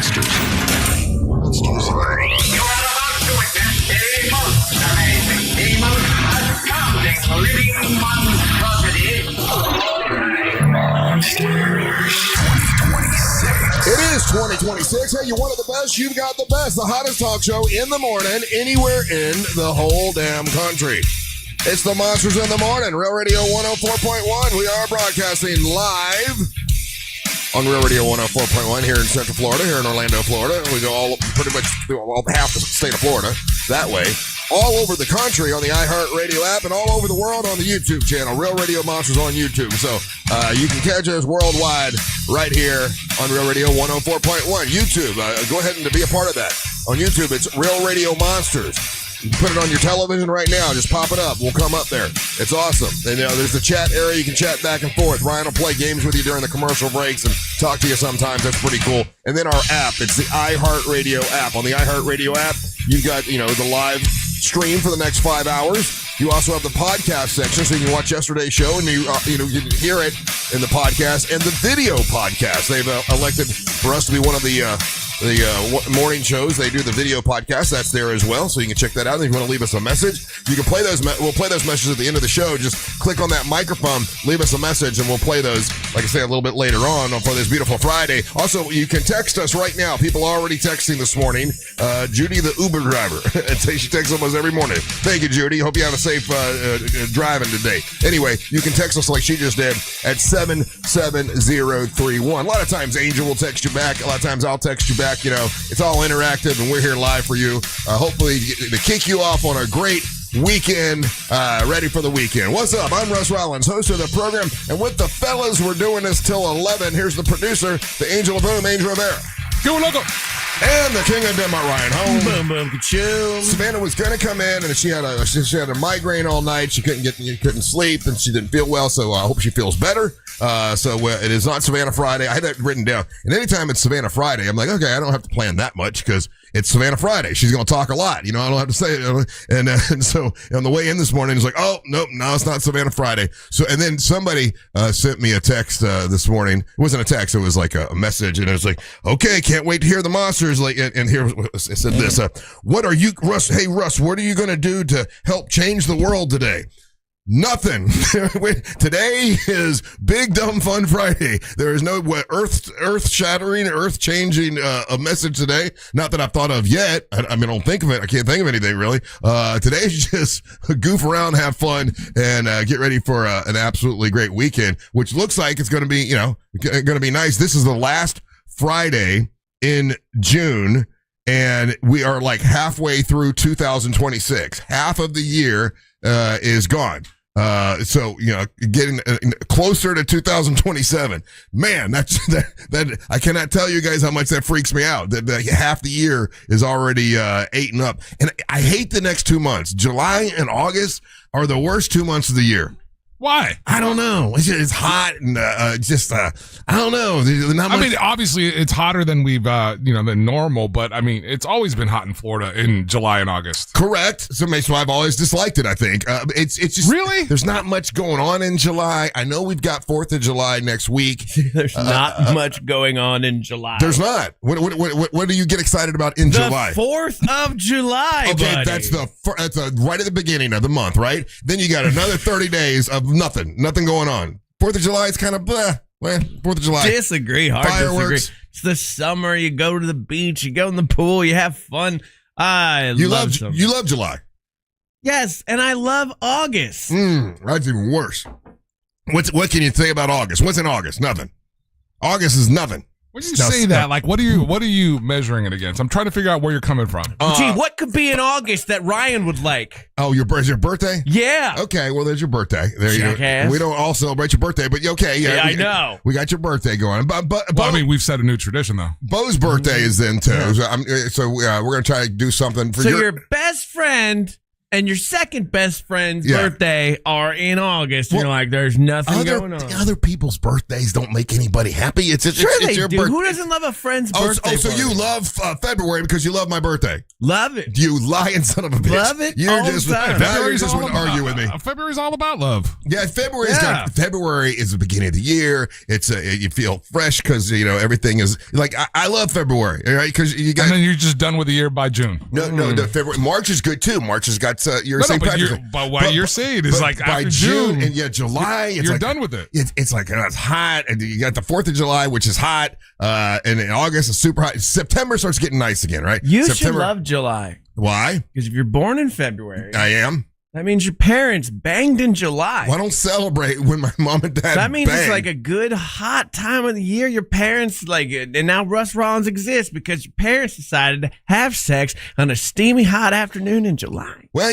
monsters. Monsters. You are about to witness a most amazing, a most astounding living monstrosity. Monsters 2026. It is 2026. Hey, you wanted the best? You've got the best. The hottest talk show in the morning, anywhere in the whole damn country. It's the Monsters in the Morning, Real Radio 104.1. We are broadcasting live on Real Radio 104.1 here in Central Florida, here in Orlando, Florida. We go all pretty much half the state of Florida that way. All over the country on the iHeartRadio app and all over the world on the YouTube channel, Real Radio Monsters on YouTube. So you can catch us worldwide right here on Real Radio 104.1 YouTube. Go ahead and be a part of that. On YouTube, it's Real Radio Monsters. You can put it on your television right now. Just pop it up. We'll come up there. It's awesome. And there's the chat area. You can chat back and forth. Ryan will play games with you during the commercial breaks and talk to you sometimes. That's pretty cool. And then our app. It's the iHeartRadio app. On the iHeartRadio app, you've got, the live stream for the next 5 hours. You also have the podcast section, so you can watch yesterday's show and you can hear it in the podcast and the video podcast. They've elected for us to be one of the morning shows. They do the video podcast. That's there as well, so you can check that out. And if you want to leave us a message, you can play those. We'll play those messages at the end of the show. Just click on that microphone, leave us a message, and we'll play those, like I say, a little bit later on for this beautiful Friday. Also, you can text us right now. People are already texting this morning. Judy, the Uber driver. She texts almost every morning. Thank you, Judy. Hope you have a safe driving today. Anyway, you can text us like she just did at 77031. A lot of times, Angel will text you back. A lot of times, I'll text you back. It's all interactive, and we're here live for you. Hopefully, to kick you off on a great weekend, ready for the weekend. What's up? I'm Russ Rollins, host of the program, and with the fellas, we're doing this till 11. Here's the producer, the Angel of Boom, Angel Rivera. Go loco. And the king of Denmark, Ryan Home. Boom, boom, ka-choom. Savannah was going to come in, and she had a migraine all night. She couldn't sleep, and she didn't feel well. So I hope she feels better. So it is not Savannah Friday. I had that written down. And anytime it's Savannah Friday, I'm like, okay, I don't have to plan that much because it's Savannah Friday. She's going to talk a lot. I don't have to say it. And so on the way in this morning, it's like, oh, nope, no, it's not Savannah Friday. So, and then somebody sent me a text this morning. It wasn't a text. It was like a message. And it was like, okay, can't wait to hear the Monsters. And here it said this, what are you, Russ? Hey, Russ, what are you going to do to help change the world today? Nothing. Today is Big Dumb Fun Friday. There is no earth-shattering, earth-changing a message today. Not that I've thought of yet. I don't think of it. I can't think of anything really. Today's just goof around, have fun, and get ready for an absolutely great weekend, which looks like it's going to be, going to be nice. This is the last Friday in June, and we are like halfway through 2026. Half of the year is gone. So getting closer to 2027. Man, that I cannot tell you guys how much that freaks me out. That half the year is already eaten up, and I hate the next 2 months. July and August are the worst 2 months of the year. Why? I don't know. It's hot and I don't know. Obviously it's hotter than we've than normal, but it's always been hot in Florida in July and August. Correct. So I've always disliked it. I think it's just really there's not much going on in July. I know we've got 4th of July next week. There's not much going on in July. There's not. What do you get excited about in July? The 4th of July. Okay, buddy. that's right at the beginning of the month, right? Then you got another 30 days of nothing going on. 4th of July is kind of blah. Well, 4th of July. Disagree. Hard Fireworks. Disagree. It's the summer. You go to the beach. You go in the pool. You have fun. You love July. Yes, and I love August. That's even worse. What can you say about August? What's in August? Nothing. August is nothing. When you say that, like, what are you measuring it against? I'm trying to figure out where you're coming from. Gee, what could be in August that Ryan would like? Oh, your birthday? Yeah. Okay, well, there's your birthday. There you go. We don't all celebrate your birthday, but okay. Yeah, I know. We got your birthday going. But we've set a new tradition, though. Bo's birthday is then, too. Yeah. So we're going to try to do something for your best friend and your second best friend's birthday are in August. Well, you're like, there's nothing going on. Other people's birthdays don't make anybody happy. It's your birthday. Who doesn't love a friend's birthday? So you love February because you love my birthday. Love it. You lying son of a bitch. Love it. You're just going to argue with me. February's all about love. Yeah, February is the beginning of the year. It's you feel fresh because everything is like I love February, right? Because you got. And then you're just done with the year by June. No, February. March is good too. March has got your St. Patrick's Day. But what you're saying is like by after June and July, you're done with it. It's like it's hot, and you got the 4th of July, which is hot, and in August is super hot. September starts getting nice again, right? Should love July. Why? Because if you're born in February, I am. That means your parents banged in July. Well, I don't celebrate when my mom and dad That means bang. It's like a good hot time of the year. Your parents and now Russ Rollins exists because your parents decided to have sex on a steamy hot afternoon in July. Well,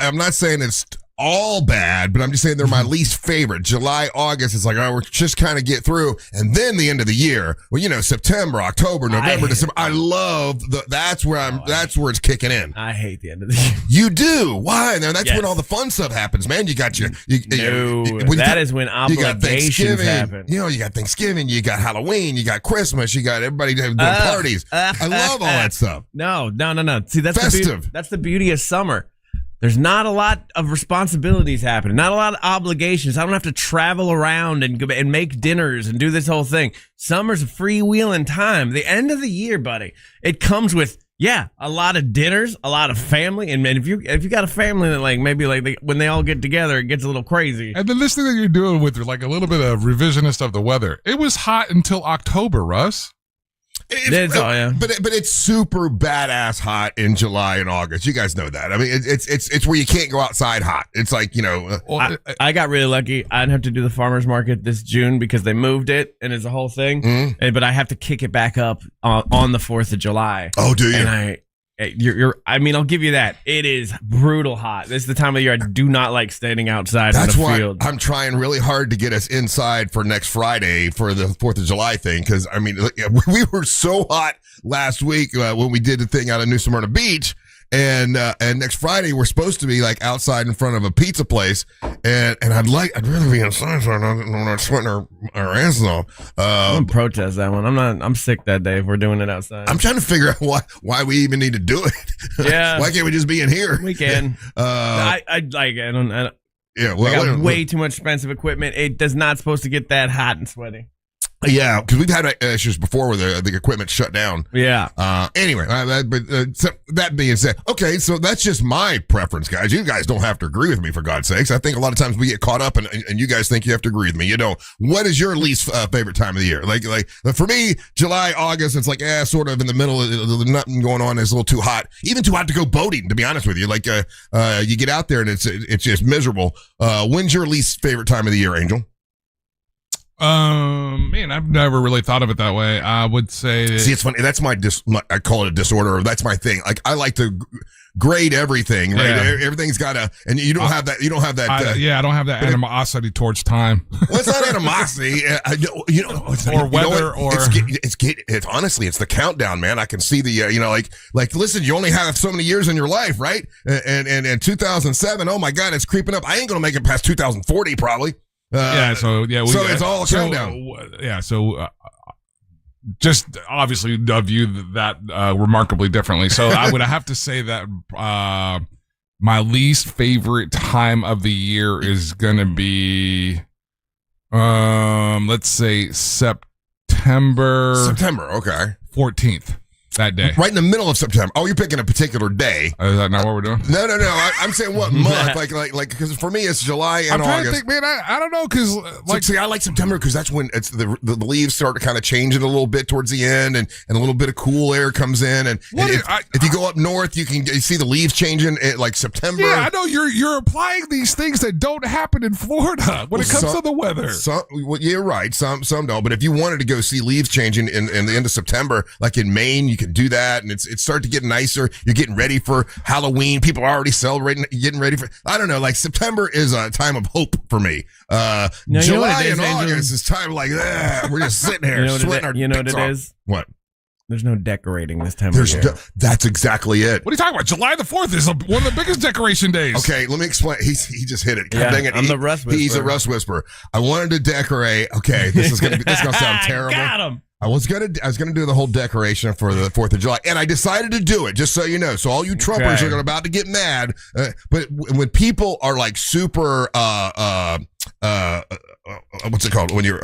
I'm not saying it's all bad, but I'm just saying they're my least favorite. July, August, it's like, we're just kind of get through. And then the end of the year, well, September, October, November, December. I love that's where it's kicking in. I hate the end of the year. You do? Why? Now that's when all the fun stuff happens, man. You got that is when obligations happen. You got Thanksgiving, you got Halloween, you got Christmas, you got everybody doing parties. I love all that stuff. No. See, that's festive. That's the beauty of summer. There's not a lot of responsibilities happening, not a lot of obligations. I don't have to travel around and make dinners and do this whole thing. Summer's a freewheeling time. The end of the year, buddy, it comes with, a lot of dinners, a lot of family. And man, if you got a family that when they all get together, it gets a little crazy. And then this thing that you're doing with like a little bit of revisionist of the weather. It was hot until October, Russ. But it's super badass hot in July and August. You guys know that. I mean, it's where you can't go outside hot. It's like I got really lucky. I didn't have to do the farmers market this June because they moved it and it's a whole thing. Mm-hmm. But I have to kick it back up on the 4th of July. Oh, do you? And I'll give you that. It is brutal hot. This is the time of year I do not like standing outside in the field. I'm trying really hard to get us inside for next Friday for the 4th of July thing. Because, we were so hot last week when we did the thing out of New Smyrna Beach. And next Friday we're supposed to be like outside in front of a pizza place, and I'd rather be inside so I'm not sweating our asses off. I'm gonna protest that one. I'm sick that day if we're doing it outside. I'm trying to figure out why we even need to do it. Yeah, why can't we just be in here? We can. I got way too much expensive equipment. It does not supposed to get that hot and sweaty. Yeah, because we've had issues before where the equipment shut down. Yeah. Anyway, so that being said, okay, so that's just my preference, guys. You guys don't have to agree with me, for God's sakes. I think a lot of times we get caught up, and you guys think you have to agree with me. You don't. What is your least favorite time of the year? Like for me, July, August, it's like sort of in the middle. Nothing going on. It's a little too hot, even too hot to go boating. To be honest with you, like you get out there and it's just miserable. When's your least favorite time of the year, Angel? Man, I've never really thought of it that way. I would say. See, it's funny. That's I call it a disorder. That's my thing. Like I like to grade everything. Right? Yeah. Everything's got and you don't have that. You don't have that. I don't have that animosity towards time. Well, it's not animosity. Or weather, it's honestly, it's the countdown, man. I can see the like. Listen, you only have so many years in your life, right? And 2007. Oh my God, it's creeping up. I ain't gonna make it past 2040 probably. So it's all a countdown. Just obviously view that remarkably differently. So I would have to say that my least favorite time of the year is gonna be, let's say September. Okay. 14th. That day. Right in the middle of September. Oh, you're picking a particular day. Is that not what we're doing? No. I'm saying what month? like because for me it's July and August. I'm trying to think, man. I don't know because I like September because that's when it's the leaves start to kind of change it a little bit towards the end, and a little bit of cool air comes in, and if you go up north, you see the leaves changing at like September. Yeah, I know you're applying these things that don't happen in Florida when it comes to the weather. You're right. Some don't, but if you wanted to go see leaves changing in the end of September, like in Maine, you can do that, and it's starting to get nicer. You're getting ready for Halloween. People are already celebrating, getting ready for. I don't know. Like September is a time of hope for me. July and August is time like we're just sitting here sweating our. You know what it off. is? What? There's no decorating this time of year. That's exactly it. What are you talking about? July the 4th is one of the biggest decoration days. Okay, let me explain. He just hit it. God Yeah, dang it. I'm the Rust Whisperer. He's a Rust Whisperer. I wanted to decorate. Okay, this is gonna sound terrible. Got him. I was gonna do the whole decoration for the 4th of July, and I decided to do it just so you know. So all you Trumpers are about to get mad, but when people are like super what's it called when you're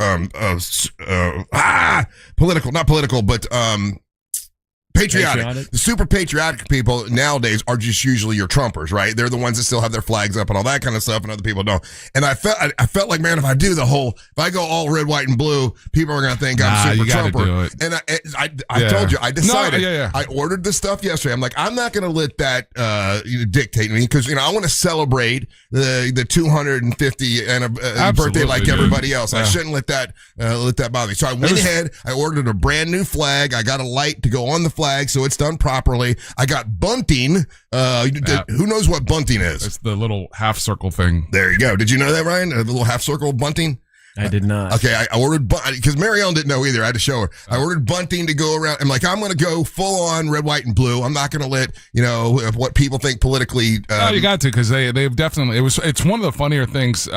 political, not political, but patriotic. The super patriotic people nowadays are just usually your Trumpers, right? They're the ones that still have their flags up and all that kind of stuff, and other people don't. And I felt like, man, if I go all red, white, and blue, people are gonna think I'm super Trumper. And I told you, I decided. I ordered the stuff yesterday. I'm like, I'm not gonna let that dictate me, because I want to celebrate the 250th birthday like everybody else. I shouldn't let that bother me. So I went ahead. I ordered a brand new flag. I got a light to go on the flag, so it's done properly. I got bunting. Who knows what bunting is? It's the little half circle thing. There you go. Did you know that, Ryan? The little half circle bunting? I did not. Okay, I ordered because Mary Ellen didn't know either. I had to show her. I ordered bunting to go around. I'm like, I'm going to go full on red, white, and blue. I'm not going to let what people think politically. No, you got to, because they've definitely. It's one of the funnier things.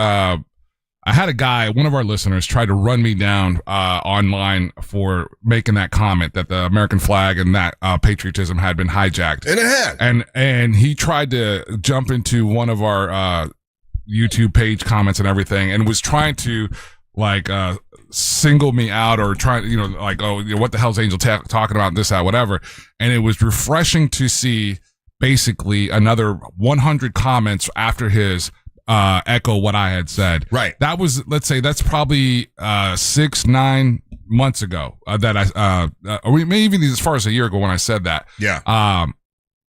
I had a guy, one of our listeners, try to run me down online for making that comment that the American flag and that patriotism had been hijacked. And it had. And he tried to jump into one of our YouTube page comments and everything, and was trying to single me out, or try, what the hell's Angel talking about, this, that, whatever. And it was refreshing to see basically another 100 comments after his echo what I had said. Right. That was, let's say, that's probably 6-9 months ago that or maybe even as far as a year ago when I said that. Yeah.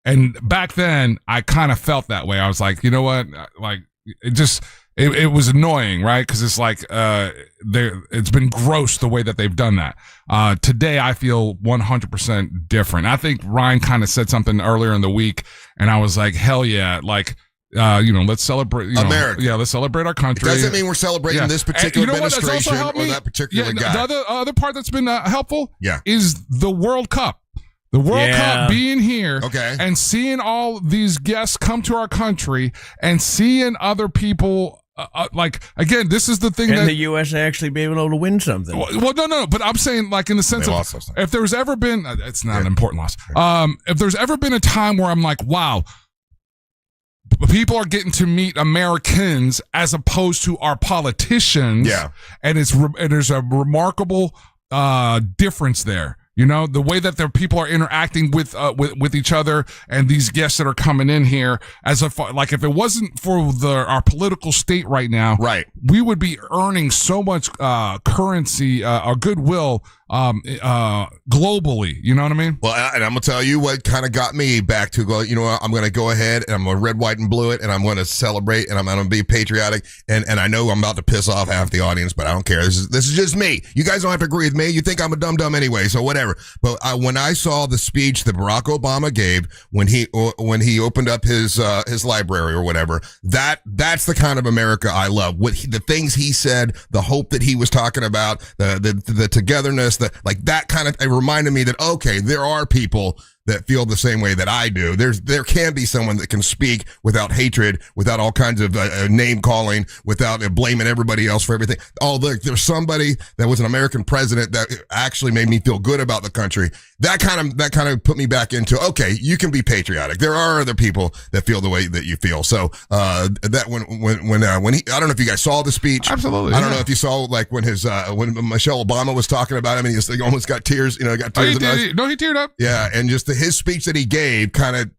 And back then I kind of felt that way. I was like, you know what? Like, it was annoying, right? Because it's like it's been gross the way that they've done that. Today I feel 100% different. I think Ryan kind of said something earlier in the week, and I was like, hell yeah, like. Let's celebrate America. Yeah, let's celebrate our country. It doesn't mean we're celebrating this particular administration or that particular guy. The other part that's been helpful is the World Cup. The World Cup being here, and seeing all these guests come to our country, and seeing other people. Again, this is the thing and that the U.S. actually be able to win something. Well, no, but I'm saying, like, in the sense of, if there's ever been, it's not an important loss. If there's ever been a time where I'm like, wow, people are getting to meet Americans as opposed to our politicians. Yeah. And there's a remarkable difference there. The way that the people are interacting with each other, and these guests that are coming in here, if it wasn't for our political state right now, right, we would be earning so much currency or goodwill globally. You know what I mean? Well, and I'm gonna tell you what kind of got me back to go. I'm gonna go ahead and I'm gonna red, white, and blue it, and I'm gonna celebrate, and I'm gonna be patriotic. And I know I'm about to piss off half the audience, but I don't care. This is just me. You guys don't have to agree with me. You think I'm a dumb anyway, so whatever. But when I saw the speech that Barack Obama gave when he opened up his library or whatever, that's the kind of America I love. The things he said, the hope that he was talking about, the togetherness, that kind of, it reminded me that, okay, there are people that feel the same way that I do. There can be someone that can speak without hatred, without all kinds of name calling, without blaming everybody else for everything. Oh, look, there's somebody that was an American president that actually made me feel good about the country. That kind of put me back into, okay, you can be patriotic. There are other people that feel the way that you feel. So that when he, I don't know if you guys saw the speech. Absolutely. I don't know if you saw when when Michelle Obama was talking about him, and he almost got tears. Got tears in his eyes. No, he teared up. Yeah, and just his speech that he gave,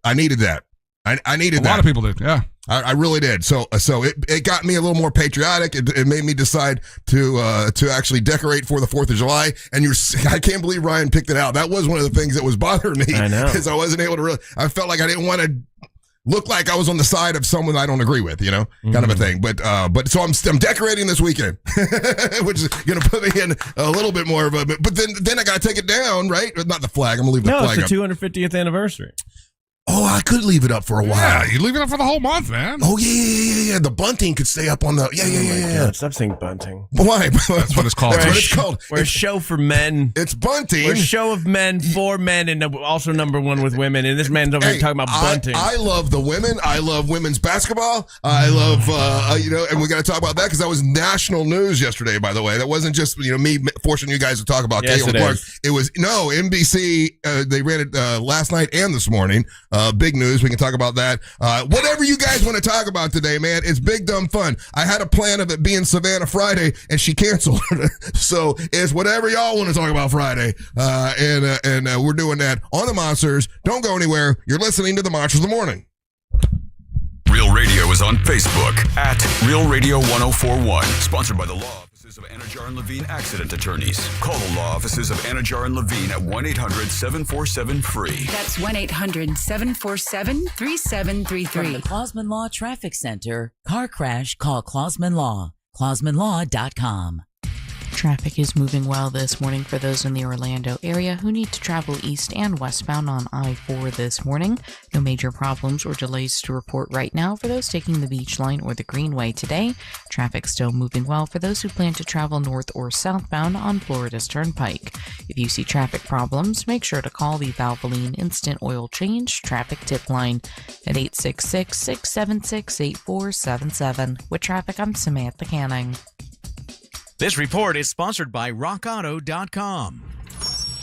I needed that. I needed that. A lot of people did, yeah. I really did. So it got me a little more patriotic. It made me decide to actually decorate for the 4th of July. And I can't believe Ryan picked it out. That was one of the things that was bothering me. I know. Because I wasn't able to I felt like I didn't want to look like I was on the side of someone I don't agree with, kind of a thing. But so I'm decorating this weekend, which is going to put me in a little bit more of a, but then I got to take it down, right? Not the flag. I'm going to leave the flag No, up. it's the 250th anniversary. Oh, I could leave it up for a while. Yeah, you leave it up for the whole month, man. Oh, yeah. The bunting could stay up on the... Yeah. God, stop saying bunting. Why? That's what it's called. That's what it's called. We're a show for men. It's bunting. We're a show of men for men, and also number one with women. And this man's over here talking about bunting. I love the women. I love women's basketball. I love, and we got to talk about that because that was national news yesterday, by the way. That wasn't just, me forcing you guys to talk about Yes, Caitlin it Clark. is. It was, NBC, they ran it last night and this morning. Big news. We can talk about that. Whatever you guys want to talk about today, man, it's big dumb fun. I had a plan of it being Savannah Friday, and she canceled. So it's whatever y'all want to talk about Friday. And we're doing that on the Monsters. Don't go anywhere. You're listening to the Monsters of the Morning. Real Radio is on Facebook at Real Radio 1041. Sponsored by the law offices of Anajar and Levine Accident Attorneys. Call the law offices of Anajar and Levine at 1-800-747-FREE. That's 1-800-747-3733. From the Clausman Law Traffic Center, car crash, call Clausman Law. ClausmanLaw.com. Traffic is moving well this morning for those in the Orlando area who need to travel east and westbound on I-4 this morning. No major problems or delays to report right now for those taking the Beach Line or the Greenway today. Traffic still moving well for those who plan to travel north or southbound on Florida's Turnpike. If you see traffic problems, make sure to call the Valvoline Instant Oil Change Traffic Tip Line at 866-676-8477. With traffic, I'm Samantha Canning. This report is sponsored by RockAuto.com.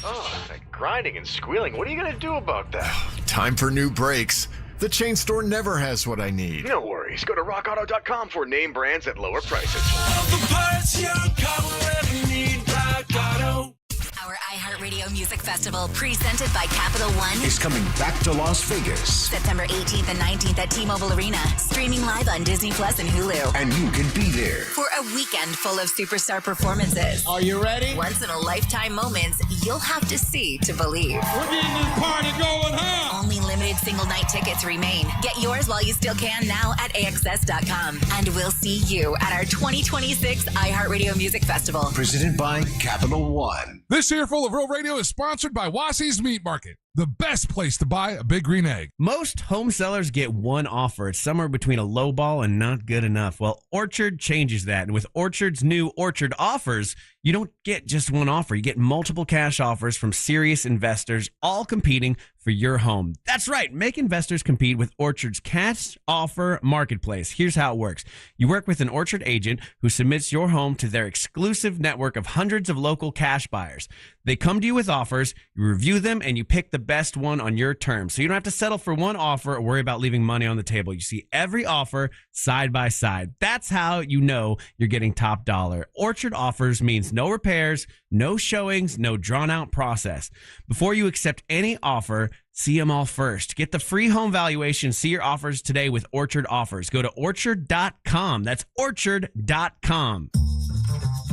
Oh, that grinding and squealing. What are you going to do about that? Time for new brakes. The chain store never has what I need. No worries. Go to RockAuto.com for name brands at lower prices. All the parts your car will ever need, Rock Auto. Our iHeartRadio Music Festival, presented by Capital One, Is coming back to Las Vegas. September 18th and 19th at T-Mobile Arena, streaming live on Disney Plus and Hulu. And you can be there. For a weekend full of superstar performances. Are you ready? Once-in-a-lifetime moments you'll have to see to believe. We're getting this party going, huh? Only limited single-night tickets remain. Get yours while you still can now at AXS.com. And we'll see you at our 2026 iHeartRadio Music Festival. Presented by Capital One. This year full of Real Radio is sponsored by Wassey's Meat Market, the best place to buy a big green egg. Most home sellers get one offer. It's somewhere between a low ball and not good enough. Well, Orchard changes that. And with Orchard's new Orchard offers, you don't get just one offer. You get multiple cash offers from serious investors, all competing for your home. That's right. Make investors compete with Orchard's cash offer marketplace. Here's how it works. You work with an Orchard agent who submits your home to their exclusive network of hundreds of local cash buyers. They come to you with offers, you review them, and you pick the best one on your terms. So you don't have to settle for one offer or worry about leaving money on the table. You see every offer side by side. That's how you know you're getting top dollar. Orchard offers means no repairs, no showings, no drawn out process. Before you accept any offer, see them all first. Get the free home valuation. See your offers today with Orchard Offers. Go to orchard.com. That's orchard.com.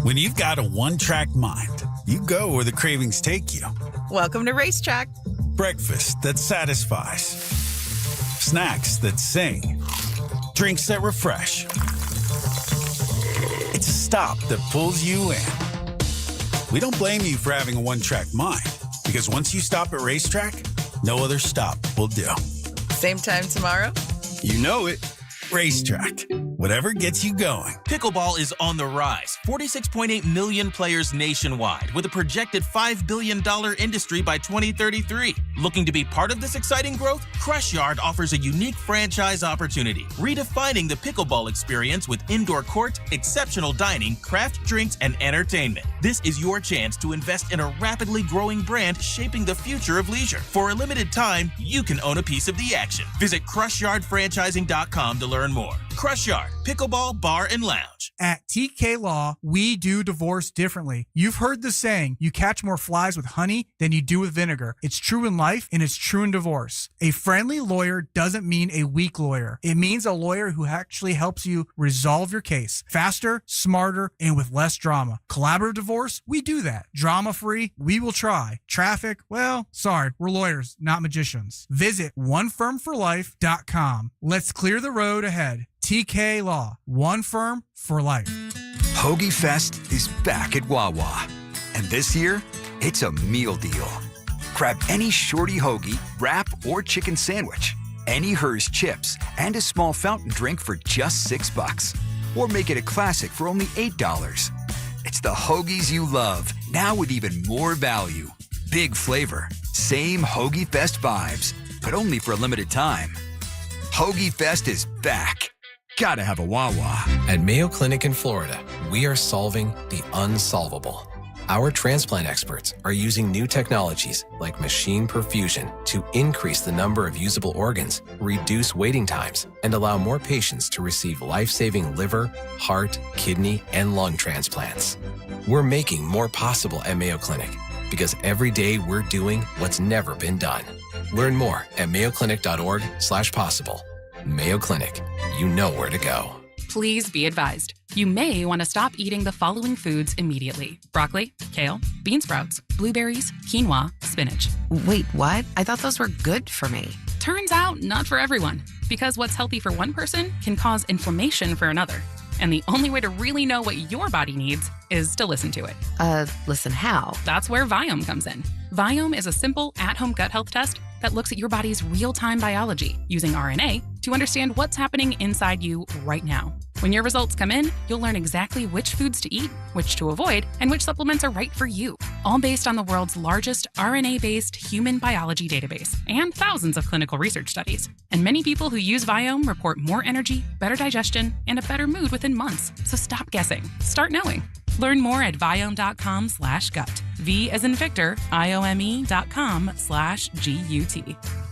When you've got a one-track mind, you go where the cravings take you. Welcome to Racetrack. Breakfast that satisfies. Snacks that sing. Drinks that refresh. It's a stop that pulls you in. We don't blame you for having a one-track mind, because once you stop at Racetrack, no other stop will do. Same time tomorrow? You know it. Racetrack. Whatever gets you going. Pickleball is on the rise. 46.8 million players nationwide, with a projected $5 billion industry by 2033. Looking to be part of this exciting growth? Crush Yard offers a unique franchise opportunity, redefining the pickleball experience with indoor court, exceptional dining, craft drinks, and entertainment. This is your chance to invest in a rapidly growing brand shaping the future of leisure. For a limited time, you can own a piece of the action. Visit CrushYardFranchising.com to learn more. Crush Yard, pickleball, bar, and lounge. At TK Law, we do divorce differently. You've heard the saying, you catch more flies with honey than you do with vinegar. It's true in life and it's true in divorce. A friendly lawyer doesn't mean a weak lawyer. It means a lawyer who actually helps you resolve your case faster, smarter, and with less drama. Collaborative divorce, we do that. Drama-free, we will try. Traffic, well, sorry, we're lawyers, not magicians. Visit onefirmforlife.com. Let's clear the road ahead. TK Law, one firm for life. Hoagie Fest is back at Wawa. And this year, it's a meal deal. Grab any shorty hoagie, wrap, or chicken sandwich, any Hers chips, and a small fountain drink for just $6. Or make it a classic for only $8. It's the hoagies you love, now with even more value. Big flavor, same Hoagie Fest vibes, but only for a limited time. Hoagie Fest is back. Gotta have a Wawa. At Mayo Clinic in Florida, we are solving the unsolvable. Our transplant experts are using new technologies like machine perfusion to increase the number of usable organs, reduce waiting times, and allow more patients to receive life-saving liver, heart, kidney, and lung transplants. We're making more possible at Mayo Clinic because every day we're doing what's never been done. Learn more at mayoclinic.org/possible. Mayo Clinic, you know where to go. Please be advised. You may want to stop eating the following foods immediately: broccoli, kale, bean sprouts, blueberries, quinoa, spinach. Wait, what? I thought those were good for me. Turns out, not for everyone, because what's healthy for one person can cause inflammation for another. And the only way to really know what your body needs is to listen to it. Listen how? That's where Viome comes in. Viome is a simple at-home gut health test that looks at your body's real-time biology using RNA to understand what's happening inside you right now. When your results come in, you'll learn exactly which foods to eat, which to avoid, and which supplements are right for you, all based on the world's largest RNA-based human biology database and thousands of clinical research studies. And many people who use Viome report more energy, better digestion, and a better mood within months. So stop guessing. Start knowing. Learn more at Viome.com/gut. V as in Victor, IOME.com/GUT.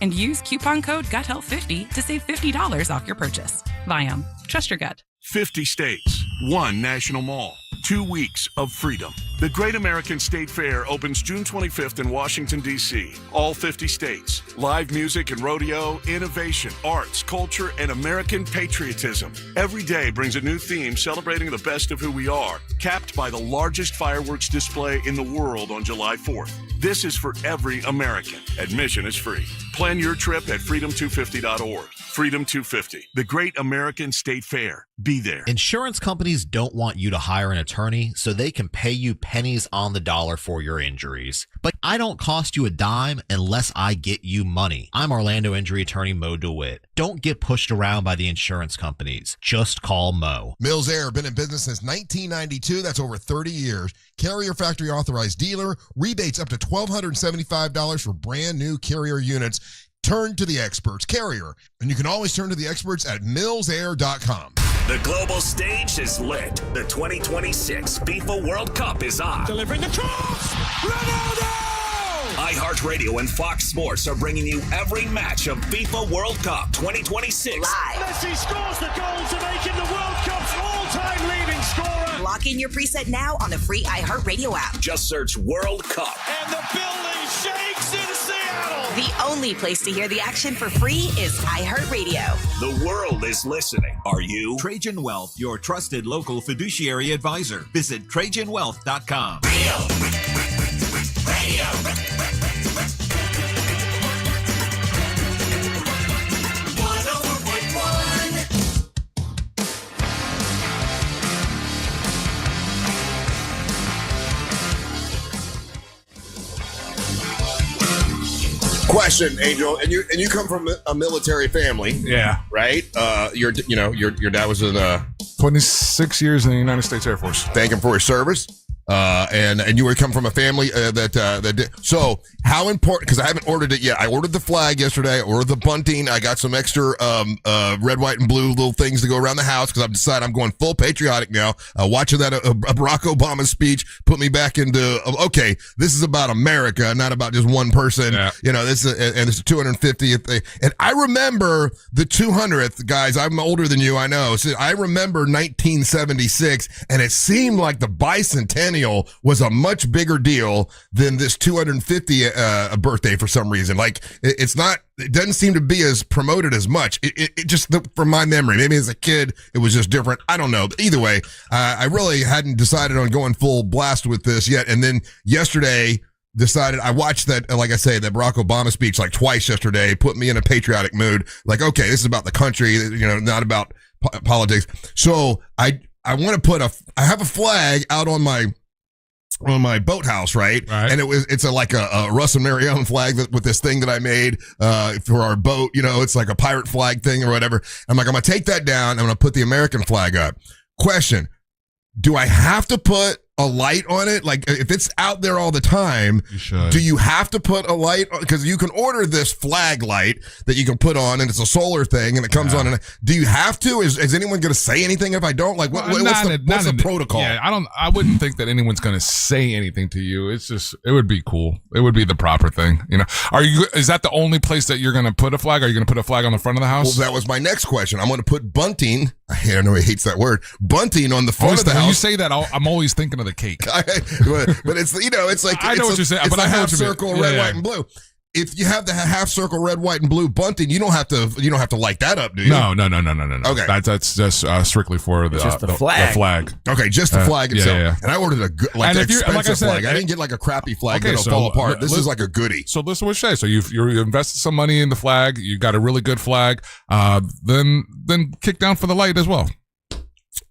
And use coupon code GUTHEALTH50 to save $50 off your purchase. Viome. Trust your gut. 50 states, one national mall, 2 weeks of freedom. The Great American State Fair opens June 25th in Washington, D.C. All 50 states. Live music and rodeo, innovation, arts, culture, and American patriotism. Every day brings a new theme celebrating the best of who we are, capped by the largest fireworks display in the world on July 4th. This is for every American. Admission is free. Plan your trip at freedom250.org. Freedom 250, the Great American State Fair. Be there. Insurance companies don't want you to hire an attorney so they can pay you pennies on the dollar for your injuries. But I don't cost you a dime unless I get you money. I'm Orlando injury attorney Mo DeWitt. Don't get pushed around by the insurance companies. Just call Mo. Mills Air, been in business since 1992. That's over 30 years. Carrier factory authorized dealer. Rebates up to $1,275 for brand new Carrier units. Turn to the experts, Carrier. And you can always turn to the experts at millsair.com. The global stage is lit. The 2026 FIFA World Cup is on. Delivering the cross! Ronaldo! iHeartRadio and Fox Sports are bringing you every match of FIFA World Cup 2026. Live. Messi scores the goal to make him the World Cup's all-time leading scorer. Lock in your preset now on the free iHeartRadio app. Just search World Cup. And the building shakes in Seattle. The only place to hear the action for free is iHeartRadio. The world is listening. Are you? Trajan Wealth, your trusted local fiduciary advisor. Visit TrajanWealth.com. Radio. Question, Angel, and you come from a military family, Yeah. right? Your dad was in 26 years in the United States Air Force. Thank him for his service. And you would come from a family that did. So how important? Because I haven't ordered it yet. I ordered the flag yesterday. I ordered the bunting. I got some extra red, white, and blue little things to go around the house because I've decided I'm going full patriotic now. Watching that Barack Obama speech put me back into okay. This is about America, not about just one person. Yeah. You know, this is and it's the 250th thing. And I remember the 200th, guys. I'm older than you, I know. So I remember 1976, and it seemed like the bicentennial was a much bigger deal than this 250 birthday for some reason. Like it doesn't seem to be as promoted as much. It just from my memory, maybe as a kid it was just different. I don't know. But either way, I really hadn't decided on going full blast with this yet. And then yesterday decided I watched that, like I say, that Barack Obama speech like twice yesterday, put me in a patriotic mood. Like, okay, this is about the country, you know, not about politics. So I want to I have a flag out on my on my boathouse, right? And it's like a Russ and Marion flag with this thing that I made for our boat. You know, it's like a pirate flag thing or whatever. I'm like, I'm gonna take that down. I'm gonna put the American flag up. Question: do I have to put a light on it? Like, if it's out there all the time, do you have to put a light on? Because you can order this flag light that you can put on, and it's a solar thing, and it comes on. And do you have to? Is anyone going to say anything if I don't? Like, what's the protocol? Yeah, I wouldn't think that anyone's going to say anything to you. It's just, it would be cool. It would be the proper thing. You know, is that the only place that you're going to put a flag? Are you going to put a flag on the front of the house? Well, that was my next question. I'm going to put bunting. I know he hates that word. Bunting on the front of the house. When you say that, I'm always thinking of the cake. But it's, you know, it's like, I know what you're saying, it's but a I know half what you mean. circle, red, white, and blue. If you have the half circle, red, white, and blue bunting, you don't have to light that up, do you? No. Okay. That's just strictly for the flag. Okay, just the flag itself. Yeah. And I ordered an expensive flag. I didn't get like a crappy flag that'll fall apart. This is like a goodie. So listen to what I say. So you invested some money in the flag. You got a really good flag. Then kick down for the light as well.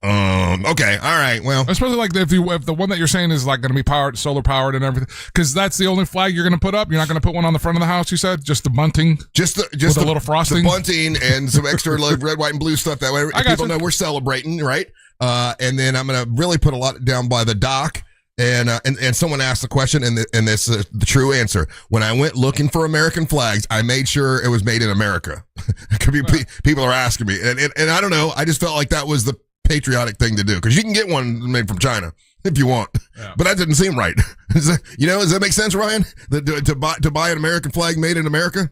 Okay. All right. Well, especially like if the one that you're saying is like going to be solar powered and everything, because that's the only flag you're going to put up. You're not going to put one on the front of the house. You said just the bunting, just the little frosting, the bunting, and some extra like red, white, and blue stuff. That way people know we're celebrating, right? And then I'm going to really put a lot down by the dock. And someone asked the question, and this is the true answer. When I went looking for American flags, I made sure it was made in America. It could be people are asking me, and I don't know. I just felt like that was the patriotic thing to do, because you can get one made from China if you want, but that didn't seem right. Does that make sense, Ryan? To buy an American flag made in America?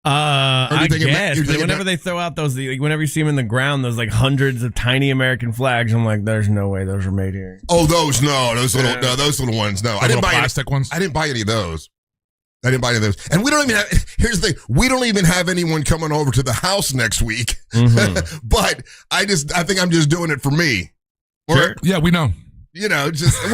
I guess. Whenever they throw out those, whenever you see them in the ground, those like hundreds of tiny American flags, I'm like, there's no way those are made here. Oh, those little ones. No, I didn't buy plastic ones. I didn't buy any of those. And we don't even have, here's the thing, we don't even have anyone coming over to the house next week. Mm-hmm. But I think I'm just doing it for me. Sure. Yeah, we know. You know,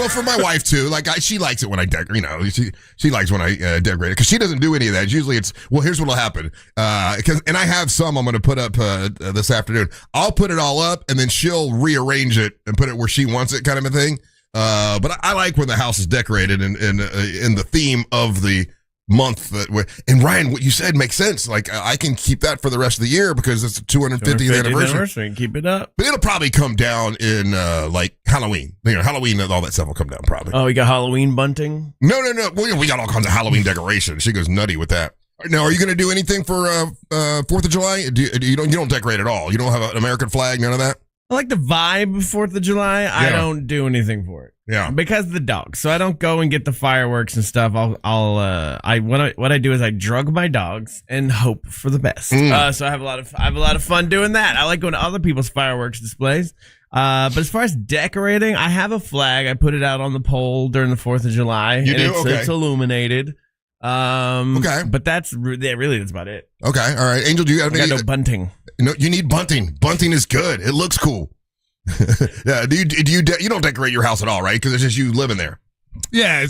for my wife too. Like she likes it when I decorate. You know, she likes when I decorate it, because she doesn't do any of that. Usually it's, well, here's what'll happen. And I have some I'm going to put up this afternoon. I'll put it all up, and then she'll rearrange it and put it where she wants it, kind of a thing. But I like when the house is decorated in the theme of the month and Ryan, what you said makes sense. Like, I can keep that for the rest of the year because it's the 250th anniversary. Keep it up. But it'll probably come down in like Halloween. You know, Halloween and all that stuff will come down probably. Oh, you got Halloween bunting? No. Well, we got all kinds of Halloween decorations. She goes nutty with that. Now, are you going to do anything for 4th of July? You don't decorate at all? You don't have an American flag? None of that? I like the vibe of 4th of July. Yeah. I don't do anything for it. Yeah, because of the dogs. So I don't go and get the fireworks and stuff. What I do is I drug my dogs and hope for the best. So I have a lot of fun doing that. I like going to other people's fireworks displays. But as far as decorating, I have a flag. I put it out on the pole during the 4th of July. It's illuminated. Okay, but that's about it. Okay, all right. Angel, do you have any? No bunting. No, you need bunting. Bunting is good. It looks cool. Yeah. Do you don't decorate your house at all, right? Because it's just you living there. Yeah,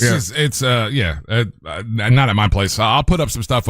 not at my place. I'll put up some stuff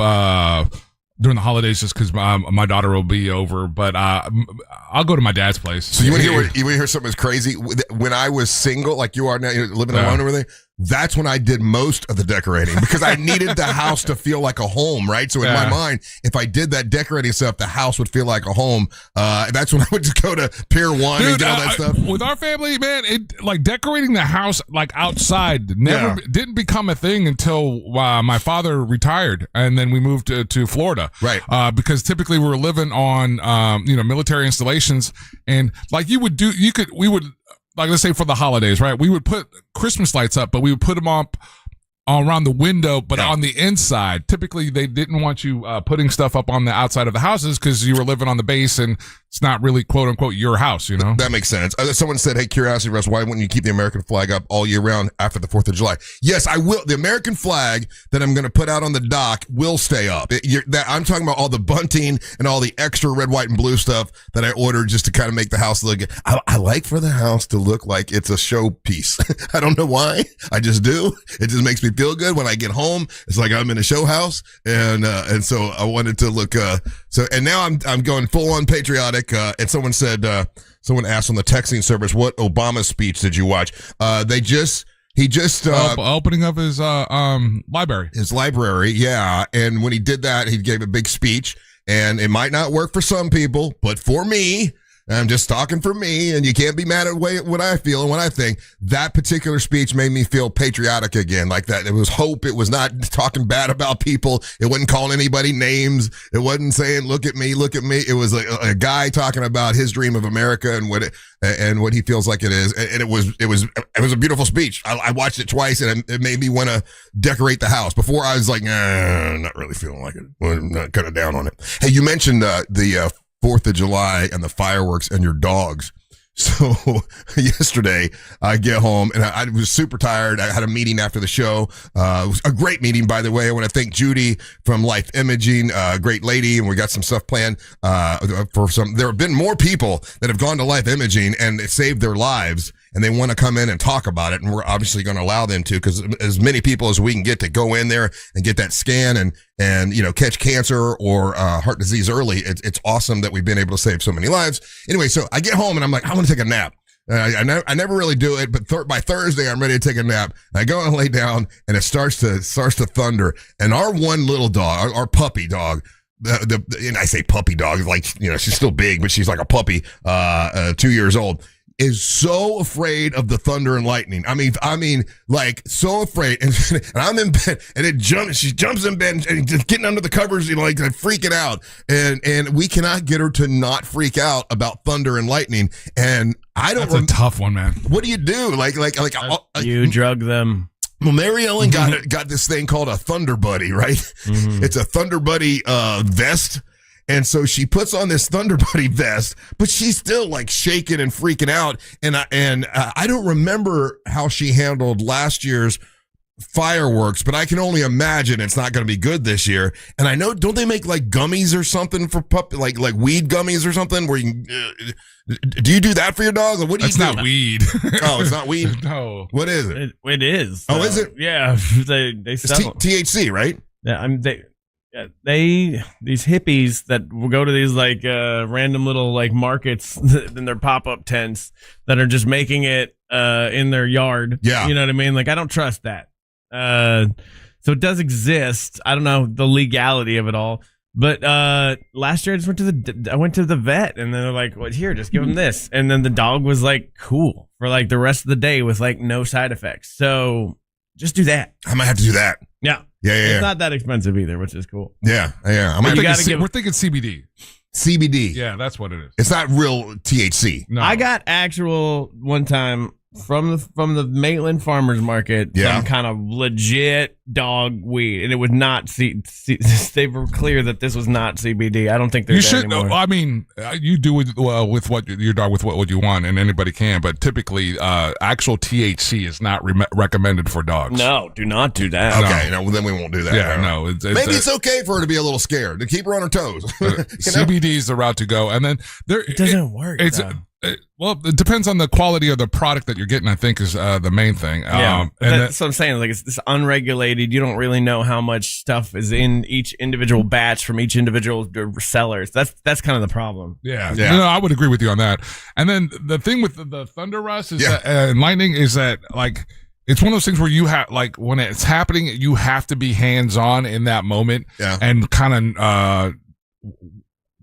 during the holidays just because my daughter will be over. But I'll go to my dad's place. So you want to hear something that's crazy? When I was single, like you are now, you're living alone and everything. That's when I did most of the decorating, because I needed the house to feel like a home, right? So in my mind, if I did that decorating stuff, the house would feel like a home. That's when I would just go to Pier 1 and get all that stuff. With our family, man, like decorating the house like outside didn't become a thing until my father retired, and then we moved to Florida, right? Because typically we were living on military installations, and like we would. Like, let's say for the holidays, right? We would put Christmas lights up, but we would put them up around the window, but on the inside. Typically, they didn't want you putting stuff up on the outside of the houses because you were living on the base and it's not really, quote unquote, your house, you know? That makes sense. Someone said, hey, curiosity, Russ, why wouldn't you keep the American flag up all year round after the 4th of July? Yes, I will. The American flag that I'm going to put out on the dock will stay up. I'm talking about all the bunting and all the extra red, white, and blue stuff that I ordered just to kind of make the house look good. I like for the house to look like it's a showpiece. I don't know why. I just do. It just makes me feel good when I get home. It's like I'm in a show house. And so I wanted to look, and now I'm going full on patriotic. And someone said, someone asked on the texting service, what Obama speech did you watch? They just He just opening of his library. His library, yeah. And when he did that, he gave a big speech. And it might not work for some people, but for me, I'm just talking for me, and you can't be mad at what I feel and what I think. That particular speech made me feel patriotic again, like that. It was hope. It was not talking bad about people. It wasn't calling anybody names. It wasn't saying, look at me, look at me. It was a guy talking about his dream of America and what he feels like it is. And it was a beautiful speech. I watched it twice, and it made me want to decorate the house. Before, I was like, not really feeling like it. I'm not kind of down on it. Hey, you mentioned the 4th of July and the fireworks and your dogs. So yesterday I get home and I was super tired. I had a meeting after the show. It was a great meeting, by the way. I want to thank Judy from Life Imaging, great lady. And we got some stuff planned, there have been more people that have gone to Life Imaging and it saved their lives. And they want to come in and talk about it. And we're obviously going to allow them to, because as many people as we can get to go in there and get that scan and catch cancer or heart disease early. It's awesome that we've been able to save so many lives. Anyway, so I get home and I'm like, I want to take a nap. I never really do it, but by Thursday I'm ready to take a nap. And I go and lay down and it starts to thunder. And our one little dog, our puppy dog, and I say puppy dog, like, she's still big, but she's like a puppy, 2 years old, is so afraid of the thunder and lightning. I mean, like, so afraid. And I'm in bed, and she jumps in bed and just getting under the covers, like freaking out. And we cannot get her to not freak out about thunder and lightning. And That's a tough one, man. What do you do? You drug them. Well, Mary Ellen got this thing called a Thunder Buddy, right? Mm-hmm. It's a Thunder Buddy vest. And so she puts on this Thunder Buddy vest, but she's still like shaking and freaking out. And I don't remember how she handled last year's fireworks, but I can only imagine it's not going to be good this year. And I know, don't they make like gummies or something for like weed gummies or something where you can, do you do that for your dog? Or what do you do? That's not weed. Oh, it's not weed? No. What is it? It is. Oh, is it? Yeah. They sell THC, right? Yeah, these hippies that will go to these like random little like markets in their pop-up tents that are just making it in their yard. Yeah. You know what I mean? Like, I don't trust that. So it does exist. I don't know the legality of it all. But last year I went to the vet, and they're like, well, here, just give him this. And then the dog was like cool for like the rest of the day with like no side effects. So just do that. I might have to do that. Yeah. Yeah. It's not that expensive either, which is cool. Yeah. We're thinking CBD. CBD. Yeah, that's what it is. It's not real THC. No. I got actual one time from the Maitland Farmers Market, some kind of legit dog weed, and it was not they were clear that this was not CBD. I don't think you there should. anymore. I mean, you do with what your dog with what you want, and anybody can. But typically, actual THC is not recommended for dogs. No, do not do that. Okay, no, well, then we won't do that. Yeah, no. Maybe it's okay for her to be a little scared, to keep her on her toes. CBD is the route to go, and then it doesn't work. Well, it depends on the quality of the product that you're getting, I think, is the main thing. Yeah, that's what I'm saying. Like, it's unregulated. You don't really know how much stuff is in each individual batch from each individual sellers. That's kind of the problem. Yeah. No, I would agree with you on that. And then the thing with the Thunder Rush is that, and lightning is that, like, it's one of those things where you have, like, when it's happening, you have to be hands-on in that moment and kind of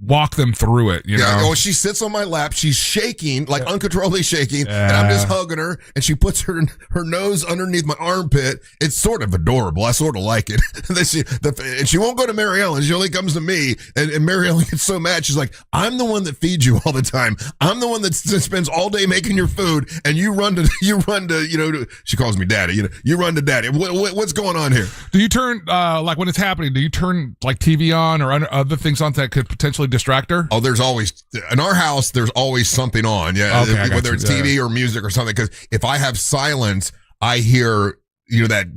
walk them through it, you know? Oh, she sits on my lap. She's shaking, like uncontrollably shaking, and I'm just hugging her, and she puts her nose underneath my armpit. It's sort of adorable. I sort of like it. And she won't go to Mary Ellen. She only comes to me, and Mary Ellen gets so mad. She's like, I'm the one that feeds you all the time. I'm the one that spends all day making your food, and you run to, she calls me daddy. You run to daddy. What's going on here? Do you turn, like when it's happening, do you turn like TV on or other things on that could potentially distract her? Oh, there's always, in our house, there's always something on. Yeah. Okay, whether it's TV or music or something. Because if I have silence, I hear, that,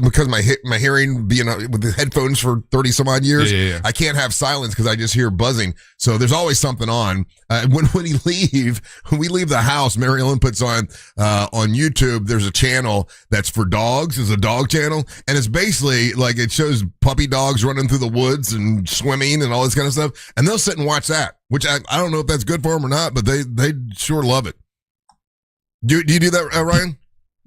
because my hearing being with the headphones for 30 some odd years, I can't have silence because I just hear buzzing. So there's always something on. When we leave the house, Mary Ellen puts on YouTube, there's a channel that's for dogs. It's a dog channel. And it's basically like it shows puppy dogs running through the woods and swimming and all this kind of stuff. And they'll sit and watch that, which I don't know if that's good for them or not, but they sure love it. Do you do that, Ryan?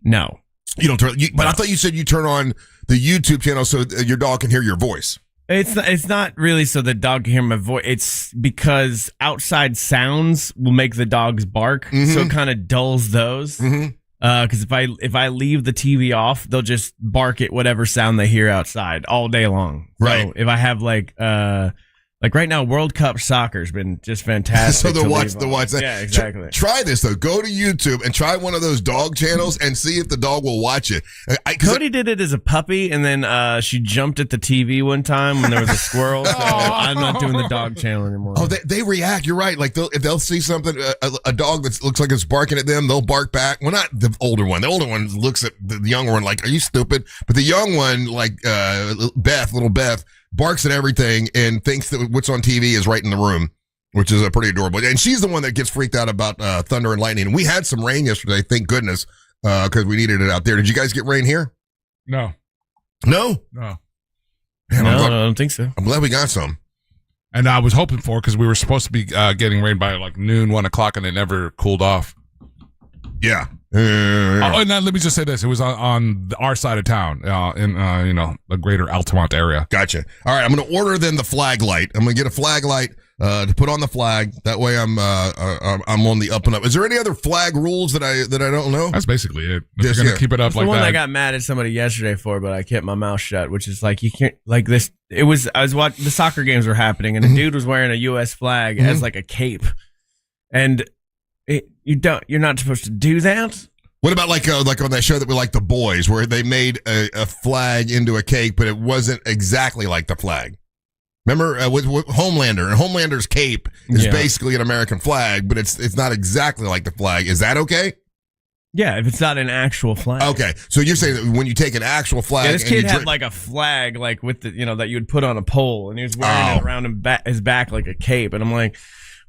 No. You don't turn, but I thought you said you turn on the YouTube channel so your dog can hear your voice. It's not really so the dog can hear my voice. It's because outside sounds will make the dogs bark, so it kind of dulls those. Because if I leave the TV off, they'll just bark at whatever sound they hear outside all day long. Right. So if I have like right now, World Cup soccer's been just fantastic. So watch that. Yeah, exactly. Try this though. Go to YouTube and try one of those dog channels and see if the dog will watch it. Cody did it as a puppy, and then she jumped at the TV one time when there was a squirrel. So I'm not doing the dog channel anymore. Oh, they react. You're right. Like if they'll see something, a dog that looks like it's barking at them, they'll bark back. Well, not the older one. The older one looks at the younger one like, "Are you stupid?" But the young one, like little Beth, barks at everything and thinks that what's on TV is right in the room, which is pretty adorable. And she's the one that gets freaked out about thunder and lightning. And we had some rain yesterday, thank goodness, because we needed it out there. Did you guys get rain here? No. No? No. Man, I don't think so. I'm glad we got some. And I was hoping for because we were supposed to be getting rain by like noon, 1 o'clock, and it never cooled off. Yeah. Oh, and then let me just say this: it was on our side of town, in the greater Altamont area. Gotcha. All right, I'm going to order then the flag light. I'm going to get a flag light to put on the flag. That way, I'm on the up and up. Is there any other flag rules that I don't know? That's basically it. If you're going to keep it up It's like the one that. I got mad at somebody yesterday for, but I kept my mouth shut. Which is like you can't like this. I was watching the soccer games were happening, and a dude was wearing a U.S. flag as like a cape, and you're not supposed to do that. What about like on that show that we like, The Boys, where they made a flag into a cake, but it wasn't exactly like the flag? Remember with Homelander, and Homelander's cape is basically an American flag, but it's not exactly like the flag. Is that okay? Yeah, if it's not an actual flag. Okay, so you're saying that when you take an actual flag, yeah, this kid had like a flag, like with the that you would put on a pole, and he was wearing it around his back like a cape, and I'm like,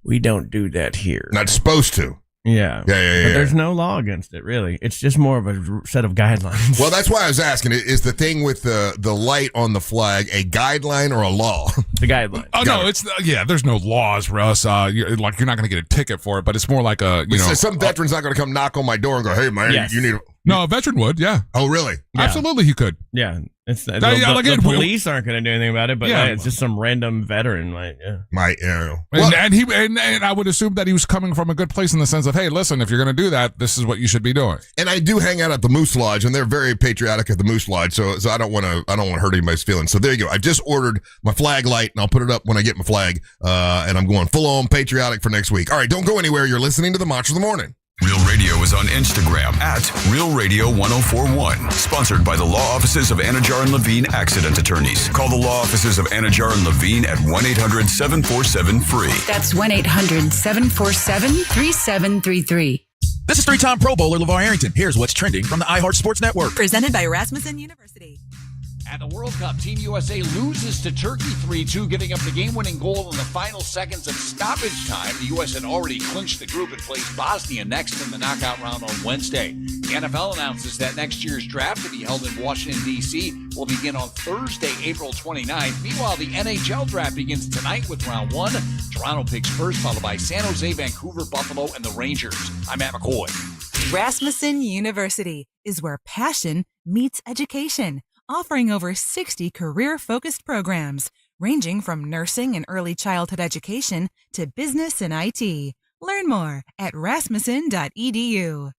we don't do that here. Not supposed to. Yeah. But there's no law against it, really. It's just more of a set of guidelines. Well, that's why I was asking. Is the thing with the light on the flag a guideline or a law? The guideline. Oh, no, there's no laws for us. You're not going to get a ticket for it, but it's more like some veteran's not going to come knock on my door and go, "Hey, man, you need a..." No, a veteran would, yeah. Oh, really? Yeah. Absolutely, he could. Yeah. The police aren't going to do anything about it, but it's just some random veteran, And I would assume that he was coming from a good place in the sense of, hey, listen, if you're going to do that, this is what you should be doing. And I do hang out at the Moose Lodge, and they're very patriotic at the Moose Lodge, so I don't want to hurt anybody's feelings. So there you go. I just ordered my flag light, and I'll put it up when I get my flag, and I'm going full on patriotic for next week. All right, don't go anywhere. You're listening to the Monsters of the Morning. Real Radio is on Instagram at Real Radio 1041. Sponsored by the law offices of Anajar and Levine Accident Attorneys. Call the law offices of Anajar and Levine at 1-800-747-FREE. That's 1-800-747-3733. This is three-time Pro Bowler LeVar Arrington. Here's what's trending from the iHeart Sports Network. Presented by Rasmussen University. At the World Cup, Team USA loses to Turkey 3-2, giving up the game-winning goal in the final seconds of stoppage time. The U.S. had already clinched the group and plays Bosnia next in the knockout round on Wednesday. The NFL announces that next year's draft, to be held in Washington, D.C., will begin on Thursday, April 29th. Meanwhile, the NHL draft begins tonight with round one. Toronto picks first, followed by San Jose, Vancouver, Buffalo, and the Rangers. I'm Matt McCoy. Rasmussen University is where passion meets education, offering over 60 career-focused programs, ranging from nursing and early childhood education to business and IT. Learn more at rasmussen.edu.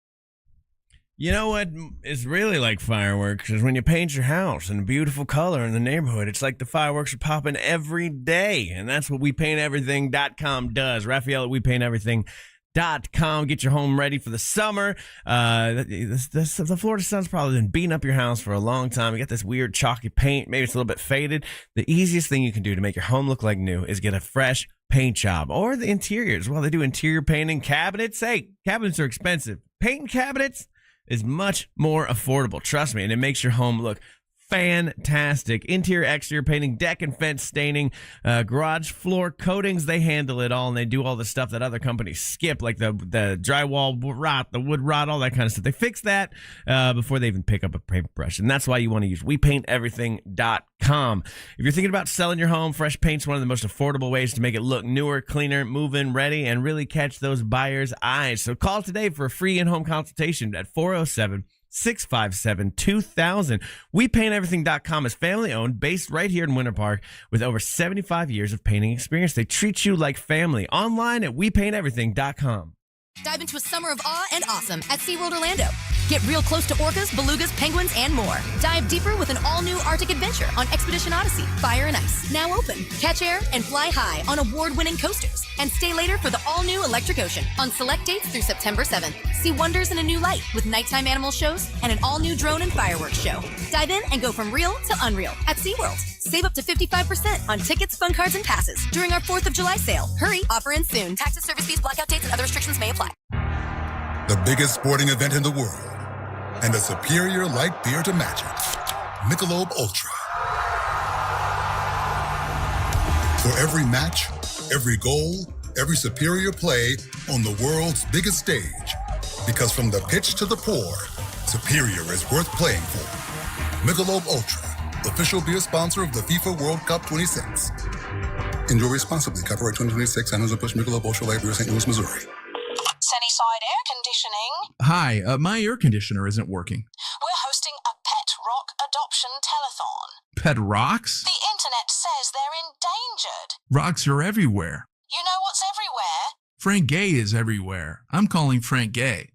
You know what is really like fireworks is when you paint your house in a beautiful color in the neighborhood. It's like the fireworks are popping every day, and that's what WePaintEverything.com does. Raphael at WePaintEverything.com. Get your home ready for the summer. The Florida sun's probably been beating up your house for a long time. You got this weird chalky paint. Maybe it's a little bit faded. The easiest thing you can do to make your home look like new is get a fresh paint job, or the interiors. Well, they do interior painting. Cabinets. Hey, cabinets are expensive. Painting cabinets is much more affordable. Trust me, and it makes your home look fantastic. Interior, exterior painting, deck and fence staining, garage floor coatings. They handle it all, and they do all the stuff that other companies skip, like the drywall rot, the wood rot, all that kind of stuff. They fix that before they even pick up a paintbrush, and that's why you want to use WePaintEverything.com. If you're thinking about selling your home, fresh paint's one of the most affordable ways to make it look newer, cleaner, move-in ready, and really catch those buyers' eyes. So call today for a free in-home consultation at 407 657-2000. WePaintEverything.com is family-owned, based right here in Winter Park, with over 75 years of painting experience. They treat you like family. Online at WePaintEverything.com. Dive into a summer of awe and awesome at SeaWorld Orlando. Get real close to orcas, belugas, penguins, and more. Dive deeper with an all-new Arctic adventure on Expedition Odyssey, Fire and Ice. Now open. Catch air and fly high on award-winning coasters. And stay later for the all-new Electric Ocean on select dates through September 7th. See wonders in a new light with nighttime animal shows and an all-new drone and fireworks show. Dive in and go from real to unreal at SeaWorld. Save up to 55% on tickets, fun cards, and passes during our 4th of July sale. Hurry, offer ends soon. Taxes, service fees, blackout dates, and other restrictions may apply. The biggest sporting event in the world, and a superior light beer to match it. Michelob Ultra. For every match, every goal, every superior play on the world's biggest stage. Because from the pitch to the pour, superior is worth playing for. Michelob Ultra, official beer sponsor of the FIFA World Cup 26. Enjoy responsibly. Copyright 2026, Anheuser-Busch Michelob Ultra Light Beer, St. Louis, Missouri. Sunnyside Air Conditioning. Hi, my air conditioner isn't working. We're hosting a pet rock adoption telethon. Pet rocks? The internet says they're endangered. Rocks are everywhere. You know what's everywhere? Frank Gay is everywhere. I'm calling Frank Gay.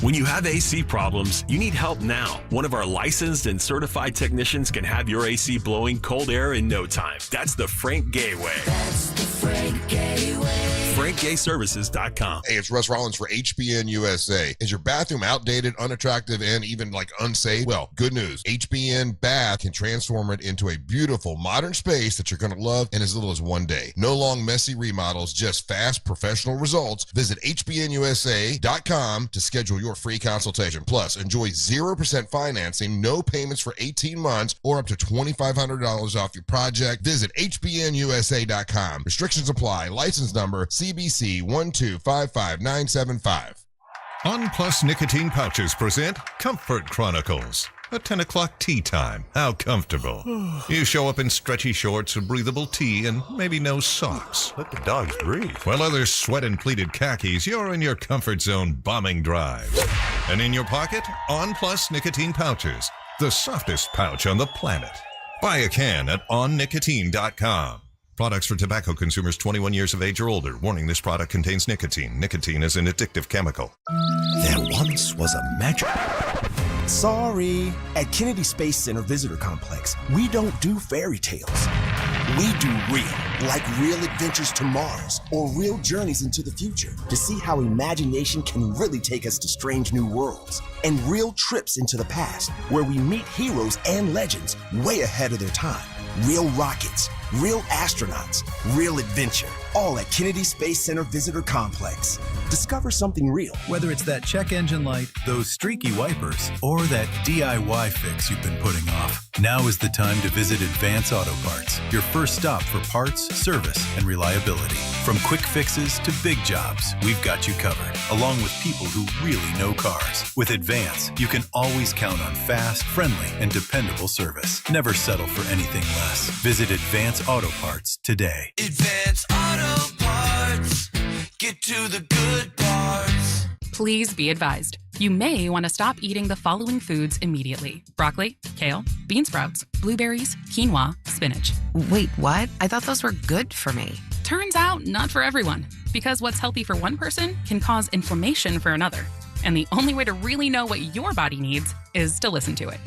When you have AC problems, you need help now. One of our licensed and certified technicians can have your AC blowing cold air in no time. That's the Frank Gay way. That's the Frank Gay way. FrankGayServices.com. Hey, it's Russ Rollins for HBN USA. Is your bathroom outdated, unattractive, and even unsafe? Well, good news. HBN Bath can transform it into a beautiful, modern space that you're going to love in as little as one day. No long, messy remodels, just fast, professional results. Visit HBNUSA.com to schedule your free consultation. Plus, enjoy 0% financing, no payments for 18 months, or up to $2,500 off your project. Visit HBNUSA.com. Restrictions apply. License number CBC 1255975. On Plus Nicotine Pouches present Comfort Chronicles. A 10 o'clock tea time. How comfortable. You show up in stretchy shorts, a breathable tee, and maybe no socks. Let the dogs breathe. While others sweat in pleated khakis, you're in your comfort zone bombing drives. And in your pocket, On Plus Nicotine Pouches. The softest pouch on the planet. Buy a can at onnicotine.com. Products for tobacco consumers 21 years of age or older. Warning, this product contains nicotine. Nicotine is an addictive chemical. There once was a magic... Sorry. At Kennedy Space Center Visitor Complex, we don't do fairy tales. We do real, like real adventures to Mars or real journeys into the future to see how imagination can really take us to strange new worlds, and real trips into the past where we meet heroes and legends way ahead of their time. Real rockets, real astronauts, real adventure, all at Kennedy Space Center Visitor Complex. Discover something real. Whether it's that check engine light, those streaky wipers, or that DIY fix you've been putting off, now is the time to visit Advance Auto Parts, your first stop for parts, service, and reliability. From quick fixes to big jobs, we've got you covered, along with people who really know cars. With Advance, you can always count on fast, friendly, and dependable service. Never settle for anything less. Visit Advance Auto Parts today. Advance Auto Parts. Get to the good parts. Please be advised. You may want to stop eating the following foods immediately: broccoli, kale, bean sprouts, blueberries, quinoa, spinach. Wait, what? I thought those were good for me. Turns out, not for everyone, because what's healthy for one person can cause inflammation for another. And the only way to really know what your body needs is to listen to it.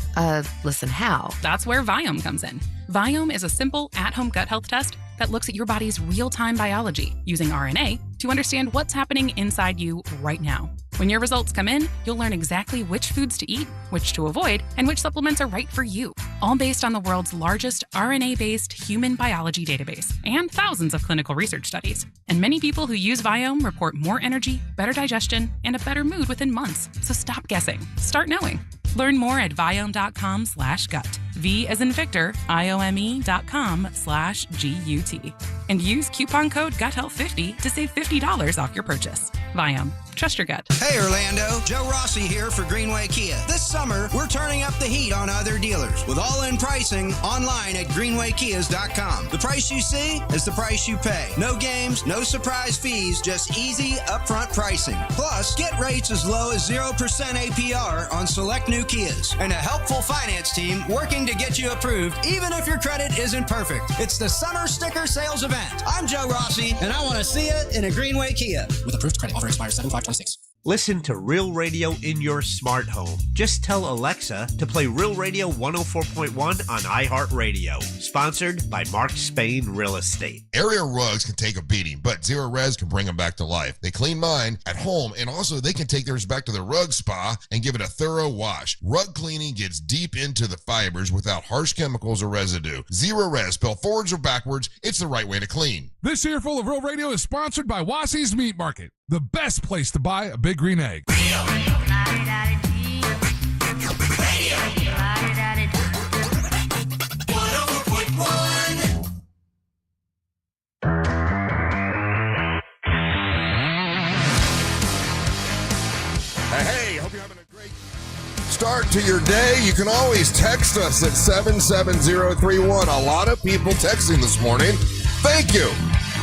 Listen how? That's where Viome comes in. Viome is a simple, at-home gut health test that looks at your body's real-time biology using RNA to understand what's happening inside you right now. When your results come in, you'll learn exactly which foods to eat, which to avoid, and which supplements are right for you, all based on the world's largest RNA-based human biology database and thousands of clinical research studies. And many people who use Viome report more energy, better digestion, and a better mood within months. So stop guessing. Start knowing. Learn more at Viome.com/gut. V as in Victor, IOME.com/GUT. And use coupon code GUTHEALTH50 to save $50 off your purchase. Viome. Trust your gut. Hey Orlando, Joe Rossi here for Greenway Kia. This summer, we're turning up the heat on other dealers with all-in pricing online at greenwaykias.com. The price you see is the price you pay. No games, no surprise fees, just easy upfront pricing. Plus, get rates as low as 0% APR on select new Kias and a helpful finance team working to get you approved even if your credit isn't perfect. It's the Summer Sticker Sales Event. I'm Joe Rossi, and I want to see it in a Greenway Kia. With approved credit. Offer expires 7/5/26. Listen to Real Radio in your smart home. Just tell Alexa to play Real Radio 104.1 on iHeartRadio. Sponsored by Mark Spain Real Estate. Area rugs can take a beating, but Zero Res can bring them back to life. They clean mine at home, and also they can take theirs back to the rug spa and give it a thorough wash. Rug cleaning gets deep into the fibers without harsh chemicals or residue. Zero Res, spelled forwards or backwards, it's the right way to clean. This earful of Real Radio is sponsored by Wassey's Meat Market, the best place to buy a big green egg. Hey, hope you're having a great start to your day. You can always text us at 77031. A lot of people texting this morning. Thank you.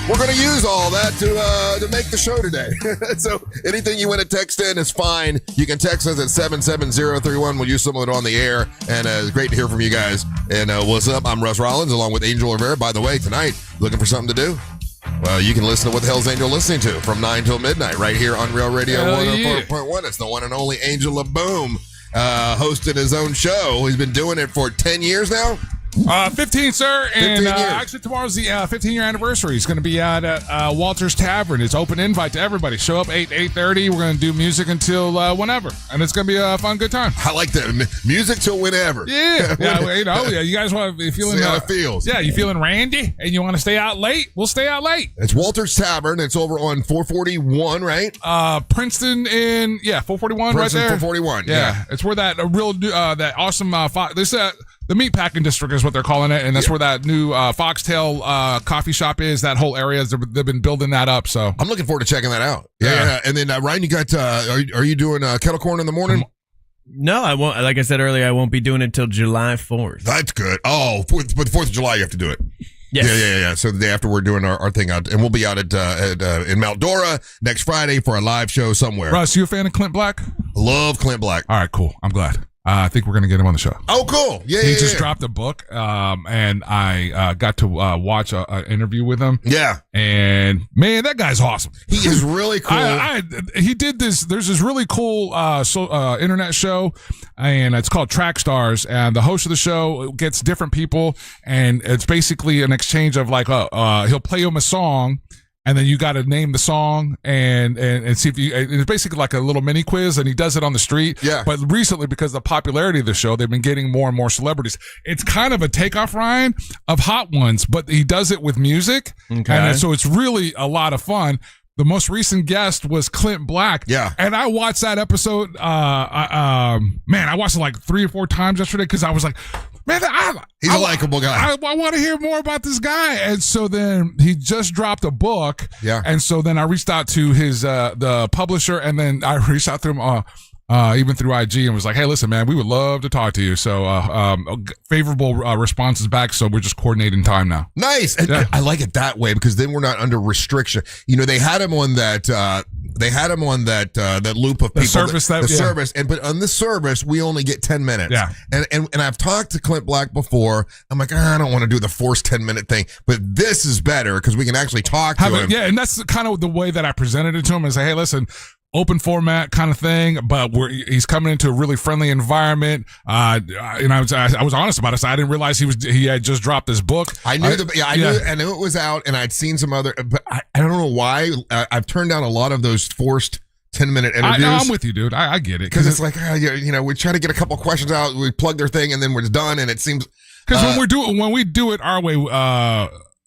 We're going to use all that to make the show today. So anything you want to text in is fine. You can text us at 77031. We'll use some of it on the air. And it's great to hear from you guys. And what's up? I'm Russ Rollins along with Angel Rivera. By the way, tonight, looking for something to do? Well, you can listen to What the Hell's Angel listening to from 9 till midnight right here on Real Radio 104.1. It's the one and only Angel LaBoom hosting his own show. He's been doing it for 10 years now. 15, sir. 15 and years. Actually, tomorrow's the 15-year anniversary. It's going to be out at Walter's Tavern. It's open invite to everybody. Show up 8:30. We're going to do music until whenever. And it's going to be a fun, good time. I like that. Music till whenever. Yeah. You guys want to be feeling... See how it feels. Yeah, you feeling randy and you want to stay out late? We'll stay out late. It's Walter's Tavern. It's over on 441, right? Princeton in... Yeah, 441 Princeton, right there. 441, yeah. It's where that that awesome... the meatpacking district is what they're calling it, and that's where that new Foxtail coffee shop is. That whole area, they've been building that up. So I'm looking forward to checking that out. Yeah. And then Ryan, you got? Are you doing kettle corn in the morning? No, I won't. Like I said earlier, I won't be doing it till July 4th. That's good. Oh, but the 4th of July you have to do it. Yes. Yeah. So the day after we're doing our thing out, and we'll be out in Mount Dora next Friday for a live show somewhere. Russ, you a fan of Clint Black? Love Clint Black. All right, cool. I'm glad. I think we're going to get him on the show. Oh, cool. Yeah, He just dropped a book, and I got to watch an interview with him. Yeah. And, man, that guy's awesome. He is really cool. He did this. There's this really cool internet show, and it's called Track Stars. And the host of the show gets different people, and it's basically an exchange of, like, he'll play him a song, and then you got to name the song and see if you. It's basically like a little mini quiz, and he does it on the street. Yeah. But recently, because of the popularity of the show, they've been getting more and more celebrities. It's kind of a takeoff, Ryan, of Hot Ones, but he does it with music. Okay. And so it's really a lot of fun. The most recent guest was Clint Black. Yeah. And I watched that episode. I watched it like 3 or 4 times yesterday because I was like, man, he's a likable guy. I want to hear more about this guy. And so then he just dropped a book. Yeah. And so then I reached out to his the publisher, and then I reached out to him even through IG, and was like, hey, listen, man, we would love to talk to you. So favorable responses back. So we're just coordinating time now. Nice. And I like it that way because then we're not under restriction. You know, they had him on that. That loop of people. Service, but on this service, we only get 10 minutes. Yeah. And I've talked to Clint Black before. I'm like, I don't want to do the forced 10-minute thing, but this is better because we can actually talk to him. Yeah, and that's kind of the way that I presented it to him. And say, hey, listen, open format kind of thing, but he's coming into a really friendly environment. And I was honest about it. So I didn't realize he had just dropped his book. I knew I knew it was out, and I'd seen some other, but I don't know why I've turned down a lot of those forced 10-minute interviews. I'm with you, dude. I get it because it's like we try to get a couple questions out, we plug their thing, and then we're done, and it seems because when we do it our way,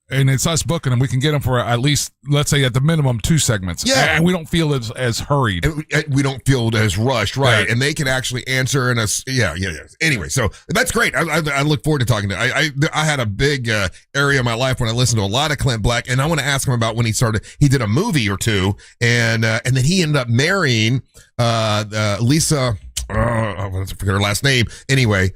and it's us booking them, we can get them for at least, let's say, at the minimum 2 segments. Yeah. And we don't feel as hurried. We don't feel as rushed, right? Right. And they can actually answer in us. Yeah. Anyway, so that's great. I look forward to talking to. I had a big area of my life when I listened to a lot of Clint Black, and I want to ask him about when he started. He did a movie or two, and then he ended up marrying Lisa. I forget her last name. Anyway,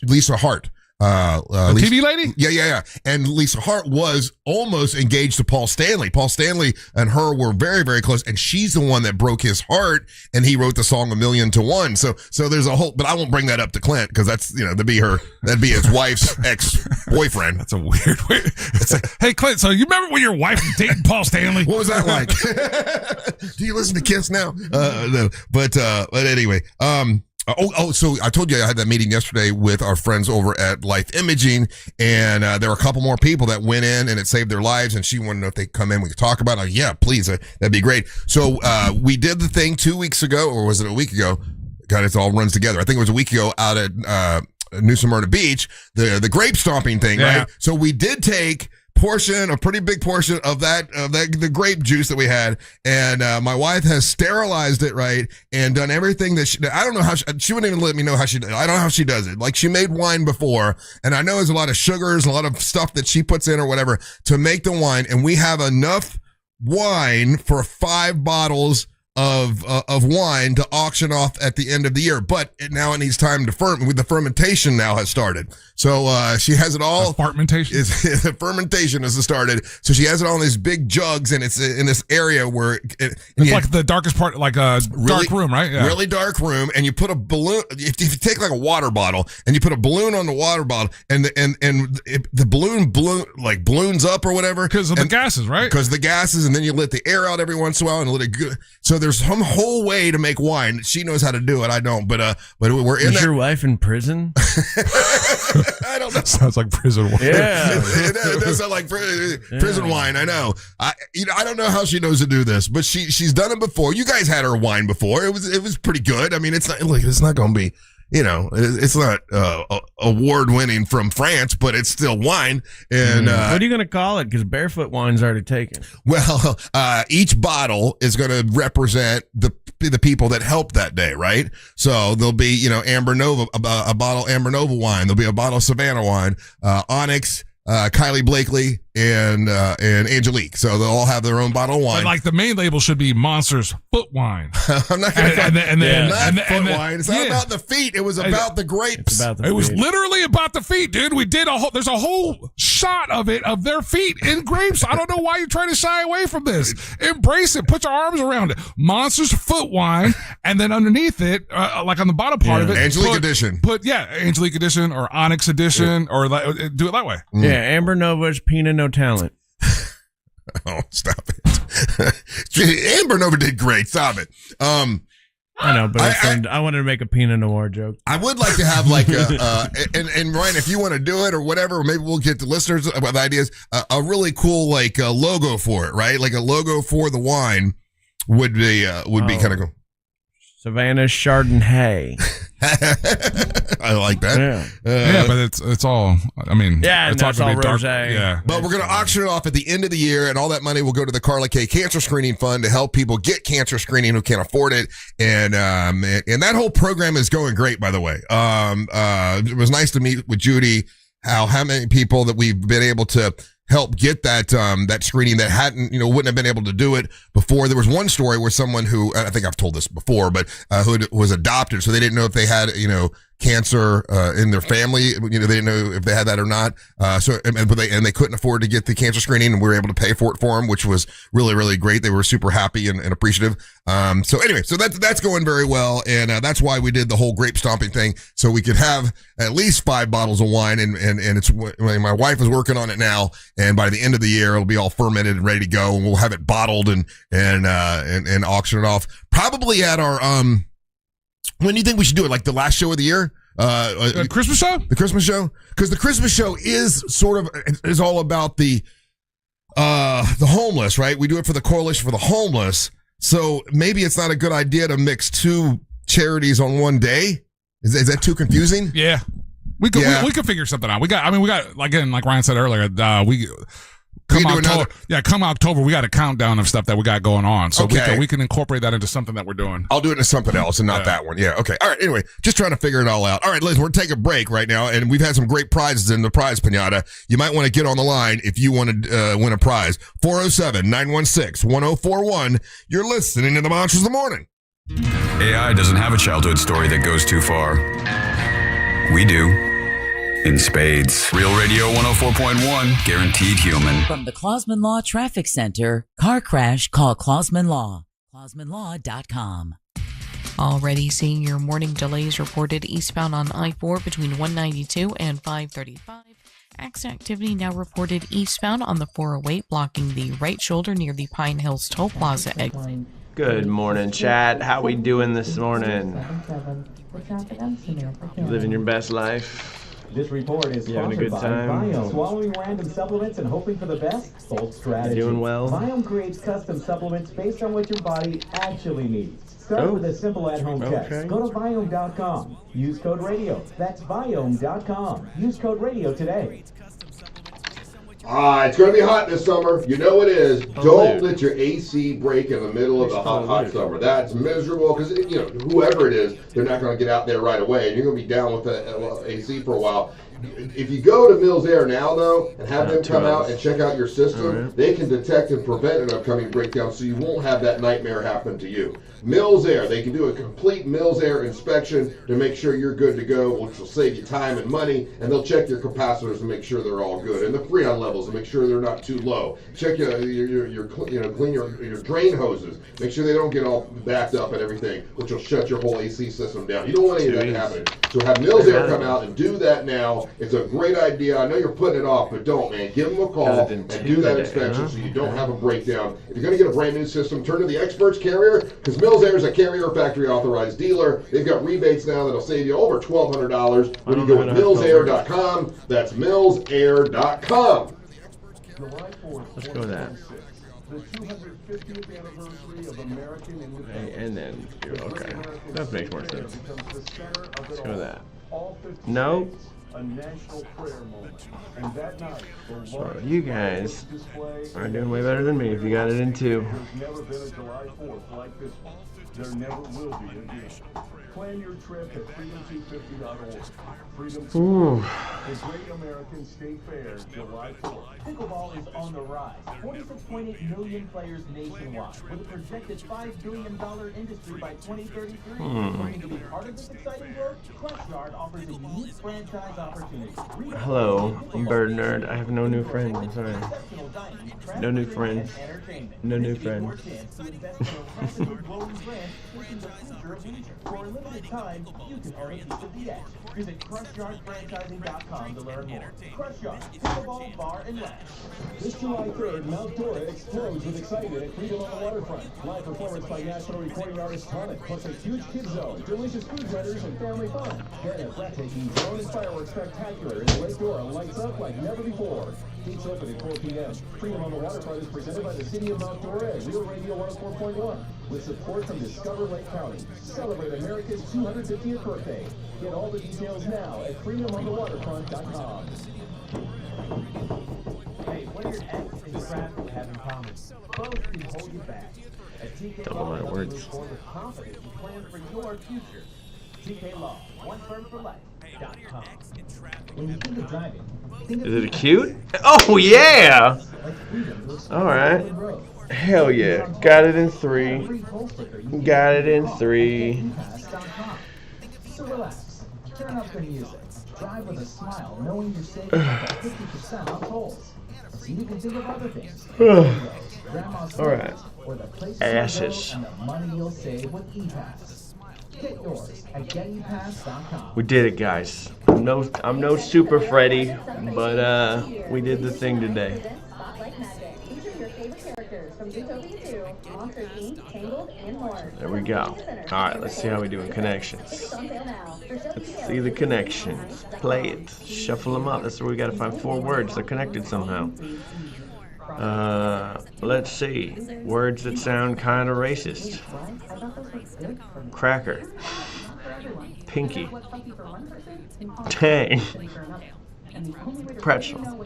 Lisa Hart. The TV lady? Yeah. And Lisa Hart was almost engaged to Paul Stanley. Paul Stanley and her were very, very close, and she's the one that broke his heart, and he wrote the song 1,000,000 to 1. So there's a whole, but I won't bring that up to Clint because that's, that'd be his wife's ex-boyfriend. That's a weird way. It's like, hey, Clint, so you remember when your wife was dating Paul Stanley? What was that like? Do you listen to Kiss now? No. But anyway, so I told you I had that meeting yesterday with our friends over at Life Imaging, and there were a couple more people that went in and it saved their lives, and she wanted to know if they come in, we could talk about it. Yeah, please, that'd be great. So we did the thing 2 weeks ago, or was it a week ago? God, it all runs together. I think it was a week ago out at New Smyrna Beach, the grape stomping thing, right? So we did take a pretty big portion of the grape juice that we had, and my wife has sterilized it, right, and done everything that I don't know how she wouldn't even let me know how she. I don't know how she does it. Like, she made wine before, and I know there's a lot of sugars, a lot of stuff that she puts in or whatever to make the wine, and we have enough wine for 5 bottles of wine to auction off at the end of the year. But now it needs time to the fermentation now has started. So she has it all. Fermentation? The fermentation has started. So she has it all in these big jugs, and it's in this area where it's like the darkest part, like a dark room, right? Yeah. Really dark room, and you put a balloon. If you take like a water bottle and you put a balloon on the water bottle, and the balloon balloons up or whatever because of the gases, right? Because the gases, and then you let the air out every once in a while and let it go. So there's some whole way to make wine. She knows how to do it. I don't, but we're in. Is your wife in prison? I don't know. Sounds like prison wine. Yeah, it does sound like prison wine. I know. I don't know how she knows to do this, but she's done it before. You guys had her wine before. It was pretty good. I mean, it's not going to be. It's not award winning from France, but it's still wine. And what are you going to call it? Because barefoot wine's already taken. Well, each bottle is going to represent the people that helped that day, right? So there'll be, Amber Nova, a bottle Amber Nova wine. There'll be a bottle Savannah wine, Onyx, Kylie Blakely, and Angelique. So they'll all have their own bottle of wine. But like the main label should be Monster's Foot Wine. I'm not going to foot wine. It's not about the feet. It was about the grapes. It was literally about the feet, dude. We did there's a whole shot of their feet in grapes. I don't know why you're trying to shy away from this. Embrace it. Put your arms around it. Monster's Foot Wine, and then underneath it, like on the bottom part of it, Angelique Edition. Angelique Edition or Onyx Edition, or do it that way. Yeah, Amber Nova's Pinot No Talent. Oh, stop it. Amber Nova did great. Stop it. I know, but I wanted to make a Pinot Noir joke. I would like to have like and Ryan, if you want to do it or whatever, maybe we'll get the listeners with ideas. A really cool logo for it, right? Like a logo for the wine would be kind of cool. Savannah Chardonnay. I like that. Yeah, but it's all. I mean, it's all rosé. Yeah, but we're going to auction it off at the end of the year, and all that money will go to the Carla K Cancer Screening Fund to help people get cancer screening who can't afford it. And that whole program is going great, by the way. It was nice to meet with Judy. How many people that we've been able to help get that screening that wouldn't have been able to do it before. There was one story where someone who, I think I've told this before, but who was adopted, so they didn't know if they had cancer in their family. They didn't know if they had that or not. They couldn't afford to get the cancer screening, and we were able to pay for it for them, which was really, really great. They were super happy and appreciative. So that's going very well, and that's why we did the whole grape stomping thing, so we could have at least 5 bottles of wine, and it's my wife is working on it now, and by the end of the year it'll be all fermented and ready to go, and we'll have it bottled and auction it off probably at our when do you think we should do it? Like the last show of the year? Christmas show? The Christmas show? Because the Christmas show is all about the homeless, right? We do it for the Coalition for the Homeless. So maybe it's not a good idea to mix 2 charities on one day. Is that too confusing? Yeah. We could figure something out. We got again, like Ryan said earlier, Come October, we got a countdown of stuff that we got going on. So Okay. we can incorporate that into something that we're doing. I'll do it into something else and not that one. Yeah, okay. All right, anyway, just trying to figure it all out. All right, Liz, we're going to take a break right now, and we've had some great prizes in the prize pinata. You might want to get on the line if you want to win a prize. 407-916-1041. You're listening to the Monsters of the Morning. AI doesn't have a childhood story that goes too far. We do. In spades. Real Radio 104.1, guaranteed human. From the Clausman Law Traffic Center, car crash, call Clausman Law. ClausmanLaw.com. Already seeing your morning delays reported eastbound on I-4 between 192 and 535. Accident activity now reported eastbound on the 408, blocking the right shoulder near the Pine Hills Toll Plaza exit. Good morning, chat. How we doing this morning? Living your best life. This report is having a good time. Viome. Swallowing random supplements and hoping for the best? Bold strategy. Doing well. Viome creates custom supplements based on what your body actually needs. Start with a simple at-home test. Go to Viome.com. Use code radio. That's Viome.com. Use code radio today. It's going to be hot this summer. You know it is. Don't let your AC break in the middle of the hot summer. That's miserable because, whoever it is, they're not going to get out there right away, and you're going to be down with the AC for a while. If you go to Mills Air now, though, and have them come out and check out your system, they can detect and prevent an upcoming breakdown so you won't have that nightmare happen to you. Mills Air, they can do a complete Mills Air inspection to make sure you're good to go, which will save you time and money, and they'll check your capacitors to make sure they're all good, and the freon levels to make sure they're not too low. Check clean your drain hoses, make sure they don't get all backed up and everything, which will shut your whole AC system down. You don't want any of that happening. So have Mills Air come out and do that now. It's a great idea. I know you're putting it off, but don't, man. Give them a call and do that inspection so you don't have a breakdown. If you're going to get a brand new system, turn to the Experts Carrier, because Mills Air is a Carrier factory authorized dealer. They've got rebates now that'll save you over $1,200 when you go with millsair.com. That's millsair.com. Let's go with that. And then, okay. That makes more sense. Let's go with that. No. So you guys are doing way better than me if you got it in two. There never will be again. Plan your trip at freedom250.org. Freedom Ooh. The Great American State Fair, July 4th. Pickleball is on the rise. 46.8 million players nationwide, with a projected $5 billion industry by 2033. Looking to be part of this exciting growth? Crushyard offers a unique franchise opportunity. Hello, I'm Bird Nerd. I have no new friends. I'm sorry. No new friends. No new friends. For a limited time, you can earn a piece of the edge. Visit CrushYardFranchising.com to learn more. Crushyard, Pickleball, Bar, and Lounge. This July 3rd, Mount Dora explodes with excitement at Freedom on the Waterfront. Live performance by national recording artist Tonic, plus a huge kids zone, delicious food vendors, and family fun. Then a breathtaking drone and fireworks spectacular as Lake Dora lights up like never before. Gates open at 4 p.m. Freedom on the Waterfront is presented by the City of Mount Dora and Real Radio 104.1 with support from Discover Lake County. Celebrate America's 250th birthday. Get all the details now at freedomonthewaterfront.com. Hey, what are your ex and traffic have in common? Both can hold you back. At TK Don't know Law, my you words. with confidence and plan for your future. TK Law, onefirmforlife.com. When you think of driving, Is it cute? Oh, yeah! Alright. Hell yeah. Got it in 3. Got it in 3. So relax. Turn up the music. Drive with a smile, knowing you're saving up to 50% on tolls. So you can think of other things. Alright. Ashes. And the money you'll save with ePass. Get yours at GetEPass.com. We did it, guys. I'm no Super Freddy, but we did the thing today. There we go. Alright, let's see how we do in connections. Let's see the connections. Play it. Shuffle them up. That's where we gotta find 4 words. They're connected somehow. Let's see. Words that sound kind of racist. Cracker. Pinky. Tang. Pretzel.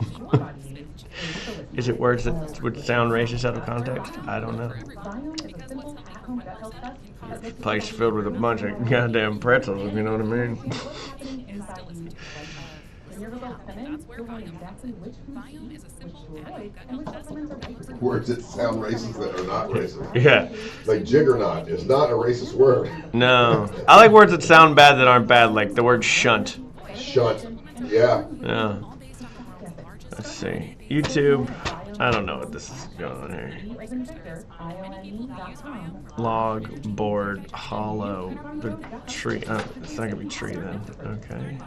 Is it words that would sound racist out of context? I don't know. Place filled with a bunch of goddamn pretzels, if you know what I mean. Words that sound racist that are not racist. Yeah. Like jiggernaut is not a racist word. No. I like words that sound bad that aren't bad, like the word shunt. Shunt. Yeah. Yeah. Let's see. YouTube. I don't know what this is going on here. Log, board, hollow, the tree. It's not going to be tree then. Okay.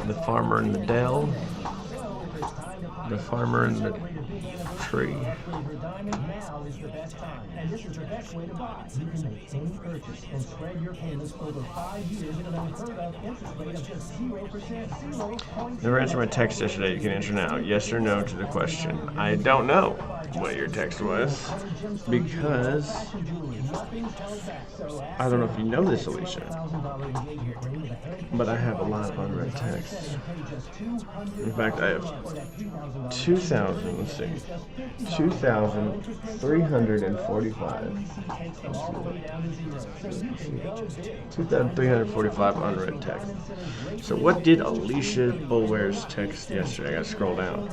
The farmer in the dell. The farmer in the tree. And this is the best way to buy. You can make any purchase and spread your payments over 5 years at an unheard of interest rate of just 0%. Never answered my text yesterday. You can answer now. Yes or no to the question. I don't know what your text was because I don't know if you know this, Alicia, but I have a lot of unread texts. In fact, I have 2,000. Let's see, 2,345. 2,345 unread texts. So what did Alicia Bulware's text yesterday? I gotta scroll down.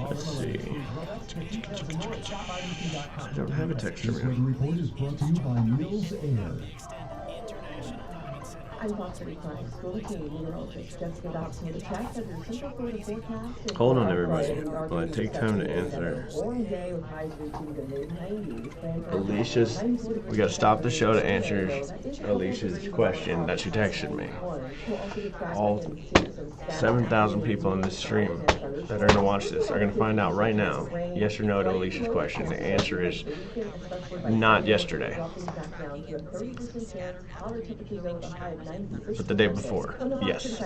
Let's see. I don't have a text from you. Hold on, everybody. While I take time to answer Alicia's. We gotta stop the show to answer Alicia's question that she texted me. All 7,000 people in this stream that are gonna watch this are gonna find out right now, yes or no to Alicia's question. The answer is not yesterday, but the day before. Yes.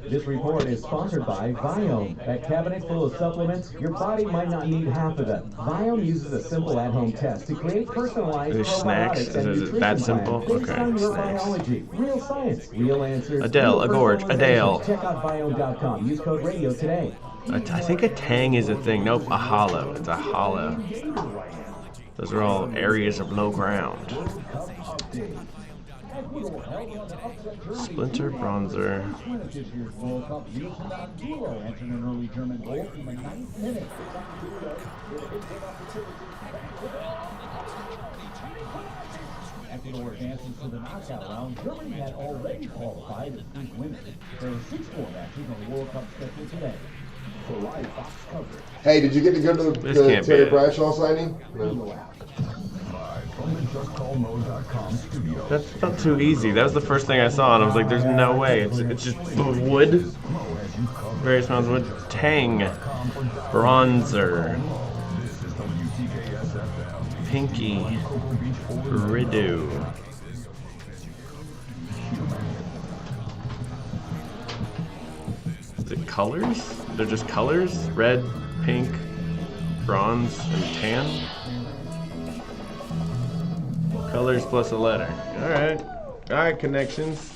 This report is sponsored by Viome. That cabinet full of supplements, your body might not need half of them. Viome uses a simple at-home test to create personalized snacks. Is it that simple? Okay. Snacks. Real science, real answers. Adele, a gorge. Adele. Check out Viome.com. Use code radio today. I think a tang is a thing. Nope, a hollow. It's a hollow. Those are all areas of low ground. Splinter bronzer. Ecuador advances to the knockout round. Germany had already qualified as Greek women. There are 6 more matches on the World Cup schedule today. For live Fox coverage. Hey, did you get to go to the Terry Bradshaw signing? No. That's not too easy. That was the first thing I saw, and I was like, "There's no way." It's just wood, various amounts of wood. Tang, bronzer, pinky, Rideau. Is it colors? They're just colors? Red, pink, bronze, and tan? Colors plus a letter. Alright. Alright, connections.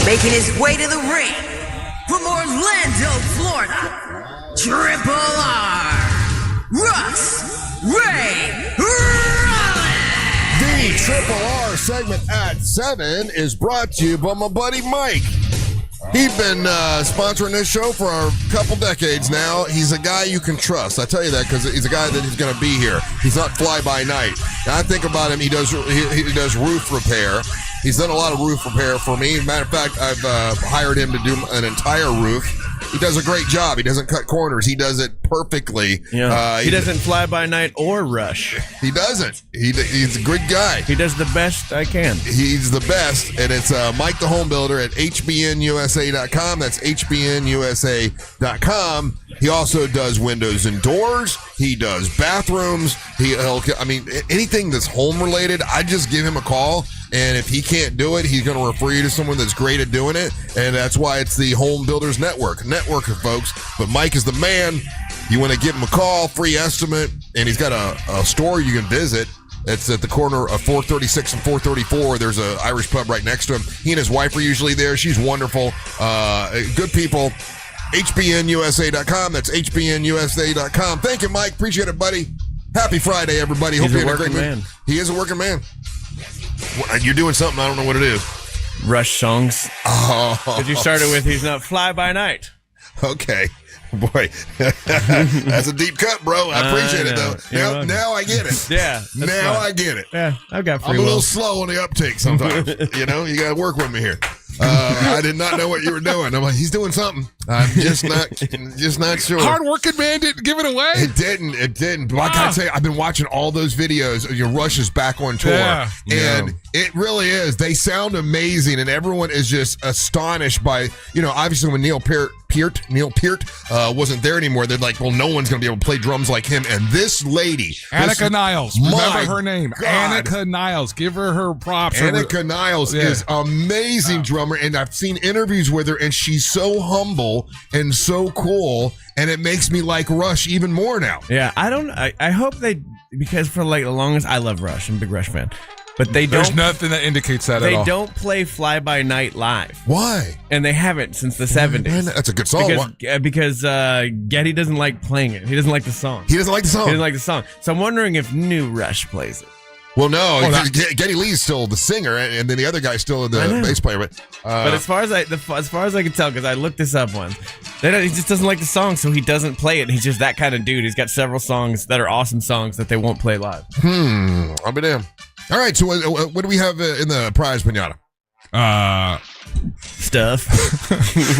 Making his way to the ring from Orlando, Florida, Triple R, Russ Ray Rollins. The Triple R segment at 7 is brought to you by my buddy Mike. He's been sponsoring this show for a couple decades now. He's a guy you can trust. I tell you that because he's a guy that is going to be here. He's not fly by night. Now, I think about him. He does roof repair. He's done a lot of roof repair for me. Matter of fact, I've hired him to do an entire roof. He does a great job. He doesn't cut corners. He does it perfectly. Yeah. He doesn't fly by night or rush. He doesn't. He's a good guy. He does the best I can. He's the best, and it's Mike the Home Builder at hbnusa.com. That's hbnusa.com. He also does windows and doors. He does bathrooms. Anything that's home related, I just give him a call. And if he can't do it, he's going to refer you to someone that's great at doing it. And that's why it's the Home Builders Network of folks. But Mike is the man. You want to give him a call, free estimate, and he's got a store you can visit. It's at the corner of 436 and 434. There's an Irish pub right next to him. He and his wife are usually there. She's wonderful. Good people. HBNUSA.com. That's HBNUSA.com. Thank you, Mike. Appreciate it, buddy. Happy Friday, everybody. Hope you're in a great mood. He is a working man. You're doing something. I don't know what it is. Rush songs. Oh. Because you started with He's Not Fly By Night. Okay. Boy, that's a deep cut, bro. I appreciate it, though. Now I get it. Yeah. Now I get it. Yeah, I've got free I'm a will. little slow on the uptake sometimes. You got to work with me here. I did not know what you were doing. I'm like, he's doing something. I'm just not sure. Hard-working man didn't give it away? It didn't. But like I say, I've been watching all those videos. Rush is back on tour. Yeah. And it really is. They sound amazing, and everyone is just astonished by, obviously when Neil Peart wasn't there anymore, they're like, well, no one's going to be able to play drums like him. And this lady. Annika Niles. Remember her name. God. Annika Niles. Give her props. Annika Niles is amazing drummer, and I've seen interviews with her, and she's so humble and so cool, and it makes me like Rush even more now. Yeah, I hope they, because for like the longest, I love Rush. I'm a big Rush fan. But there's nothing that indicates that at all. They don't play Fly By Night live. Why? And they haven't since the 70s. That's a good song. Because Getty doesn't like playing it. He doesn't like the song. He doesn't like the song. So I'm wondering if New Rush plays it. Well, no, Geddy Lee's still the singer, and then the other guy's still the bass player. But as far as I can tell, because I looked this up once, he just doesn't like the song, so he doesn't play it. He's just that kind of dude. He's got several songs that are awesome songs that they won't play live. I'll be damned. All right, so what do we have in the prize pinata? Stuff.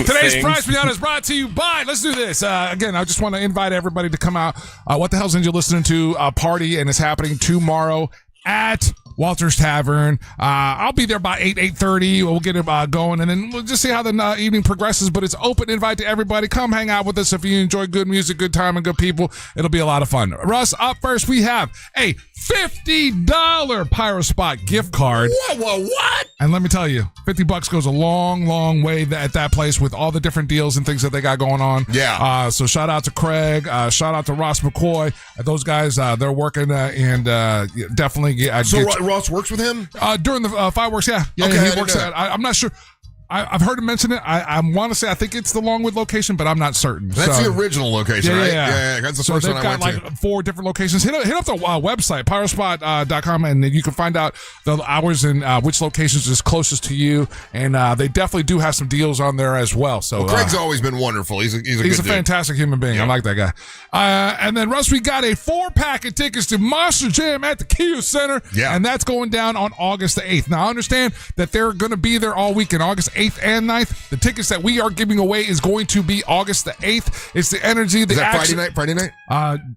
Today's prize pinata is brought to you by, let's do this. Again, I just want to invite everybody to come out. What the hell's you listening to? A party, and it's happening tomorrow at Walter's Tavern. I'll be there by 8:30. We'll get it going, and then we'll just see how the evening progresses. But it's open invite to everybody. Come hang out with us if you enjoy good music, good time, and good people. It'll be a lot of fun. Russ, up first, we have a $50 Pyro Spot gift card. What? And let me tell you, $50 goes a long, long way at that place with all the different deals and things that they got going on. Yeah. So shout out to Craig. Shout out to Ross McCoy. Those guys, they're working and definitely. Ross works with him? During the fireworks, yeah. Okay, he works at. I'm not sure. I've heard him mention it. I want to say I think it's the Longwood location, but I'm not certain. That's the original location, right? Yeah. That's the first one I went to. They've got like 4 different locations. Hit up the website, pyrospot.com, and you can find out the hours and which locations is closest to you. And they definitely do have some deals on there as well. So Craig's always been wonderful. He's a fantastic human being. I like that guy. And then, Russ, we got a 4-pack of tickets to Monster Jam at the Kia Center. Yeah. And that's going down on August the 8th. Now, I understand that they're going to be there all weekend, August 8th and 9th. The tickets that we are giving away is going to be August the 8th. It's the energy. Is that action. Friday night?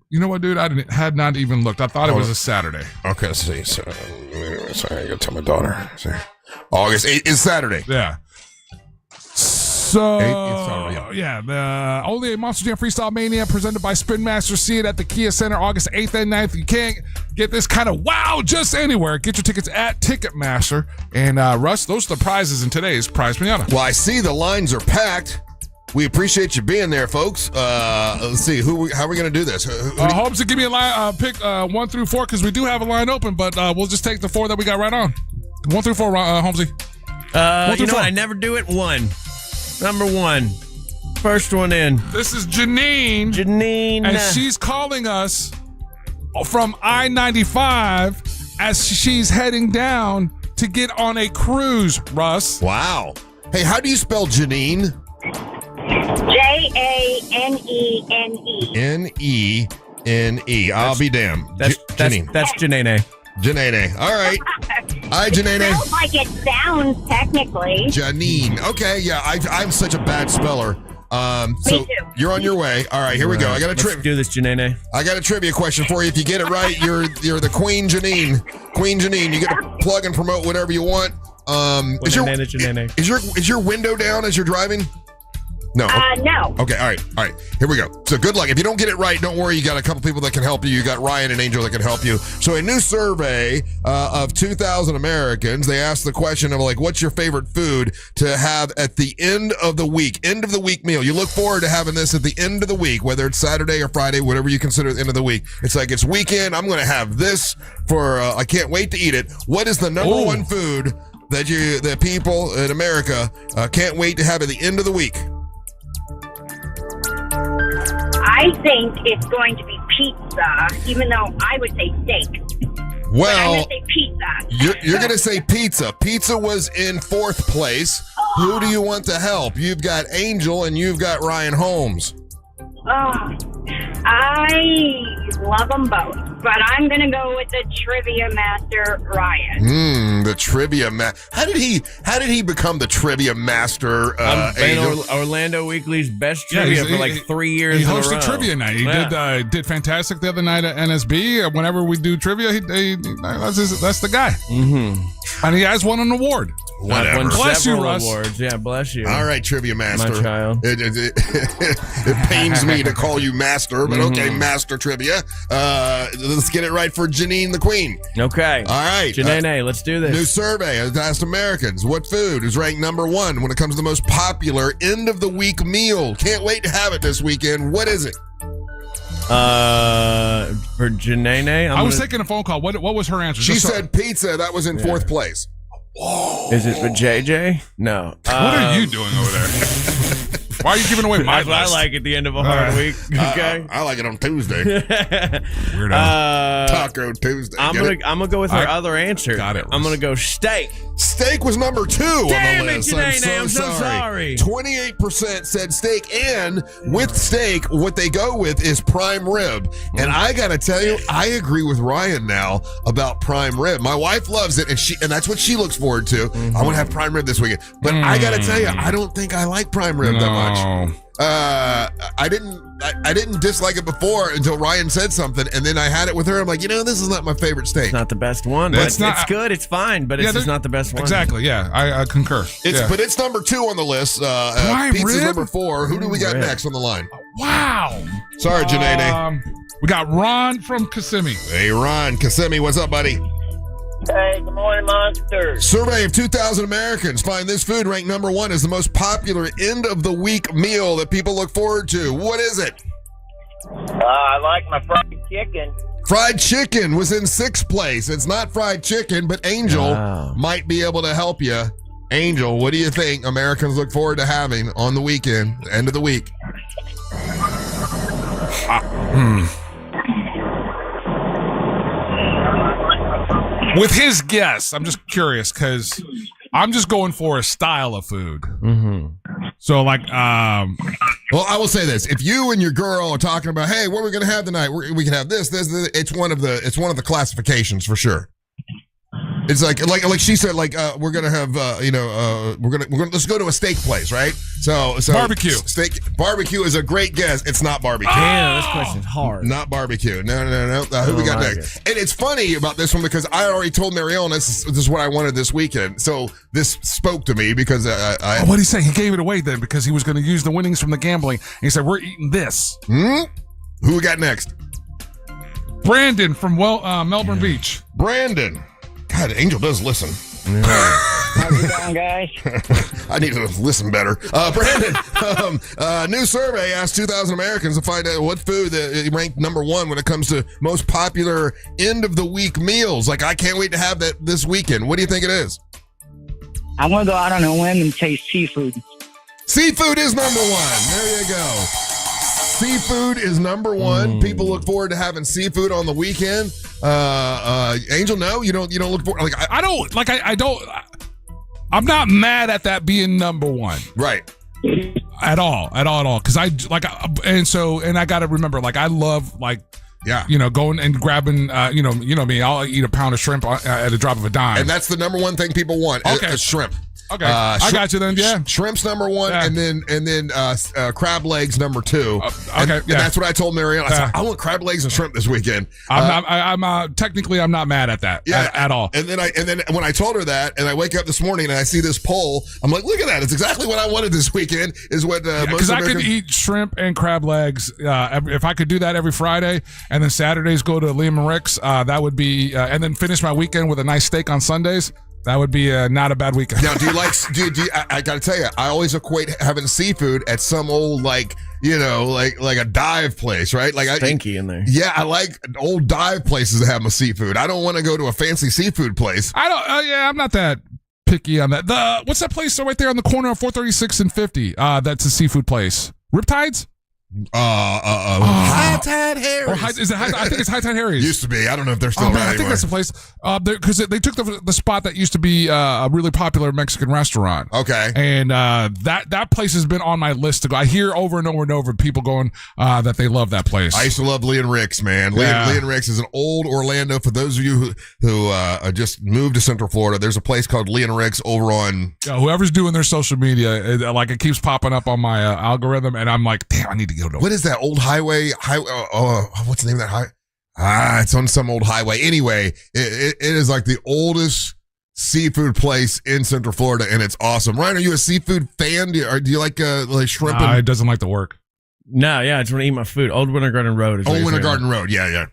You know what, dude? I had not even looked. I thought it was a Saturday. Okay, let's see. So, sorry, I got to tell my daughter. Sorry. August 8th is Saturday. Yeah. So, the only Monster Jam Freestyle Mania presented by Spin Master. See it at the Kia Center August 8th and 9th. You can't get this kind of wow just anywhere. Get your tickets at Ticketmaster. And Russ, those are the prizes in today's Prize Pinata. Well, I see the lines are packed. We appreciate you being there, folks. Let's see. How are we going to do this? Holmes, give me a line, pick 1 through 4, because we do have a line open, but we'll just take the 4 that we got right on. 1 through 4, Holmesy. 1 through 4. What? I never do it. 1. Number 1. First one in. This is Janine. And she's calling us from I-95 as she's heading down to get on a cruise, Russ. Wow. Hey, how do you spell Janine? Janene. Nene. I'll be damned. That's Janene. Janene. All right. Hi, Janene. Sounds like it sounds technically. Janine. Okay, yeah, I'm such a bad speller. Me So too. you're on your way. All right, here we go. Let's do this, Janene. I got a trivia question for you. If you get it right, you're the Queen Janine. Queen Janine. You get to plug and promote whatever you want. Is your window down as you're driving? No. No. Okay, all right. Here we go. So good luck. If you don't get it right, don't worry. You got a couple people that can help you. You got Ryan and Angel that can help you. So a new survey of 2,000 Americans, they asked the question of like, what's your favorite food to have at the end of the week? End of the week meal. You look forward to having this at the end of the week, whether it's Saturday or Friday, whatever you consider the end of the week. It's like, it's weekend. I'm going to have this for, I can't wait to eat it. What is the number one food that people in America can't wait to have at the end of the week? I think it's going to be pizza, even though I would say steak. Well, I'm going to say pizza. You're going to say pizza. Pizza was in fourth place. Who do you want to help? You've got Angel and you've got Ryan Holmes. Oh, I love them both, but I'm going to go with the trivia master, Ryan. The trivia master. How did he become the trivia master? Orlando Weekly's best trivia for like 3 years. He in a row. hosted trivia night. He did fantastic the other night at NSB. Whenever we do trivia, that's the guy. Mm-hmm. And he has won an award. Whatever. Bless you, Russ. Awards. Yeah, bless you. All right, trivia master. My child. It pains me to call you master, but okay, master trivia. Let's get it right for Janine the Queen. Okay. All right. Janine, let's do this. New survey has asked Americans, what food is ranked number one when it comes to the most popular end of the week meal? Can't wait to have it this weekend. What is it? For Janine, I was taking a phone call. What was her answer? She said pizza. That was in fourth place. Whoa. Is it for JJ? No. What are you doing over there? Why are you giving away my list? I like at the end of a hard week. Okay. I like it on Tuesday. Weirdo. Taco Tuesday. I'm gonna go with her other answer. Got it. I'm gonna go steak. Steak was number 2 on the list. I'm so sorry. 28% said steak, and with steak, what they go with is prime rib. And I gotta tell you, I agree with Ryan now about prime rib. My wife loves it, and that's what she looks forward to. I want to have prime rib this weekend. But I gotta tell you, I don't think I like prime rib that much. I didn't dislike it before until Ryan said something, and then I had it with her. I'm like, this is not my favorite steak. It's not the best one. But it's good. It's fine, but it's just not the best one. Exactly. Yeah, I concur. But it's number 2 on the list. Pizza's rib? number 4. Who do we got next on the line? Wow. Sorry, Janae. We got Ron from Kissimmee. Hey, Ron. Kissimmee, what's up, buddy? Hey, good morning, monsters. Survey of 2,000 Americans find this food ranked number 1 as the most popular end of the week meal that people look forward to. What is it? I like my fried chicken. Fried chicken was in 6th place. It's not fried chicken, but Angel might be able to help you. Angel, what do you think Americans look forward to having on the weekend, end of the week? With his guess, I'm just curious because I'm just going for a style of food. Mm-hmm. So, like, well, I will say this: if you and your girl are talking about, hey, what are we going to have tonight? We can have this. It's one of the classifications for sure. It's like she said, we're gonna have we're gonna let's go to a steak place, right? So barbecue. Barbecue is a great guess. It's not barbecue. Damn, this question's hard. Not barbecue. No. Who we got next? And it's funny about this one because I already told Mariona this is what I wanted this weekend. So this spoke to me because I what did he say? He gave it away then because he was going to use the winnings from the gambling. And he said, "We're eating this." Who we got next? Brandon from Melbourne Beach. Brandon. God, Angel does listen. How's it going, guys? I need to listen better. Brandon, new survey asked 2,000 Americans to find out what food ranked number 1 when it comes to most popular end of the week meals. Like, I can't wait to have that this weekend. What do you think it is? I'm going to go out on a whim and say seafood. Seafood is number 1. There you go. Seafood is number 1. People look forward to having seafood on the weekend. Angel, no, you don't look forward. I'm not mad at that being number 1. Right. At all. Because I got to remember, I love going and grabbing, me. I'll eat a pound of shrimp at a drop of a dime. And that's the number 1 thing people want. Okay. A shrimp. Okay, I got you then. Yeah, shrimp's number 1, and then crab legs number 2. Okay, and that's what I told Marianne. I said, I want crab legs and shrimp this weekend. I'm technically I'm not mad at that at all. And then when I told her that, and I wake up this morning and I see this poll, I'm like, look at that! It's exactly what I wanted this weekend. Is what because I could eat shrimp and crab legs if I could do that every Friday, and then Saturdays go to Liam and Rick's. That would be, and then finish my weekend with a nice steak on Sundays. That would be not a bad weekend. Now, do you like? I gotta tell you, I always equate having seafood at some old like a dive place, right? Like stinky in there. Yeah, I like old dive places that have my seafood. I don't want to go to a fancy seafood place. I don't. I'm not that picky on that. What's that place right there on the corner of 436 and 50? That's a seafood place. Riptides? High Tide Harry's. Is it I think it's High Tide Harry's. Used to be. I don't know if they're still around I think anymore. that's the place. Because they took the spot that used to be a really popular Mexican restaurant. Okay. And that place has been on my list to go. I hear over and over and over people going that they love that place. I used to love Lee and Rick's, man. Lee and Rick's is an old Orlando. For those of you who just moved to Central Florida, there's a place called Lee and Rick's over on. Whoever's doing their social media, it keeps popping up on my algorithm, and I'm like, damn, I need to go to. What is that old highway? What's the name of that highway? It's on some old highway. Anyway, it is like the oldest seafood place in Central Florida, and it's awesome. Ryan, are you a seafood fan? Do you like shrimp? It doesn't like the work. No, I just want to eat my food. Old Winter Garden Road. Old Winter Garden Road, yeah.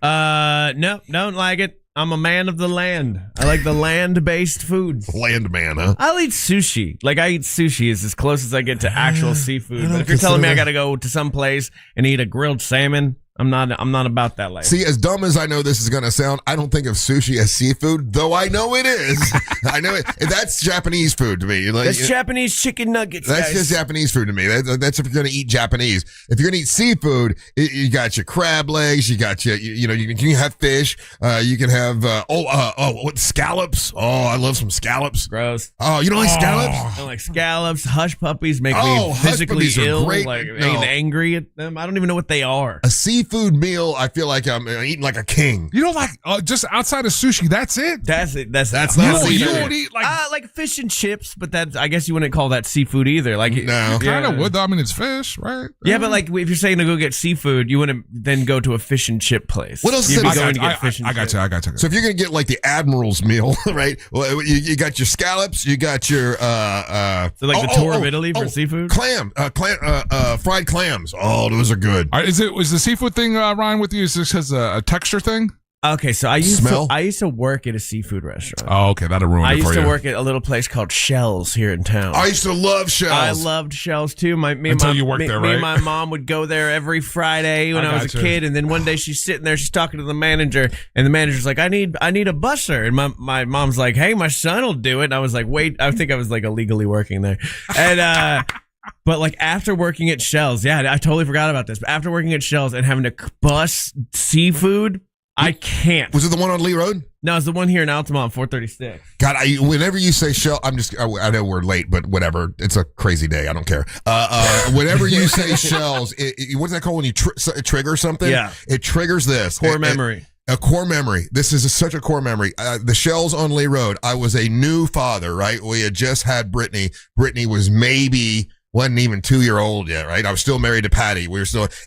No, don't like it. I'm a man of the land. I like the land-based foods. Land man, huh? I'll eat sushi. Like, I eat sushi is as close as I get to actual seafood. But if you're telling me I got to go to some place and eat a grilled salmon, I'm not about that life. See, as dumb as I know this is going to sound, I don't think of sushi as seafood, though I know it is. I know it. That's Japanese food to me. That's Japanese chicken nuggets, That's just Japanese food to me. That's if you're going to eat Japanese. If you're going to eat seafood, you got your crab legs, you got you can have fish, you can have what, scallops? Oh, I love some scallops. Gross. Oh, you don't like scallops? I don't like scallops. Hush puppies make me physically ill, and angry at them. I don't even know what they are. A seafood meal, I feel like I'm eating like a king. You know, like just outside of sushi, that's it. That's it. That's not seafood. You won't eat like fish and chips, but I guess you wouldn't call that seafood either. Like no, kind of would though. I mean, it's fish, right? Yeah, but like if you're saying to go get seafood, you wouldn't then go to a fish and chip place. What else? You'd be I going to get fish and I got you. So if you're gonna get like the Admiral's meal, right? Well, you got your scallops, you got your so like the tour of Italy for seafood, fried clams. Oh, those are good. Was the seafood thing, Ryan, with you? Is this has a texture thing? Okay, so I used to work at a seafood restaurant. Oh, okay, that'll ruin it for you. I used to work at a little place called Shell's here in town. I used to love Shell's. I loved Shell's too. Me and my mom would go there every Friday when I was a kid, and then one day she's sitting there, she's talking to the manager, and the manager's like, I need a busser, and my mom's like, hey, my son will do it, and I was like, wait, I think I was like illegally working there, and but like after working at Shell's, I totally forgot about this, but after working at Shell's and having to bus seafood, I can't. Was it the one on Lee Road? No, it's the one here in Altamont, 436. God, whenever you say Shell, I know we're late, but whatever. It's a crazy day. I don't care. Whenever you say Shells, what's that called when you trigger something? Yeah. It triggers this. Core memory. A core memory. This is such a core memory. The Shells on Lee Road. I was a new father, right? We had just had Brittany. Brittany wasn't even 2-year-old yet, right? I was still married to Patty.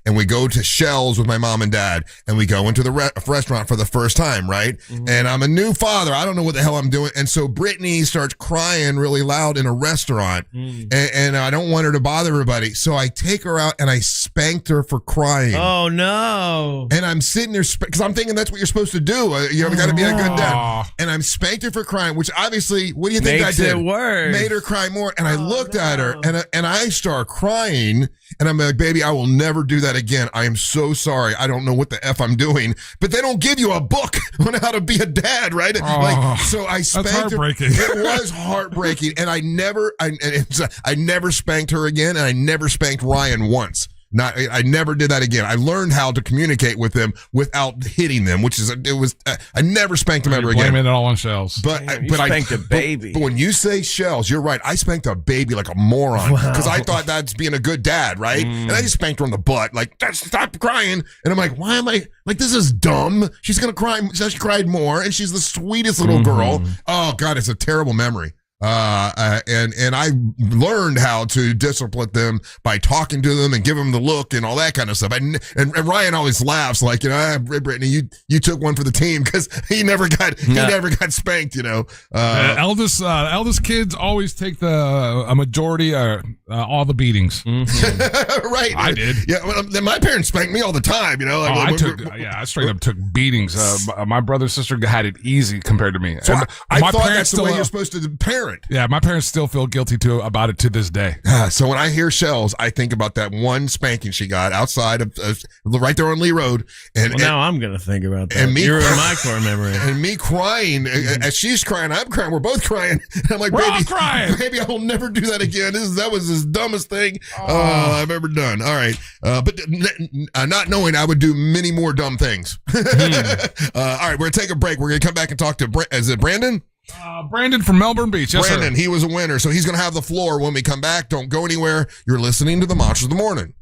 And we go to Shell's with my mom and dad, and we go into the restaurant for the first time, right? Mm-hmm. And I'm a new father. I don't know what the hell I'm doing. And so Brittany starts crying really loud in a restaurant, and I don't want her to bother everybody. So I take her out and I spanked her for crying. Oh, no. And I'm sitting there, because I'm thinking that's what you're supposed to do. You got to be a good dad. And I'm spanked her for crying, which obviously, what do you think I did? Makes it worse. Made her cry more. And I looked at her, and I start crying, and I'm like, baby, I will never do that again. I am so sorry. I don't know what the F I'm doing. But they don't give you a book on how to be a dad, right? So I spanked her. Heartbreaking. It was heartbreaking. And I never spanked her again, and I never spanked Ryan once. I never did that again. I learned how to communicate with them without hitting them, I never spanked them ever again. Blaming it all on Shells. But I spanked a baby. But when you say Shells, you're right. I spanked a baby like a moron because I thought that's being a good dad, right? And I just spanked her on the butt, like, stop crying. And I'm like, why am I like, this is dumb. She's gonna cry. She cried more, and she's the sweetest little girl. Oh God, it's a terrible memory. And I learned how to discipline them by talking to them and give them the look and all that kind of stuff. And Ryan always laughs like, Brittany, you took one for the team because he never got spanked. Eldest kids always take a majority, all the beatings. Mm-hmm. Right. I did. Yeah. Well, then my parents spanked me all the time. I straight up took beatings. My brother and sister had it easy compared to me. So I my thought parents that's the way you're supposed to parent. Yeah, my parents still feel guilty about it to this day. So when I hear Shells, I think about that one spanking she got outside of right there on Lee Road. And now I'm gonna think about that. And me, you're in my core memory. And me crying as she's crying, I'm crying. We're both crying. And I'm like, we're all crying. Baby, I will never do that again. That was the dumbest thing I've ever done. All right, but not knowing I would do many more dumb things. All right, we're gonna take a break. We're gonna come back and talk to is it Brandon? Brandon from Melbourne Beach. Yes, Brandon, sir. he was a winner, so he's going to have the floor when we come back. Don't go anywhere. You're listening to the Monsters of the Morning.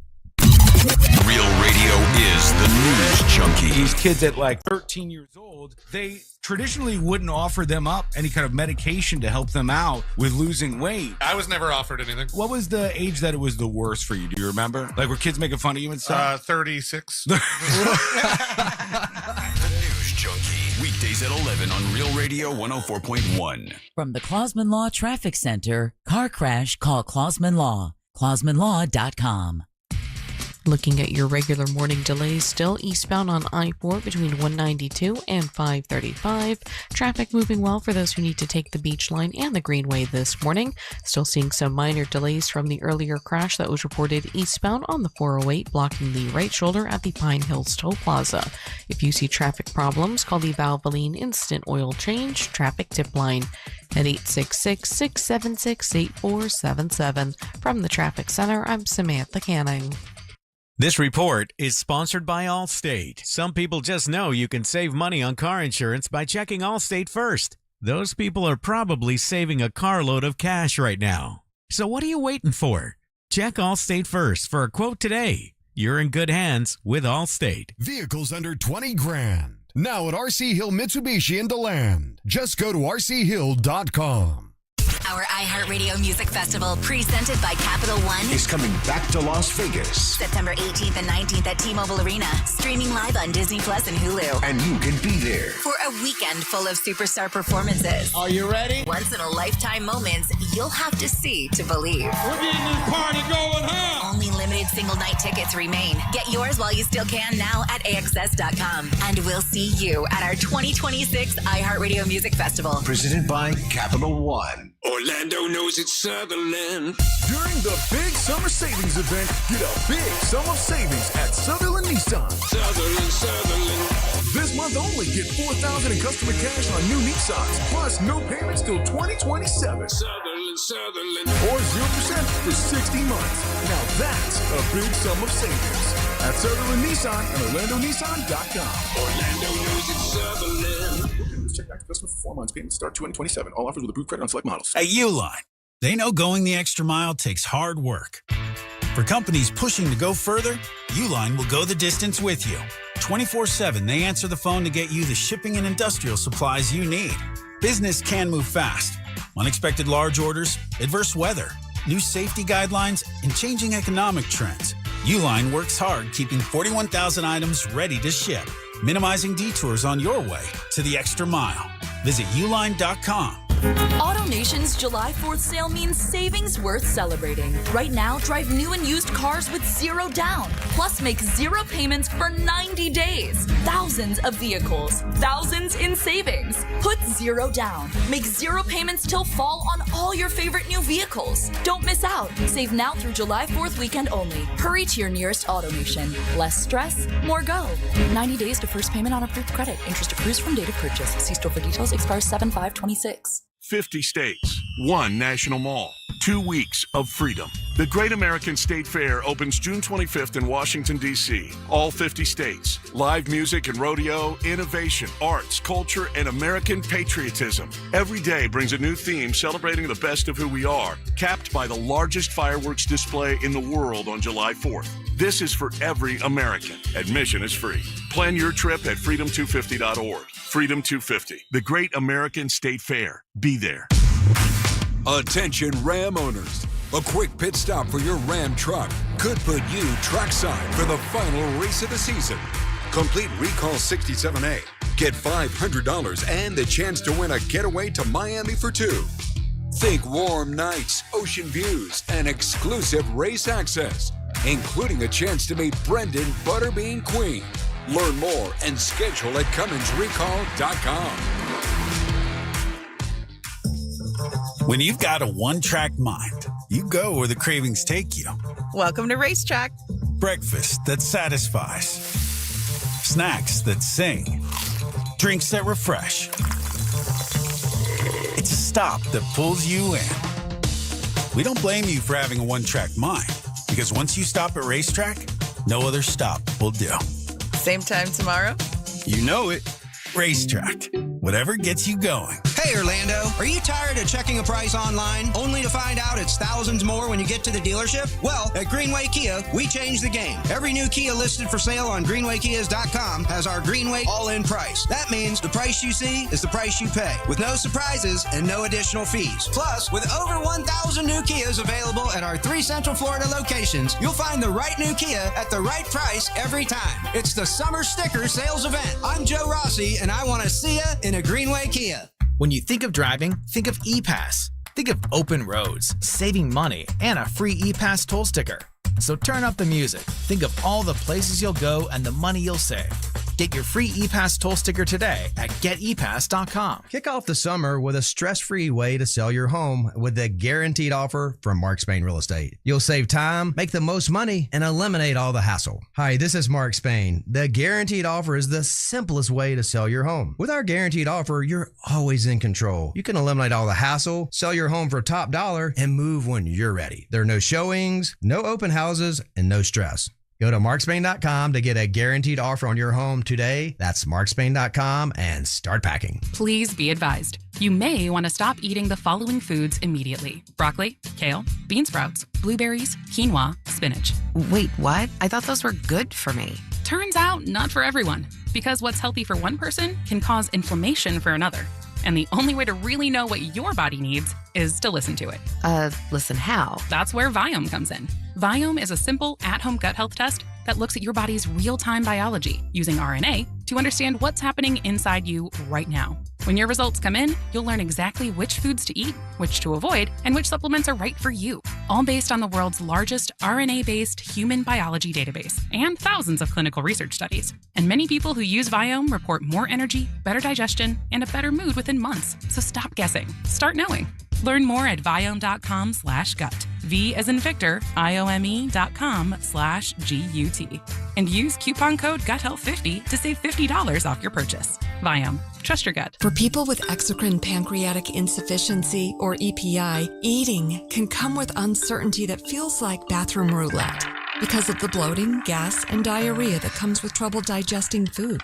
Real Radio is the news junkie. These kids at like 13 years old, they traditionally wouldn't offer them up any kind of medication to help them out with losing weight. I was never offered anything. What was the age that it was the worst for you? Do you remember? Like, were kids making fun of you and stuff? 36. The News Junkie. Weekdays at 11 on Real Radio 104.1. From the Clausman Law Traffic Center, car crash, call Clausman Law. ClausmanLaw.com. Looking at your regular morning delays, still eastbound on I-4 between 192 and 535. Traffic moving well for those who need to take the Beach Line and the Greenway this morning. Still seeing some minor delays from the earlier crash that was reported eastbound on the 408, blocking the right shoulder at the Pine Hills Toll Plaza. If you see traffic problems, call the Valvoline Instant Oil Change Traffic Tip Line at 866-676-8477. From the Traffic Center, I'm Samantha Canning. This report is sponsored by Allstate. Some people just know you can save money on car insurance by checking Allstate first. Those people are probably saving a carload of cash right now. So what are you waiting for? Check Allstate first for a quote today. You're in good hands with Allstate. Vehicles under 20 grand. Now at RC Hill Mitsubishi in DeLand. Just go to rchill.com. Our iHeartRadio Music Festival, presented by Capital One, is coming back to Las Vegas. September 18th and 19th at T-Mobile Arena. Streaming live on Disney Plus and Hulu. And you can be there for a weekend full of superstar performances. Are you ready? Once-in-a-lifetime moments you'll have to see to believe. We're getting this party going, huh? Only limited single-night tickets remain. Get yours while you still can now at AXS.com. And we'll see you at our 2026 iHeartRadio Music Festival. Presented by Capital One. Orlando knows it's Sutherland. During the big summer savings event, get a big sum of savings at Sutherland Nissan. Sutherland. This month only, get $4,000 in customer cash on new Nissans, plus no payments till 2027. Sutherland. Or 0% for 60 months. Now that's a big sum of savings. At Sutherland Nissan and OrlandoNissan.com. Orlando knows it's Sutherland. Check back to customer for 4 months. Payments start 2027. All offers with approved credit on select models. At Uline, they know going the extra mile takes hard work. For companies pushing to go further, Uline will go the distance with you. 24/7, they answer the phone to get you the shipping and industrial supplies you need. Business can move fast. Unexpected large orders, adverse weather, new safety guidelines, and changing economic trends. Uline works hard keeping 41,000 items ready to ship, minimizing detours on your way to the extra mile. Visit uline.com. AutoNation's July 4th sale means savings worth celebrating. Right now, drive new and used cars with zero down. Plus, make zero payments for 90 days. Thousands of vehicles, thousands in savings. Put zero down. Make zero payments till fall on all your favorite new vehicles. Don't miss out. Save now through July 4th weekend only. Hurry to your nearest AutoNation. Less stress, more go. 90 days to first payment on approved credit. Interest accrues from date of purchase. See store for details. Expires 7/5/26. 50 states, one national mall, 2 weeks of freedom. The Great American State Fair opens June 25th in Washington, D.C. All 50 states. Live music and rodeo, innovation, arts, culture, and American patriotism. Every day brings a new theme celebrating the best of who we are, capped by the largest fireworks display in the world on July 4th. This is for every American. Admission is free. Plan your trip at freedom250.org. Freedom 250, the Great American State Fair. Be there. Attention Ram owners. A quick pit stop for your Ram truck could put you trackside for the final race of the season. Complete Recall 67A. Get $500 and the chance to win a getaway to Miami for two. Think warm nights, ocean views, and exclusive race access, including a chance to meet Brendan Butterbean Queen. Learn more and schedule at CumminsRecall.com. When you've got a one-track mind, you go where the cravings take you. Welcome to Racetrack. Breakfast that satisfies. Snacks that sing. Drinks that refresh. It's a stop that pulls you in. We don't blame you for having a one-track mind, because once you stop at Racetrack, no other stop will do. Same time tomorrow? You know it. Racetrack. Whatever gets you going. Hey, Orlando, are you tired of checking a price online only to find out it's thousands more when you get to the dealership? Well, at Greenway Kia, we changed the game. Every new Kia listed for sale on GreenwayKias.com has our Greenway all-in price. That means the price you see is the price you pay, with no surprises and no additional fees. Plus, with over 1,000 new Kias available at our 3 Central Florida locations, you'll find the right new Kia at the right price every time. It's the Summer Sticker Sales Event. I'm Joe Rossi, and I want to see you in a Greenway Kia. When you think of driving, think of ePass. Think of open roads, saving money, and a free ePass toll sticker. So turn up the music. Think of all the places you'll go and the money you'll save. Get your free ePass toll sticker today at GetEPass.com. Kick off the summer with a stress-free way to sell your home with the guaranteed offer from Mark Spain Real Estate. You'll save time, make the most money, and eliminate all the hassle. Hi, this is Mark Spain. The guaranteed offer is the simplest way to sell your home. With our guaranteed offer, you're always in control. You can eliminate all the hassle, sell your home for top dollar, and move when you're ready. There are no showings, no open houses, and no stress. Go to markspain.com to get a guaranteed offer on your home today. That's markspain.com and start packing. Please be advised. You may want to stop eating the following foods immediately: broccoli, kale, bean sprouts, blueberries, quinoa, spinach. Wait, what? I thought those were good for me. Turns out not for everyone, because what's healthy for one person can cause inflammation for another. And the only way to really know what your body needs is to listen to it. Listen how? That's where Viome comes in. Viome is a simple at-home gut health test that looks at your body's real-time biology using RNA to understand what's happening inside you right now. When your results come in, you'll learn exactly which foods to eat, which to avoid, and which supplements are right for you, all based on the world's largest RNA-based human biology database and thousands of clinical research studies. And many people who use Viome report more energy, better digestion, and a better mood within months. So stop guessing. Start knowing. Learn more at Viome.com/gut. V as in Victor, IOME.com/GUT. And use coupon code GUTHEALTH50 to save $50 off your purchase. Viome. Trust your gut. For people with exocrine pancreatic insufficiency, or EPI, eating can come with uncertainty that feels like bathroom roulette because of the bloating, gas, and diarrhea that comes with trouble digesting food.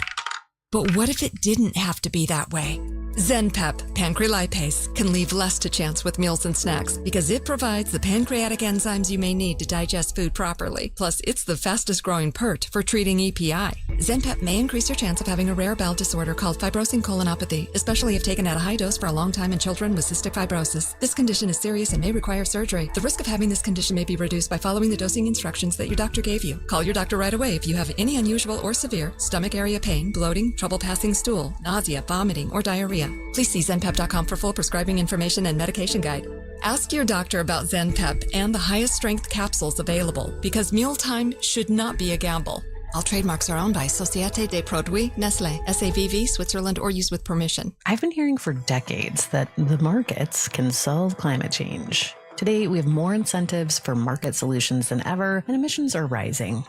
But what if it didn't have to be that way? ZenPep Pancrelipase can leave less to chance with meals and snacks because it provides the pancreatic enzymes you may need to digest food properly. Plus, it's the fastest growing PERT for treating EPI. ZenPep may increase your chance of having a rare bowel disorder called fibrosing colonopathy, especially if taken at a high dose for a long time in children with cystic fibrosis. This condition is serious and may require surgery. The risk of having this condition may be reduced by following the dosing instructions that your doctor gave you. Call your doctor right away if you have any unusual or severe stomach area pain, bloating, trouble passing stool, nausea, vomiting, or diarrhea. Please see ZenPep.com for full prescribing information and medication guide. Ask your doctor about ZenPep and the highest strength capsules available because mealtime should not be a gamble. All trademarks are owned by Société des Produits Nestlé, SAVV, Switzerland, or used with permission. I've been hearing for decades that the markets can solve climate change. Today, we have more incentives for market solutions than ever, and emissions are rising.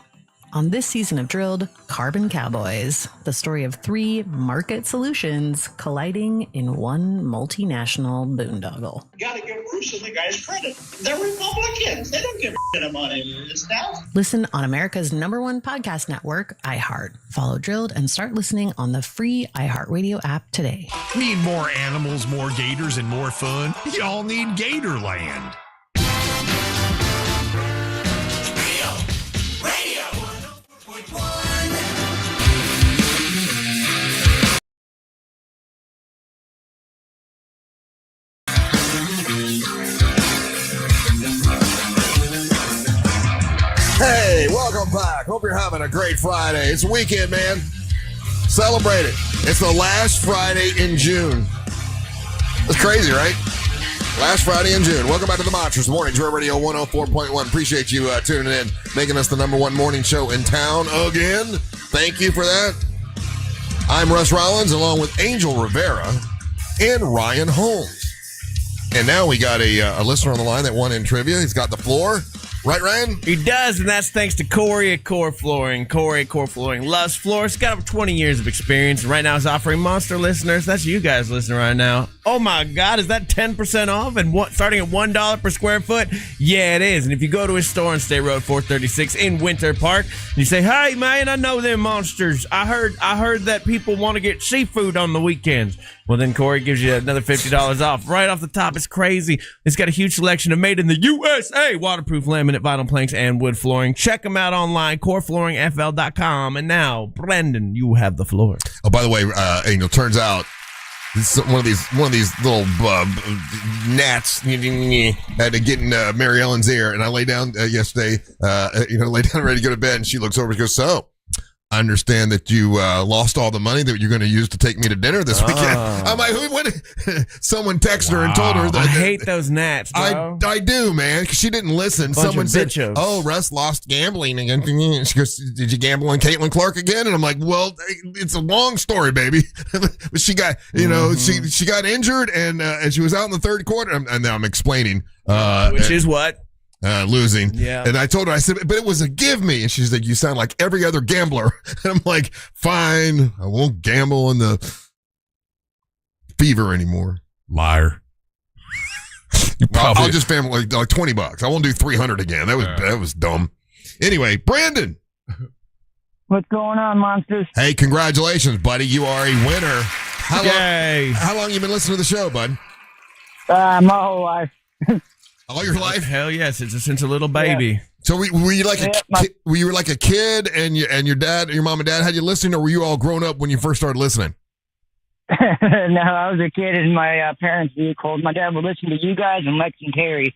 On this season of Drilled, Carbon Cowboys, the story of 3 market solutions colliding in one multinational boondoggle. You gotta give Bruce and the guys credit. They're Republicans. They don't give a shit about any of this now. Listen on America's #1 podcast network, iHeart. Follow Drilled and start listening on the free iHeartRadio app today. Need more animals, more gators, and more fun? Y'all need Gatorland. Hey, welcome back. Hope you're having a great Friday. It's a weekend, man. Celebrate it. It's the last Friday in June. That's crazy, right? Last Friday in June. Welcome back to the Monsters Morning Joy Radio 104.1. Appreciate you tuning in, making us the number one morning show in town again. Thank you for that. I'm Russ Rollins, along with Angel Rivera and Ryan Holmes. And now we got a listener on the line that won in trivia. He's got the floor. Right, Ryan? He does, and that's thanks to Corey at Core Flooring. Corey at Core Flooring loves floors. He's got over 20 years of experience. And right now he's offering Monster listeners, that's you guys listening right now. Oh my God, is that 10% off and starting at $1 per square foot? Yeah, it is. And if you go to his store on State Road 436 in Winter Park, and you say, hey man, I know them Monsters. I heard that people want to get seafood on the weekends. Well, then Corey gives you another $50 off right off the top. It's crazy. It's got a huge selection of made in the USA waterproof laminate, vinyl planks, and wood flooring. Check them out online, coreflooringfl.com. And now, Brendan, you have the floor. Oh, by the way, Angel, turns out one of these little gnats had to get in Mary Ellen's ear, and I lay down yesterday, lay down ready to go to bed, and she looks over and goes, so, I understand that you lost all the money that you're going to use to take me to dinner this weekend. I'm like, someone texted her and told her that. I hate those gnats, bro. I do, man, because she didn't listen. Someone said, oh, Russ lost gambling again. She goes, did you gamble on Caitlin Clark again? And I'm like, well, it's a long story, baby. But she got, she got injured and she was out in the third quarter. And now I'm explaining. Which is what? Losing. Yeah. And I told her, I said, but it was a give me. And she's like, you sound like every other gambler. And I'm like, fine, I won't gamble in the fever anymore. Liar. I'll just gamble like $20. I won't do 300 again. That was dumb. Anyway, Brandon. What's going on, Monsters? Hey, congratulations, buddy. You are a winner. How long you been listening to the show, bud? My whole life. All your life? Hell yes, since a little baby. Yeah. So were you like a kid and your mom and dad had you listening, or were you all grown up when you first started listening? No, I was a kid in my parents' vehicle. My dad would listen to you guys and Lex and Terry.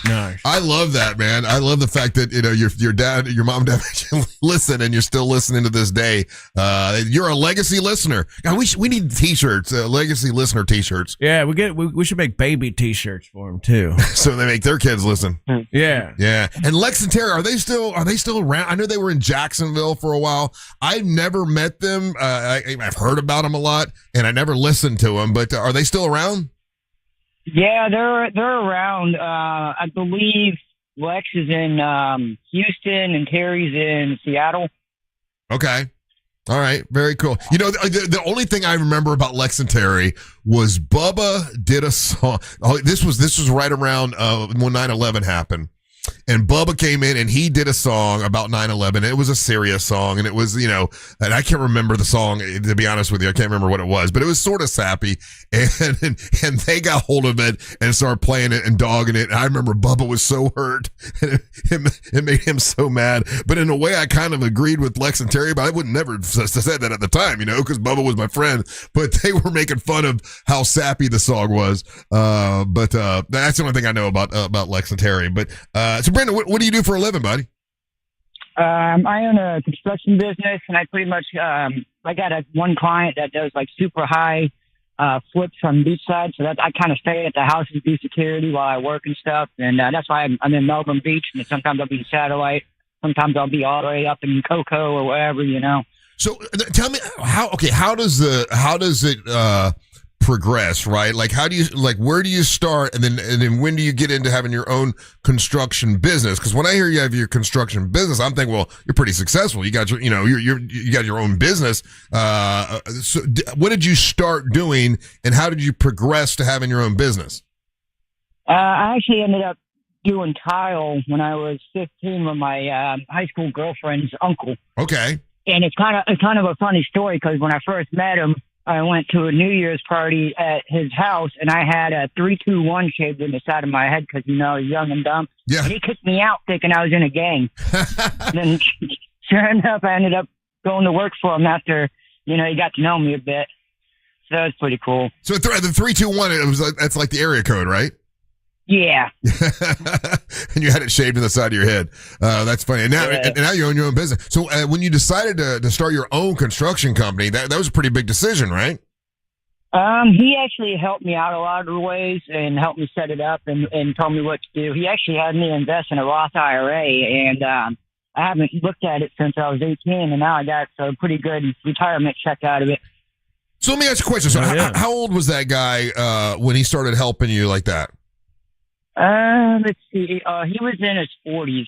Nice. I love that, man. I love the fact that your mom and dad listen, and you're still listening to this day. You're a legacy listener. God, we need T-shirts, legacy listener T-shirts. Yeah, we should make baby T-shirts for them too, so they make their kids listen. Yeah. And Lex and Terry, are they still around? I know they were in Jacksonville for a while. I've never met them. I've heard about them a lot, and I never listened to them. But are they still around? Yeah, they're around. I believe Lex is in Houston and Terry's in Seattle. Okay. All right. Very cool. The only thing I remember about Lex and Terry was Bubba did a song. Oh, this was right around when 9/11 happened. And Bubba came in and he did a song about 9/11. It was a serious song, and it was, and I can't remember the song, to be honest with you. I can't remember what it was, but it was sort of sappy. And they got hold of it and started playing it and dogging it. And I remember Bubba was so hurt. It made him so mad. But in a way, I kind of agreed with Lex and Terry, but I would never have said that at the time, because Bubba was my friend. But they were making fun of how sappy the song was. But that's the only thing I know about Lex and Terry. But so Brandon, what do you do for a living, buddy? I own a construction business, and I pretty much I got one client that does like super high flips on beachside, so that I kind of stay at the house and do security while I work and stuff, and that's why I'm in Melbourne Beach, and sometimes I'll be in Satellite, sometimes I'll be all the way up in Cocoa or wherever, So tell me how does it progress, right? Like, how do you, where do you start, and then when do you get into having your own construction business? Because when I hear you have your construction business, I'm thinking, well, you're pretty successful. You got your, you got your own business. So what did you start doing, and how did you progress to having your own business? I actually ended up doing tile when I was 15 with my high school girlfriend's uncle. Okay. And it's kind of a funny story, because when I first met him, I went to a New Year's party at his house, and I had a 3-2-1 shaved in the side of my head because, young and dumb. Yeah. And he kicked me out thinking I was in a gang. Then, sure enough, I ended up going to work for him after, he got to know me a bit. So that was pretty cool. So the 3-2-1, that's like the area code, right? Yeah. and you had it shaved in the side of your head. That's funny. And now you own your own business. So when you decided to start your own construction company, that was a pretty big decision, right? He actually helped me out a lot of ways and helped me set it up and told me what to do. He actually had me invest in a Roth IRA, and I haven't looked at it since I was 18, and now I got a pretty good retirement check out of it. So let me ask you a question. So how old was that guy when he started helping you like that? Let's see. He was in his 40s.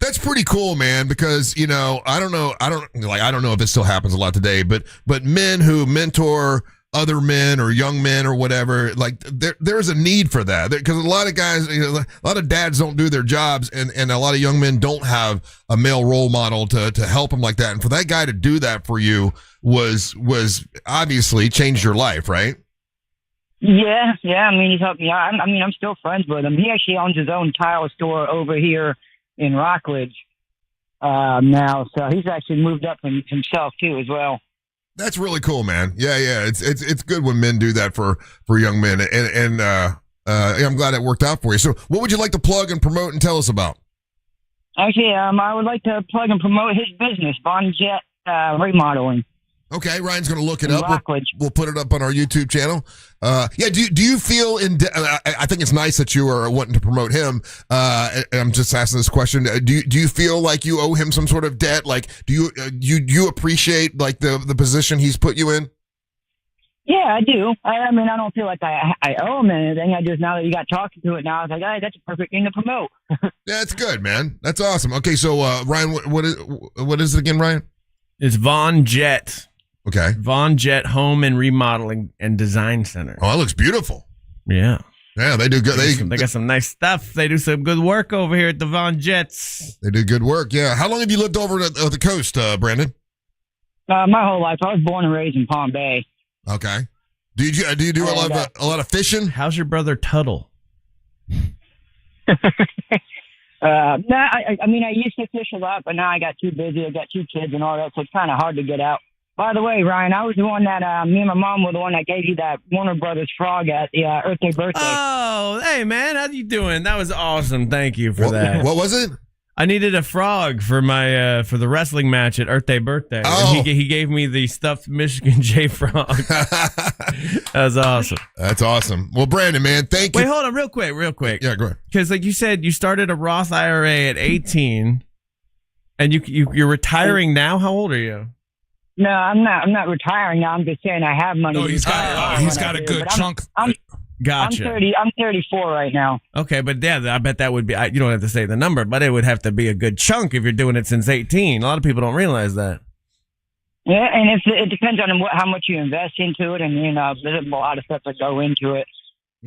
That's pretty cool, man, because, you know, I don't know if it still happens a lot today, but men who mentor other men or young men or whatever, like there's a need for that, because a lot of guys, you know, a lot of dads don't do their jobs, and a lot of young men don't have a male role model to help them like that. And for that guy to do that for you was obviously changed your life, right? Yeah. I mean, he's helped me out. I'm still friends with him. He actually owns his own tile store over here in Rockledge now, so he's actually moved up himself too as well. That's really cool, man. Yeah. It's good when men do that for young men, and I'm glad it worked out for you. So, what would you like to plug and promote and tell us about? Actually, I would like to plug and promote his business, Von Jet Remodeling. Okay, Ryan's going to look it up. Rockledge. We'll put it up on our YouTube channel. Do you feel I think it's nice that you are wanting to promote him. And I'm just asking this question. Do you feel like you owe him some sort of debt? Like, do you appreciate like the position he's put you in? Yeah, I do. I mean, I don't feel like I owe him anything. I just, now that you got talking to it now, I was like, hey, that's a perfect thing to promote. Yeah, that's good, man. That's awesome. Okay, so Ryan, what is it again, Ryan? It's Von Jet. Okay. Von Jet Home and Remodeling and Design Center. Oh, that looks beautiful. Yeah. Yeah, they do good. They got some nice stuff. They do some good work over here at the Von Jets. They do good work. Yeah. How long have you lived over at the coast, Brandon? My whole life. I was born and raised in Palm Bay. Okay. Do you do a lot of fishing? How's your brother Tuttle? I mean, I used to fish a lot, but now I got too busy. I got 2 kids and all that, so it's kind of hard to get out. By the way, Ryan, I was the one that, me and my mom were the one that gave you that Warner Brothers frog at the Earth Day birthday. Oh, hey, man, how you doing? That was awesome. Thank you for that. What was it? I needed a frog for my for the wrestling match at Earth Day birthday. Oh. And he gave me the stuffed Michigan J frog. That was awesome. That's awesome. Well, Brandon, man, thank you. Wait, hold on, real quick. Yeah, go ahead. Because like you said, you started a Roth IRA at 18, and you're retiring now. How old are you? No, I'm not retiring now. I'm just saying I have money. No, he's got a good chunk. Gotcha. I'm 34 right now. Okay, but yeah, I bet that would be. You don't have to say the number, but it would have to be a good chunk if you're doing it since 18. A lot of people don't realize that. Yeah, and it depends on how much you invest into it, and you know, there's a lot of stuff that go into it.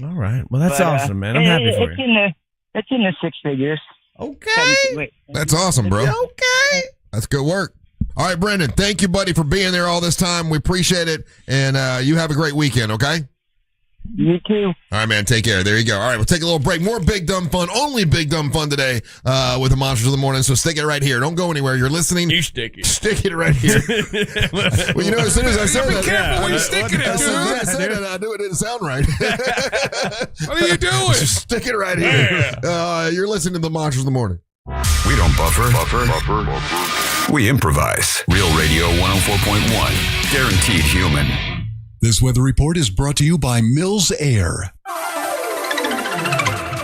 All right, well that's awesome, man. I'm happy for you. It's in the 6 figures. Okay, that's awesome, bro. Okay, that's good work. All right, Brandon, thank you, buddy, for being there all this time. We appreciate it, and you have a great weekend. Okay. You too. All right, man. Take care. There you go. All right, we'll take a little break. More Big Dumb Fun. Only Big Dumb Fun today with the Monsters of the Morning. So stick it right here. Don't go anywhere. You're listening. You stick it. Stick it right here. Well, you know, as soon as I said that, be careful when you stick it, dude. I knew it didn't sound right. What are you doing? Just stick it right here. You're listening to the Monsters of the Morning. We don't buffer. We improvise. Real Radio 104.1. Guaranteed human. This weather report is brought to you by Mills Air.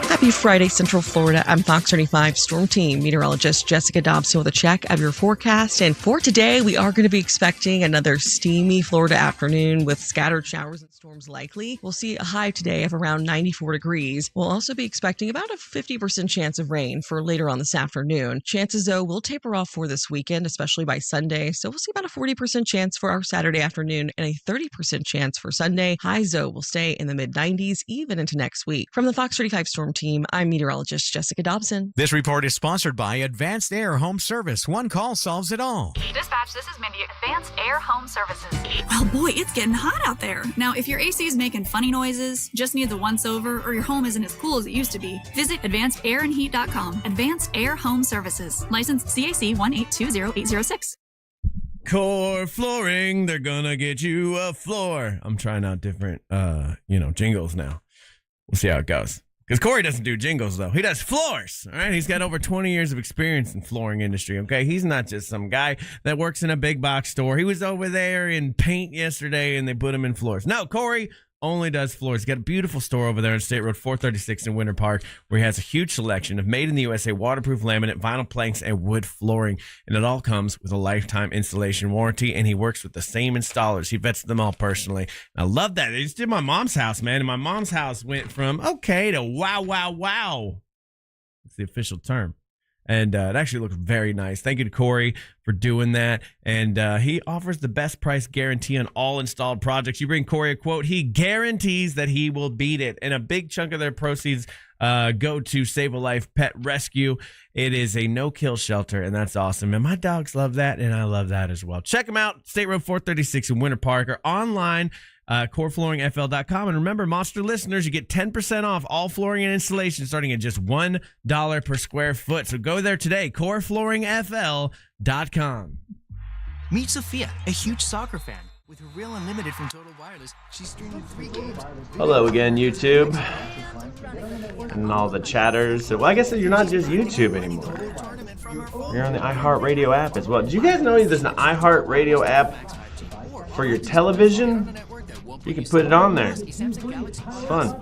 Happy Friday, Central Florida. I'm Fox 35 Storm Team meteorologist Jessica Dobson with a check of your forecast. And for today, we are going to be expecting another steamy Florida afternoon with scattered showers and storms likely. We'll see a high today of around 94 degrees. We'll also be expecting about a 50% chance of rain for later on this afternoon. Chances, though, will taper off for this weekend, especially by Sunday. So we'll see about a 40% chance for our Saturday afternoon and a 30% chance for Sunday. Highs, though, will stay in the mid-90s even into next week. From the Fox 35 Storm Team, I'm meteorologist Jessica Dobson. This report is sponsored by Advanced Air Home Service. One call solves it all. Dispatch, this is Mindy at Advanced Air Home Services. Well, boy, it's getting hot out there. Now, if your AC is making funny noises, just needs a once-over, or your home isn't as cool as it used to be, visit AdvancedAirandHeat.com. Advanced Air Home Services. License CAC 1820806. Core flooring, they're gonna get you a floor. I'm trying out different, jingles now. We'll see how it goes. Because Corey doesn't do jingles, though. He does floors, all right? He's got over 20 years of experience in flooring industry, okay? He's not just some guy that works in a big box store. He was over there in paint yesterday, and they put him in floors. No, Corey only does floors. He's got a beautiful store over there on State Road 436 in Winter Park, where he has a huge selection of made-in-the-USA waterproof laminate, vinyl planks, and wood flooring. And it all comes with a lifetime installation warranty, and he works with the same installers. He vets them all personally. And I love that. They just did my mom's house, man, and my mom's house went from okay to wow, wow, wow. That's the official term. And it actually looked very nice. Thank you to Corey for doing that. And he offers the best price guarantee on all installed projects. You bring Corey a quote, he guarantees that he will beat it. And a big chunk of their proceeds go to Save a Life Pet Rescue. It is a no-kill shelter, and that's awesome. And my dogs love that, and I love that as well. Check them out, State Road 436 in Winter Park, or online, coreflooringfl.com. And remember, Monster listeners, you get 10% off all flooring and installation starting at just $1 per square foot. So go there today, coreflooringfl.com. Meet Sophia, a huge soccer fan. With her Real Unlimited from Total Wireless, she's streaming 3 games. Hello again, YouTube. And all the chatters. Well, I guess you're not just YouTube anymore. You're on the iHeartRadio app as well. Did you guys know there's an iHeartRadio app for your television? You can put it on there. It's fun.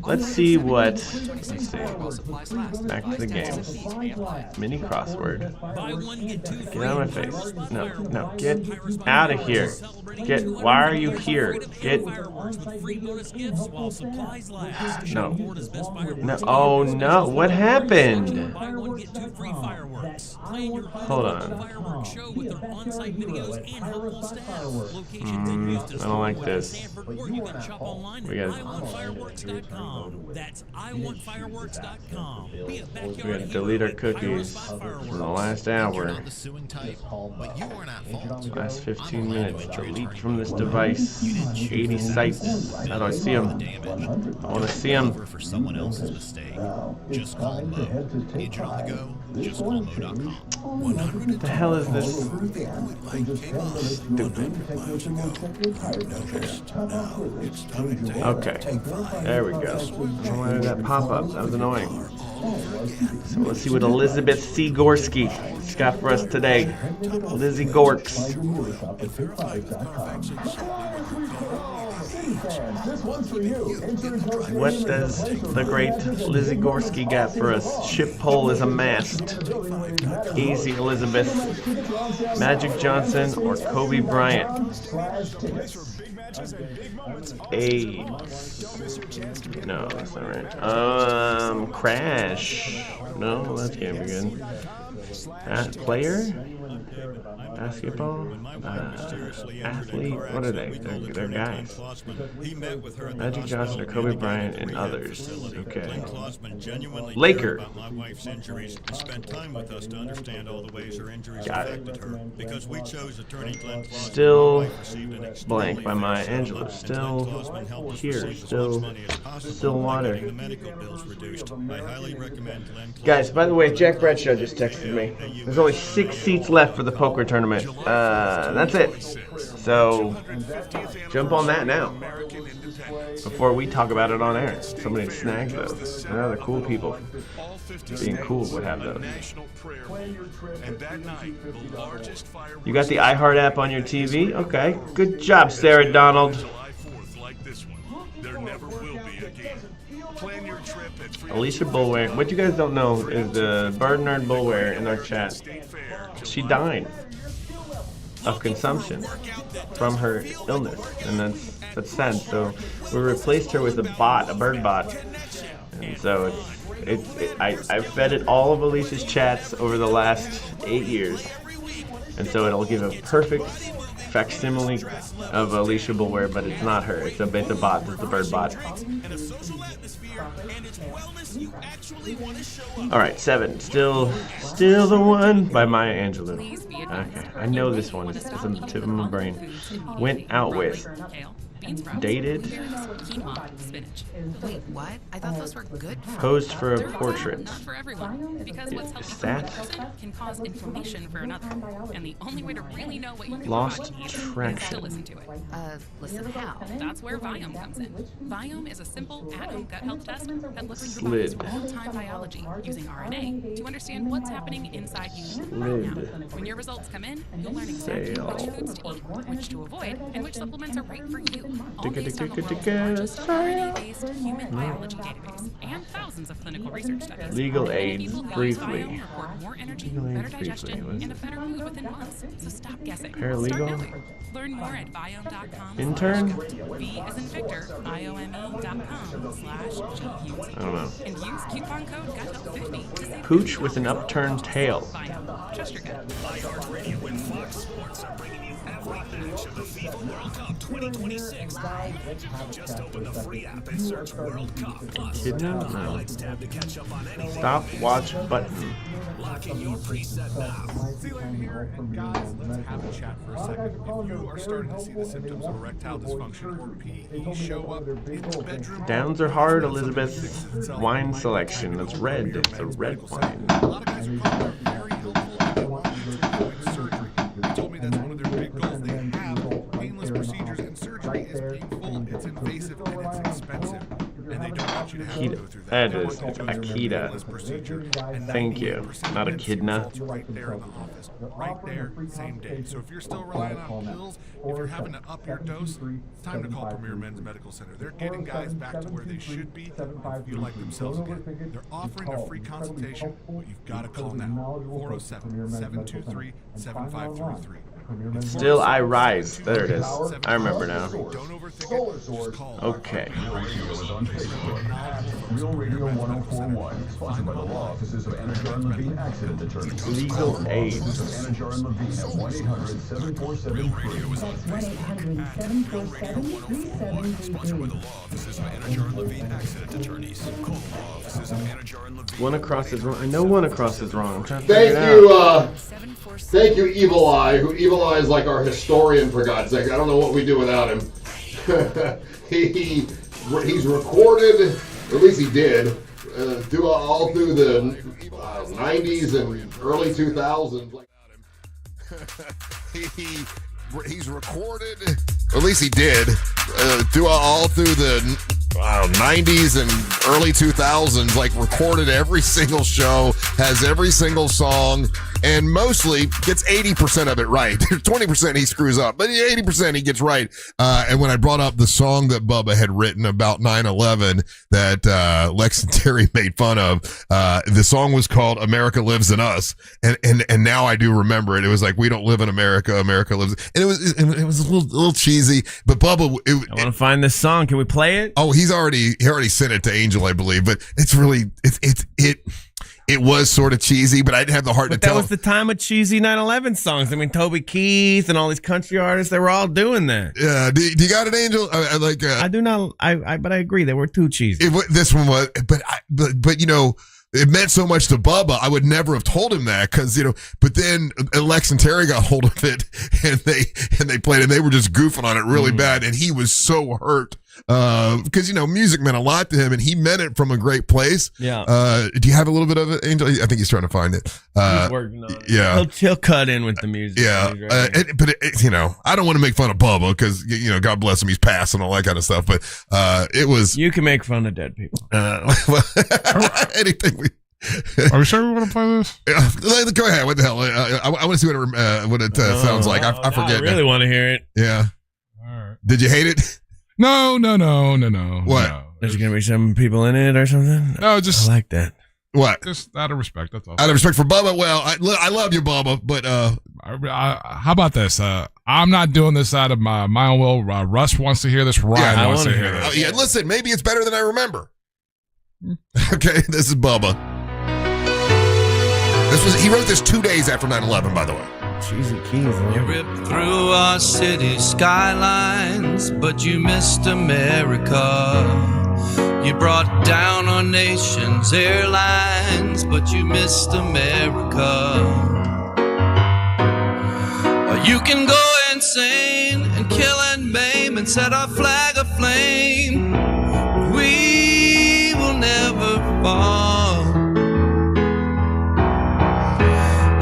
Let's see what. Let's see. Back to the games. Mini crossword. Get out of my face. No. Get out of here. Why are you here? No. Oh no. What happened? Hold on. I don't like this. We gotta delete our cookies for the last hour. Last 15 minutes. Delete from this device. 80 sites. How do I see them? I want to see them. For someone else's mistake. Just call Mo. Need you on the go? Just call Mo.com. What the hell is this? Okay, there we go. Why did that pop up? That was annoying. So let's see what Elizabeth C. Gorski's got for us today. Lizzie Gorks. What does the great Lizzie Gorski got for us? Ship pole is a mast. Easy, Elizabeth. Magic Johnson or Kobe Bryant? No, that's not right. Crash. No, that can't be good. Player? Basketball? Athlete? What are they? They're guys. Magic Johnson or Kobe Bryant and others. Okay. Laker. Got it. Still blank by Maya Angelou. Still here. Still water. Guys, by the way, Jack Bradshaw just texted me. There's only 6 seats left for the poker tournament. That's it. So jump on that now before we talk about it on air. Somebody snagged those. The cool people being cool would have those. You got the iHeart app on your TV? Okay. Good job, Sarah Donald. Alicia Bulware. What you guys don't know is the Bird Nerd Bulware in our chat. She died of consumption from her illness, and that's sad. So we replaced her with a bird bot, and so I fed it all of Alicia's chats over the last 8 years, and so it'll give a perfect facsimile of Alicia Bulware, but it's not her. It's a bot. It's the bird bot. All right, 7. Still the one by Maya Angelou. Okay, I know this one. It's on the tip of my brain. Went out with. bean sprouts, Dated. blueberries, quinoa, spinach. Wait, what? I thought those were good for Posed for a portrait. Not for everyone, because what's healthy for one person can cause inflammation for another. And the only way to really know what your Lost body needs traction. is to listen to it. Listen how? That's where Viome comes in. Viome is a simple at-home gut health test that looks at your Slid. body's real-time biology using RNA to understand what's happening inside you right Slid. now. When your results come in, you'll learn exactly Fail. which foods to eat, which to avoid, and which supplements are right for you. All Ticka, based on the ticka, world's ticka, largest fail. RNA-based human biology database and thousands of clinical research studies. Legal Many aids, people who use briefly. Viome report more energy, Legal aids, better briefly. digestion, What's and a better mood within months. So stop guessing. Paralegal? Start knowing. Learn more at Viome.com. Intern? V as in Victor, IOME.com/GUT. I don't know. And use coupon code GUTHEALTH50 to save Pooch with an upturned tail. Viome. Trust your gut. iHeartRadio and Fox Sports are bringing you every match of the FIFA World Cup 2026 live. Just open the free app and search World Cup. Plus, Kidnap? tap the No. highlights tab to catch up on anything. Stop watch button. Lock in your preset now. Zealand here, and guys, let's have a chat for a second. If you are starting to see the symptoms of erectile dysfunction or PE show up in the bedroom, Downs are hard, Elizabeth. Wine selection. It's red. It's a red wine. a lot of guys are calling it very helpful and they want you to avoid surgery. They told me that's one of their big goals. They have painless procedures, and surgery is painful, it's invasive, and it's expensive. And they don't want you to have to go through that. That is Akita. Thank you. Not Echidna. Right there in the office. Right there, same day. So if you're still relying on pills, if you're having to up your dose, it's time to call Premier Men's Medical Center. They're getting guys back to where they should be and feel like themselves again. They're offering a free consultation, but you've got to call now. 407-723-7533. Still I rise. There it is. I remember now. Okay. Real Radio 1041, sponsored by the law offices of Anajar and Levine Accident Attorneys. Legal aid. Anajar and Levine at 1-800-747-FREE. That's 1-800-747-3733. Sponsored by the law offices of Anajar and Levine Accident Attorneys. Call the law offices of Anajar and Levine. One across is wrong. I know one across is wrong. I'm trying to Thank figure it you, out. thank you, Evil Eye. Who Evil Eye is like our historian, for God's sake. I don't know what we do without him. He's recorded, or at least he did, all through the 90s and early 2000s. He's recorded, or at least he did, all through the 90s and early 2000s, like recorded every single show, has every single song, and mostly gets 80% of it right. 20% he screws up, but 80% he gets right. And when I brought up the song that Bubba had written about 9/11 that Lex and Terry made fun of, the song was called "America Lives in Us," and now I do remember it. It was like, "We don't live in America, America lives," and it was a little cheesy. But Bubba, I want to find this song. Can we play it? Oh, he already sent it to Angel, I believe. But it's really it was sort of cheesy, but I didn't have the heart to tell. That was the time of cheesy 9/11 songs. I mean, Toby Keith and all these country artists, they were all doing that. Yeah, do you got it, Angel? I do not. But I agree, they were too cheesy. This one was, but you know, it meant so much to Bubba. I would never have told him that because, you know, but then Lex and Terry got hold of it and they played it and they were just goofing on it really bad. And he was so hurt because, you know, music meant a lot to him and he meant it from a great place. Yeah. Do you have a little bit of it, Angel? I think he's trying to find it. He's working on it. Yeah. He'll cut in with the music. Yeah. But you know, I don't want to make fun of Bubba because, you know, God bless him, he's passed and all that kind of stuff. But it was. You can make fun of dead people. Anything we. Are we sure we want to play this? Go ahead. What the hell? I want to see what it sounds like. I forget. I really want to hear it. Yeah. All right. Did you hate it? No. What? No. There's gonna be some people in it or something. No, just I like that. What? Just out of respect. That's all. Out of respect for Bubba. Well, I love you, Bubba, but how about this? I'm not doing this out of my own will. Russ wants to hear this. Ryan wants to hear this. Yeah, listen. Maybe it's better than I remember. Okay, this is Bubba. He wrote this 2 days after 9/11, by the way. Cheesy keys, man. You ripped through our city skylines, but you missed America. You brought down our nation's airlines, but you missed America. You can go insane and kill and maim and set our flag aflame. We will never fall.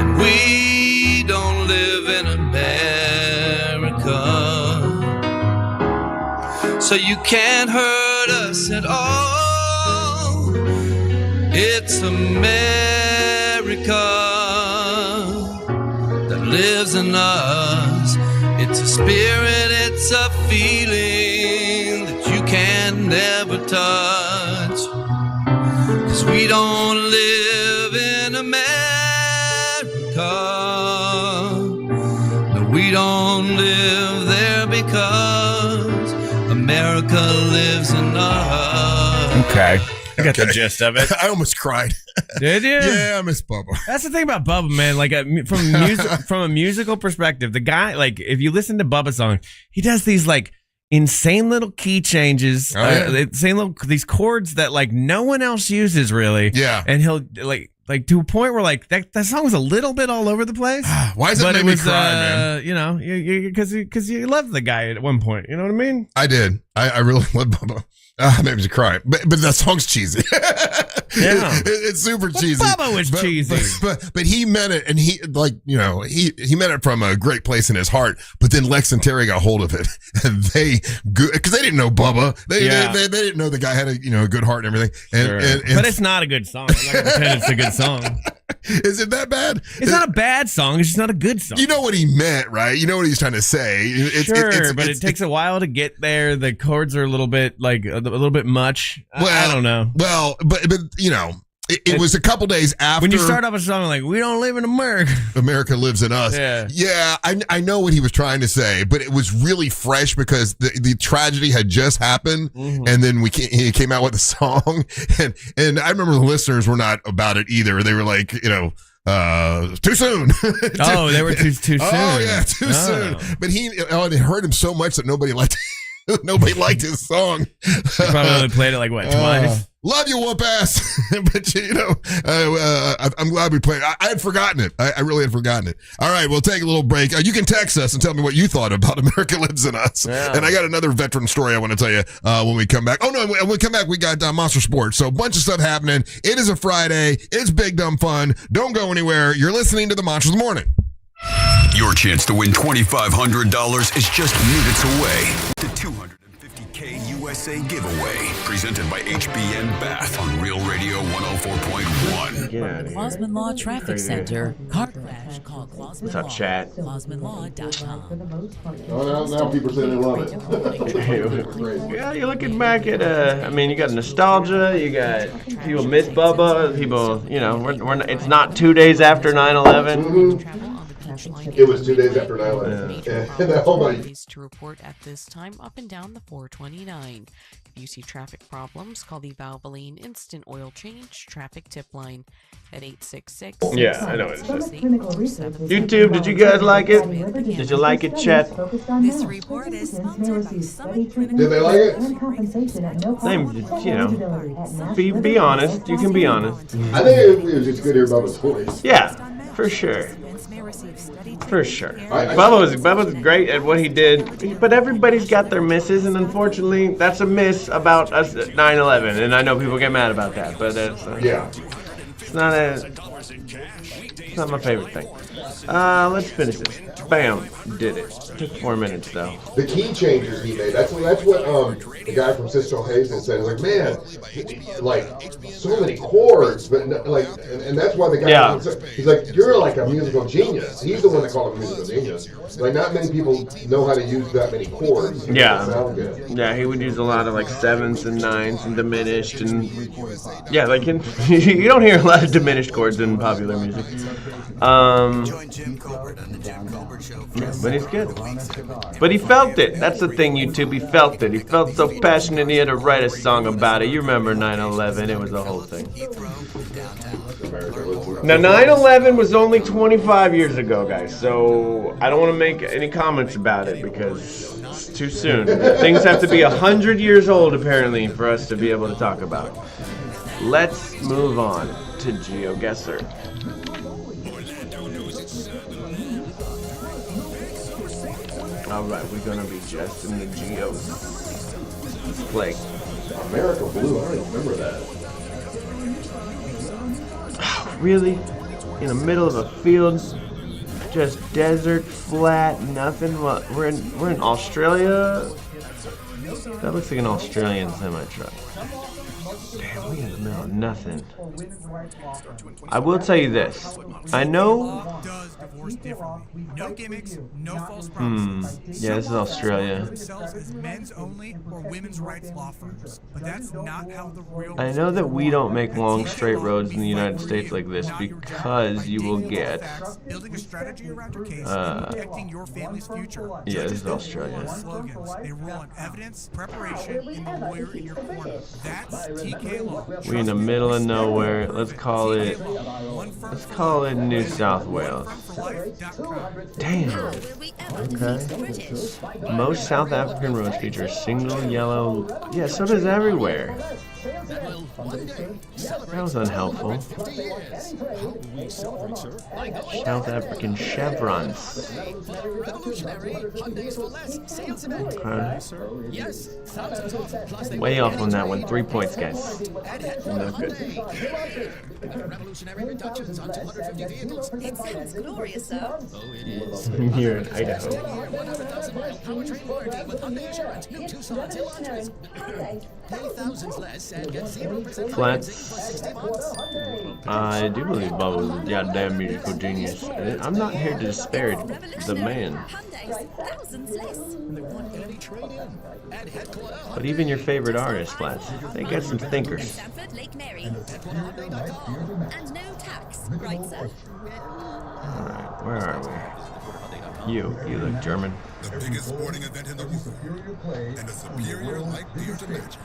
And we don't live in America, so you can't hurt us at all. It's America that lives in us. It's a spirit, it's a feeling that you can never touch. 'Cause we don't live in America. No, we don't live there because America lives in us. Okay. I got the gist of it. I almost cried. Did you? Yeah, I miss Bubba. That's the thing about Bubba, man. Like from a musical perspective, the guy, like if you listen to Bubba's song, he does these like insane little key changes, these chords that like no one else uses really. Yeah, and he'll like to a point where like that song's a little bit all over the place. Why does it make me cry, man? You know, because you loved the guy at one point. You know what I mean? I did. I really love Bubba. Made me cry, but that song's cheesy. Yeah, it's super cheesy. Bubba was cheesy, but he meant it, and he he meant it from a great place in his heart. But then Lex and Terry got hold of it, and because they didn't know Bubba, they didn't know the guy had a good heart and everything. And but it's not a good song. I'm not gonna pretend it's a good song. Is it that bad? It's not a bad song. It's just not a good song. You know what he meant, right? You know what he's trying to say. But it takes a while to get there. The chords are a little bit much. I don't know. Well, but it was a couple days after. When you start off a song like "We don't live in America," America lives in us. Yeah. I know what he was trying to say, but it was really fresh because the tragedy had just happened, and then he came out with a song, and I remember the listeners were not about it either. They were like, too soon. They were too soon. Oh yeah, too soon. But they heard him so much that nobody liked his song. He probably only played it like twice. Love you, whoop ass. But I'm glad we played. I had forgotten it. I really had forgotten it. All right, we'll take a little break. You can text us and tell me what you thought about America Lives in Us. Yeah. And I got another veteran story I want to tell you when we come back. Oh no, when we come back, we got Monster Sports. So a bunch of stuff happening. It is a Friday. It's big dumb fun. Don't go anywhere. You're listening to the Monsters Morning. Your chance to win $2,500 is just minutes away. The 250K USA giveaway, presented by HBN Bath on Real Radio 104.1. Clausman Law Traffic Center. Car crash. Call Clausman What's up, Law. chat? ClausmanLaw.com. Now people say they love it. Yeah, you're looking back at you got nostalgia, you got people miss Bubba, people, it's not 2 days after 9/11. It was 2 days after 9/11. To report at this time up and down the 429. If you see traffic problems, call the Valvoline Instant Oil Change Traffic Tip Line at 866. Yeah, I know what it says. YouTube, did you guys like it? Did you like it, chat? This report is sponsored by Summit Clinical. Did they like it? Be honest. You can be honest. I think it was just good to hear Bubba's voice. Yeah, for sure. For sure. Bubba was great at what he did, but everybody's got their misses, and unfortunately, that's a miss about us at 9/11, and I know people get mad about that, but it's not my favorite thing. Let's finish this. Bam, did it. Took 4 minutes though. The key changes he made. That's what the guy from Cisco Hazen said. He's like, man, so many chords, but and that's why the guy. Yeah. He's like, you're like a musical genius. He's the one that called him a musical genius. Like, not many people know how to use that many chords. Yeah. Sound good. Yeah, he would use a lot of sevenths and nines and diminished and you don't hear a lot of diminished chords in popular music. But he's good. But he felt it. That's the thing, YouTube. He felt it. He felt so passionate he had to write a song about it. You remember 9/11. It was a whole thing. Now, 9/11 was only 25 years ago, guys. So I don't want to make any comments about it because it's too soon. Things have to be 100 years old, apparently, for us to be able to talk about it. Let's move on to GeoGuessr. Alright, we're gonna be just in the geos. Like America Blue, I don't even remember that. Really? In the middle of a field, just desert, flat, nothing. Well, we're in Australia. That looks like an Australian semi-truck. Damn, we in the middle of nothing. I will tell you this. I know. No gimmicks, no false promises. Yeah, this is Australia. Themselves as men's only or women's rights law firms, but that's not how the real. I know that we don't make long straight roads in the United States like this because you will get. Building a strategy around your case, protecting your family's future. Yeah, this is Australia. Slogans. They rule on evidence, preparation, and the lawyer in your corner. That's TK law. We're in the middle of nowhere. Let's call it New South Wales. Damn. Okay. Most South African roads feature a single yellow. Yeah, so does everywhere. That was unhelpful. South African chevrons. Okay. Way off on that one. 3 points, guys. No good. It sounds glorious, sir. Here in Idaho. Flats. I do believe Bubba was a goddamn musical genius. I'm not here to disparage the man. But even your favorite artists, Flats, they got some thinkers. Alright, where are we? You look German. The biggest sporting event in the world, and a superior light beer to match it.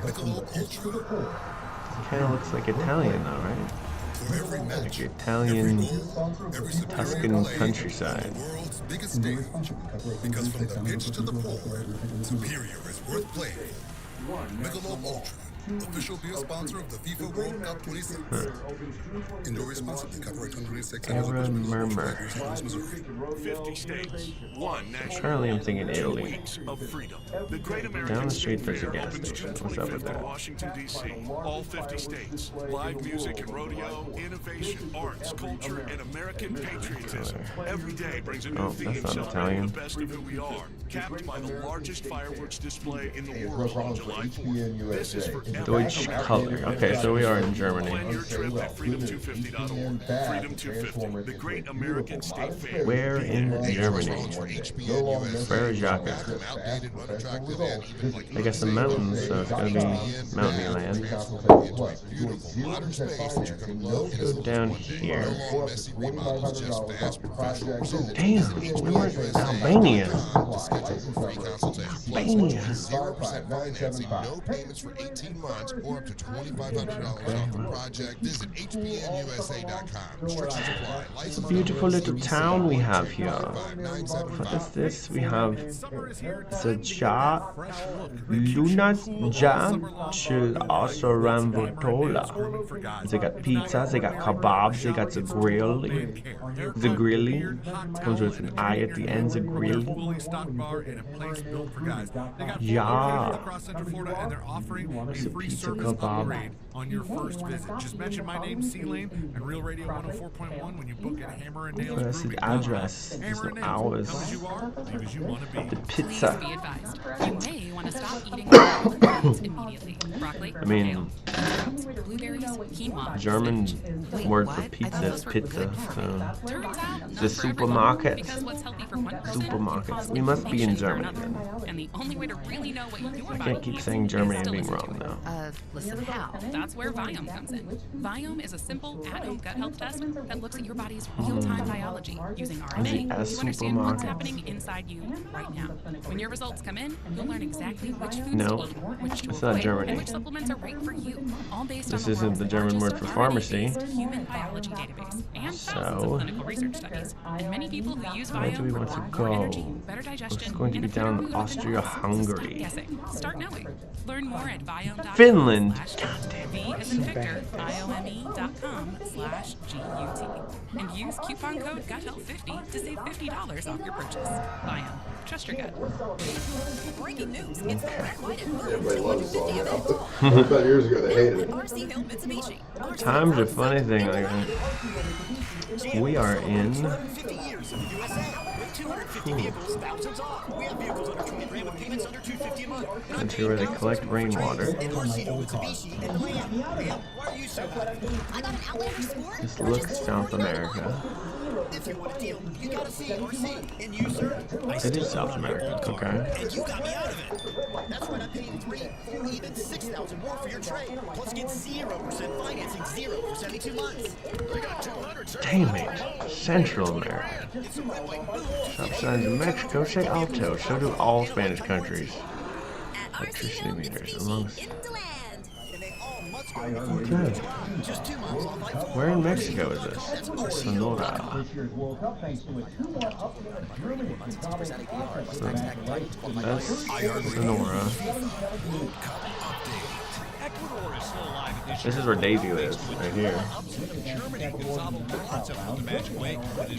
Michelob Ultra. Kind of looks like Italian, though, right? Like Italian Tuscan countryside. World's biggest stage, because from the pitch to the pole, superior is worth playing. Michelob Ultra. Official beer sponsor of the FIFA World Cup 26. Enjoy responsibly. Copyright 2026. Murmur. 50 states, one national. Currently, I'm thinking Italy. Weeks of freedom. The Great American Down the street, State there's a Fair gas opens station. June What's up with 25th in that? Washington, D.C. All 50 states. Live music and rodeo, innovation, arts, culture, and American patriotism. Every day brings a new theme that's not celebrating Italian. the best of who we are, capped by the largest fireworks display in the world on July 4th. This is for Deutsch color. Okay, so we are in Germany. Plan your trip at freedom250.org. Freedom 250, the Great American State Fair. Where in Germany? Where is Jacques? I guess the mountains, so it's gonna be mountainy land. Go down here. Damn, we were in Albania. Albania. 0% financing, no payments for 18 months, or up to $2,500 off the project. Visit hbnusa.com. Restrictions apply. It's a beautiful little town we have here. What is this? We have the Luna Chil Asaramvotola. They got pizza, they got kebabs, they got the grilly. The grilly comes with an eye at the end, the grilly. Yeah. It's a pizza kebab. On your first visit, just mention my name, C-Lane, and Real Radio 104.1 when you book at Hammer and Nails. That's the address. It's not ours. The pizza. Please be advised. You may want to stop eating foods immediately. Broccoli, I mean, blueberries, quinoa. German word for pizza is pizza. So the supermarket. Because what's healthy for one person, Supermarkets. We must be in Germany then. and the only way to really know what your I body can't keep needs saying is Germany to and being listen wrong to it. though. Listen how? That's where Viome comes in. Viome is a simple at-home gut health test that looks at your body's real-time biology using RNA to understand what's happening inside you right now. When your results come in, you'll learn exactly which foods No, to eat, which to it's not avoid, Germany. and which supplements are right for you. All based This on the isn't world's the German word for largest pharmacy. RNA-based human biology database and thousands So, of clinical research studies. And many people who use where do we Viome want to report more go? energy, better digestion, It's going to and be a better down mood within Austria-Hungary. Stop guessing. Start knowing. Learn more at Viome.com. Finland. V as in Victor, IOME.com/GUT. And use coupon code GUTHEALTH50 to save $50 off your purchase. Biome. Trust your gut. Breaking news. It's the red, white, and blue. Everybody loves the song now. 25 years ago, they hated it. RC Hill Mitsubishi. Time's a funny thing like that. We are in. 250 years in the USA. With 250 vehicles, thousands off. We have vehicles under 20 grand with payments under $250 a month. Let's see where they collect rainwater. And RC Hill Mitsubishi. And Ma'am, why are you so happy? I got an Outlander Sport. Just look South America. If you want a deal, you gotta see RC. And you, sir? It is South America. Okay. And you got me out of it. That's right, I'm paying 3, 4, even 6,000 more for your trade. Plus get 0% financing, 0 for 72 months. They got 200, sir. Damn it. Central America. Stop signs in Mexico say alto. So do all Spanish countries. Electricity meters amongst. Okay. Where in Mexico is this? Sonora. That's Sonora. This is where Daisy lives, right here. Man,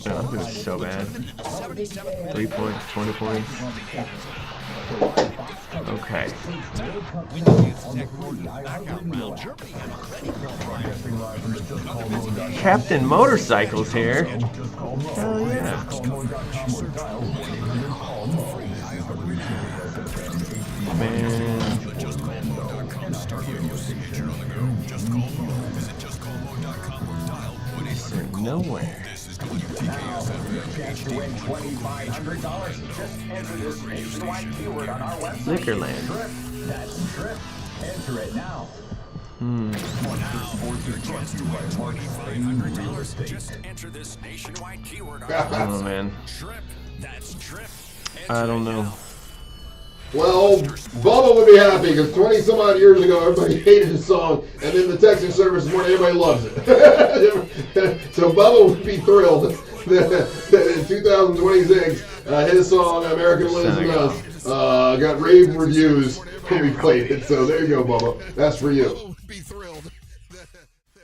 I'm doing so bad. 3 points, 20 points. Okay. Captain Motorcycles here. Hell yeah. Man. Nowhere. Liquorland. Enter it now. I don't know, man. I don't know. Well, Bubba would be happy because 20 some odd years ago, everybody hated his song, and then the texting service this morning, everybody loves it. So Bubba would be thrilled that in 2026, his song "American Lives in Us" got rave reviews when we played it. So there you go, Bubba. That's for you. Be thrilled that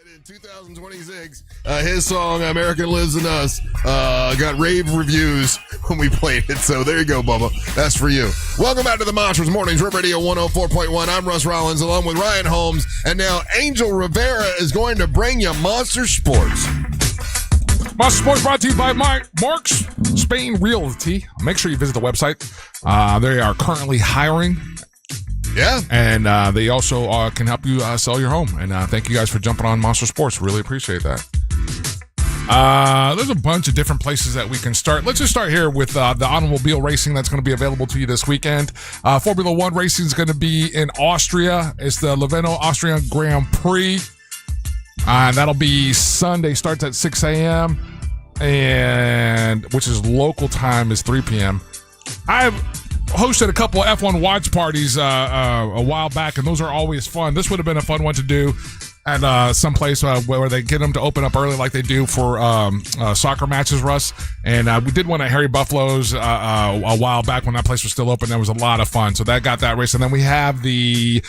in 2026, his song "American Lives in Us" got rave reviews when we played it. So there you go, Bubba. That's for you. Welcome back to the Monsters Mornings, Rip Radio 104.1. I'm Russ Rollins along with Ryan Holmes. And now Angel Rivera is going to bring you Monster Sports. Monster Sports brought to you by Mark's Spain Realty. Make sure you visit the website. They are currently hiring. Yeah. And they also can help you sell your home. And thank you guys for jumping on Monster Sports. Really appreciate that. There's a bunch of different places that we can start. Let's just start here with the automobile racing that's going to be available to you this weekend. Formula One racing is going to be in Austria. It's the Loveno Austrian Grand Prix. That'll be Sunday. Starts at 6 a.m. and which is local time is 3 p.m. I've hosted a couple of F1 watch parties a while back, and those are always fun. This would have been a fun one to do at some place where they get them to open up early like they do for soccer matches, Russ. And we did one at Harry Buffalo's a while back when that place was still open. That was a lot of fun. So that got that race. And then we have the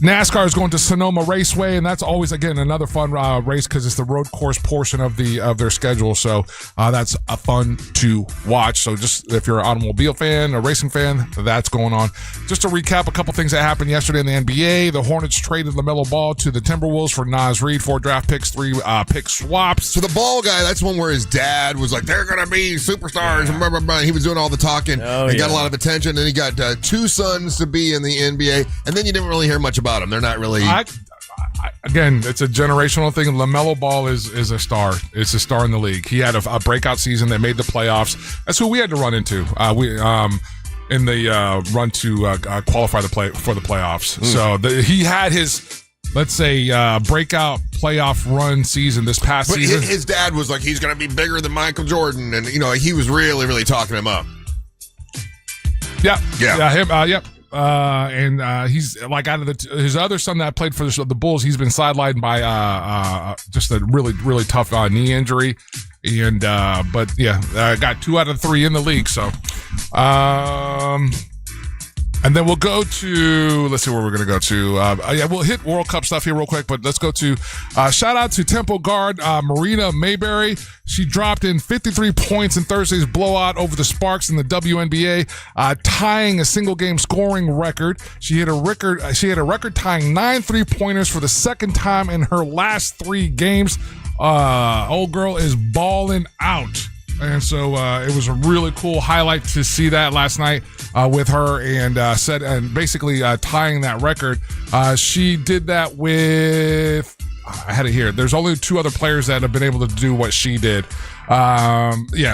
NASCAR is going to Sonoma Raceway, and that's always, again, another fun race because it's the road course portion of their schedule. So that's fun to watch. So just if you're an automobile fan, a racing fan, that's going on. Just to recap a couple things that happened yesterday in the NBA. The Hornets traded LaMelo Ball to the Timberwolves for Naz Reid, 4 draft picks, 3 pick swaps. So the Ball guy, that's one where his dad was like, they're going to be superstars. Yeah. Blah, blah, blah. He was doing all the talking. He got a lot of attention. And he got 2 sons to be in the NBA. And then you didn't really hear much about him. They're not really. Again, it's a generational thing. LaMelo Ball is a star. It's a star in the league. He had a breakout season. They made the playoffs. That's who we had to run into. In the run to qualify for the playoffs. So he had his, let's say, breakout playoff run season this past season. His dad was like, he's going to be bigger than Michael Jordan, and he was really, really talking him up. Yeah. Him. And he's like out of his other son that played for the Bulls. He's been sidelined by just a really, really tough knee injury. And got 2 out of 3 in the league. So, and And then we'll go to, let's see where we're going to go to. We'll hit World Cup stuff here real quick, but let's go to shout out to Temple guard Marina Mayberry. She dropped in 53 points in Thursday's blowout over the Sparks in the WNBA, tying a single game scoring record. She had a record tying 9 3-pointers for the second time in her last 3 games. Old girl is balling out. And so it was a really cool highlight to see that last night with her and basically tying that record. She did that with, I had it here. There's only 2 other players that have been able to do what she did.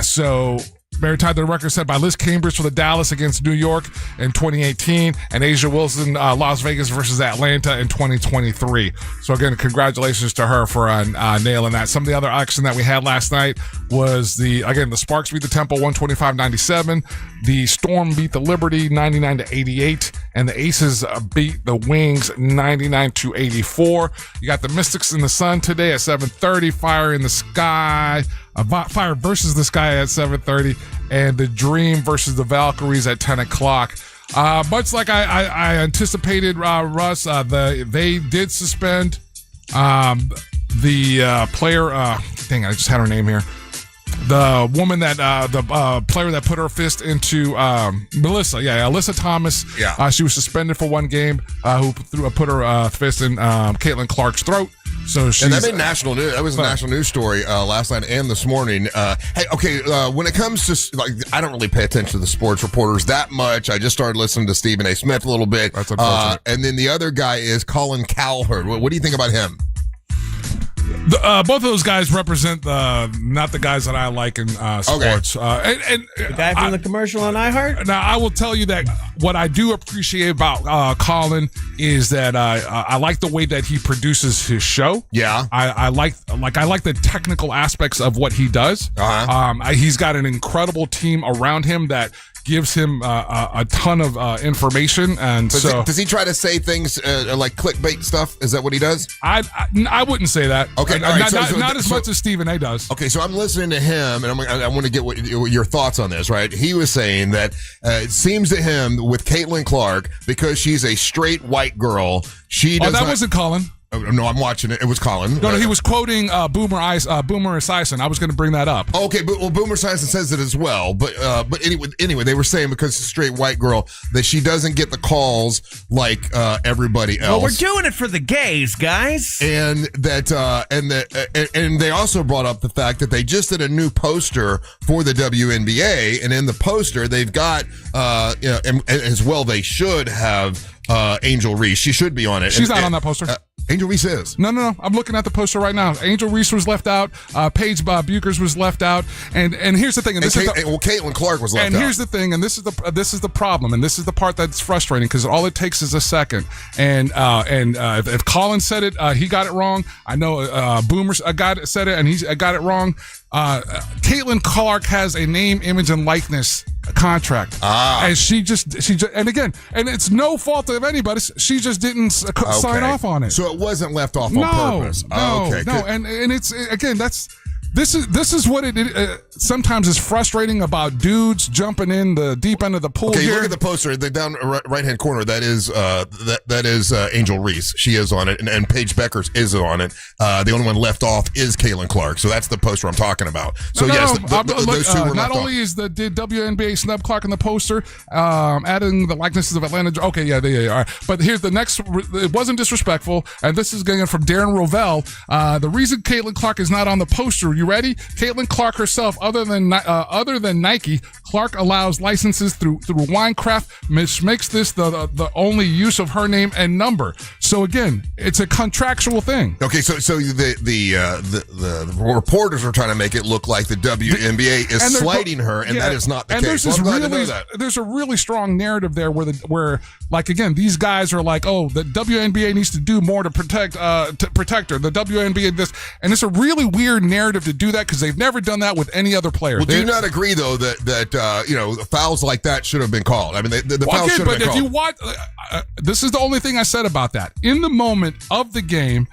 So Mary tied the record set by Liz Cambridge for the Dallas against New York in 2018 and Asia Wilson, Las Vegas versus Atlanta in 2023. So again, congratulations to her for nailing that. Some of the other action that we had last night was the Sparks beat the Temple 125-97. The Storm beat the Liberty 99-88, and the Aces beat the Wings 99-84. You got the Mystics and the Sun today at 7:30. Fire in the Sky. Fire versus the Sky at 7:30, and the Dream versus the Valkyries at 10 o'clock. Much like I anticipated, Russ, they did suspend the player. Dang, I just had her name here. The woman that the player that put her fist into Melissa, Alyssa Thomas. Yeah, she was suspended for 1 game. Who put her fist in Caitlin Clark's throat. So and that made national news. That was a national news story last night and this morning. When it comes to I don't really pay attention to the sports reporters that much. I just started listening to Stephen A. Smith a little bit. That's unfortunate. And then the other guy is Colin Cowherd. What do you think about him? Both of those guys represent not the guys that I like in sports. And the guy from the commercial on iHeart? Now, I will tell you that what I do appreciate about Colin is that I like the way that he produces his show. Yeah. I like the technical aspects of what he does. He's got an incredible team around him that gives him a ton of information, and does he try to say things like clickbait stuff? Is that what he does? I wouldn't say that. Okay, not as much as Stephen A. does. Okay, so I'm listening to him, and I want to get your thoughts on this. Right, he was saying that it seems to him with Caitlin Clark, because she's a straight white girl, she does. That wasn't Colin. No, I'm watching it. It was Colin. No, he was quoting Boomer Esiason. I was going to bring that up. Okay, but Boomer Esiason says it as well. But anyway, they were saying because it's a straight white girl that she doesn't get the calls like everybody else. Well, we're doing it for the gays, guys. And and they also brought up the fact that they just did a new poster for the WNBA, and in the poster they've got and as well they should have Angel Reese. She should be on it. She's not on that poster. Angel Reese is. No. I'm looking at the poster right now. Angel Reese was left out. Paige Buchers was left out. And here's the thing. Caitlin Clark was left out. And here's the thing. And this is the problem. And this is the part that's frustrating because all it takes is a second. And if Colin said it, he got it wrong. I know Boomer said it, and he got it wrong. Caitlin Clark has a name, image, and likeness contract, and she just and again, and it's no fault of anybody's. She just didn't sign off on it, so it wasn't left off on purpose. No, and it's again this is what it sometimes is frustrating about dudes jumping in the deep end of the pool. Okay, here. Look at the poster, the down right hand corner. That is that is Angel Reese. She is on it, and Paige Buchers is on it. The only one left off is Caitlin Clark. So that's the poster I'm talking about. So those two were not left only off. is did WNBA snub Clark in the poster, adding the likenesses of Atlanta. Okay, they are. But here's the next. It wasn't disrespectful, and this is going from Darren Rovell. The reason Caitlin Clark is not on the poster. You ready? Caitlin Clark herself, other than Nike, Clark allows licenses through Winecraft, which makes this the only use of her name and number. So again, it's a contractual thing. Okay, so the reporters are trying to make it look like the WNBA is slighting her, and that is not the case. There's a really strong narrative there where like again, these guys are like, oh, the WNBA needs to do more to protect her. The WNBA this, and it's a really weird narrative to do that because they've never done that with any other player. Well, do you not agree though that fouls like that should have been called? I mean, the fouls should have been called. But if you watch, this is the only thing I said about that. In the moment of the game,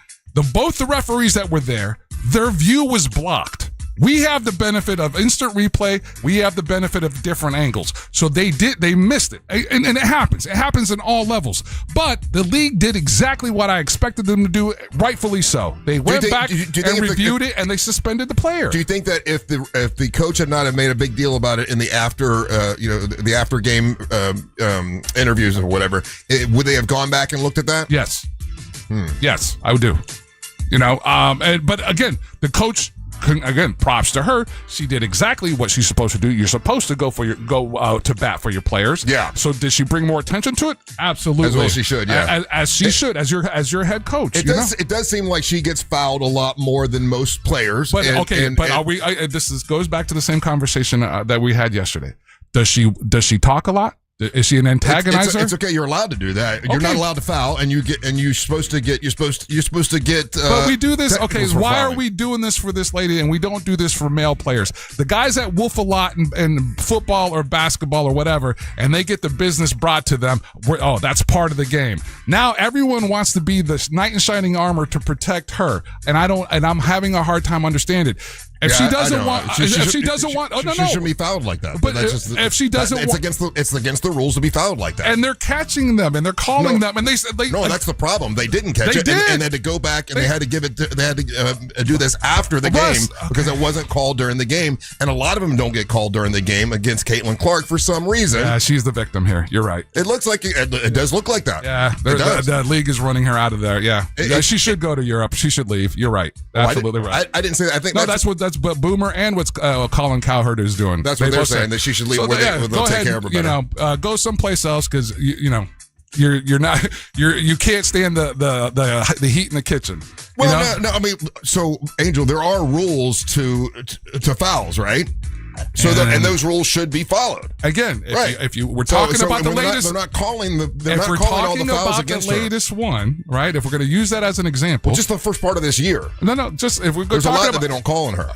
both the referees that were there, their view was blocked. We have the benefit of instant replay. We have the benefit of different angles. So they missed it. And it happens. It happens in all levels. But the league did exactly what I expected them to do, rightfully so. They went back and reviewed it, and they suspended the player. Do you think that if the coach had not have made a big deal about it in the after game interviews or whatever, would they have gone back and looked at that? Yes. Yes, I would do. But again, the coach. Again, props to her. She did exactly what she's supposed to do. You're supposed to go to bat for your players. Yeah. So did she bring more attention to it? Absolutely. As well as she should. Yeah. As she should. As your head coach. It does seem like she gets fouled a lot more than most players. But are we? Goes back to the same conversation that we had yesterday. Does she talk a lot? Is she an antagonizer? It's okay. You're allowed to do that. You're not allowed to foul, and you're supposed to get. But we do this. Okay, why are we doing this for this lady, and we don't do this for male players? The guys that wolf a lot in football or basketball or whatever, and they get the business brought to them. That's part of the game. Now everyone wants to be the knight in shining armor to protect her, and I'm having a hard time understanding it. If she doesn't want, she shouldn't be fouled like that. But if she doesn't, it's against the rules to be fouled like that. And they're catching them and they're calling them, and they that's the problem. They didn't catch it, and they had to go back and they had to give it. They had to do this after the game because it wasn't called during the game, and a lot of them don't get called during the game against Caitlin Clark for some reason. Yeah, she's the victim here. You're right. It looks like it does look like that. Yeah, the league is running her out of there. Yeah, she should go to Europe. She should leave. You're right. Absolutely right. I didn't say that. I think that's Boomer and what's Colin Cowherd is doing. That's what they're saying, that she should leave where they'll take care of her better. Go someplace else because you can't stand the heat in the kitchen. Well, no. I mean, so Angel, there are rules to fouls, right? So and those rules should be followed. Again, if we're talking about the latest, they're not calling the. They're if not we're calling all talking the fouls about against the latest one, right? If we're going to use that as an example, just the first part of this year. No. Just if we're there's a lot that they don't call on her.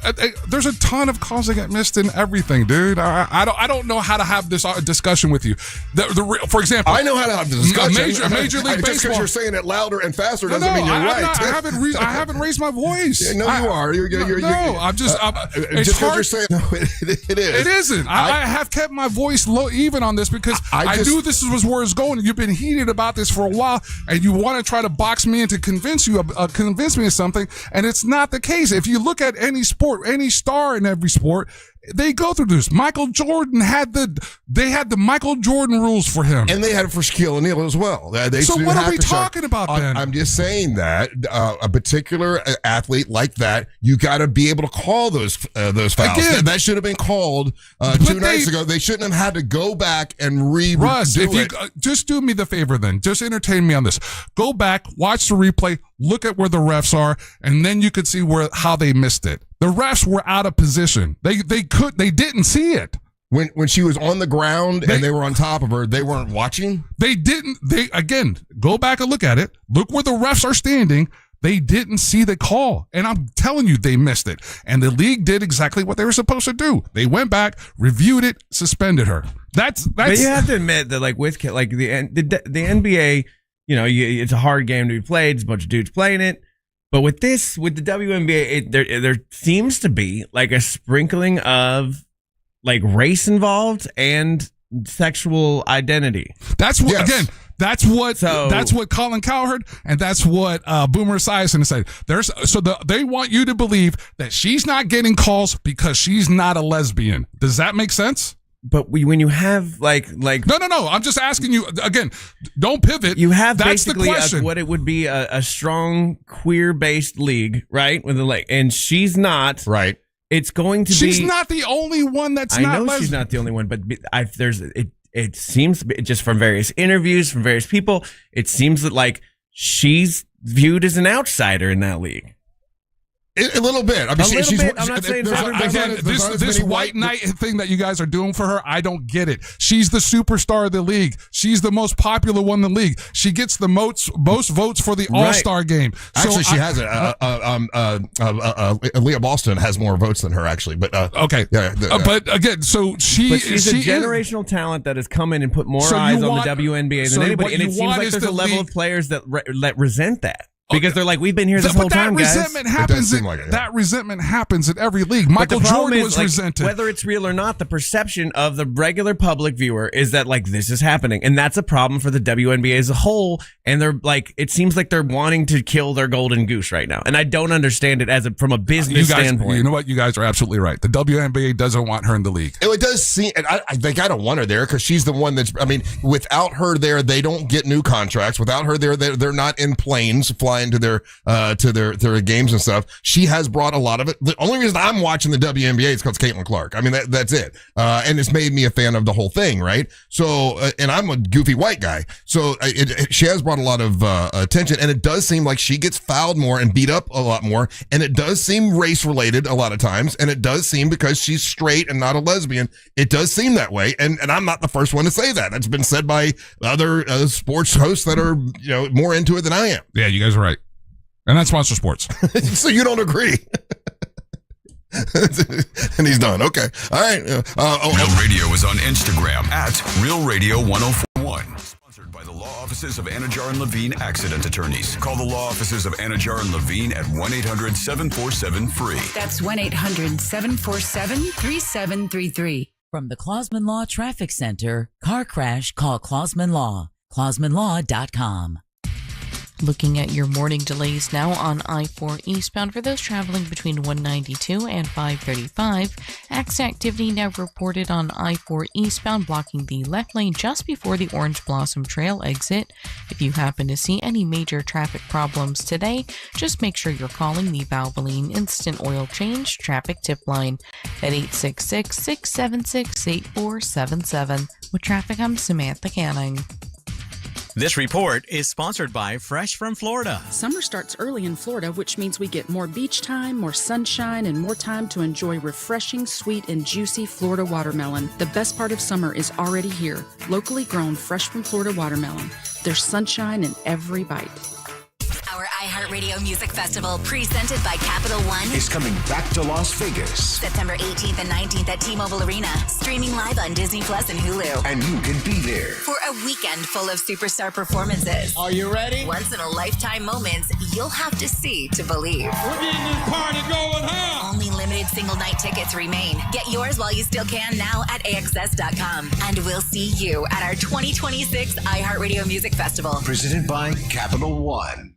There's a ton of calls that get missed in everything, dude. I don't know how to have this discussion with you. For example, I know how to have the discussion. A major league baseball. Just because you're saying it louder and faster doesn't mean you're right. I haven't raised my voice. You are. I'm just. It's just hard. You're saying no. It is. It isn't. I have kept my voice low even on this because I knew this was where it's going. You've been heated about this for a while, and you want to try to box me in to convince me of something, and it's not the case. If you look at any sport, any star in every sport, they go through this. Michael Jordan had the Michael Jordan rules for him, and they had it for Shaquille O'Neal as well. So what are we talking about then? I'm just saying that a particular athlete like that, you got to be able to call those fouls. Again, that should have been called 2 nights ago. They shouldn't have had to go back and Russ, if you just do me the favor, then just entertain me on this. Go back, watch the replay, look at where the refs are, and then you could see how they missed it. The refs were out of position. They didn't see it. When she was on the ground and they were on top of her, they weren't watching? Again, go back and look at it. Look where the refs are standing. They didn't see the call. And I'm telling you, they missed it. And the league did exactly what they were supposed to do. They went back, reviewed it, suspended her. That's But you have to admit that the NBA, it's a hard game to be played. It's a bunch of dudes playing it. But with the WNBA, there seems to be like a sprinkling of like race involved and sexual identity. That's what That's what Colin Cowherd and that's what Boomer Esiason said. They want you to believe that she's not getting calls because she's not a lesbian. Does that make sense? But when you have like no, I'm just asking you again. Don't pivot. You have that's basically the question. what it would be a strong queer based league, right? With and she's not right. It's going to she's be. She's not the only one that's I not. know lesbian. She's not the only one, but it seems to be just from various interviews from various people. It seems that like she's viewed as an outsider in that league. A little bit. I mean, I'm not saying this white knight thing that you guys are doing for her, I don't get it. She's the superstar of the league. She's the most popular one in the league. She gets the most votes for the All-Star game. Actually, she has it. Leah Boston has more votes than her, actually. But okay, but again, so she's a generational talent that has come in and put more eyes on the WNBA than anybody, and it seems like there's a level of players that resent that. Because they're like, we've been here this whole time, guys. That resentment happens in every league. Michael Jordan was resented. Whether it's real or not, the perception of the regular public viewer is that like this is happening, and that's a problem for the WNBA as a whole. And they're like, it seems like they're wanting to kill their golden goose right now, and I don't understand it from a business standpoint. You know what? You guys are absolutely right. The WNBA doesn't want her in the league. It does seem, and I think I don't want her there because she's the one that's. I mean, without her there, they don't get new contracts. Without her there, they're not in planes flying to their games and stuff. She has brought a lot of it. The only reason I'm watching the WNBA is because Caitlin Clark. I mean, that's it. And it's made me a fan of the whole thing, right? So, and I'm a goofy white guy, so she has brought a lot of attention, and it does seem like she gets fouled more and beat up a lot more, and it does seem race related a lot of times, and it does seem because she's straight and not a lesbian. It does seem that way, and I'm not the first one to say that. It's been said by other sports hosts that are more into it than I am. Yeah, you guys are right. And that's Monster Sports. So you don't agree. And he's done. Okay. All right. Real Radio is on Instagram at Real Radio 1041. Sponsored by the law offices of Anajar and Levine Accident Attorneys. Call the law offices of Anajar and Levine at 1-800-747-FREE. That's 1-800-747-3733. From the Clausman Law Traffic Center, car crash, call Clausman Law. ClausmanLaw.com. Looking at your morning delays now on I-4 eastbound for those traveling between 192 and 535. Accident activity now reported on I-4 eastbound, blocking the left lane just before the Orange Blossom Trail exit. If you happen to see any major traffic problems today, just make sure you're calling the Valvoline Instant Oil Change Traffic Tip Line at 866-676-8477. With traffic, I'm Samantha Canning. This report is sponsored by Fresh from Florida. Summer starts early in Florida, which means we get more beach time, more sunshine, and more time to enjoy refreshing, sweet, and juicy Florida watermelon. The best part of summer is already here. Locally grown Fresh from Florida watermelon. There's sunshine in every bite. Our iHeartRadio Music Festival, presented by Capital One, is coming back to Las Vegas. September 18th and 19th at T-Mobile Arena. Streaming live on Disney Plus and Hulu. And you can be there for a weekend full of superstar performances. Are you ready? Once-in-a-lifetime moments you'll have to see to believe. We're getting this party going, huh? Only limited single-night tickets remain. Get yours while you still can now at AXS.com. And we'll see you at our 2026 iHeartRadio Music Festival. Presented by Capital One.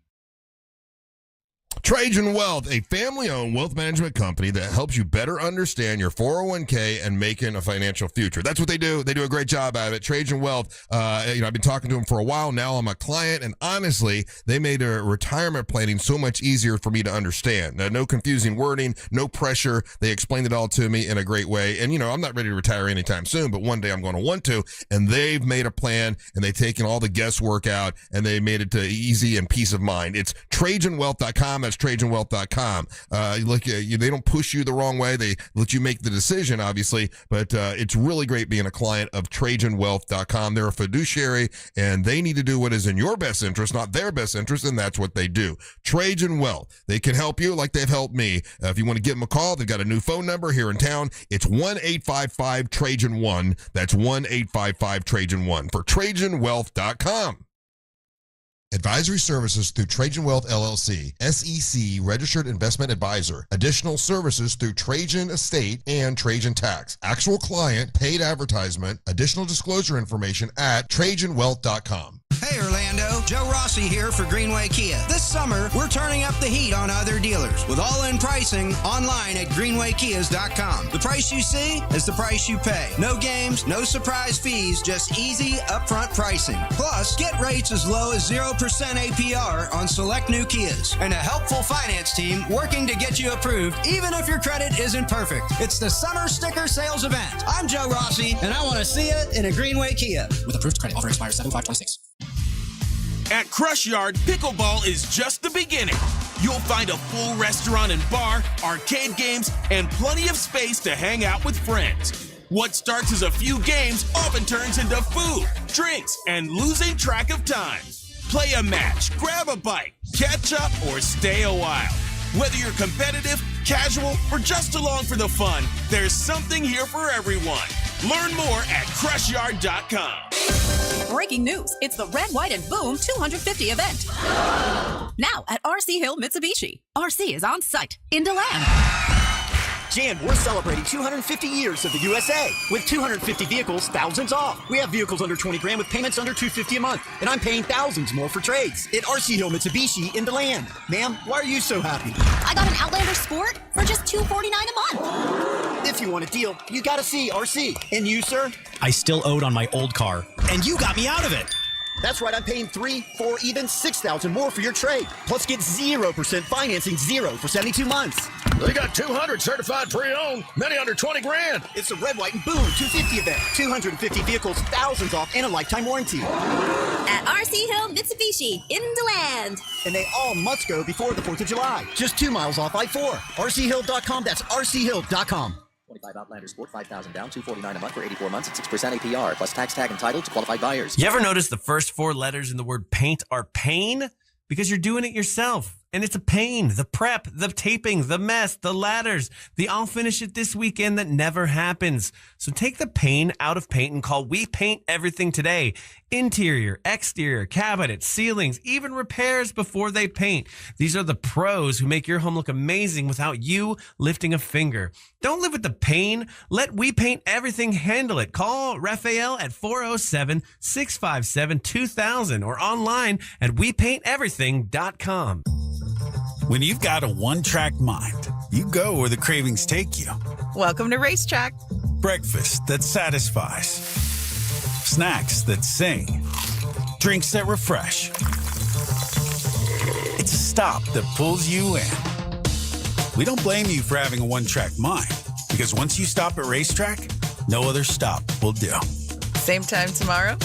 Trajan Wealth, a family-owned wealth management company that helps you better understand your 401k and making a financial future. That's what they do. They do a great job at it. Trajan Wealth, I've been talking to them for a while now. I'm a client, and honestly, they made retirement planning so much easier for me to understand. No confusing wording, no pressure. They explained it all to me in a great way. And, I'm not ready to retire anytime soon, but one day I'm going to want to. And they've made a plan, and they've taken all the guesswork out, and they made it easy and peace of mind. It's TrajanWealth.com. That's TrajanWealth.com. They don't push you the wrong way. They let you make the decision, obviously, but it's really great being a client of TrajanWealth.com. They're a fiduciary, and they need to do what is in your best interest, not their best interest, and that's what they do. Trajan Wealth. They can help you like they've helped me. If you want to give them a call, they've got a new phone number here in town. It's 1-855-TRAJAN1. That's 1-855-TRAJAN1 for TrajanWealth.com. Advisory services through Trajan Wealth LLC, SEC registered investment advisor. Additional services through Trajan Estate and Trajan Tax. Actual client, paid advertisement, additional disclosure information at TrajanWealth.com. Hey Orlando, Joe Rossi here for Greenway Kia. This summer, we're turning up the heat on other dealers with all-in pricing online at greenwaykias.com. The price you see is the price you pay. No games, no surprise fees, just easy upfront pricing. Plus, get rates as low as 0% APR on select new Kias and a helpful finance team working to get you approved even if your credit isn't perfect. It's the Summer Sticker Sales Event. I'm Joe Rossi, and I want to see it in a Greenway Kia. With approved credit, offer expires 7/5/26. At Crush Yard, pickleball is just the beginning. You'll find a full restaurant and bar, arcade games, and plenty of space to hang out with friends. What starts as a few games often turns into food, drinks, and losing track of time. Play a match, grab a bite, catch up, or stay a while. Whether you're competitive, casual, or just along for the fun, there's something here for everyone. Learn more at crushyard.com. Breaking news. It's the Red, White, and Boom 250 event. Now at RC Hill Mitsubishi. RC is on site in DeLand. Jan, we're celebrating 250 years of the USA. With 250 vehicles, thousands off. We have vehicles under 20 grand with payments under $250 a month. And I'm paying thousands more for trades at RC Hill Mitsubishi in DeLand. Ma'am, why are you so happy? I got an Outlander Sport for just $249 a month. If you want a deal, you gotta see RC. And you, sir? I still owed on my old car, and you got me out of it. That's right, I'm paying $3,000, $4,000, even $6,000 more for your trade. Plus get 0% financing, 0 for 72 months. They got 200 certified pre-owned, many under 20 grand. It's the Red, White, and Boom 250 event. 250 vehicles, thousands off, and a lifetime warranty. At RC Hill Mitsubishi in DeLand. And they all must go before the 4th of July. Just 2 miles off I-4. RCHill.com, that's RCHill.com. 25 Outlander Sport, $5,000 down, $249 a month for 84 months at 6% APR, plus tax tag entitled to qualified buyers. You ever notice the first 4 letters in the word paint are pain? Because you're doing it yourself. And it's a pain. The prep, the taping, the mess, the ladders, the I'll finish it this weekend that never happens. So take the pain out of paint and call We Paint Everything today. Interior, exterior, cabinets, ceilings, even repairs before they paint. These are the pros who make your home look amazing without you lifting a finger. Don't live with the pain. Let We Paint Everything handle it. Call Raphael at 407-657-2000 or online at wepainteverything.com. When you've got a one-track mind, you go where the cravings take you. Welcome to Racetrack. Breakfast that satisfies. Snacks that sing. Drinks that refresh. It's a stop that pulls you in. We don't blame you for having a one-track mind, because once you stop at Racetrack, no other stop will do. Same time tomorrow?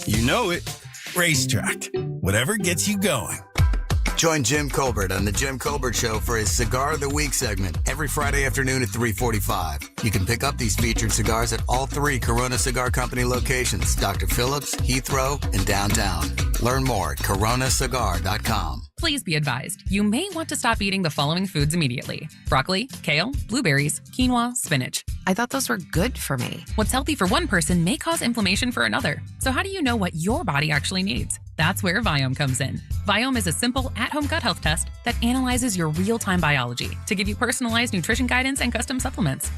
You know it. Racetrack. Whatever gets you going. Join Jim Colbert on The Jim Colbert Show for his Cigar of the Week segment every Friday afternoon at 3:45. You can pick up these featured cigars at all 3 Corona Cigar Company locations, Dr. Phillips, Heathrow, and downtown. Learn more at coronacigar.com. Please be advised, you may want to stop eating the following foods immediately: broccoli, kale, blueberries, quinoa, spinach. I thought those were good for me. What's healthy for one person may cause inflammation for another. So how do you know what your body actually needs? That's where Viome comes in. Viome is a simple at-home gut health test that analyzes your real-time biology to give you personalized nutrition guidance and custom supplements.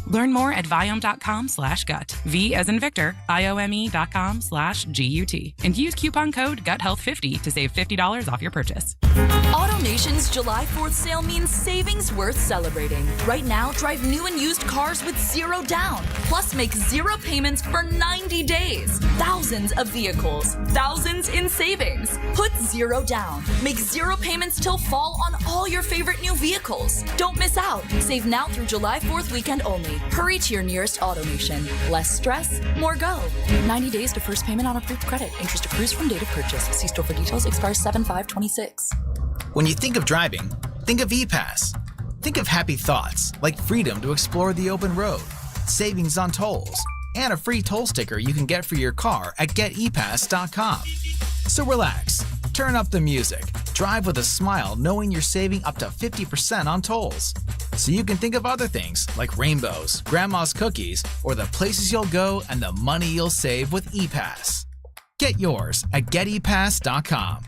Learn more at Viome.com/gut. V as in Victor, IOME.com/GUT. And use coupon code GUTHEALTH50 to save $50 off your purchase. AutoNation's July 4th sale means savings worth celebrating. Right now, drive new and used cars with 0 down. Plus, make 0 payments for 90 days. Thousands of vehicles. Thousands in savings. Put 0 down. Make 0 payments till fall on all your favorite new vehicles. Don't miss out. Save now through July 4th weekend only. Hurry to your nearest AutoNation. Less stress, more go. 90 days to first payment on approved credit. Interest accrues from date of purchase. See store for details. Expires 7/5/26. When you think of driving, think of ePass. Think of happy thoughts like freedom to explore the open road, savings on tolls, and a free toll sticker you can get for your car at getepass.com. So relax, turn up the music, drive with a smile knowing you're saving up to 50% on tolls. So you can think of other things like rainbows, grandma's cookies, or the places you'll go and the money you'll save with ePass. Get yours at getepass.com.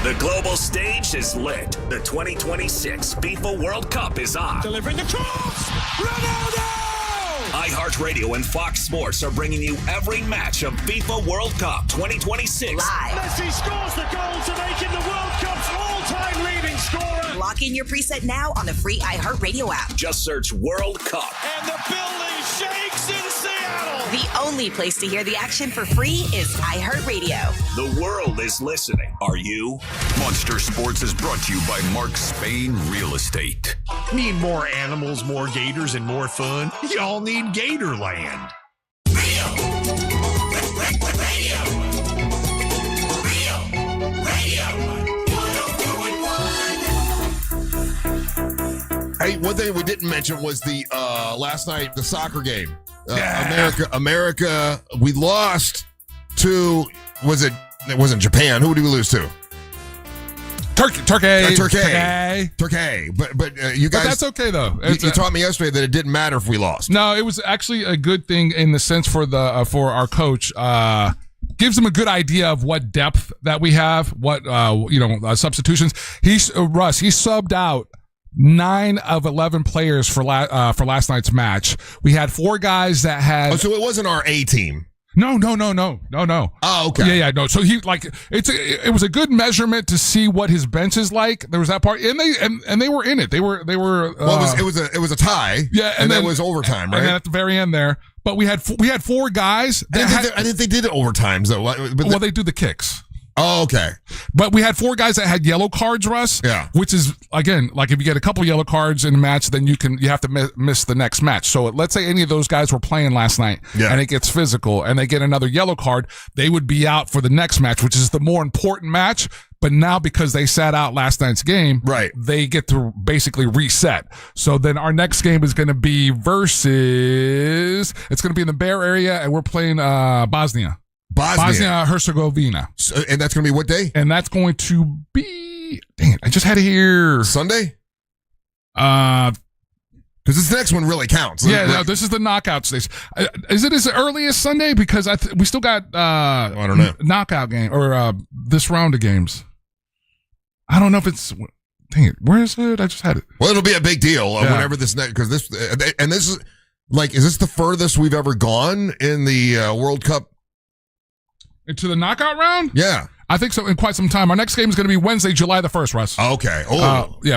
The global stage is lit. The 2026 FIFA World Cup is on. Delivering the cross! Ronaldo! iHeartRadio and Fox Sports are bringing you every match of FIFA World Cup 2026. Live. Messi scores the goal to make him the World Cup's all-time leading scorer. Lock in your preset now on the free iHeartRadio app. Just search World Cup. And the building shakes in Seattle. The only place to hear the action for free is iHeartRadio. The world is listening. Are you? Monster Sports is brought to you by Mark Spain Real Estate. Need more animals, more gators, and more fun? Y'all need Gatorland. Hey, one thing we didn't mention was the last night, the soccer game. America, we lost to, it wasn't Japan. Who did we lose to? Turkey. But you guys. But that's okay though. You taught me yesterday that it didn't matter if we lost. No, it was actually a good thing in the sense for our coach. Gives him a good idea of what depth that we have, what substitutions. Russ, he subbed out 9 of 11 players for last night's match. We had 4 guys that had. Oh, so it wasn't our A team. No. Oh, okay. Yeah, no. So he it was a good measurement to see what his bench is like. There was that part, and they were in it. They were. Well, it was a tie. Yeah, and then it was overtime, right? And then at the very end there, but we had 4 guys. I didn't think they did overtimes though. Well, they do the kicks. Oh, okay. But we had 4 guys that had yellow cards, Russ. Yeah. Which is, again, like if you get a couple yellow cards in a match, then you have to miss the next match. So let's say any of those guys were playing last night and it gets physical and they get another yellow card, they would be out for the next match, which is the more important match. But now because they sat out last night's game, right, they get to basically reset. So then our next game is going to be it's going to be in the Bear area and we're playing Bosnia-Herzegovina. So, and that's going to be what day? And that's going to be, dang it, I just had it here. Sunday? Because this next one really counts. Yeah, no, this is the knockout stage. Is it as early as Sunday? Because we still got I don't know. Knockout game or this round of games. I don't know if it's. Dang it, where is it? I just had it. Well, it'll be a big deal whenever this next, because this is like, is this the furthest we've ever gone in the World Cup? Into the knockout round? Yeah. I think so in quite some time. Our next game is going to be Wednesday, July the 1st, Russ. Okay.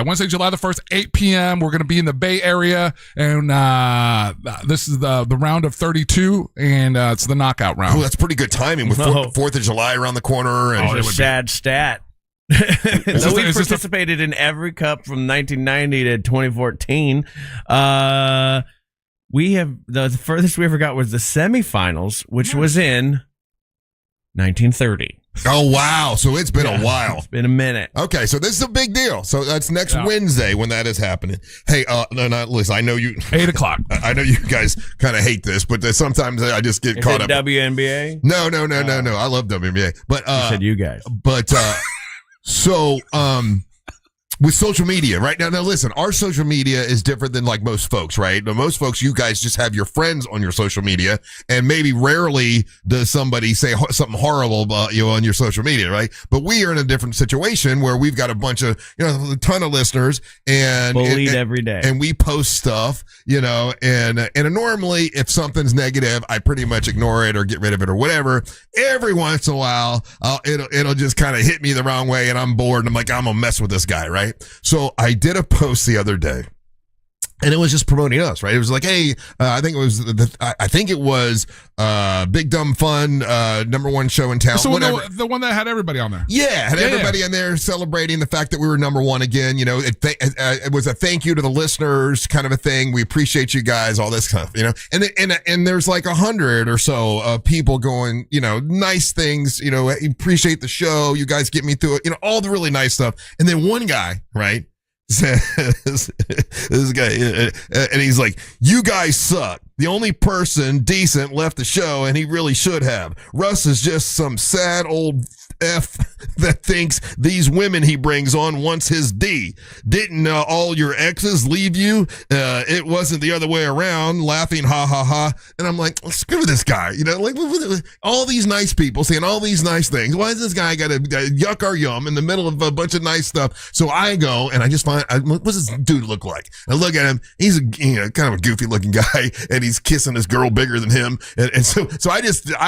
Wednesday, July the 1st, 8 p.m. We're going to be in the Bay Area, and this is the round of 32, and it's the knockout round. Oh, that's pretty good timing with 4th of July around the corner. And it's a sad stat. So we participated in every cup from 1990 to 2014. We have the furthest we ever got was the semifinals, which was in 1930. Oh, wow. So it's been a while. It's been a minute. Okay, so this is a big deal. So that's next Wednesday when that is happening. Hey, listen, I know you... 8 o'clock. I know you guys kind of hate this, but sometimes I just get caught up. WNBA? No. I love WNBA. But, you said you guys. But, with social media right now, listen, our social media is different than like most folks, right? Most folks, you guys just have your friends on your social media, and maybe rarely does somebody say something horrible about you on your social media, right? But we are in a different situation where we've got a bunch of, a ton of listeners and bullied every day, and we post stuff, and normally if something's negative, I pretty much ignore it or get rid of it or whatever. Every once in a while, it'll just kind of hit me the wrong way, and I'm bored, and I'm like, I'm gonna mess with this guy, right? So I did a post the other day, and it was just promoting us, right? It was like, hey, I think it was Big Dumb Fun, #1 show in town. So the one that had everybody on there. Yeah, had everybody in there celebrating the fact that we were #1 again. It was a thank you to the listeners, kind of a thing. We appreciate you guys, all this stuff, And there's like 100 or so people going, nice things. Appreciate the show. You guys get me through it. All the really nice stuff. And then one guy, right? Says this guy, and he's like, you guys suck. The only person decent left the show, and he really should have. Russ is just some sad old F that thinks these women he brings on wants his D. Didn't all your exes leave you? It wasn't the other way around. Laughing, ha ha ha. And I'm like, screw this guy. Like all these nice people saying all these nice things. Why is this guy got to yuck our yum in the middle of a bunch of nice stuff? So I go and I just find, what's this dude look like? I look at him. He's kind of a goofy looking guy, and he's kissing this girl bigger than him. And so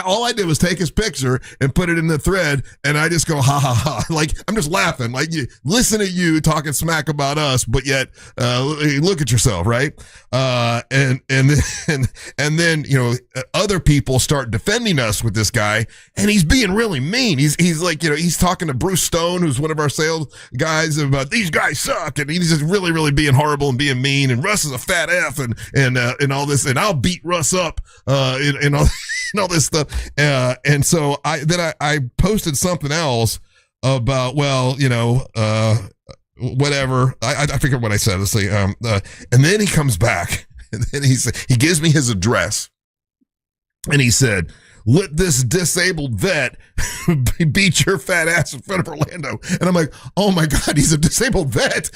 all I did was take his picture and put it in the thread. And I just go, ha, ha, ha. Like, I'm just laughing. Like, listen to you talking smack about us, but yet look at yourself, right? And then, other people start defending us with this guy, and he's being really mean. He's like, he's talking to Bruce Stone, who's one of our sales guys, about these guys suck, and he's just really, really being horrible and being mean, and Russ is a fat F, and all this, and I'll beat Russ up, and all this stuff. And so I posted something else about, whatever. I forget what I said. Let's see. And then he comes back, and then he gives me his address, and he said, let this disabled vet beat your fat ass in front of Orlando. And I'm like, oh my God, he's a disabled vet.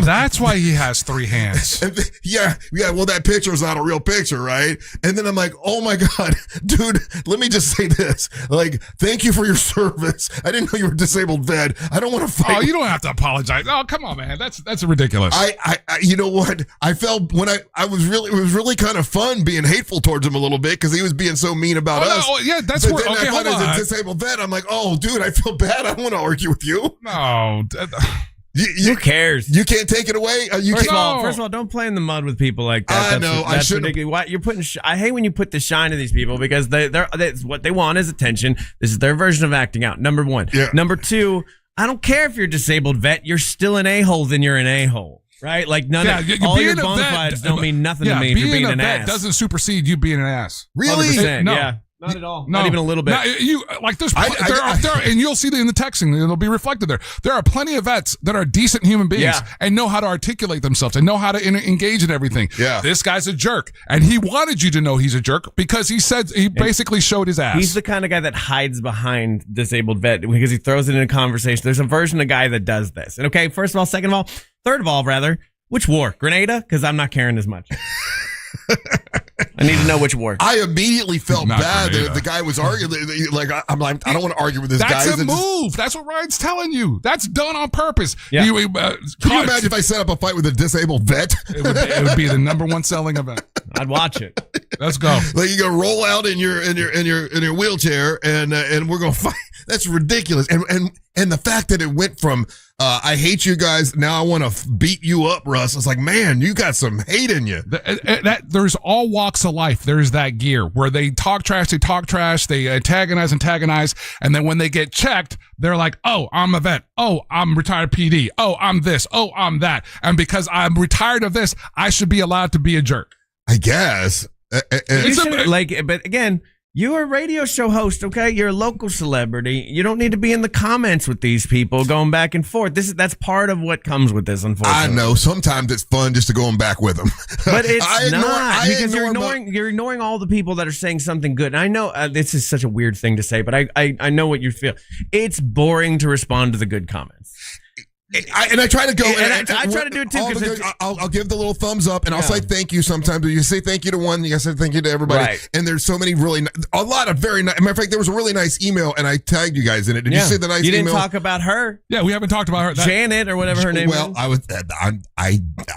That's why he has 3 hands. Yeah. Well, that picture is not a real picture, right? And then I'm like, oh my God, dude, let me just say this. Like, thank you for your service. I didn't know you were a disabled vet. I don't want to fight. Oh, you don't have to apologize. Oh, come on, man. That's ridiculous. I you know what? I felt when it was really kind of fun being hateful towards him a little bit because he was being so mean about us. No, yeah, that's but where. Then Okay, I hold thought on. as a disabled vet, I'm like, oh, dude, I feel bad. I don't want to argue with you. No. Who cares? You can't take it away. First of all, don't play in the mud with people like that. I know. That's ridiculous. Why you're putting? I hate when you put the shine to these people because they're what they want is attention. This is their version of acting out. Number one. Yeah. Number two. I don't care if you're a disabled vet. You're still an a-hole. Then you're an a-hole. Right? Like all your bona fides don't mean nothing to me if you're being an ass. Doesn't supersede you being an ass. Really? 100%, No. Yeah. Not at all. Not even a little bit. And you'll see that in the texting. It'll be reflected there. There are plenty of vets that are decent human beings and know how to articulate themselves and know how to engage in everything. Yeah. This guy's a jerk. And he wanted you to know he's a jerk because he basically showed his ass. He's the kind of guy that hides behind disabled vet because he throws it in a conversation. There's a version of guy that does this. And okay, first of all, second of all, third of all, rather, which war? Grenada? Because I'm not caring as much. I need to know which war. I immediately felt Not bad Grenada. that the guy was arguing. Like, I'm like, I don't want to argue with this guy. That's a move. That's what Ryan's telling you. That's done on purpose. Yeah. Can you imagine if I set up a fight with a disabled vet? It would be the #1 selling event. I'd watch it. Let's go. Like you go roll out in your wheelchair and we're gonna fight. That's ridiculous. And the fact that it went from I hate you guys, now I want to beat you up, Russ. It's like, man, you got some hate in you. There's all walks of life. There's that gear where they talk trash, they antagonize, and then when they get checked, they're like, oh, I'm a vet. Oh, I'm retired PD. Oh, I'm this. Oh, I'm that. And because I'm retired of this, I should be allowed to be a jerk. I guess. But again, you're a radio show host, okay? You're a local celebrity. You don't need to be in the comments with these people going back and forth. That's part of what comes with this, unfortunately. I know. Sometimes it's fun just to go back with them. But it's not because you're ignoring all the people that are saying something good. And I know this is such a weird thing to say, but I know what you feel. It's boring to respond to the good comments. I try to go, and I try to do it too. I'll give the little thumbs up, and I'll say thank you. Sometimes you say thank you to one, you gotta say thank you to everybody. Right. And there's so many a lot of very nice. Matter of fact, there was a really nice email, and I tagged you guys in it. Did you see the nice email? You didn't talk about her. Yeah, we haven't talked about her. Janet or whatever her name is. Well, I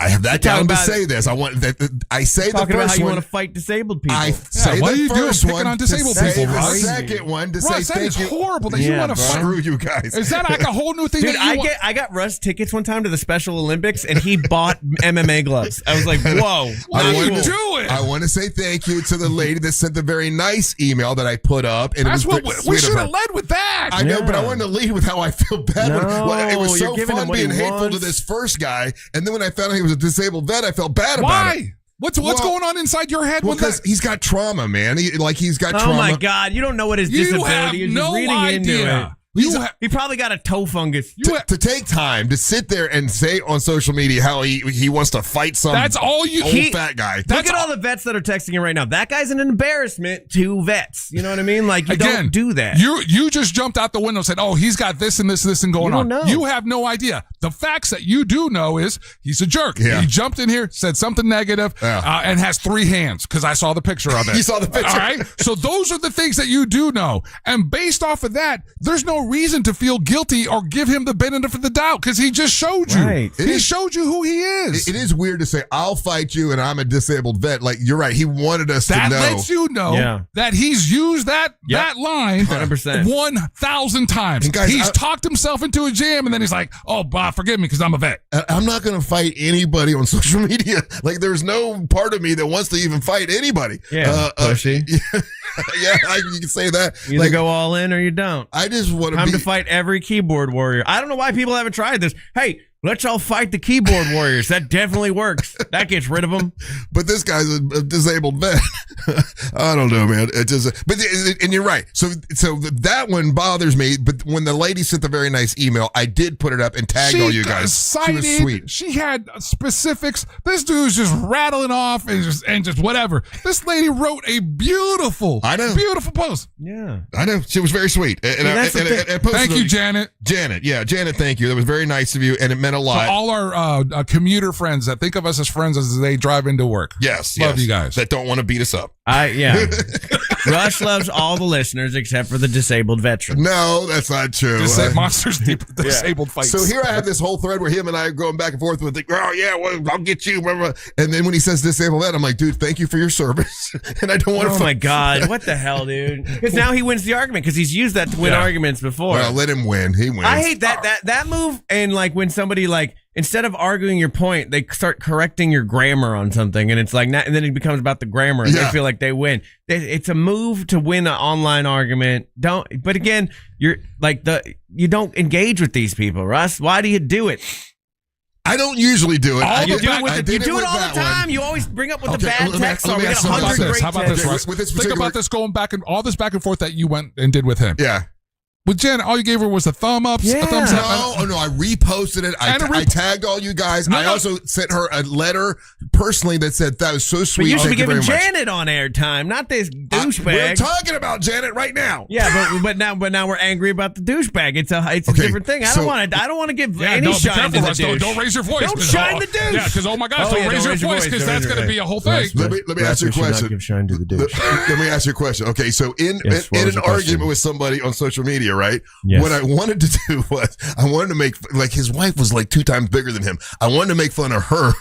have that down to say this. I want that. I say the first talking about how you one. want to fight disabled people. I say what are the you doing first picking one on disabled to say people, the Russ? second one to Russ, say that is thank you. horrible that you want to fight. Screw you guys. Is that like a whole new thing? Dude, I got Russ tickets one time to the Special Olympics, and he bought MMA gloves. I was like, whoa. I want to say thank you to the lady that sent the very nice email that I put up. And That's it was what we should have led with that. I know, but I wanted to lead with how I feel bad. It was so fun being hateful wants. to this first guy. And then when I found out he was a disabled vet, I felt bad about it. What's going on inside your head? Well, because he's got trauma, man. He's got trauma. Oh my God. You don't know what his disability is. No reading idea. into it. He probably got a toe fungus. To take time to sit there and say on social media how he wants to fight some old fat guy. Look at all the vets that are texting him right now. That guy's an embarrassment to vets. You know what I mean? Like, you don't do that. You just jumped out the window and said, oh, he's got this and this and this and going on. Know. You have no idea. The facts that you do know is he's a jerk. Yeah. He jumped in here, said something negative, and has 3 hands because I saw the picture of it. You saw the picture. All right? So those are the things that you do know. And based off of that, there's no reason to feel guilty or give him the benefit of the doubt because he just showed you. Right. He showed you who he is. It is weird to say, I'll fight you and I'm a disabled vet. Like, you're right. He wanted us to know. That lets you know that he's used that line 100%. 1,000 times. And guys, he's talked himself into a jam and then he's like, oh, Bob, forgive me because I'm a vet. I'm not going to fight anybody on social media. Like, there's no part of me that wants to even fight anybody. Yeah, pushy. Yeah, you can say that. You either go all in or you don't. I just want to fight every keyboard warrior. I don't know why people haven't tried this. Hey, let's all fight the keyboard warriors. That definitely works. That gets rid of them. But this guy's a disabled vet. I don't know, man. It just, and you're right. So that one bothers me. But when the lady sent the very nice email, I did put it up and tagged all you guys. She was sweet. She had specifics. This dude's just rattling off and just whatever. This lady wrote a beautiful post. Yeah, I know. She was very sweet. And thank you, Janet. Janet, thank you. That was very nice of you, and it meant a lot. To all our commuter friends that think of us as friends as they drive into work. Yes, love you guys. That don't want to beat us up. Rush loves all the listeners except for the disabled veteran. No, that's not true. Monsters disabled fights. So here I have this whole thread where him and I are going back and forth with, oh yeah, well, I'll get you. And then when he says disabled vet, I'm like, dude, thank you for your service. And I don't want to. Oh my God, what the hell, dude? Because now he wins the argument because he's used that to win arguments before. Well, let him win. He wins. I hate that move. And like when somebody instead of arguing your point, they start correcting your grammar on something, and it's like, and then it becomes about the grammar, and they feel like they win. It's a move to win an online argument. But again, you don't engage with these people, Russ. Why do you do it? I don't usually do it. You do it all the time. You always bring up with the bad text. We got 100 great How about this, Russ? Think about this going back and all this back and forth that you went and did with him. Yeah. With Jen, all you gave her was a thumb up, a thumbs up. No, I reposted it. I tagged all you guys. I also sent her a letter personally that said that was so sweet. But you should be giving Janet on airtime, not this douchebag. We're talking about Janet right now. Yeah, but now we're angry about the douchebag. It's a different thing. I don't want to give any shine to the douche. Don't raise your voice. Don't shine the douche. Yeah, because oh my gosh, don't raise your voice because that's going to be a whole thing. Let me ask you a question. Give shine to the douche. Let me ask you a question. Okay, so in an argument with somebody on social media, right? Yes. What I wanted to do was I wanted to make his wife was like 2 times bigger than him. I wanted to make fun of her.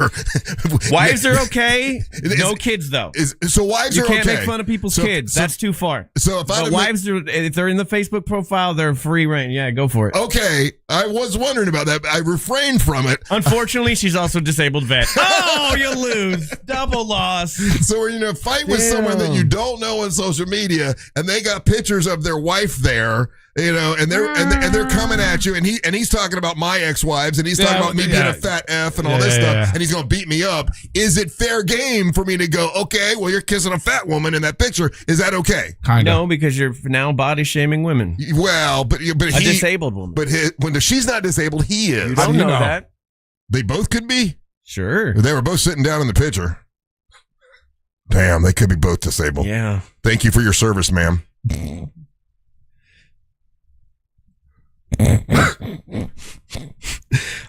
Wives are okay. No kids though. So wives are okay. You can't make fun of people's kids. That's too far. So wives if they're in the Facebook profile, they're free reign. Yeah, go for it. Okay, I was wondering about that, but I refrained from it. Unfortunately, she's also disabled vet. Oh, you lose. Double loss. So we're in a fight with someone that you don't know on social media, and they got pictures of their wife there. And they're coming at you, and he's talking about my ex-wives, and he's talking about me being a fat F and all this stuff, and he's gonna beat me up. Is it fair game for me to go, okay, well, you're kissing a fat woman in that picture? Is that okay? No, because you're now body shaming women. Well, but a disabled woman. But when she's not disabled, he is. You don't know that. They both could be. Sure. They were both sitting down in the picture. Damn, they could be both disabled. Yeah. Thank you for your service, ma'am.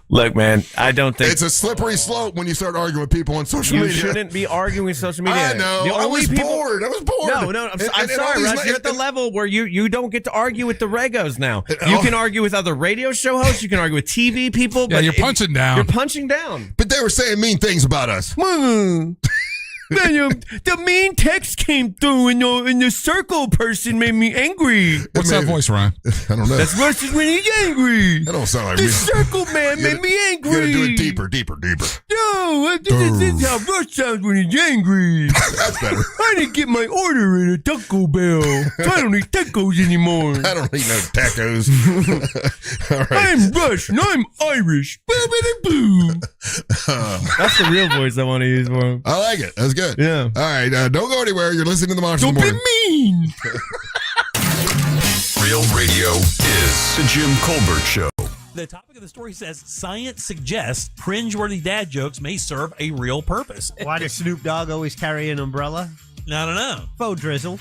Look, man, I don't think it's a slippery slope when you start arguing with people on social media. You shouldn't be arguing with social media. I know. I was bored. No, I'm sorry, Russ. You're at the level where you don't get to argue with the regos now. You can argue with other radio show hosts. You can argue with TV people. Yeah, but you're punching down. You're punching down. But they were saying mean things about us. The mean text came through and the circle person made me angry. What's that voice, Ryan? I don't know. That's Russ when he's angry. That don't sound like the me. circle man made me angry. You gotta do it deeper. No, this is how Russ sounds when he's angry. That's better. I didn't get my order at a Taco Bell, so I don't eat tacos anymore. I don't eat no tacos. All right. I'm Russ and I'm Irish. Boo. That's the real voice I want to use for him. I like it. That's good. Yeah. All right. Don't go anywhere. You're listening to the Monster Don't Morning. be mean. Real radio is the Jim Colbert Show. The topic of the story says science suggests cringeworthy dad jokes may serve a real purpose. Why does Snoop Dogg always carry an umbrella? I don't know. Faux drizzle.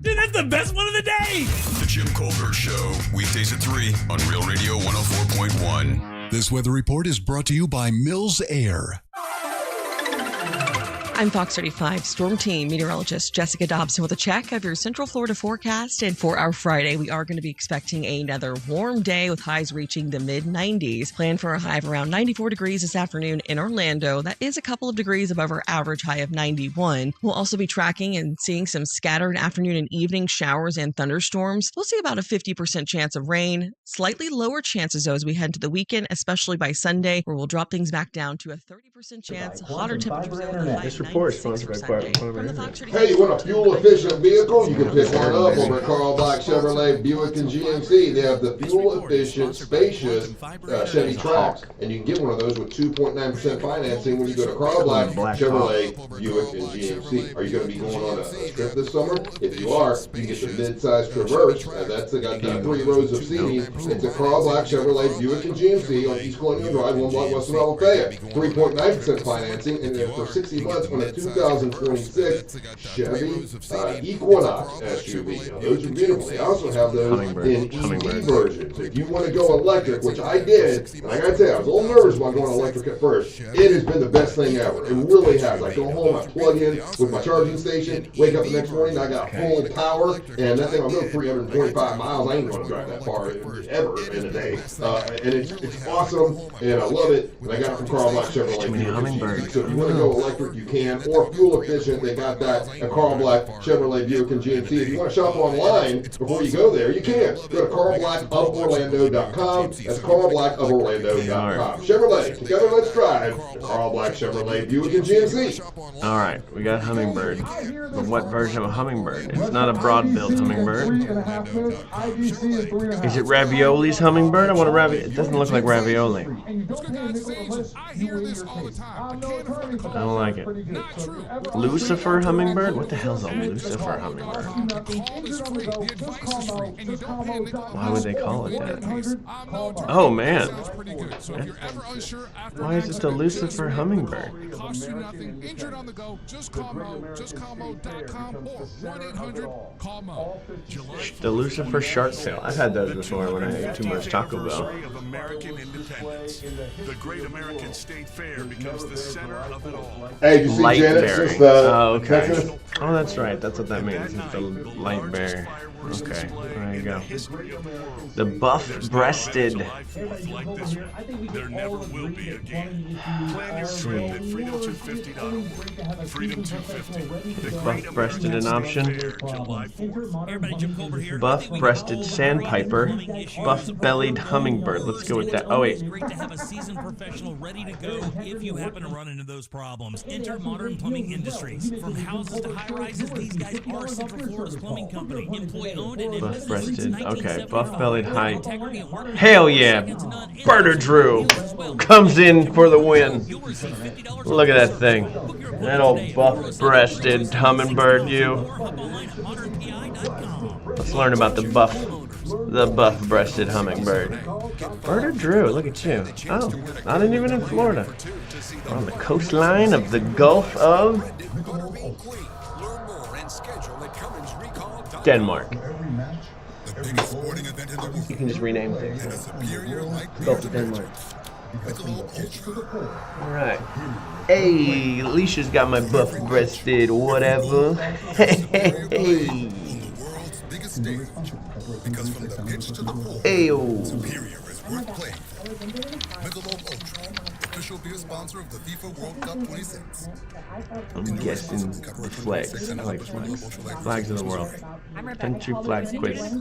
Dude, that's the best one of the day. The Jim Colbert Show, weekdays at 3 on Real Radio 104.1. This weather report is brought to you by Mills Air. I'm Fox 35 Storm Team meteorologist Jessica Dobson with a check of your Central Florida forecast. And for our Friday, we are going to be expecting another warm day with highs reaching the mid-90s. Plan for a high of around 94 degrees this afternoon in Orlando. That is a couple of degrees above our average high of 91. We'll also be tracking and seeing some scattered afternoon and evening showers and thunderstorms. We'll see about a 50% chance of rain. Slightly lower chances, though, as we head into the weekend, especially by Sunday, where we'll drop things back down to a 30% chance. Hotter temperatures. report sponsored by Hey, you want a fuel-efficient vehicle? You can pick one up over at Carl Black Chevrolet, Buick, and GMC. They have the fuel-efficient, spacious Chevy Trax, and you can get one of those with 2.9% financing when you go to Carl Black Chevrolet, Buick, and GMC. Are you going to be going on a trip this summer? If you are, you can get the mid-size Traverse, and that's got 3 rows of seating. It's a Carl Black Chevrolet, Buick, and GMC on East Colonial Drive, 1 block west of Alafaya. 3.9% financing, and then for 60 months on a 2026 Chevy Equinox SUV. Now, those are beautiful. They also have those in EV versions. If you want to go electric, which I did, and I gotta tell you, I was a little nervous about going electric at first. It has been the best thing ever. It really has. I go home, I plug in with my charging station, wake up the next morning, I got full power, and that thing will go 325 miles. I ain't going to drive that far ever in a day. And it's awesome, and I love it. And I got it from Carl Black Chevrolet. Hummingbird. So if you want to go electric, you can, or fuel efficient. They got that at Carl Black Chevrolet, Buick, and GMC. If you want to shop online before you go there, you can. Go to carlblackoforlando.com. That's carlblackoforlando.com. Chevrolet, together let's drive. Carl Black Chevrolet, Buick, and GMC. All right, we got Hummingbird. But what version of a Hummingbird? It's not a broad-billed Hummingbird. Is it Ravioli's Hummingbird? I want a ravioli. It doesn't look like ravioli. I don't like it. Lucifer Hummingbird? What the hell's a Lucifer Hummingbird? Why would they call it that? Oh, man. Why is it the Lucifer Hummingbird? The Lucifer Shark Tail. I've had those before when I ate too much Taco Bell. The Great American State Fair becomes the center of it all. Hey, did you see Janet? Oh, okay. Oh, that's right. That's what that means. It's the light bear. Okay, there you go. The buff-breasted. There never will be again. Plan your trip at freedom250.org. Freedom 250. Buff-breasted an option. Buff-breasted sandpiper. Buff-bellied hummingbird. Let's go with that. Oh wait. Great to have a seasoned professional ready to go if you happen to run into those problems. Enter Modern Plumbing Industries. From houses to high-rises, these guys are Central Florida's plumbing company. Employee-owned and Buff-breasted. Okay, buff-bellied high. Hell yeah! Birder Drew comes in for the win. Look at that thing. That old buff-breasted hummingbird, you. Let's learn about the buff-breasted hummingbird. Birder Drew, look at you. Oh, not even in Florida. We're on the coastline of the Gulf of Denmark. You can just rename things. Gulf of Denmark. Alright. Hey, Alicia's got my buff-breasted whatever. Hey. Ayo. Official beer sponsor of the FIFA World Cup 26. I'm guessing the flags. I like flags. Flags of the world. Country flag quiz.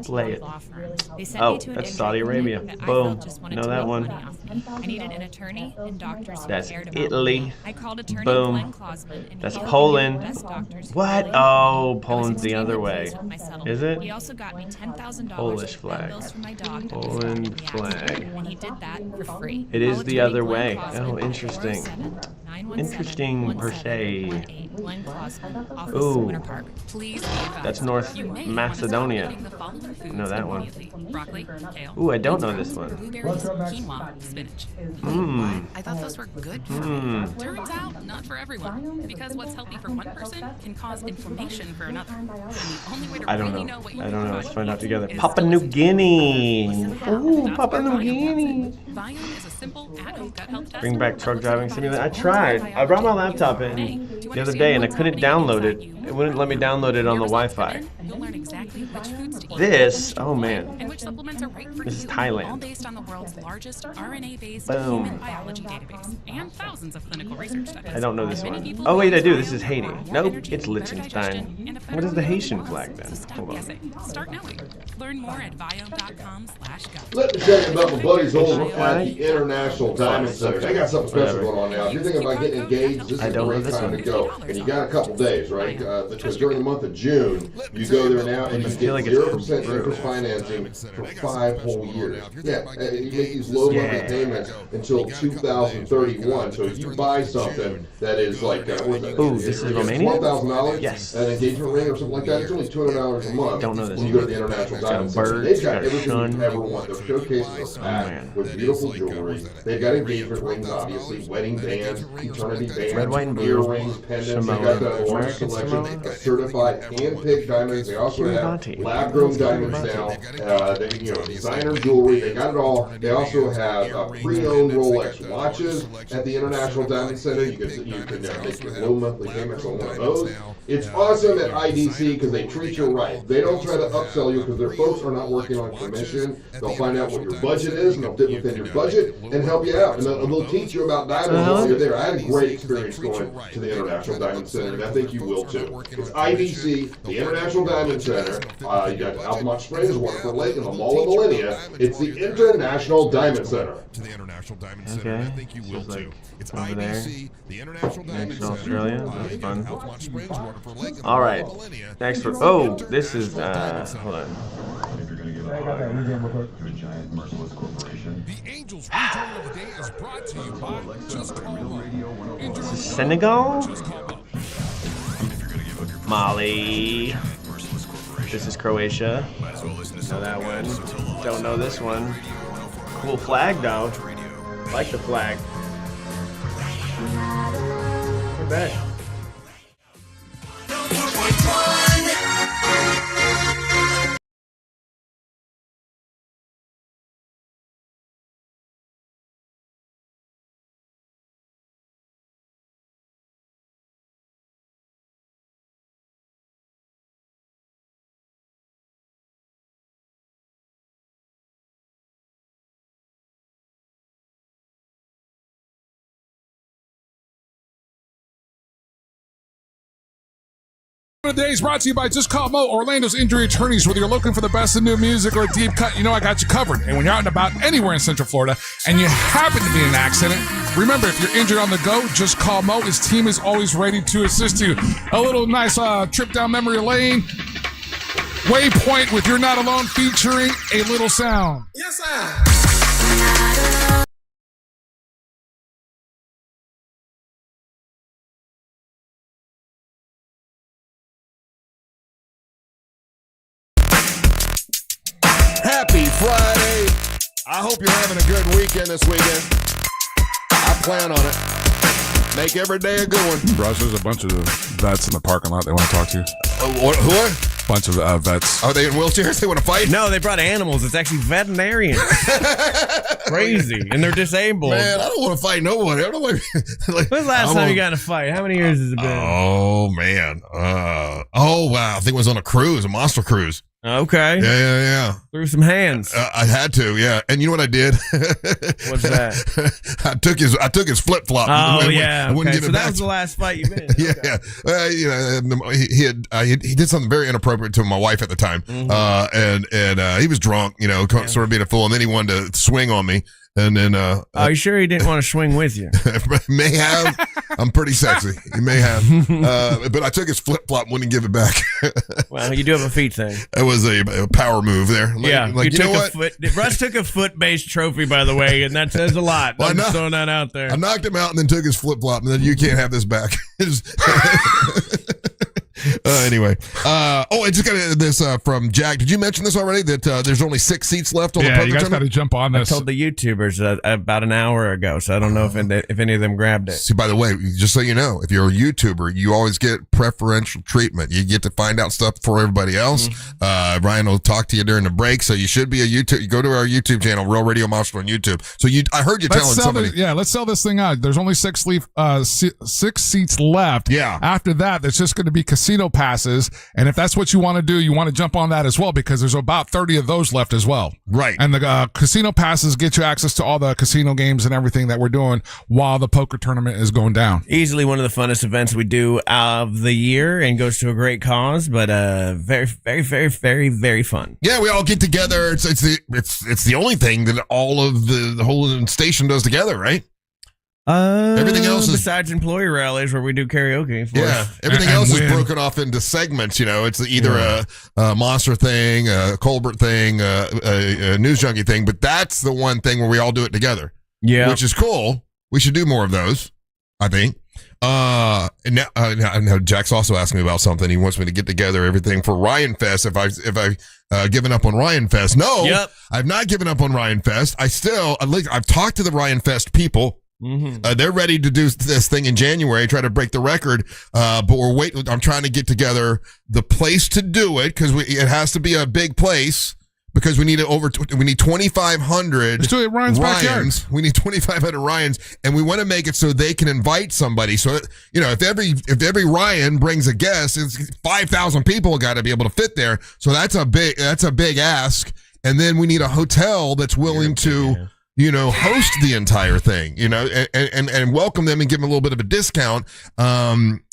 Play it. Oh, that's Saudi Arabia. Boom. Know that one. I needed an attorney and doctors who That's cared about Italy. me. I called attorney Boom. Glenn Klausman, and That's he Poland. best doctors What? for Oh, Poland's the other way. extremely pleased with my settlement. Is it? He also got me $10,000 Polish in flag. bills for my dog. Poland flag. And he did that for free. It is Call the attorney other Glenn way. Klausman Oh, at interesting. 407-917-1718. Interesting per se. Glenn Klausman, office Ooh. Winter Park. Please That's North Macedonia. I know that one. broccoli, kale, Ooh, I don't know this one. blueberries, quinoa, spinach. Mmm. I thought those were good for Mm. you. Turns out, not for everyone. Because what's healthy for one person can cause inflammation for another. And the only way to I don't really know. know what you I don't know. need Let's find out together. is Papua New Guinea. Ooh, Papua New Guinea. Viome is a simple at-home gut health test. Bring back truck driving simulator. I tried. I brought my laptop in the other day and I couldn't download it. It wouldn't let me download it on the Wi-Fi. You'll learn exactly which foods to eat. This, oh man. And which supplements are right for This is you. Thailand. All based on the world's largest RNA-based Boom. human biology database and thousands of clinical research studies. I don't know this Many one. people Oh wait, I do. use This is Haiti. more Nope, energy, it's better Liechtenstein. digestion, and a What is the better Haitian mood. flag then? So stop Hold on. guessing. Start knowing. Learn more at viome.com/gut. Let me tell you about my buddies over at the International Diamond Center. They got something special going on now. If you're thinking about getting engaged, this is a great time to go. And you got a couple days, right? Because during the month of June, you go there now and you get 0% interest financing for 5 whole years. Yeah, and you make these low monthly payments until 2031. So if you buy something that is like, Ooh, this is Romania? $12,000, Yes. an engagement ring or something like that, it's only $200 a month. Don't know this. When you go to the International Diamond Center. birds, They've got got a everything sun. you ever want. Their showcases are packed with beautiful jewelry. They've got engagement rings, obviously, wedding bands, eternity bands, Red, white, and blue. earrings, pendants. They Samoa. got that large American selection Samoa. of certified hand-picked diamonds. They also have Kiribati. lab-grown diamonds now. They, designer jewelry. They got it all. They also have pre-owned Rolex watches at the International Diamond Center. You can make your low monthly payments on one of those. It's awesome at IDC because they treat you right. They don't try to upsell you because their folks are not working on commission. They'll find out what your budget is and they'll fit within your budget and help you out. And they'll teach you about diamonds while you're there. I had a great experience going to the International Diamond Center, and I think you will too. It's IDC, the International Diamond Center. You got Altamont Springs, Waterford Lake, and the Mall of Millennia. It's the International Diamond Center. To the International Diamond Okay. Center. I think you will Just like too. It's over there. IDC, the International Diamond Next, Center. Australia. That's fun. Altamont Springs, Waterford Lake, and the All Mall right. of Millennia. Next for this is hold on. The Angels retailing of the day is brought to you by Just Call Mo. This is Senegal. Mali. This is Croatia. Know that one. Don't know this one. Cool flag though. Like the flag. Not bad. Today is brought to you by Just Call Mo, Orlando's injury attorneys. Whether you're looking for the best in new music or a deep cut, you know I got you covered. And when you're out and about anywhere in Central Florida and you happen to be in an accident, remember, if you're injured on the go, just call Mo. His team is always ready to assist you. A little nice trip down memory lane. Waypoint with You're Not Alone featuring A Little Sound. Yes, sir. Happy Friday. I hope you're having a good weekend this weekend. I plan on it. Make every day a good one. Russ, there's a bunch of vets in the parking lot they want to talk to you. Who are? Bunch of vets. Are they in wheelchairs? They want to fight? No, they brought animals. It's actually veterinarians. Crazy. And they're disabled. Man, I don't want to fight nobody. I don't want When's the last time you got in a fight? How many years has it been? Oh, man. Oh, wow. I think it was on a cruise, a monster cruise. Okay. Yeah. Threw some hands. I had to, yeah. And you know what I did? What's that? I took his flip flop. Oh, yeah. I wouldn't Okay. give So it that back. was the last fight you've been in. Yeah. He did something very inappropriate to my wife at the time. And he was drunk, sort of being a fool. And then he wanted to swing on me. And then, you sure he didn't want to swing with you? may have. I'm pretty sexy. He may have. But I took his flip flop and wouldn't give it back. Well, you do have a feet thing. It was a power move there. You took a foot. Russ took a foot-based trophy, by the way, and that says a lot. I'm just throwing that out there. I knocked him out and then took his flip flop, and then you can't have this back. Anyway. I just got this from Jack. Did you mention this already? That there's only 6 seats left on the poker you guys got to tournament? jump on I this. told the YouTubers about an hour ago, so I don't know if any of them grabbed it. See, by the way, just so you know, if you're a YouTuber, you always get preferential treatment. You get to find out stuff before everybody else. Ryan will talk to you during the break, so you should be a YouTube. You go to our YouTube channel, Real Radio Monster on YouTube. So I heard you telling somebody. Let's sell this thing out. There's only 6 seats left. Yeah. After that, there's just going to be casino passes, and if that's what you want to do, you want to jump on that as well because there's about 30 of those left as well. Right. And the casino passes get you access to all the casino games and everything that we're doing while the poker tournament is going down. Easily one of the funnest events we do of the year and goes to a great cause, but very, very, very, very, very fun. Yeah, we all get together. It's the only thing that all of the whole station does together, right? Everything else is besides employee rallies where we do karaoke. Everything else is broken off into segments. It's either a Monster thing, a Colbert thing, a News Junkie thing, but that's the one thing where we all do it together. Yeah, which is cool. We should do more of those, I think. And now Jack's also asking me about something. He wants me to get together everything for Ryanfest. If I've given up on Ryanfest, no, I've not given up on Ryanfest. I've talked to the Ryanfest people. Mm-hmm. They're ready to do this thing in January, try to break the record. But we're waiting. I'm trying to get together the place to do it because it has to be a big place because we need 2,500 Let's do it at Ryan's backyard. We need 2,500 Ryans, and we want to make it so they can invite somebody. So if every Ryan brings a guest, it's 5,000 people got to be able to fit there. So that's a big ask. And then we need a hotel that's willing to. Host the entire thing, and welcome them and give them a little bit of a discount.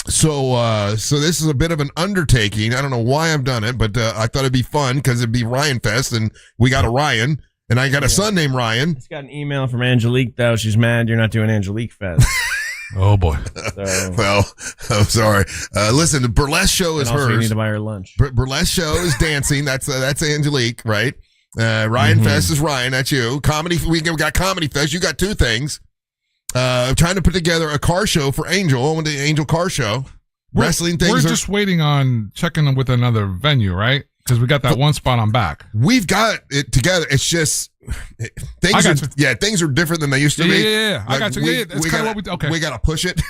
So this is a bit of an undertaking. I don't know why I've done it, but I thought it'd be fun because it'd be Ryanfest, and we got a Ryan, and I got a son named Ryan. Just got an email from Angelique, though. She's mad you're not doing Angelique Fest. Oh, boy. Well, I'm sorry. Listen, the burlesque show is hers. You need to buy her lunch. Burlesque show is dancing. That's Angelique, right? Ryanfest is Ryan. That's you. Comedy. We got Comedy Fest. You got 2 things. Trying to put together a car show for Angel. I want the Angel car show. Wrestling things. We're just waiting on checking with another venue, right? Because we got that one spot on back. We've got it together. It's just things are different than they used to be. Yeah. I got you. That's kind of what we. Okay. We got to push it.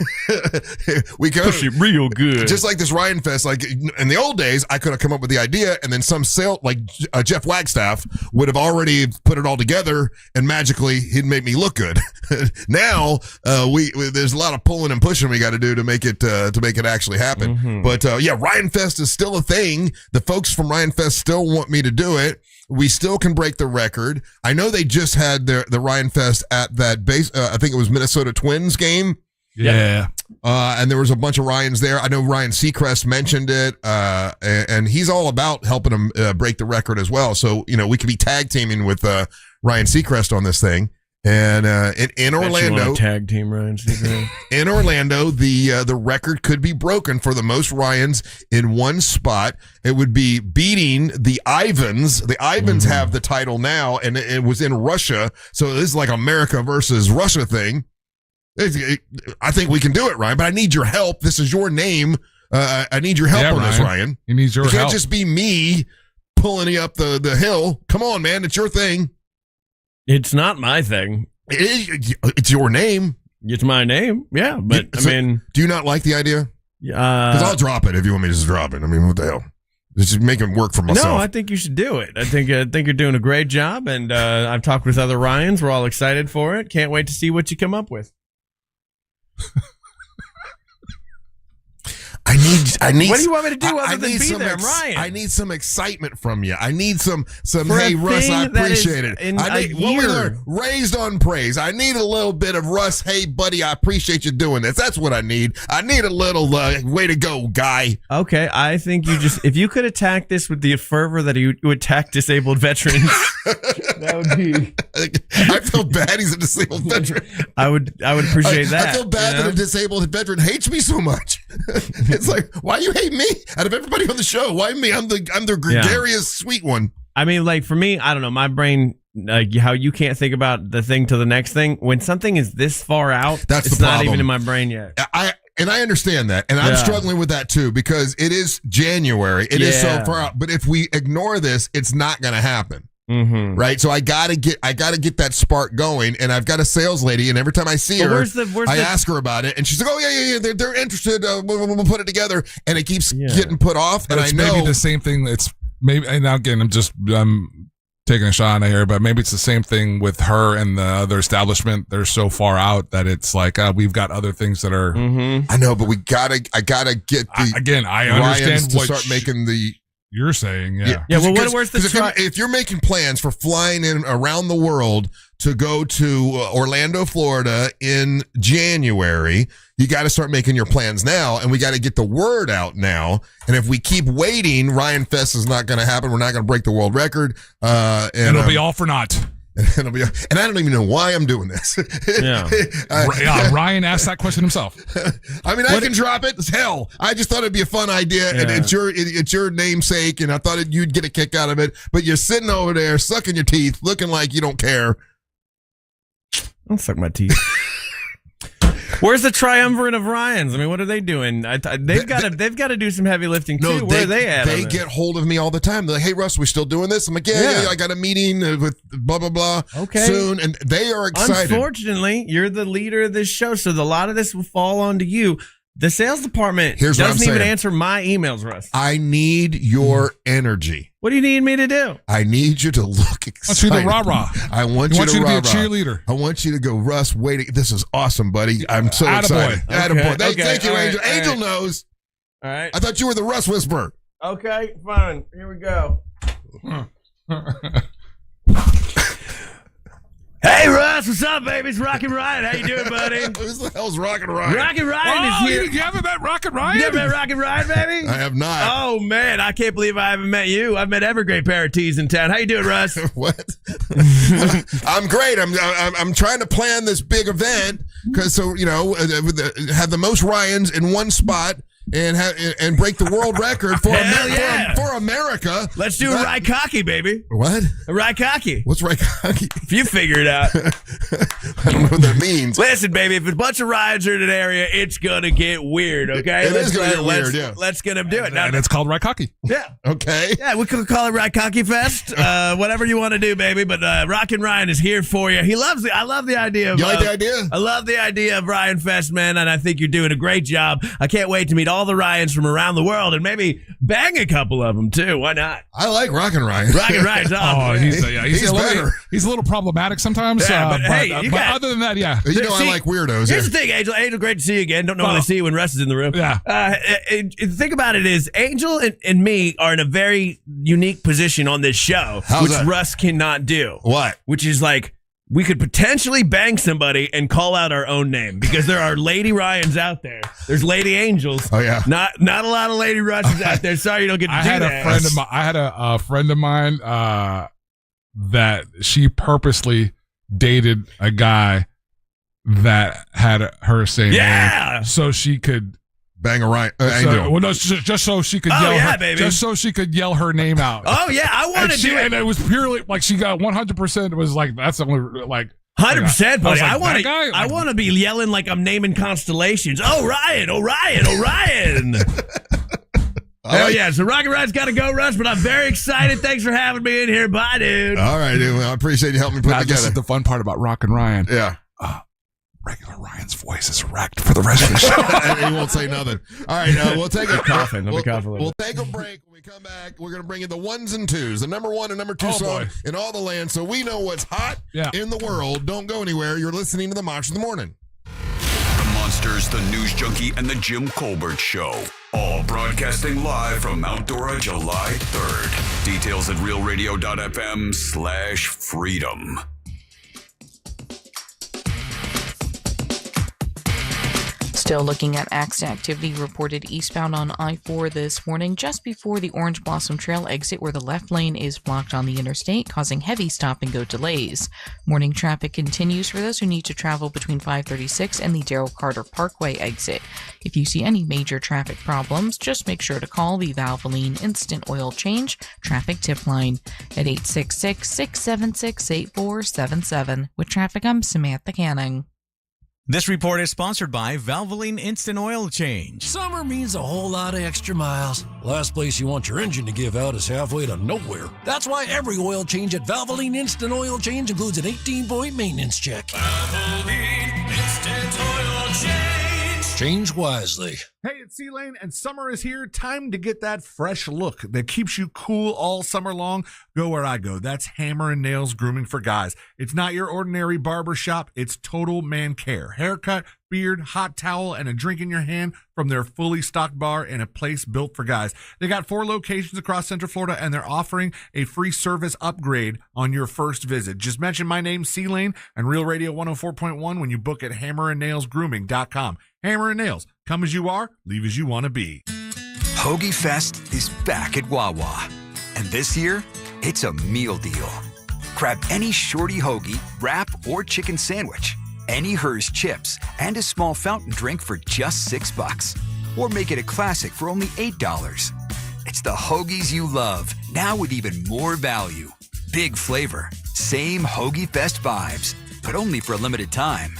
We got push it real good. Just like this Ryanfest. Like in the old days, I could have come up with the idea, and then some Jeff Wagstaff would have already put it all together, and magically he'd make me look good. Now there's a lot of pulling and pushing we got to do to make it actually happen. Mm-hmm. But Ryanfest is still a thing. The folks from Ryanfest still want me to do it. We still can break the record. I know they just had the Ryanfest at that base. I think it was Minnesota Twins game. Yeah. And there was a bunch of Ryans there. I know Ryan Seacrest mentioned it. And he's all about helping them break the record as well. So, we could be tag teaming with Ryan Seacrest on this thing. And in Orlando, tag team Ryan Seacrest. In Orlando, the record could be broken for the most Ryans in one spot. It would be beating the Ivans. The Ivans have the title now, and it was in Russia. So this is like America versus Russia thing. I think we can do it, Ryan, but I need your help. This is your name. I need your help on this, Ryan. He needs your help. It can't just be me pulling you up the hill. Come on, man. It's your thing. It's not my thing. It's your name. It's my name. Yeah, but do you not like the idea? Because I'll drop it if you want me to just drop it. I mean, what the hell? Just make it work for myself. No, I think you should do it. I think you're doing a great job, and I've talked with other Ryans. We're all excited for it. Can't wait to see what you come up with. I need. What do you want me to do other than be there, Ryan? I need some excitement from you. I need some. Hey, Russ, I appreciate it. Raised on praise. I need a little bit of Russ. Hey, buddy, I appreciate you doing this. That's what I need. I need a little way to go, guy. Okay, I think if you could attack this with the fervor that you attack disabled veterans, that would be. I feel bad. He's a disabled veteran. I would appreciate that. I feel bad that a disabled veteran hates me so much. It's like, why you hate me? Out of everybody on the show, why me? I'm the gregarious, sweet one. I mean, like for me, I don't know. My brain, like how you can't think about the thing to the next thing. When something is this far out, it's not even in my brain yet. And I understand that. And I'm struggling with that too, because it is January. It is so far out. But if we ignore this, it's not going to happen. Mm-hmm. Right. So I gotta get that spark going. And I've got a sales lady. And every time I see her, I ask her about it. And she's like, oh, yeah. They're interested. We'll put it together. And it keeps getting put off. But and it's I know maybe the same thing. It's maybe, and now again, I'm taking a shot on here, but maybe it's the same thing with her and the other establishment. They're so far out that it's like we've got other things that are. Mm-hmm. I know, but I gotta get the I understand to what start making the. You're saying, Yeah. Well, where's the if you're making plans for flying in around the world to go to Orlando, Florida in January, you got to start making your plans now, and we got to get the word out now. And if we keep waiting, Ryanfest is not going to happen. We're not going to break the world record. And it'll be all for naught. And I don't even know why I'm doing this. Ryan asked that question himself. I mean, I can drop it. It's hell. I just thought it'd be a fun idea, and it's your namesake, and I thought you'd get a kick out of it. But you're sitting over there, sucking your teeth, looking like you don't care. Don't suck my teeth. Where's the triumvirate of Ryans? I mean, what are they doing? They've got to do some heavy lifting too. Where are they at? They get hold of me all the time. They're like, "Hey, Russ, we still doing this?" I'm like, "Yeah. I got a meeting with blah blah blah soon," and they are excited. Unfortunately, you're the leader of this show, so a lot of this will fall onto you. The sales department doesn't even answer my emails, Russ. I need your energy. What do you need me to do? I need you to look excited. I want you to rah-rah. I want you to be a cheerleader. I want you to go, Russ, wait. This is awesome, buddy. I'm so excited. Attaboy. Thank you, Angel. All right. Angel knows. All right. I thought you were the Russ Whisperer. Okay, fine. Here we go. Hey, Russ, what's up, baby? It's Rockin' Ryan. How you doing, buddy? Who the hell's Rockin' Ryan? Rockin' Ryan is here. You haven't met Rockin' Ryan? You never met Rockin' Ryan, baby? I have not. Oh, man, I can't believe I haven't met you. I've met every great pair of T's in town. How you doing, Russ? What? I'm great. I'm trying to plan this big event because have the most Ryans in one spot. And break the world record for America. Let's do a Raikaki, baby. What? A Raikaki. What's Raikaki? If you figure it out. I don't know what that means. Listen, baby, if a bunch of rides are in an area, it's going to get weird, okay? It is going to get weird, yeah. Let's get them do it. And it's called Raikaki. Yeah. Okay. Yeah, we could call it Raikaki Fest. Whatever you want to do, baby. But Rockin' Ryan is here for you. I love the idea of... You like the idea? I love the idea of Ryanfest, man, and I think you're doing a great job. I can't wait to meet all the Ryans from around the world and maybe bang a couple of them too. Why not? I like Rockin' Ryan. Rockin' Ryan's awesome. He's better. He's a little problematic sometimes. Yeah, but other than that, yeah. I like weirdos. Here's the thing, Angel. Angel, great to see you again. Don't normally see you when Russ is in the room. Yeah. The thing about it is Angel and me are in a very unique position on this show, which Russ cannot do. What? Which is like, we could potentially bang somebody and call out our own name because there are Lady Ryans out there. There's Lady Angels. Oh yeah. Not a lot of Lady Russes out there. Sorry you don't get to do that. I had a friend of mine that she purposely dated a guy that had her same name so she could bang a Ryan. Angel. Just so she could yell. Baby. Just so she could yell her name out. Oh yeah, I want to do it. And it was purely like she got 100%. It was like that's the only like 100%, buddy. I want want to be yelling like I'm naming constellations. Oh Ryan, oh Ryan, oh Ryan. Hell yeah! So Rockin' Ryan's got to go, Russ. But I'm very excited. Thanks for having me in here. Bye, dude. All right, dude. Well, I appreciate you helping me put it together. This is the fun part about Rockin' Ryan. Yeah. Regular Ryan's voice is wrecked for the rest of the show. And he won't say nothing. All right, we'll take a coughing. We'll take a break. When we come back, we're going to bring you the ones and twos, the number one and number two song in all the land, so we know what's hot in the world. Don't go anywhere. You're listening to the Monster of the Morning. The Monsters, the News Junkie, and the Jim Colbert Show. All broadcasting live from Mount Dora, July 3rd. Details at realradio.fm/freedom. Still looking at accident activity reported eastbound on I-4 this morning, just before the Orange Blossom Trail exit where the left lane is blocked on the interstate, causing heavy stop-and-go delays. Morning traffic continues for those who need to travel between 536 and the Darrell Carter Parkway exit. If you see any major traffic problems, just make sure to call the Valvoline Instant Oil Change traffic tip line at 866-676-8477. With traffic, I'm Samantha Canning. This report is sponsored by Valvoline Instant Oil Change. Summer means a whole lot of extra miles. Last place you want your engine to give out is halfway to nowhere. That's why every oil change at Valvoline Instant Oil Change includes an 18-point maintenance check. Valvoline Instant Oil Change. Change wisely. Hey, it's C-Lane, and summer is here. Time to get that fresh look that keeps you cool all summer long. Go where I go. That's Hammer and Nails Grooming for Guys. It's not your ordinary barber shop. It's total man care. Haircut, beard, hot towel, and a drink in your hand from their fully stocked bar in a place built for guys. They got 4 locations across Central Florida, and they're offering a free service upgrade on your first visit. Just mention my name, C-Lane, and Real Radio 104.1 when you book at hammerandnailsgrooming.com. Hammer and Nails. Come as you are, leave as you want to be. Hoagie Fest is back at Wawa. And this year, it's a meal deal. Grab any shorty hoagie, wrap, or chicken sandwich, any Hers chips, and a small fountain drink for just $6. Or make it a classic for only $8. It's the hoagies you love, now with even more value. Big flavor, same Hoagie Fest vibes, but only for a limited time.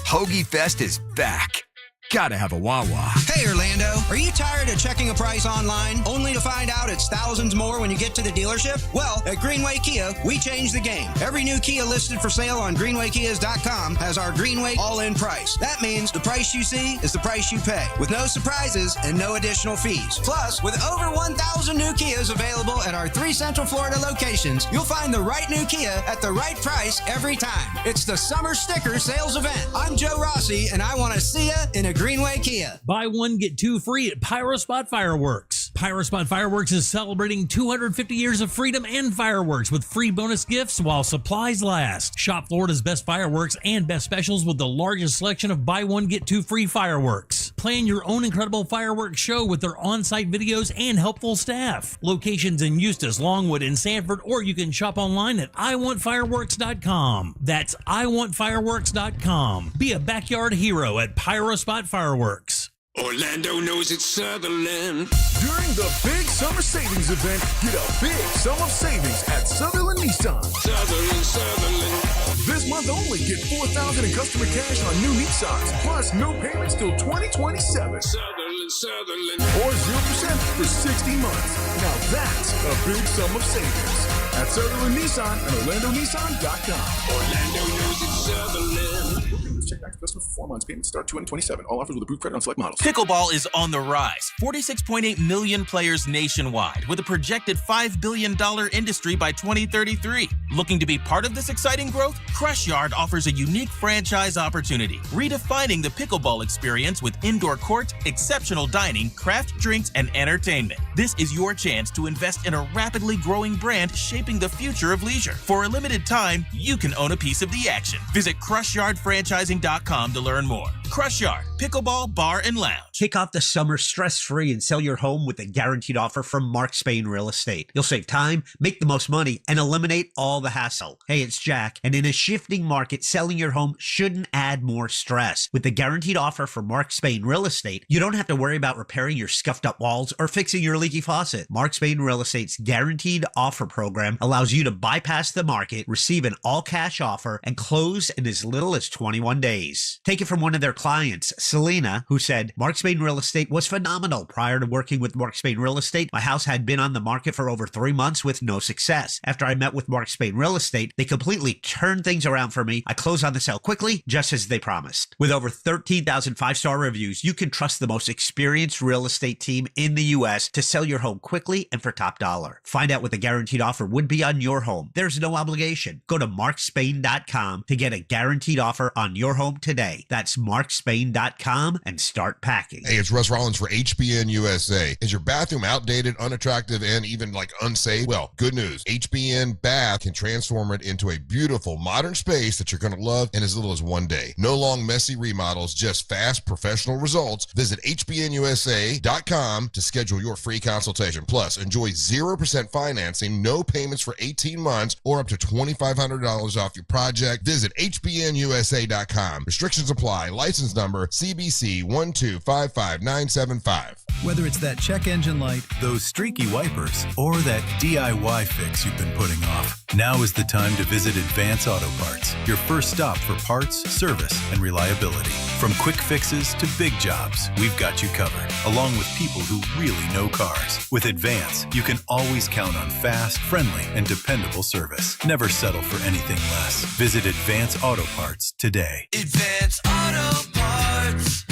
Hoagie Fest is back. Gotta have a Wawa. Hey, Orlando, are you tired of checking a price online only to find out it's thousands more when you get to the dealership? Well, at Greenway Kia, we changed the game. Every new Kia listed for sale on GreenwayKias.com has our Greenway all-in price. That means the price you see is the price you pay, with no surprises and no additional fees. Plus, with over 1,000 new Kias available at our 3 Central Florida locations, you'll find the right new Kia at the right price every time. It's the Summer Sticker Sales Event. I'm Joe Rossi, and I want to see you in a Greenway Kia. Buy one, get 2 free at Pyrospot Fireworks. Pyrospot Fireworks is celebrating 250 years of freedom and fireworks with free bonus gifts while supplies last. Shop Florida's best fireworks and best specials with the largest selection of buy one, get 2 free fireworks. Plan your own incredible fireworks show with their on-site videos and helpful staff. Locations in Eustis, Longwood, and Sanford, or you can shop online at iwantfireworks.com. That's iwantfireworks.com. Be a backyard hero at Pyrospot Fireworks. Orlando knows it's Sutherland. During the big summer savings event, get a big sum of savings at Sutherland Nissan. Sutherland. This month only, get $4,000 in customer cash on new Nissans, plus no payments till 2027. Sutherland. Or 0% for 60 months. Now that's a big sum of savings. At Sutherland Nissan and OrlandoNissan.com. Orlando knows it's Sutherland. Check back to customer for 4 months. Payments start 2027. All offers with approved credit on select models. Pickleball is on the rise. 46.8 million players nationwide, with a projected $5 billion industry by 2033. Looking to be part of this exciting growth? Crush Yard offers a unique franchise opportunity, redefining the pickleball experience with indoor courts, exceptional dining, craft drinks, and entertainment. This is your chance to invest in a rapidly growing brand shaping the future of leisure. For a limited time, you can own a piece of the action. Visit CrushYardFranchising.com to learn more. Crush Yard, Pickleball Bar and Lounge. Kick off the summer stress-free and sell your home with a guaranteed offer from Mark Spain Real Estate. You'll save time, make the most money, and eliminate all the hassle. Hey, it's Jack, and in a shifting market, selling your home shouldn't add more stress. With the guaranteed offer from Mark Spain Real Estate, you don't have to worry about repairing your scuffed-up walls or fixing your leaky faucet. Mark Spain Real Estate's guaranteed offer program allows you to bypass the market, receive an all-cash offer, and close in as little as 21 days. Take it from one of their clients, Selena, who said, Mark Spain Real Estate was phenomenal. Prior to working with Mark Spain Real Estate, my house had been on the market for over 3 months with no success. After I met with Mark Spain Real Estate, they completely turned things around for me. I closed on the sale quickly, just as they promised. With over 13,000 5-star reviews, you can trust the most experienced real estate team in the U.S. to sell your home quickly and for top dollar. Find out what the guaranteed offer would be on your home. There's no obligation. Go to markspain.com to get a guaranteed offer on your home today. That's markspain.com and start packing. Hey, it's Russ Rollins for HBN USA. Is your bathroom outdated, unattractive, and even unsafe? Well, good news. HBN Bath can transform it into a beautiful modern space that you're going to love in as little as 1 day. No long, messy remodels, just fast, professional results. Visit HBNUSA.com to schedule your free consultation. Plus, enjoy 0% financing, no payments for 18 months, or up to $2,500 off your project. Visit HBNUSA.com. Restrictions apply. Licensed license number CBC 1255975. Whether it's that check engine light, those streaky wipers, or that DIY fix you've been putting off, now is the time to visit Advance Auto Parts, your first stop for parts, service, and reliability. From quick fixes to big jobs, we've got you covered, along with people who really know cars. With Advance, you can always count on fast, friendly, and dependable service. Never settle for anything less. Visit Advance Auto Parts today. Advance Auto Parts.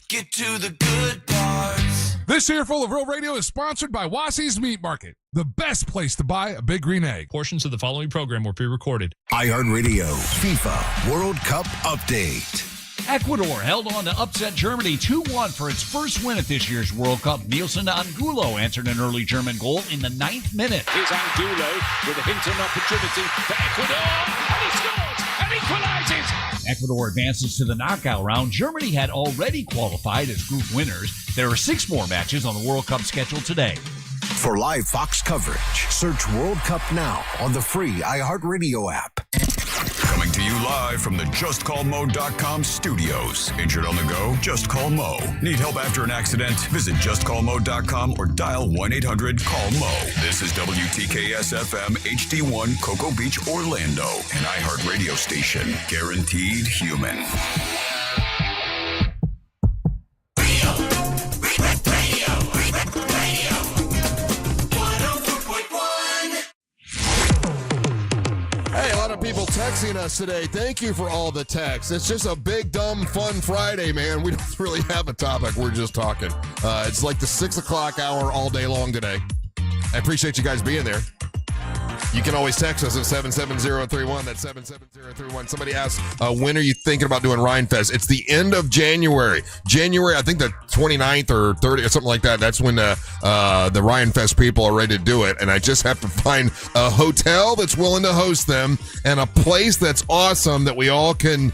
Get to the good parts. This Earful of Real Radio is sponsored by Wassey's Meat Market, the best place to buy a big green egg. Portions of the following program were pre-recorded. iHeartRadio FIFA World Cup Update. Ecuador held on to upset Germany 2-1 for its first win at this year's World Cup. Nielsen Angulo answered an early German goal in the 9th minute. Here's Angulo with a hint and opportunity for Ecuador, and he scores and equalizes. Ecuador advances to the knockout round. Germany had already qualified as group winners. There are 6 more matches on the World Cup schedule today. For live Fox coverage, search World Cup now on the free iHeartRadio app. Coming to you live from the JustCallMo.com studios. Injured on the go? Just call Mo. Need help after an accident? Visit JustCallMo.com or dial 1-800-CALL-MO. This is WTKS-FM HD1 Cocoa Beach, Orlando, an iHeartRadio station. Guaranteed human. Hey, a lot of people texting us today. Thank you for all the texts. It's just a big, dumb, fun Friday, man. We don't really have a topic. We're just talking. It's like the 6 o'clock hour all day long today. I appreciate you guys being there. You can always text us at 77031. That's 77031. Somebody asked, when are you thinking about doing Ryanfest? It's the end of January. January, I think the 29th or 30th or something like that. That's when the Ryanfest people are ready to do it. And I just have to find a hotel that's willing to host them and a place that's awesome that we all can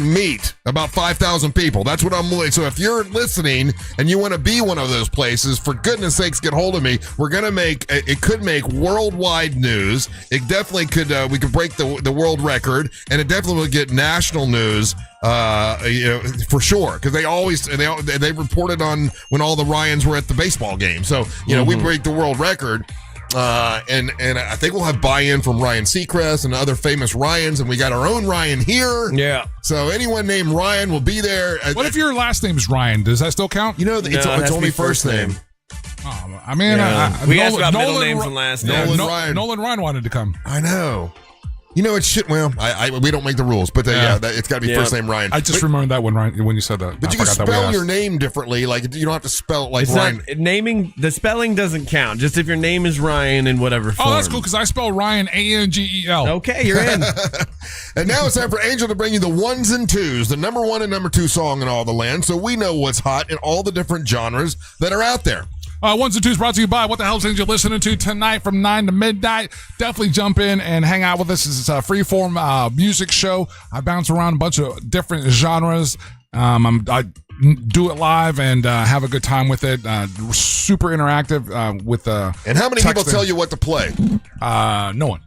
meet about 5,000 people. That's what I'm looking. So if you're listening and you want to be one of those places, for goodness sakes, get hold of me. We're going to it could make worldwide news. It definitely could, we could break the world record, and it definitely will get national news, for sure. Because they reported on when all the Ryans were at the baseball game. So, we break the world record. And I think we'll have buy-in from Ryan Seacrest and other famous Ryans, and we got our own Ryan here. Yeah. So anyone named Ryan will be there. What if your last name is Ryan? Does that still count? It's only first name. Oh, I mean, we asked about middle names and last names. Nolan Ryan wanted to come. I know. It's shit. Well, we don't make the rules, but it's got to be first name Ryan. I just remembered that when you said that. But you can spell your name differently. Like, you don't have to spell it like it's Ryan. Naming, the spelling doesn't count. Just if your name is Ryan in whatever form. Oh, that's cool because I spell Ryan Angel. Okay, you're in. And now it's time for Angel to bring you the ones and twos, the number 1 and number 2 song in all the land, so we know what's hot in all the different genres that are out there. Ones and twos brought to you by What the Hell's Angel listening to tonight from 9 to midnight. Definitely jump in and hang out with us. It's a free-form music show. I bounce around a bunch of different genres. I do it live and have a good time with it. Super interactive with And how many people tell you what to play? No one.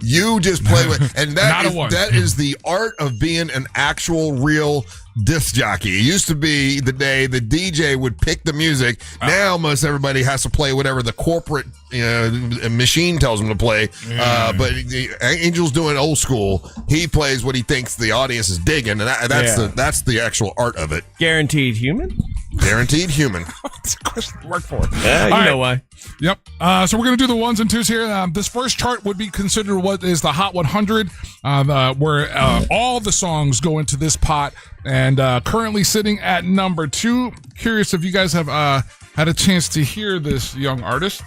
you just play with, and that is the art of being an actual real disc jockey. It used to be the day the DJ would pick the music. Now most everybody has to play whatever the corporate machine tells them to play. But Angel's doing old school. He plays what he thinks the audience is digging, and that's the actual art of it. Guaranteed human. Guaranteed human. It's a question to work for. Yeah, you know why. Yep. So we're going to do the ones and twos here. This first chart would be considered what is the Hot 100, where all the songs go into this pot. And currently sitting at number 2. Curious if you guys have had a chance to hear this young artist.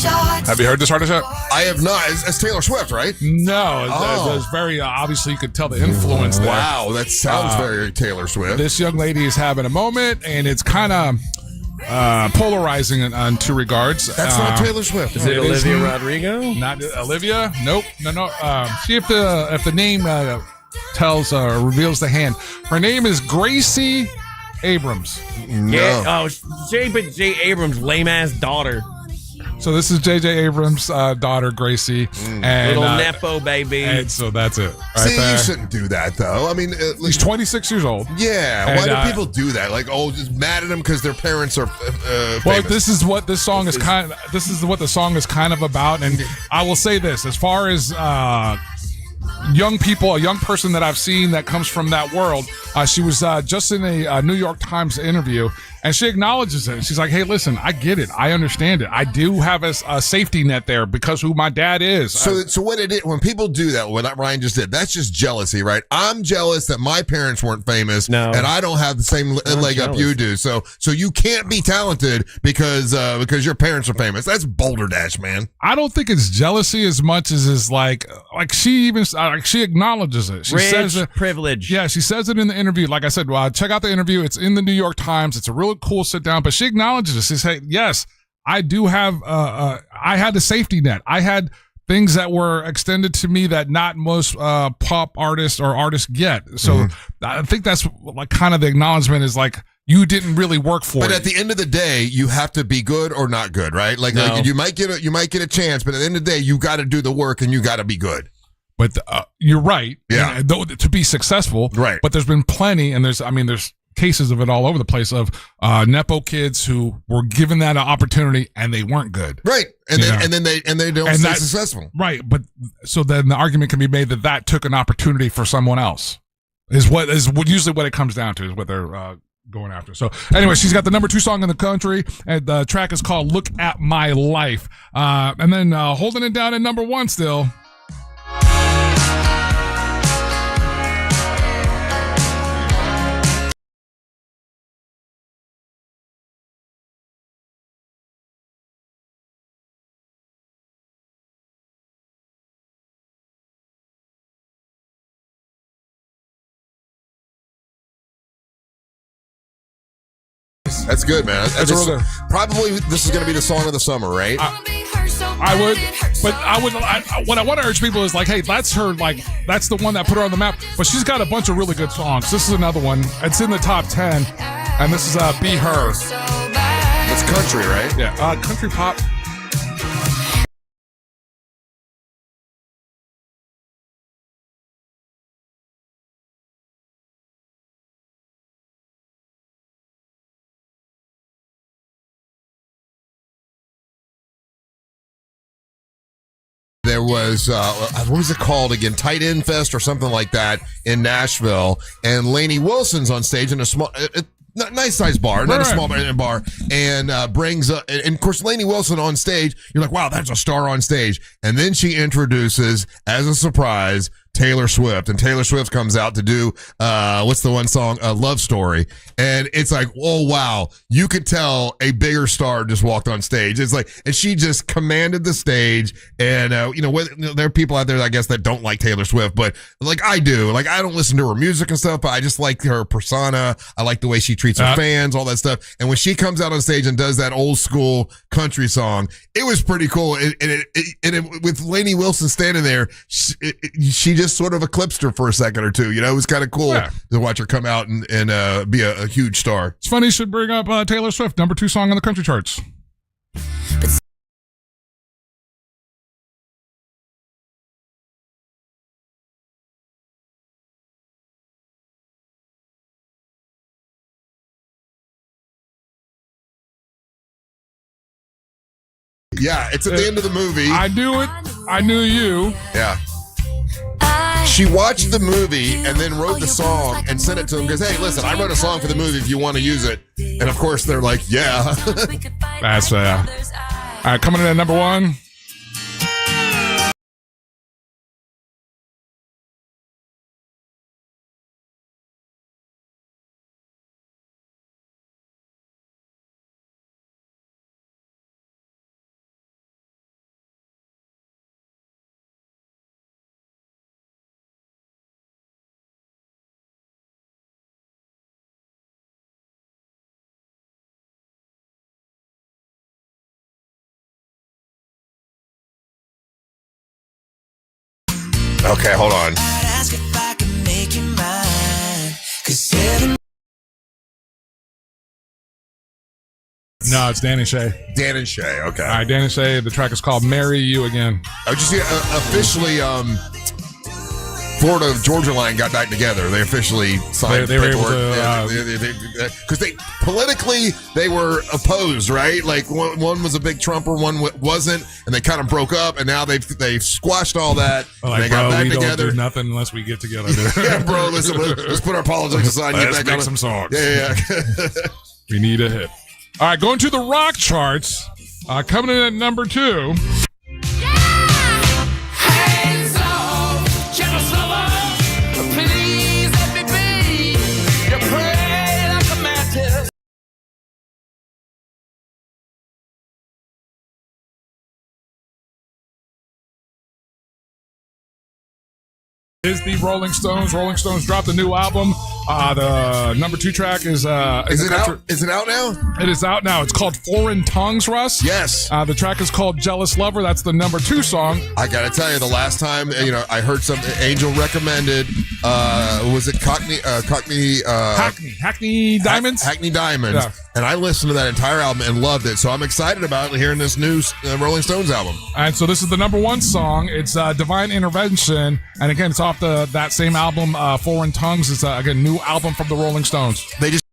Have you heard this artist yet? I have not. It's Taylor Swift, right? No. Oh. It's very obviously you could tell the influence there. Wow, that sounds very Taylor Swift. This young lady is having a moment, and it's kind of polarizing on two regards. That's not Taylor Swift. Is it Olivia Rodrigo? Not Olivia. Nope. No. See if the name tells reveals the hand. Her name is Gracie Abrams. No. Yeah. Oh, J. Abrams' lame ass daughter. So this is J.J. Abrams' daughter, Gracie. And, Little Nepo baby. And so that's it. Right See, there. you shouldn't do that, though. I mean, He's 26 years old. Yeah. And, Why do people do that? Like, just mad at them because their parents are well, famous. this is what this song is kind. This is what the song is kind of about. And I will say this: as far as young people, a young person that I've seen that comes from that world, she was just in a New York Times interview, and she acknowledges it. She's like, "Hey, listen, I get it. I understand it. I do have a safety net there because who my dad is." So what it is, when people do that, what Ryan just did, that's just jealousy, right? I'm jealous that my parents weren't famous, and I don't have the same leg up you do. So you can't be talented because your parents are famous. That's Boulder Dash, man. I don't think it's jealousy as much as is like she even she acknowledges it. She says it, privilege. Yeah, she says it in the interview. Like I said, check out the interview. It's in the New York Times. It's a really cool sit down. But she acknowledges it. She says, "Yes, I do have. I had the safety net. I had things that were extended to me that not most pop artists or artists get." So I think that's like kind of the acknowledgement is like, you didn't really work for it. But at the end of the day, you have to be good or not good, right? Like you might get a chance, but at the end of the day, you got to do the work and you got to be good. But you're right. Yeah. To be successful. Right. But there's been plenty, and there's cases of it all over the place of Nepo kids who were given that opportunity and they weren't good. Right. And then they don't stay successful. Right. But so then the argument can be made that took an opportunity for someone else. Is usually what it comes down to, is what they're going after. So anyway, she's got the number 2 song in the country, and the track is called "Look at My Life." And then holding it down at number 1 still. That's good, man. That's really good. Probably this is going to be the song of the summer, right? What I want to urge people is like, hey, that's her, like, that's the one that put her on the map. But she's got a bunch of really good songs. This is another one. It's in the top 10, and this is Be Her. It's country, right? Yeah, country pop. There was what was it called again? Tight End Fest or something like that in Nashville, and Lainey Wilson's on stage in a small, nice sized bar, not a small bar, and brings up, and of course Lainey Wilson on stage. You're like, wow, that's a star on stage, and then she introduces as a surprise Taylor Swift, and Taylor Swift comes out to do what's the one song, Love Story, and it's like, oh wow, you could tell a bigger star just walked on stage. It's like, and she just commanded the stage, and there are people out there, I guess, that don't like Taylor Swift, but like I do. Like, I don't listen to her music and stuff, but I just like her persona. I like the way she treats her fans, all that stuff. And when she comes out on stage and does that old school country song, it was pretty cool. And with Lainey Wilson standing there, she just sort of eclipsed her for a second or two. It was kind of cool to watch her come out and be a huge star. It's funny you should bring up Taylor Swift, number 2 song on the country charts. Yeah, it's at the end of the movie. I knew it. I knew you. Yeah. She watched the movie and then wrote the song and sent it to him because, hey, listen, I wrote a song for the movie if you want to use it. And of course, they're like, yeah. That's all right, coming in at number 1. Okay, hold on. No, it's Dan and Shay. Dan and Shay, okay. All right, Dan and Shay. The track is called Marry You Again. I just see officially Florida Georgia line got back together. They officially signed. They were able to because they politically they were opposed, right? Like one was a big Trumper, one wasn't, and they kind of broke up, and now they've squashed all that. Like, they got back we together. don't do nothing unless we get together. Yeah, bro. Listen, let's put our politics aside. And Let's get back make on some songs. Yeah. We need a hit. All right, going to the rock charts. Coming in at number 2. Is the Rolling Stones. Rolling Stones dropped a new album. The number 2 track is it out? Is it out now? It is out now. It's called Foreign Tongues, Russ. Yes. The track is called Jealous Lover. That's the number 2 song. I gotta tell you, the last time I heard something Angel recommended. Was it Hackney Diamonds? Hackney Diamonds. Yeah. And I listened to that entire album and loved it. So I'm excited about hearing this new Rolling Stones album. And so this is the number 1 song. It's Divine Intervention. And again, it's off that same album, Foreign Tongues. It's again new album from the Rolling Stones. They just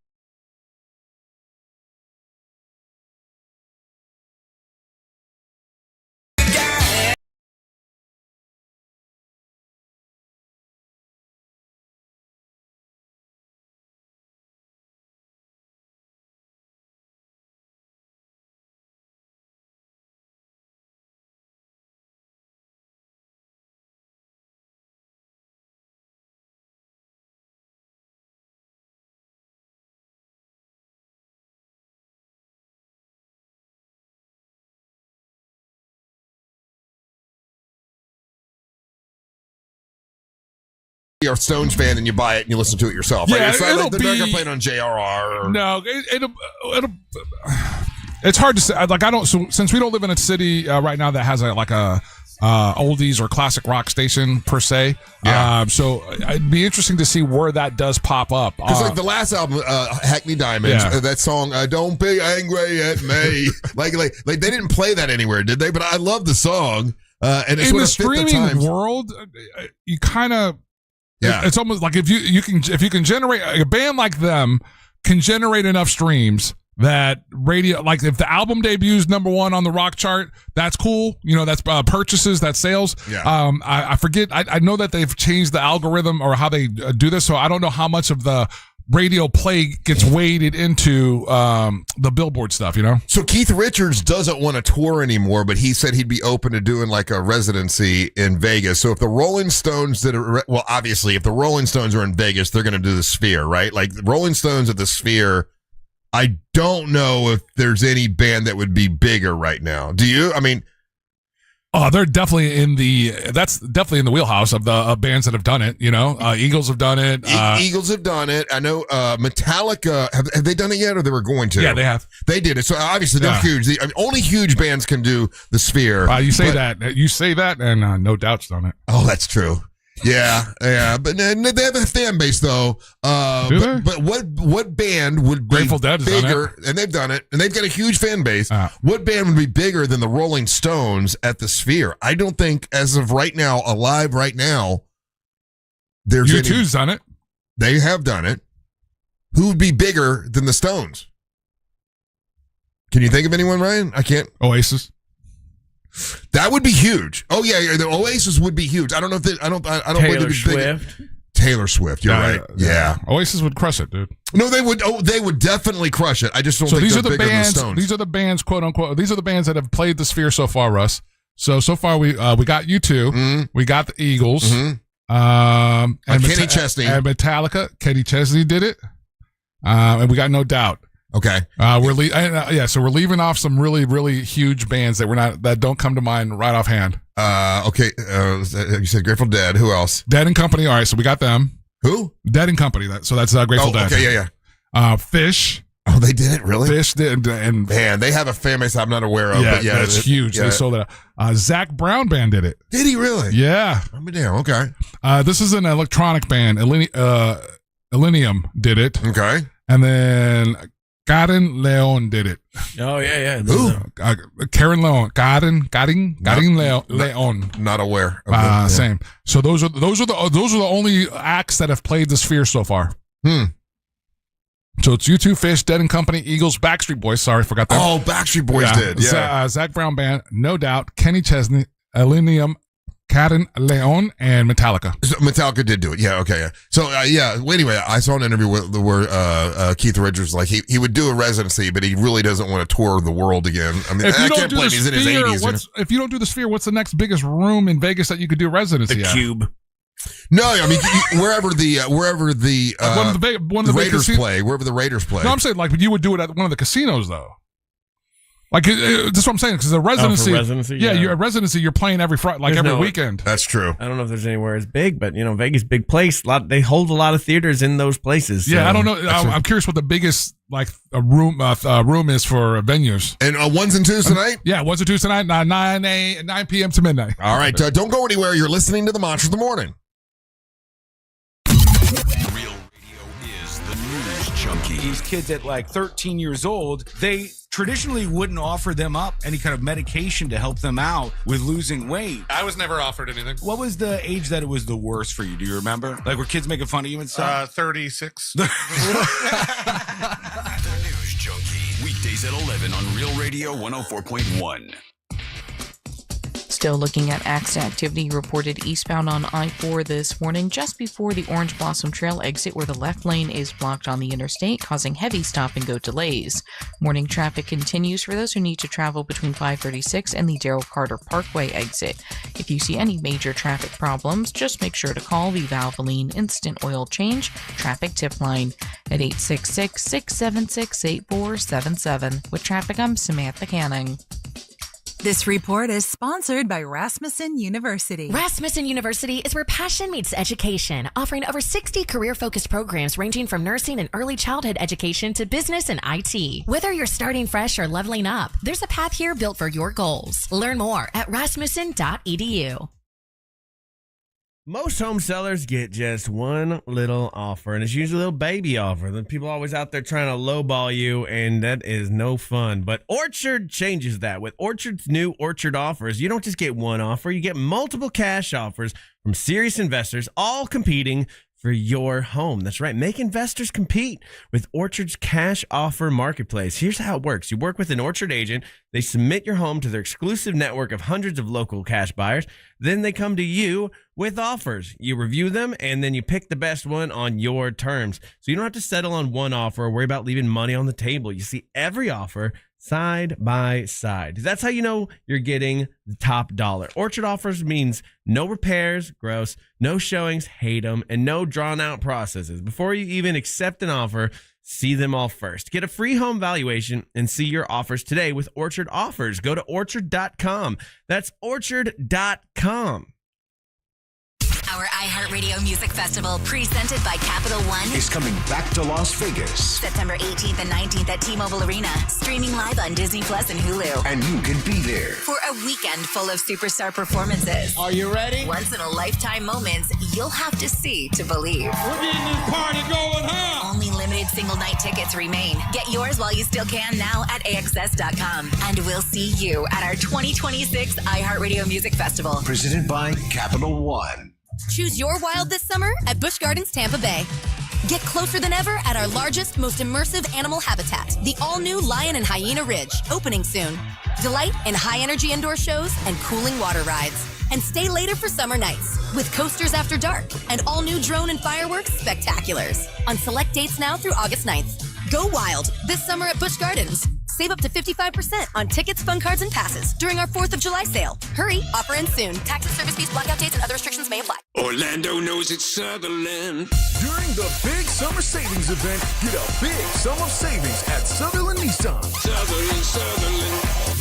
you're a Stones fan and you buy it and you listen to it yourself. Right? Yeah, It's not it'll like they're not gonna play it on JRR. No, it'll. It's hard to say. Like I don't. So since we don't live in a city right now that has a oldies or classic rock station per se. Yeah. So it'd be interesting to see where that does pop up. Because like the last album, Hackney Diamonds, Yeah. that song, "Don't Be Angry at Me," like they didn't play that anywhere, did they? But I love the song, and it's in what the it fit the streaming times. world, you kind of. Yeah. It's almost like if you can generate a band like them can generate enough streams that radio, like if the album debuts number 1 on the rock chart, that's cool. That's purchases, that's sales. Yeah. I forget. I know that they've changed the algorithm or how they do this, so I don't know how much of the radio play gets weighted into the Billboard stuff. So Keith Richards doesn't want to tour anymore, but he said he'd be open to doing like a residency in Vegas. So if the Rolling Stones did obviously if the Rolling Stones are in Vegas, they're going to do the Sphere, right? Like the Rolling Stones at the Sphere. I don't know if there's any band that would be bigger right now. Do you? I mean, oh, they're definitely that's definitely in the wheelhouse of the bands that have done it. Eagles have done it. Eagles have done it. I know Metallica, have they done it yet or they were going to? Yeah, they have. They did it. So obviously they're huge. Only huge bands can do the Sphere. You say that, and No Doubt's done it. Oh, that's true. Yeah, but they have a fan base though. Do they? But what band would be Grateful Dead has done bigger? it. And they've done it, and they've got a huge fan base. What band would be bigger than the Rolling Stones at the Sphere? I don't think, as of right now, alive right now, there's U2's done it. They have done it. Who would be bigger than the Stones? Can you think of anyone, Ryan? I can't. Oasis. That would be huge. Oh yeah, the Oasis would be huge. I don't know if I don't Taylor believe Swift. Taylor Swift. You're right. Yeah. Oasis would crush it, dude. No, they would. Oh, they would definitely crush it. I just don't So think these they're are the bigger than the bands. Stones. These are the bands, quote unquote. These are the bands that have played the Sphere so far, Russ. So far we got U2, we got the Eagles, and Kenny Chesney, and Metallica. Kenny Chesney did it, and we got No Doubt. Okay. So we're leaving off some really, really huge bands that don't come to mind right offhand. Okay. You said Grateful Dead. Who else? Dead and Company. All right, so we got them. Who? Dead and Company. That's Grateful Dead. Okay, yeah. Fish. Oh, they did it, really? Fish did, and man, they have a fan base I'm not aware of. Yeah, but yeah, it's huge. Yeah. They sold it out. Zach Brown Band did it. Did he really? Yeah. I'm down. Okay. This is an electronic band. Elenium did it. Okay. And then Karen Leon did it. Oh yeah. Who? Karen Leon. Karen Leon. Not aware. Of them. Same. So those are the only acts that have played the Sphere so far. So it's U2, Fish, Dead and Company, Eagles, Backstreet Boys. Sorry, forgot that. Oh, Backstreet Boys did. Yeah. Zach Brown Band, No Doubt, Kenny Chesney, Elenium, Karen Leon, and Metallica. So Metallica did do it. Yeah. Okay. Yeah. So well, anyway, I saw an interview where Keith Richards like he would do a residency, but he really doesn't want to tour the world again. I mean, I can't blame him. He's in his 80s. If you don't do the Sphere, what's the next biggest room in Vegas that you could do residency at? The Cube. No, I mean wherever the one of the Raiders play, wherever the Raiders play. No, I'm saying like you would do it at one of the casinos though. Like that's what I'm saying because the residency. Residency, yeah, you're at residency. You're playing every Friday, like every weekend. That's true. I don't know if there's anywhere as big, but Vegas, big place. They hold a lot of theaters in those places. So. Yeah, I don't know. I'm curious what the biggest a room is for venues. And 1s and 2s tonight. Yeah, 1s and 2s tonight, 9 p.m. to midnight. All right, don't go anywhere. You're listening to the Monster of the Morning. These kids at like 13 years old, they traditionally wouldn't offer them up any kind of medication to help them out with losing weight. I was never offered anything. What was the age that it was the worst for you? Do you remember? Like, were kids making fun of you and stuff? 36. The News Junkie. Weekdays at 11 on Real Radio 104.1. Still looking at accident activity reported eastbound on I-4 this morning, just before the Orange Blossom Trail exit where the left lane is blocked on the interstate, causing heavy stop-and-go delays. Morning traffic continues for those who need to travel between 536 and the Darrell Carter Parkway exit. If you see any major traffic problems, just make sure to call the Valvoline Instant Oil Change Traffic Tip Line at 866-676-8477. With traffic, I'm Samantha Canning. This report is sponsored by Rasmussen University. Rasmussen University is where passion meets education, offering over 60 career-focused programs ranging from nursing and early childhood education to business and IT. Whether you're starting fresh or leveling up, there's a path here built for your goals. Learn more at rasmussen.edu. Most home sellers get just one little offer, and it's usually a little baby offer. Then people are always out there trying to lowball you, and that is no fun. But Orchard changes that. With Orchard's new Orchard offers, you don't just get one offer, you get multiple cash offers from serious investors, all competing for your home. That's right. Make investors compete with Orchard's cash offer marketplace. Here's how it works. You work with an Orchard agent. They submit your home to their exclusive network of hundreds of local cash buyers. Then they come to you with offers. You review them, and then you pick the best one on your terms. So you don't have to settle on one offer or worry about leaving money on the table. You see every offer side by side. That's how you know you're getting the top dollar. Orchard offers means no repairs, gross, no showings, hate them, and no drawn out processes. Before you even accept an offer, see them all first. Get a free home valuation and see your offers today with Orchard Offers. Go to orchard.com. That's orchard.com. Our iHeartRadio Music Festival, presented by Capital One, is coming back to Las Vegas. September 18th and 19th at T-Mobile Arena. Streaming live on Disney Plus and Hulu. And you can be there For a weekend full of superstar performances. Are you ready? Once-in-a-lifetime moments you'll have to see to believe. We're getting this party going, huh? Only limited single-night tickets remain. Get yours while you still can now at AXS.com. And we'll see you at our 2026 iHeartRadio Music Festival. Presented by Capital One. Choose your wild this summer at Busch Gardens Tampa Bay. Get closer than ever at our largest, most immersive animal habitat, the all-new Lion and Hyena Ridge, opening soon. Delight in high-energy indoor shows and cooling water rides. And stay later for summer nights with coasters after dark and all-new drone and fireworks spectaculars on select dates now through August 9th. Go wild this summer at Busch Gardens. Save up to 55% on tickets, fun cards, and passes during our 4th of July sale. Hurry, offer ends soon. Taxes, service fees, blackout dates, and other restrictions may apply. Orlando knows it's Sutherland. During the big summer savings event, get a big sum of savings at Sutherland Nissan. Sutherland.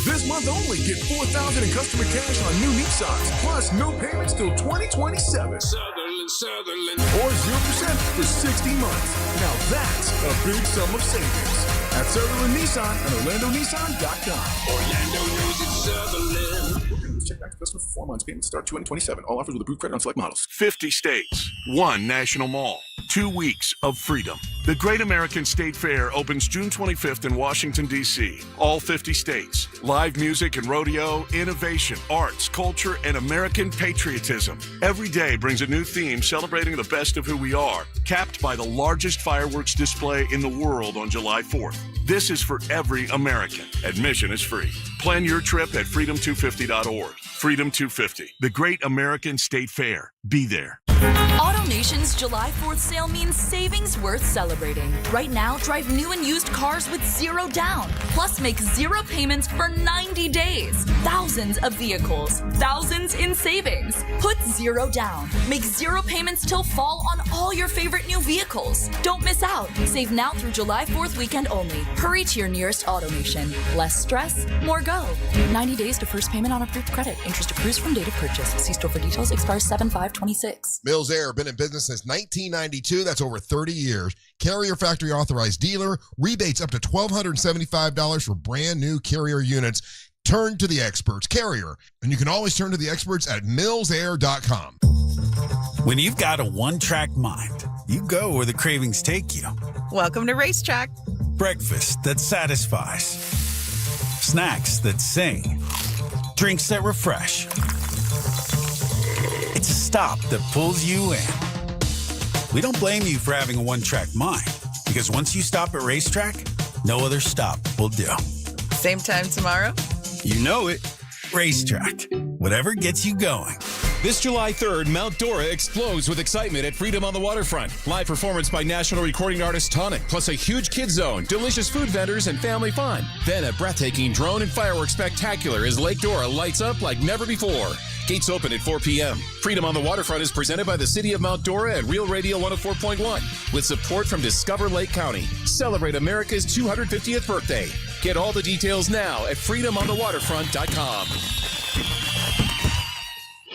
This month only, get $4,000 in customer cash on new Nissans, plus no payments till 2027. Sutherland. Or 0% for 60 months. Now that's a big sum of savings. at Sutherland Nissan and OrlandoNissan.com. Orlando knows it's Sutherland. Check back to customer for 4 months. Payments start 2027. All offers with approved credit on select models. 50 states, one national mall, 2 weeks of freedom. The Great American State Fair opens June 25th in Washington, D.C. All 50 states. Live music and rodeo, innovation, arts, culture, and American patriotism. Every day brings a new theme celebrating the best of who we are, capped by the largest fireworks display in the world on July 4th. This is for every American. Admission is free. Plan your trip at freedom250.org. Freedom 250, the Great American State Fair. Be there. AutoNation's July 4th sale means savings worth celebrating. Right now, drive new and used cars with zero down. Plus, make zero payments for 90 days. Thousands of vehicles. Thousands in savings. Put zero down. Make zero payments till fall on all your favorite new vehicles. Don't miss out. Save now through July 4th weekend only. Hurry to your nearest AutoNation. Less stress, more go. 90 days to first payment on approved credit. Interest accrues from date of purchase. See store for details. Expires 7/5/26. Mills Air, been in business since 1992. That's over 30 years. Carrier factory authorized dealer. Rebates up to $1,275 for brand new Carrier units. Turn to the experts. Carrier. And you can always turn to the experts at millsair.com. When you've got a one-track mind, you go where the cravings take you. Welcome to Racetrack. Breakfast that satisfies. Snacks that sing. Drinks that refresh. It's a stop that pulls you in. We don't blame you for having a one-track mind, because once you stop at Racetrack, no other stop will do. Same time tomorrow? You know it. Racetrack. Whatever gets you going. This July 3rd, Mount Dora explodes with excitement at Freedom on the Waterfront. Live performance by national recording artist Tonic, plus a huge kids zone, delicious food vendors, and family fun. Then a breathtaking drone and fireworks spectacular as Lake Dora lights up like never before. Gates open at 4 p.m. Freedom on the Waterfront is presented by the City of Mount Dora and Real Radio 104.1 with support from Discover Lake County. Celebrate America's 250th birthday. Get all the details now at freedomonthewaterfront.com.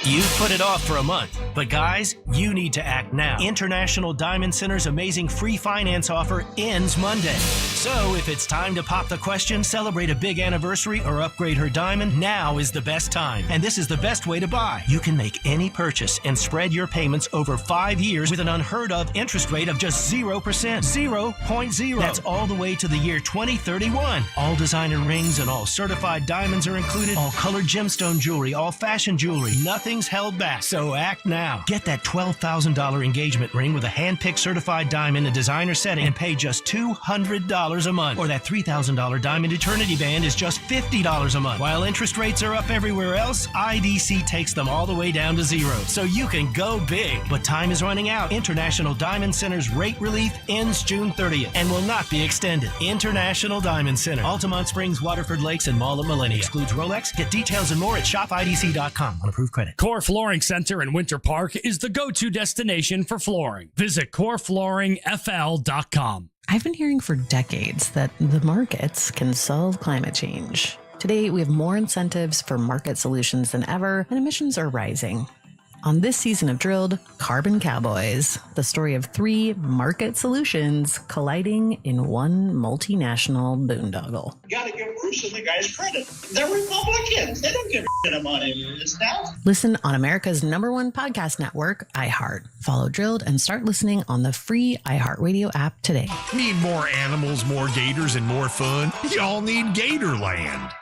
You've put it off for a month, but guys, you need to act now. International Diamond Center's amazing free finance offer ends Monday. So if it's time to pop the question, celebrate a big anniversary, or upgrade her diamond, now is the best time. And this is the best way to buy. You can make any purchase and spread your payments over 5 years with an unheard of interest rate of just 0%. 0.0. That's all the way to the year 2031. All designer rings and all certified diamonds are included. All colored gemstone jewelry, all fashion jewelry. Nothing's held back, so act now. Get that $12,000 engagement ring with a hand-picked certified diamond and designer setting and pay just $200 a month. Or that $3,000 diamond eternity band is just $50 a month. While interest rates are up everywhere else, IDC takes them all the way down to 0. So you can go big. But time is running out. International Diamond Center's rate relief ends June 30th and will not be extended. International Diamond Center. Altamont Springs, Waterford Lakes, and Mall at Millennia. Excludes Rolex. Get details and more at shopidc.com on approved credit. Core Flooring Center in Winter Park is the go-to destination for flooring. Visit coreflooringfl.com. I've been hearing for decades that the markets can solve climate change. Today, we have more incentives for market solutions than ever, and emissions are rising. On this season of Drilled, Carbon Cowboys, the story of 3 market solutions colliding in one multinational boondoggle. You gotta give Bruce and the guys credit. They're Republicans. They don't give a shit about any of this now. Listen on America's #1 podcast network, iHeart. Follow Drilled and start listening on the free iHeartRadio app today. Need more animals, more gators, and more fun? Y'all need Gatorland.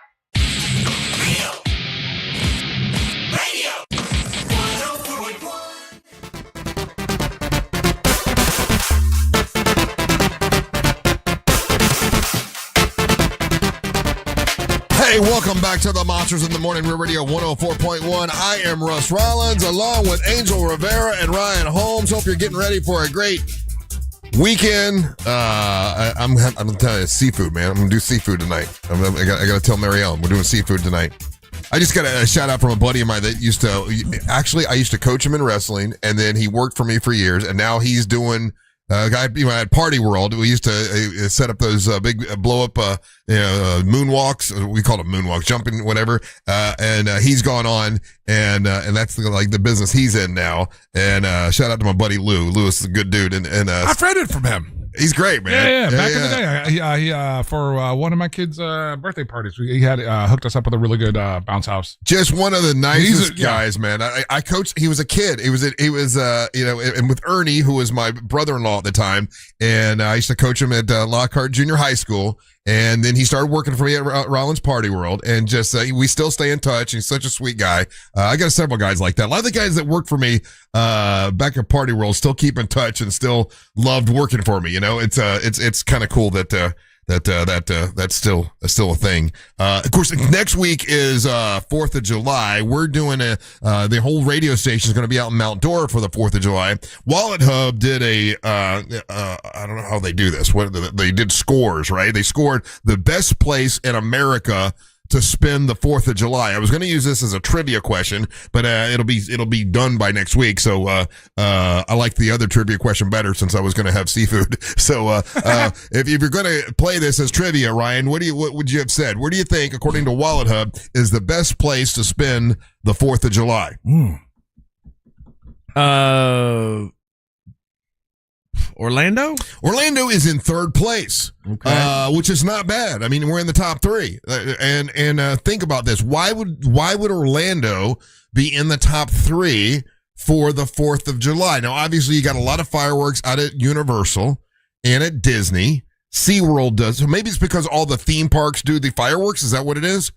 Hey, welcome back to the Monsters in the Morning, Real Radio 104.1. I am Russ Rollins, along with Angel Rivera and Ryan Holmes. Hope you're getting ready for a great weekend. I'm going to tell you, seafood, man. I'm going to do seafood tonight. I got to tell Mary Ellen, we're doing seafood tonight. I just got a shout out from a buddy of mine that used to, actually, I used to coach him in wrestling, and then he worked for me for years, and now he's doing... guy, at Party World, we used to set up those big blow up, moonwalks. We call them moonwalks, jumping, whatever. And he's gone on, and that's like the business he's in now. And shout out to my buddy Lou. Lewis is a good dude, and I rented from him. He's great, man. Yeah. Back in the day, he for one of my kids' birthday parties, he had hooked us up with a really good bounce house. Just one of the nicest guys, man. I coached. He was a kid. He was and with Ernie, who was my brother-in-law at the time, and I used to coach him at Lockhart Junior High School. And then he started working for me at Rollins Party World, and just we still stay in touch. He's such a sweet guy. I got several guys like that. A lot of the guys that worked for me back at Party World still keep in touch and still loved working for me. You know, it's kind of cool that that's still a thing. Of course, next week is 4th of July. We're doing the whole radio station is going to be out in Mount Dora for the 4th of July. Wallet Hub did I don't know how they do this. They did scores, right? They scored the best place in America to spend the 4th of July. I was going to use this as a trivia question, but it'll be done by next week. So I like the other trivia question better since I was going to have seafood. So if you're going to play this as trivia, Ryan, what would you have said? Where do you think, according to Wallet Hub, is the best place to spend the 4th of July? Orlando? Orlando is in 3rd place, which is not bad. I mean, we're in the top 3. And think about this. Why would Orlando be in the top 3 for the 4th of July? Now, obviously, you got a lot of fireworks out at Universal and at Disney. SeaWorld does. So maybe it's because all the theme parks do the fireworks. Is that what it is?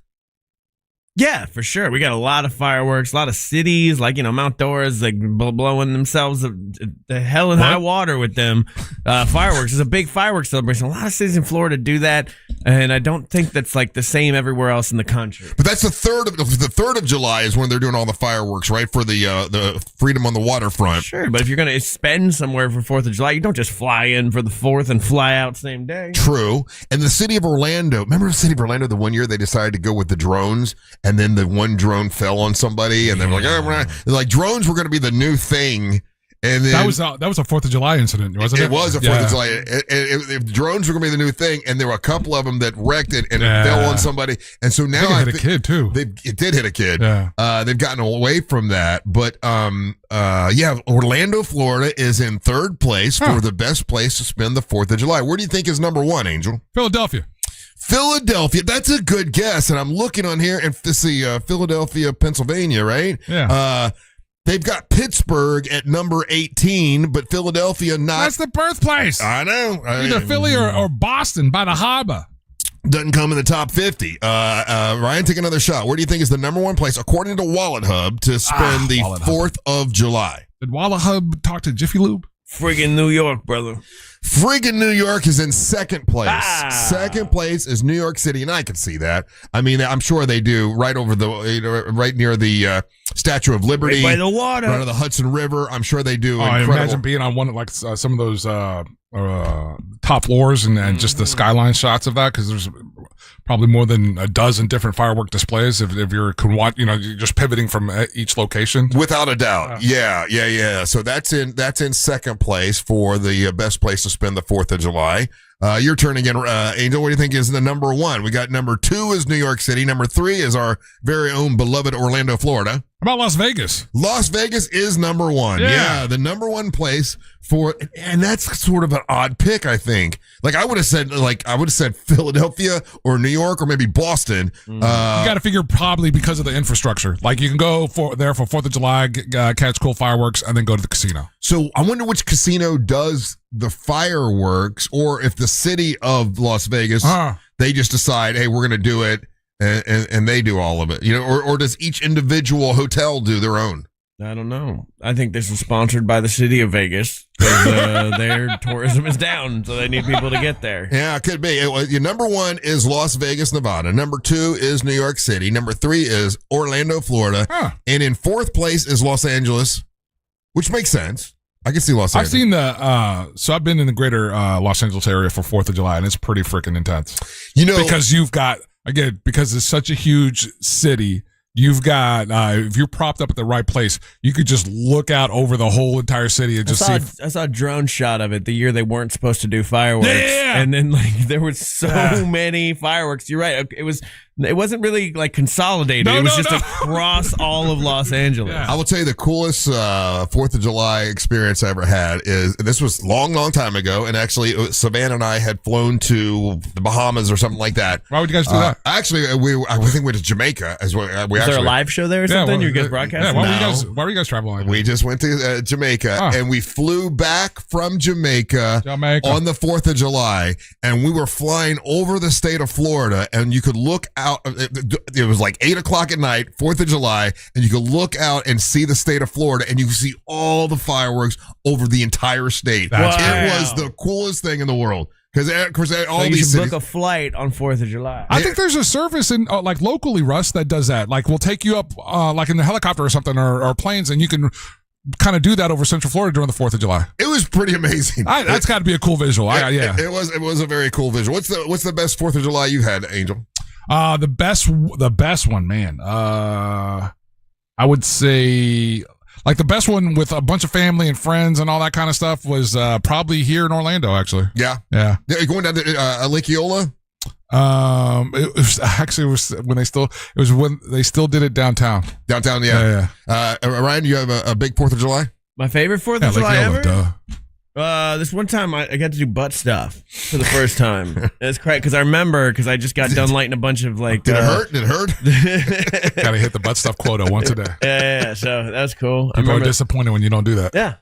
Yeah, for sure. We got a lot of fireworks, a lot of cities, like, Mount Dora's like blowing themselves the hell in high water with them fireworks. It's a big fireworks celebration. A lot of cities in Florida do that, and I don't think that's like the same everywhere else in the country. But that's the 3rd of July is when they're doing all the fireworks, right? For the Freedom on the Waterfront. Sure, but if you're going to spend somewhere for 4th of July, you don't just fly in for the 4th and fly out same day. True. And the city of Orlando, remember the city of Orlando, the one year they decided to go with the drones, and then the one drone fell on somebody, and they're like, drones were going to be the new thing. And then, that was a 4th of July incident, wasn't it? It was a 4th of July. If drones were going to be the new thing, and there were a couple of them that wrecked it, and it fell on somebody. And so now I think it hit a kid too. It did hit a kid. Yeah. They've gotten away from that, but Orlando, Florida is in 3rd place for the best place to spend the 4th of July. Where do you think is number 1, Angel? Philadelphia. That's a good guess, and I'm looking on here and to see Philadelphia, Pennsylvania, right? Yeah. They've got Pittsburgh at number 18, but Philadelphia not. That's the birthplace. I know. Either Philly or Boston by the harbor. Doesn't come in the top 50. Ryan, take another shot. Where do you think is the number 1 place, according to Wallet Hub, to spend the 4th of July? Did Wallet Hub talk to Jiffy Lube? Friggin' New York, brother. Friggin' New York is in 2nd place. 2nd place is New York City, and I can see that. I mean, I'm sure they do right over right near the Statue of Liberty, right by the water, right on the Hudson River. I'm sure they do. I imagine being on one like some of those top floors and just the skyline shots of that, because there's probably more than a dozen different firework displays if you're just pivoting from each location. Without a doubt. Yeah. So that's in 2nd place for the best place to spend the 4th of July. Your turn again, Angel. What do you think is the number 1? We got number 2 is New York City. Number 3 is our very own beloved Orlando, Florida. How about Las Vegas? Las Vegas is number 1. Yeah, the number 1 place and that's sort of an odd pick, I think. Like I would have said Philadelphia or New York or maybe Boston. You got to figure probably because of the infrastructure. Like you can go there for 4th of July, catch cool fireworks, and then go to the casino. So I wonder which casino does the fireworks, or if the city of Las Vegas, they just decide, hey, we're going to do it. And they do all of it, or does each individual hotel do their own? I don't know. I think this is sponsored by the city of Vegas because their tourism is down, so they need people to get there. Yeah, it could be. Your number 1 is Las Vegas, Nevada. Number 2 is New York City. Number 3 is Orlando, Florida. And in 4th place is Los Angeles, which makes sense. I can see Los Angeles. I've seen I've been in the greater Los Angeles area for 4th of July, and it's pretty freaking intense. Because you've got, again, because it's such a huge city, you've got, if you're propped up at the right place, you could just look out over the whole entire city and just I saw a drone shot of it the year they weren't supposed to do fireworks. Yeah. And then there was so many fireworks. You're right. It was It wasn't really like consolidated. It was just across all of Los Angeles. I will tell you the coolest 4th of July experience I ever had is, this was long time ago, and actually Savannah and I had flown to the Bahamas or something like that. Why would you guys do that? Actually, I think we went to Jamaica as well. Was there a live show there or something? You guys broadcasting? Yeah, why were you guys traveling? We just went to Jamaica, and we flew back from Jamaica on the 4th of July, and we were flying over the state of Florida, and you could look out. It was like 8 o'clock at night, 4th of July, and you could look out and see the state of Florida, and you could see all the fireworks over the entire state. It was the coolest thing in the world. Because all you these should cities book a flight on 4th of July. I think there's a service in like locally, Russ, that does that. Like we'll take you up like in the helicopter or something or planes, and you can kind of do that over Central Florida during the 4th of July. It was pretty amazing. That's got to be a cool visual. It was a very cool visual. What's the best 4th of July you had, Angel? The best one, man. I would say like the best one with a bunch of family and friends and all that kind of stuff was probably here in Orlando, actually. Yeah. You're going down to Lake Eola? It was when they still did it downtown. Downtown, yeah. Ryan, do you have a big 4th of July? My favorite 4th of July ever? This one time I got to do butt stuff for the first time. It's crazy because I remember because I just got done lighting a bunch of like. Did it hurt? Did it hurt? Gotta hit the butt stuff quota once a day. Yeah. So that was cool. People are disappointed when you don't do that. Yeah.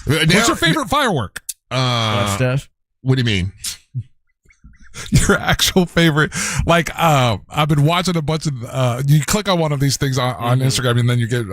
What's your favorite firework? Butt stuff. What do you mean? Your actual favorite, like I've been watching a bunch of you click on one of these things on Instagram and then you get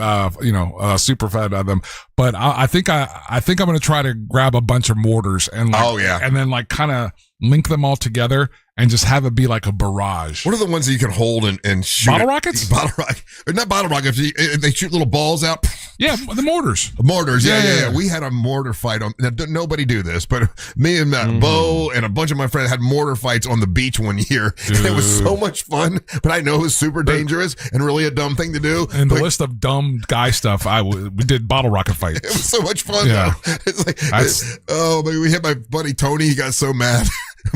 super fat about them, but I think I'm gonna try to grab a bunch of mortars and and then like kind of link them all together and just have it be like a barrage. What are the ones that you can hold and shoot? Bottle rockets? Bottle rocket. Not bottle rockets. They shoot little balls out. Yeah, the mortars. Mortars, yeah. We had a mortar fight on. Now, nobody do this, but me and Bo and a bunch of my friends had mortar fights on the beach one year. And it was so much fun, but I know it was super dangerous and really a dumb thing to do. And the list of dumb guy stuff, we did bottle rocket fights. It was so much fun, though. It's like, we hit my buddy Tony. He got so mad.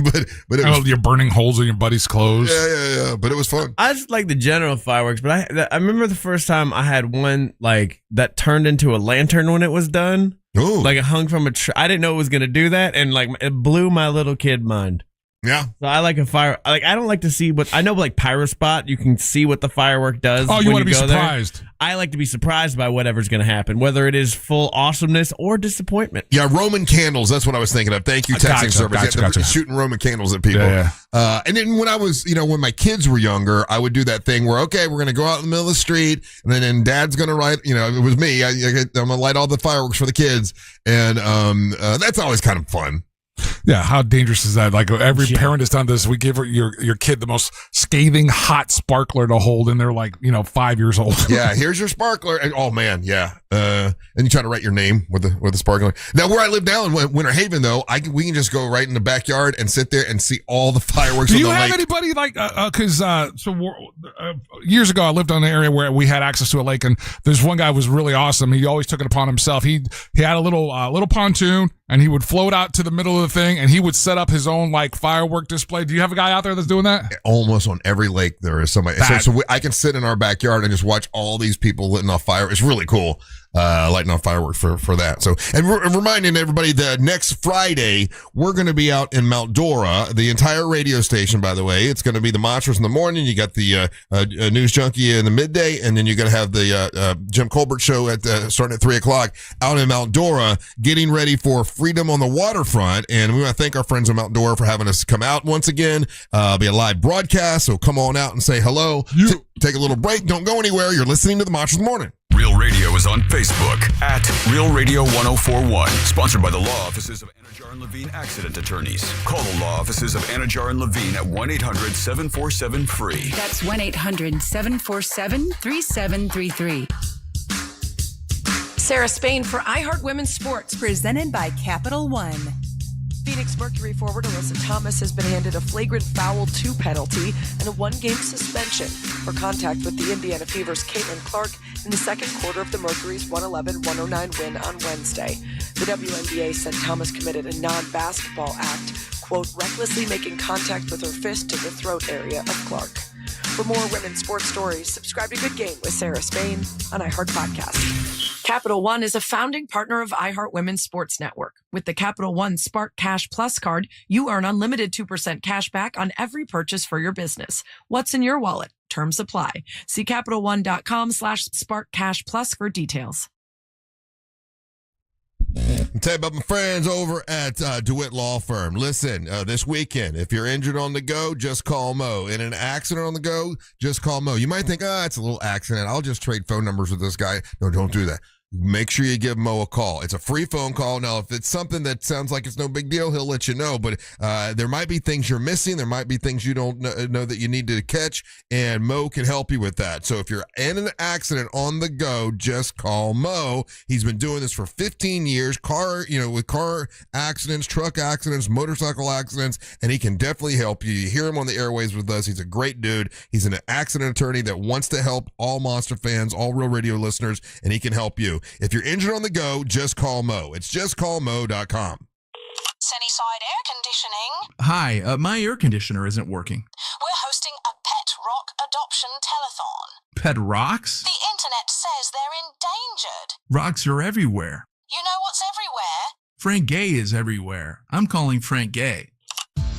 but it was, you're burning holes in your buddy's clothes. Yeah. But it was fun. I just like the general fireworks, but I remember the first time I had one like that turned into a lantern when it was done. Ooh. Like it hung from a tree. I didn't know it was gonna do that, and like it blew my little kid mind. Yeah. So I like a fire. Like I don't like to see what I know. Like Pyrospot, you can see what the firework does. Oh, you want to be surprised? There. I like to be surprised by whatever's going to happen, whether it is full awesomeness or disappointment. Yeah, Roman candles. That's what I was thinking of. Thank you, texting service. Gotcha. Shooting Roman candles at people. Yeah. And then when I was, when my kids were younger, I would do that thing where, okay, we're going to go out in the middle of the street, and then Dad's going to light. It was me. I'm going to light all the fireworks for the kids, and that's always kind of fun. Yeah, how dangerous is that? Like every parent has done this. We give your kid the most scathing hot sparkler to hold, and they're like 5 years old. Yeah, here's your sparkler, and oh man, yeah. And you try to write your name with the sparkler. Now where I live now in Winter Haven, though, we can just go right in the backyard and sit there and see all the fireworks. Do you have anybody like because years ago I lived on an area where we had access to a lake, and there's one guy who was really awesome. He always took it upon himself. He had a little pontoon, and he would float out to the middle of the thing, and he would set up his own like firework display. Do you have a guy out there that's doing that? Almost on every lake there is somebody. So I can sit in our backyard and just watch all these people lighting off fire. It's really cool. Lighting off fireworks for that. So, and reminding everybody that next Friday, we're going to be out in Mount Dora, the entire radio station, by the way. It's going to be the Monsters in the morning. You got the News Junkie in the midday, and then you're going to have the Jim Colbert show starting at 3 o'clock out in Mount Dora, getting ready for Freedom on the Waterfront. And we want to thank our friends in Mount Dora for having us come out once again. Be a live broadcast, so come on out and say hello. Take a little break. Don't go anywhere. You're listening to the Monsters in the Morning. Real Radio is on Facebook at Real Radio 1041. Sponsored by the law offices of Anajar and Levine Accident Attorneys. Call the law offices of Anajar and Levine at 1-800-747-FREE. That's 1-800-747-3733. Sarah Spain for iHeart Women's Sports. Presented by Capital One. Phoenix Mercury forward Alyssa Thomas has been handed a flagrant foul 2 penalty and a 1-game suspension for contact with the Indiana Fever's Caitlin Clark in the second quarter of the Mercury's 111-109 win on Wednesday. The WNBA said Thomas committed a non-basketball act, quote, recklessly making contact with her fist to the throat area of Clark. For more women's sports stories, subscribe to Good Game with Sarah Spain on iHeart Podcast. Capital One is a founding partner of iHeart Women's Sports Network. With the Capital One Spark Cash Plus card, you earn unlimited 2% cash back on every purchase for your business. What's in your wallet? Terms apply. See CapitalOne.com/SparkCashPlus for details. I'll tell you about my friends over at DeWitt Law Firm. Listen, this weekend, if you're injured on the go, just call Mo. In an accident on the go, just call Mo. You might think, it's a little accident. I'll just trade phone numbers with this guy. No, don't do that. Make sure you give Mo a call. It's a free phone call. Now, if it's something that sounds like it's no big deal, he'll let you know. But there might be things you're missing. There might be things you don't know that you need to catch, and Mo can help you with that. So if you're in an accident on the go, just call Mo. He's been doing this for 15 years, with car accidents, truck accidents, motorcycle accidents, and he can definitely help you. You hear him on the airways with us. He's a great dude. He's an accident attorney that wants to help all Monster fans, all Real Radio listeners, and he can help you. If you're injured on the go, just call Mo. It's justcallmo.com. Sunnyside Air Conditioning. Hi, my air conditioner isn't working. We're hosting a pet rock adoption telethon. Pet rocks? The internet says they're endangered. Rocks are everywhere. You know what's everywhere? Frank Gay is everywhere. I'm calling Frank Gay.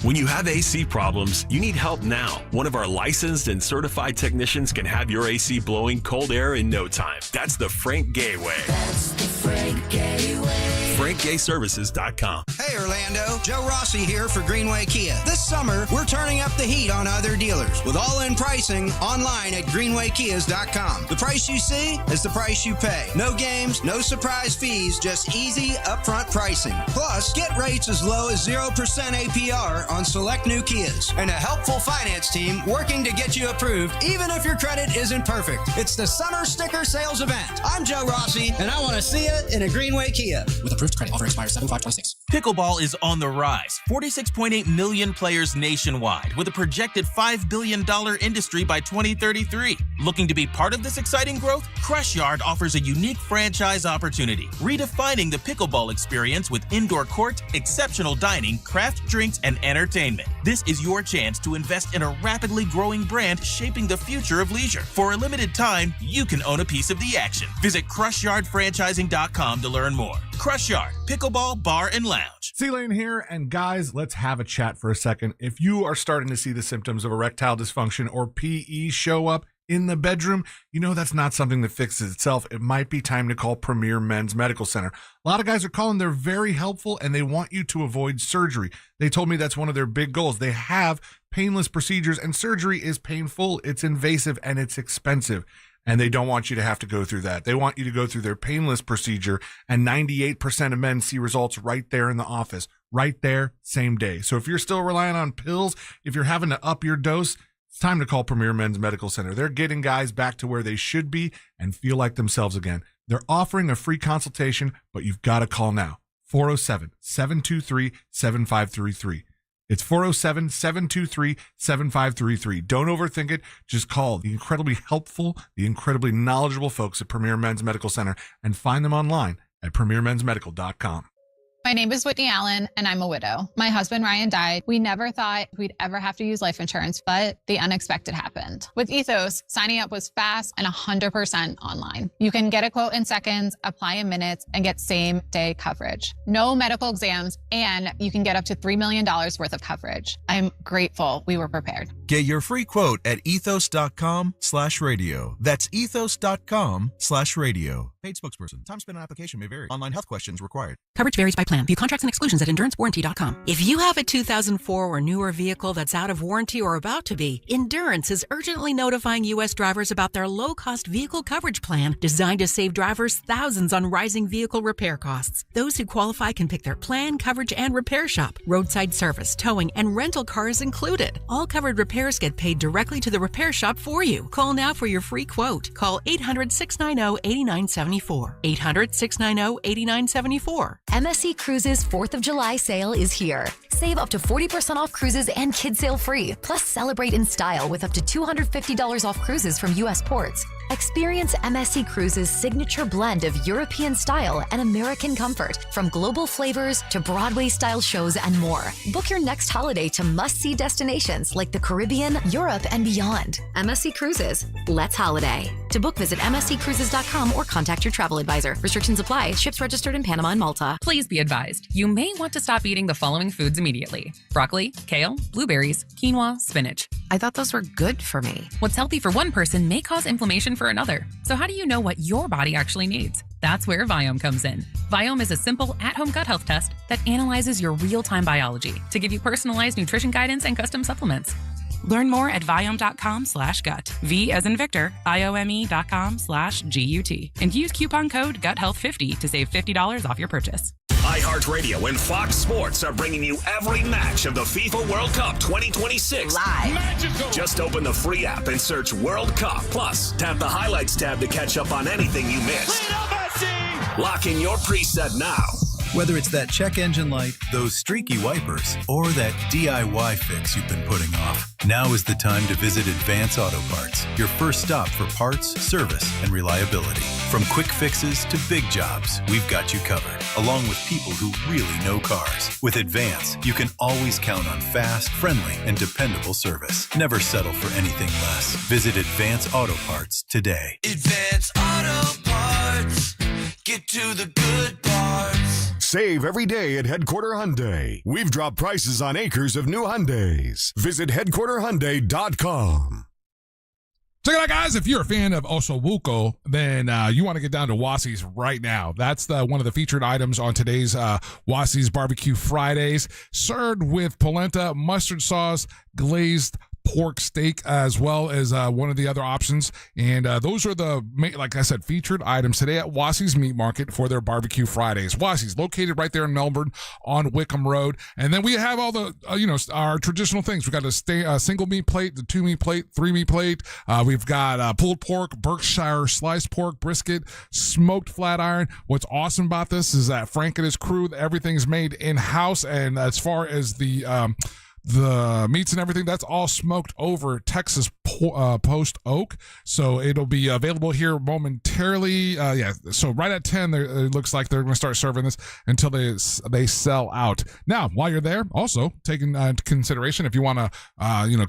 When you have AC problems, you need help now. One of our licensed and certified technicians can have your AC blowing cold air in no time. That's the Frank Gay way. That's the Frank Gay way. FrankGayServices.com. Hey Orlando, Joe Rossi here for Greenway Kia. This summer, we're turning up the heat on other dealers with all-in pricing online at GreenwayKias.com. The price you see is the price you pay. No games, no surprise fees, just easy upfront pricing. Plus, get rates as low as 0% APR on select new Kias. And a helpful finance team working to get you approved even if your credit isn't perfect. It's the Summer Sticker Sales Event. I'm Joe Rossi, and I want to see it in a Greenway Kia. With approved credit, offer expires 7/5/26. Pickleball is on the rise. 46.8 million players nationwide, with a projected $5 billion industry by 2033. Looking to be part of this exciting growth? Crush Yard offers a unique franchise opportunity, redefining the pickleball experience with indoor court, exceptional dining, craft drinks, and entertainment. This is your chance to invest in a rapidly growing brand shaping the future of leisure. For a limited time, you can own a piece of the action. Visit CrushYardFranchising.com to learn more. Crush Yard, pickleball, bar, and lounge. C-Lane here, and guys, let's have a chat for a second. If you are starting to see the symptoms of erectile dysfunction or PE show up in the bedroom, you know that's not something that fixes itself. It might be time to call Premier Men's Medical Center. A lot of guys are calling. They're very helpful, and they want you to avoid surgery. They told me that's one of their big goals. They have painless procedures, and surgery is painful, it's invasive, and it's expensive. And they don't want you to have to go through that. They want you to go through their painless procedure, and 98% of men see results right there in the office, right there, same day. So if you're still relying on pills, if you're having to up your dose, it's time to call Premier Men's Medical Center. They're getting guys back to where they should be and feel like themselves again. They're offering a free consultation, but you've got to call now. 407-723-7533. It's 407-723-7533. Don't overthink it. Just call the incredibly helpful, the incredibly knowledgeable folks at Premier Men's Medical Center and find them online at premiermensmedical.com. My name is Whitney Allen, and I'm a widow. My husband, Ryan, died. We never thought we'd ever have to use life insurance, but the unexpected happened. With Ethos, signing up was fast and 100% online. You can get a quote in seconds, apply in minutes, and get same-day coverage. No medical exams, and you can get up to $3 million worth of coverage. I'm grateful we were prepared. Get your free quote at ethos.com/radio. That's ethos.com/radio. Paid spokesperson. Time spent on application may vary. Online health questions required. Coverage varies by plan. View contracts and exclusions at endurancewarranty.com. If you have a 2004 or newer vehicle that's out of warranty or about to be, Endurance is urgently notifying U.S. drivers about their low-cost vehicle coverage plan designed to save drivers thousands on rising vehicle repair costs. Those who qualify can pick their plan, coverage, and repair shop. Roadside service, towing, and rental cars included. All covered repairs get paid directly to the repair shop for you. Call now for your free quote. Call 800-690-8974. 800-690-8974. MSC Cruises 4th of July sale is here. Save up to 40% off cruises and kids sail free. Plus, celebrate in style with up to $250 off cruises from U.S. ports. Experience MSC Cruises' signature blend of European style and American comfort, from global flavors to Broadway-style shows and more. Book your next holiday to must-see destinations like the Caribbean, Europe, and beyond. MSC Cruises. Let's holiday. To book, visit msccruises.com or contact your travel advisor. Restrictions apply. Ships registered in Panama and Malta. Please be advised, you may want to stop eating the following foods immediately: broccoli, kale, blueberries, quinoa, spinach. I thought those were good for me. What's healthy for one person may cause inflammation for another. So how do you know what your body actually needs? That's where Viome comes in. Viome is a simple at-home gut health test that analyzes your real-time biology to give you personalized nutrition guidance and custom supplements. Learn more at Viome.com/gut. V as in Victor, IOME.com/GUT. And use coupon code GUTHEALTH50 to save $50 off your purchase. iHeartRadio and Fox Sports are bringing you every match of the FIFA World Cup 2026 live. Magical. Just open the free app and search World Cup. Plus, tap the highlights tab to catch up on anything you missed. Lock in your preset now. Whether it's that check engine light, those streaky wipers, or that DIY fix you've been putting off, now is the time to visit Advance Auto Parts, your first stop for parts, service, and reliability. From quick fixes to big jobs, we've got you covered, along with people who really know cars. With Advance, you can always count on fast, friendly, and dependable service. Never settle for anything less. Visit Advance Auto Parts today. Advance Auto Parts. Get to the good parts. Save every day at Headquarter Hyundai. We've dropped prices on acres of new Hyundais. Visit headquarterhyundai.com. Check it out, guys. If you're a fan of Osobuco, then you want to get down to Wassie's right now. That's one of the featured items on today's Wassie's Barbecue Fridays, served with polenta, mustard sauce, glazed pork steak, as well as one of the other options. And those are the, like I said, featured items today at Wassie's Meat Market for their Barbecue Fridays. Wassie's, located right there in Melbourne on Wickham Road. And then we have all the, our traditional things. We got a single meat plate, the 2 meat plate, 3 meat plate. We've got pulled pork, Berkshire sliced pork, brisket, smoked flat iron. What's awesome about this is that Frank and his crew, everything's made in-house. And as far as the meats and everything, that's all smoked over Texas post oak, so it'll be available here momentarily. So right at 10, it looks like they're going to start serving this until they sell out. Now, while you're there, also take into consideration, if you want to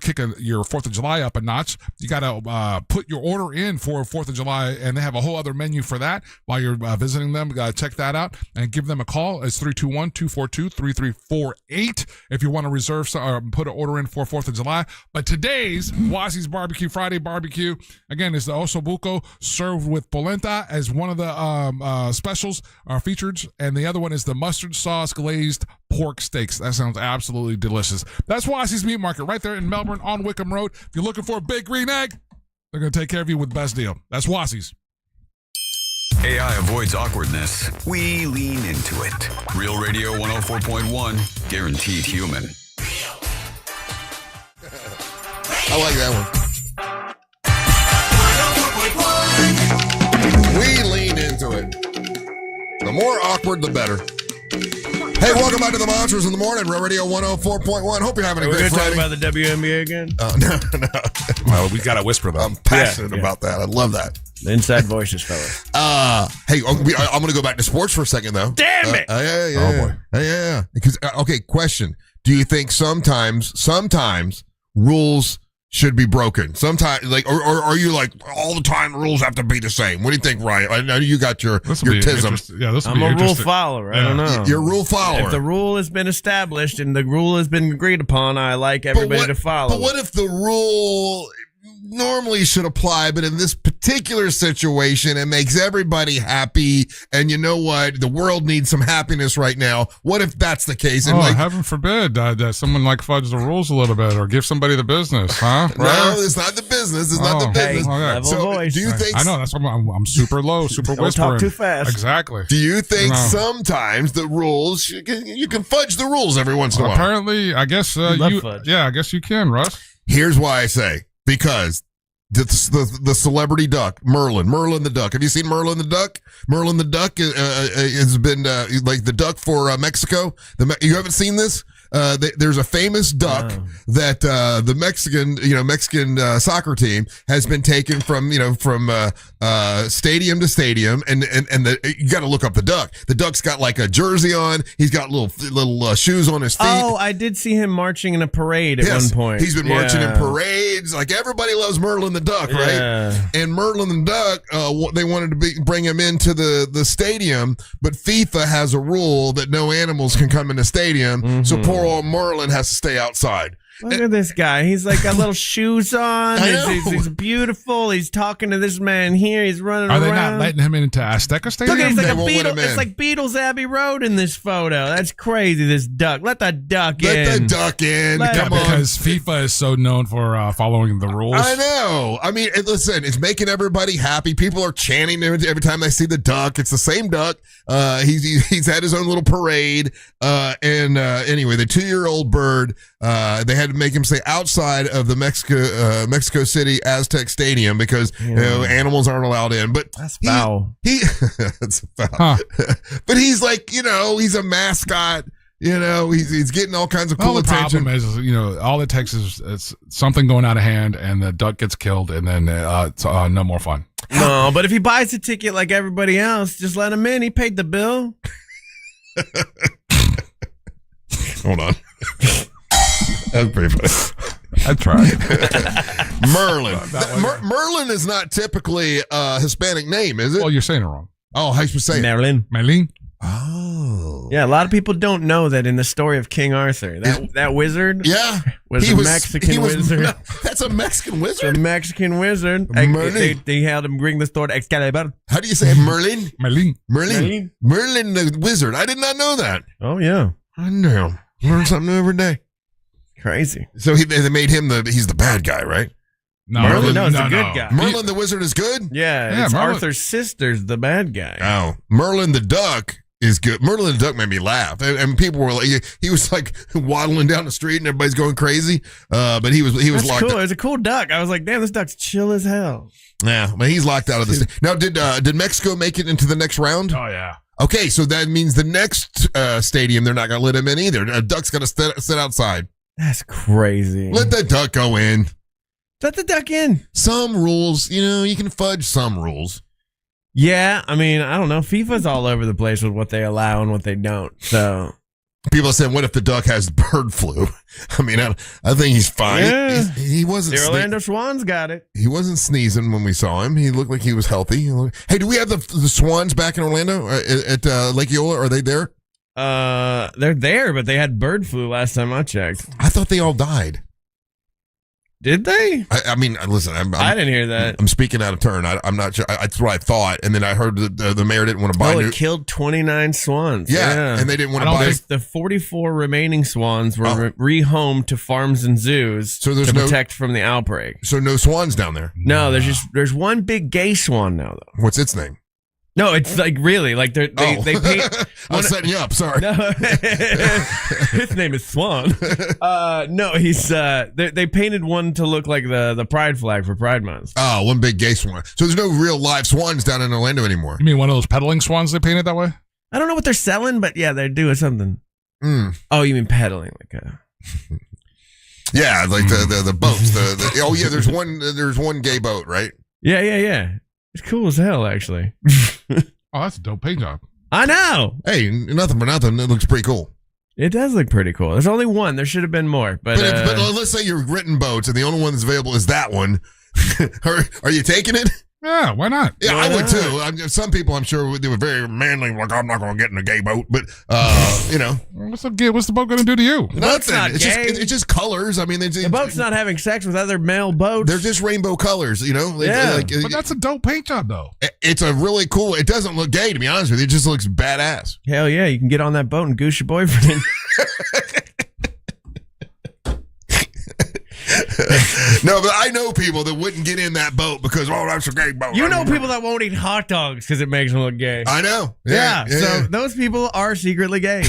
kick your 4th of July up a notch, you got to put your order in for 4th of July, and they have a whole other menu for that. While you're visiting them, check that out and give them a call. It's 321-242-3348 if you want to reserve some, or put an order in for 4th of July. But today's Wassie's Barbecue Friday barbecue, again, is the Osobuco served with polenta as one of the specials are featured, and the other one is the mustard sauce glazed pork steaks. That sounds absolutely delicious. That's Wassie's Meat Market right there in Melbourne on Wickham Road. If you're looking for a big green egg, they're going to take care of you with the best deal. That's Wassie's. AI avoids awkwardness. We lean into it. Real Radio 104.1, guaranteed human. I like that one. We lean into it. The more awkward, the better. Hey, welcome back to the Monsters in the Morning, Real Radio 104.1. Hope you're having a great Friday. Are we going to talk about the WNBA again? No. Well, we got to whisper, though. I'm passionate about that. I love that. The inside voices, fellas. Hey, I'm going to go back to sports for a second, though. Damn it! Yeah. Oh, boy. Yeah. Because, question. Do you think sometimes rules should be broken? Sometimes, or are you like, all the time rules have to be the same? What do you think, Ryan? I know you got your tism. Yeah, I'm a rule follower. I don't know. You're a rule follower. If the rule has been established and the rule has been agreed upon, I like everybody to follow. But what if the rule normally should apply, but in this particular situation, it makes everybody happy, and you know what? The world needs some happiness right now. What if that's the case? And heaven forbid that someone fudge the rules a little bit or give somebody the business, huh? Right? No, it's not the business. It's not the business. Level voice. Do you think? I know, that's why I'm super low, super Don't whispering. talk too fast. Exactly. Do you think sometimes the rules you can fudge the rules every once in a while? Apparently, I guess fudge. Yeah, I guess you can, Russ. Here's why I say, because the celebrity duck, Merlin the duck. Have you seen Merlin the duck? Merlin the duck has been like the duck for Mexico. You haven't seen this? there's a famous duck that the Mexican soccer team has been taken from stadium to stadium, and you got to look up the duck. The duck's got like a jersey on. He's got little shoes on his feet. Oh, I did see him marching in a parade at one point. He's been marching in parades. Like everybody loves Merlin the duck, right? Yeah. And Merlin the duck, they wanted to bring him into the stadium, but FIFA has a rule that no animals can come in the stadium. So poor old Merlin has to stay outside. Look at this guy. He's like got little shoes on. He's beautiful. He's talking to this man here. He's running around. Are they not letting him into Azteca Stadium? Look, it's like Beatles Abbey Road in this photo. That's crazy, this duck. Let the duck in. Let the duck in. Come on. Because FIFA is so known for following the rules. I know. I mean, listen, it's making everybody happy. People are chanting every time they see the duck. It's the same duck. He's had his own little parade. Anyway, the 2-year-old bird, they had to make him stay outside of the Mexico City Aztec Stadium because animals aren't allowed in. But that's foul. That's foul. Huh. But he's like, he's a mascot. He's getting all kinds of cool attention. The problem is, all it takes is something going out of hand, and the duck gets killed, and then it's no more fun. No, but if he buys a ticket like everybody else, just let him in. He paid the bill. Hold on. That's pretty funny. I tried. Merlin. Merlin is not typically a Hispanic name, is it? Well, you're saying it wrong. Oh, how you say it? Merlin. Oh. Yeah, a lot of people don't know that in the story of King Arthur, that wizard was a Mexican wizard. No, that's a Mexican wizard? A Mexican wizard. They had him bring the sword Excalibur. How do you say it? Merlin? Merlin. Merlin the wizard. I did not know that. Oh, yeah. I know. Learn something new every day. Crazy. So they made him he's the bad guy, right? No, Merlin is the good guy. Merlin the wizard is good? Yeah, it's Arthur's sister's the bad guy. Oh, Merlin the duck is good. Merlin the duck made me laugh, and people were like, he was like waddling down the street, and everybody's going crazy. But he was That's locked. Cool. Up. It was a cool duck. I was like, damn, this duck's chill as hell. Yeah, but he's locked out of this. Now, did Mexico make it into the next round? Oh yeah. Okay, so that means the next stadium they're not going to let him in either. A duck's got to sit outside. That's crazy. Let the duck go in. Let the duck in. Some rules, you can fudge some rules. Yeah, I mean, I don't know. FIFA's all over the place with what they allow and what they don't. So people said, "What if the duck has bird flu?" I mean, I think he's fine. Yeah. He wasn't. The Orlando Swans got it. He wasn't sneezing when we saw him. He looked like he was healthy. Hey, do we have the Swans back in Orlando at Lake Eola? Are they there? They're there, but they had bird flu last time I checked. I thought they all died. Did they? I mean, listen, I didn't hear that. I'm speaking out of turn. I'm not sure. That's what I thought, and then I heard the mayor didn't want to buy. It killed 29 swans. Yeah, and they didn't want to buy. The 44 remaining swans were rehomed to farms and zoos to protect from the outbreak. So no swans down there. No, there's one big gay swan now though. What's its name? No, it's like really like they paint. I was setting you up. Sorry. No, his name is Swan. No, he's they painted one to look like the pride flag for Pride Month. Oh, one big gay swan. So there's no real live swans down in Orlando anymore. You mean one of those peddling swans they painted that way? I don't know what they're selling, but yeah, they're doing something. Oh, you mean peddling like a? Yeah, like the boats. Oh yeah, there's one gay boat, right? Yeah. It's cool as hell, actually. Oh, that's a dope paint job. I know. Hey, nothing for nothing. It looks pretty cool. It does look pretty cool. There's only one. There should have been more. But let's say you're written boats and the only one that's available is that one. Are you taking it? Yeah, why not? Yeah, I would too. Some people, I'm sure, they were very manly, like, I'm not going to get in a gay boat. But, What's the boat going to do to you? Nothing. Not it's gay. it's just colors. I mean, the boat's not having sex with other male boats. They're just rainbow colors, Yeah. But that's a dope paint job, though. It's a really cool. It doesn't look gay, to be honest with you. It just looks badass. Hell yeah, you can get on that boat and goose your boyfriend. No, but I know people that wouldn't get in that boat because, that's a gay boat. You know people that won't eat hot dogs because it makes them look gay. I know. Yeah. So those people are secretly gay.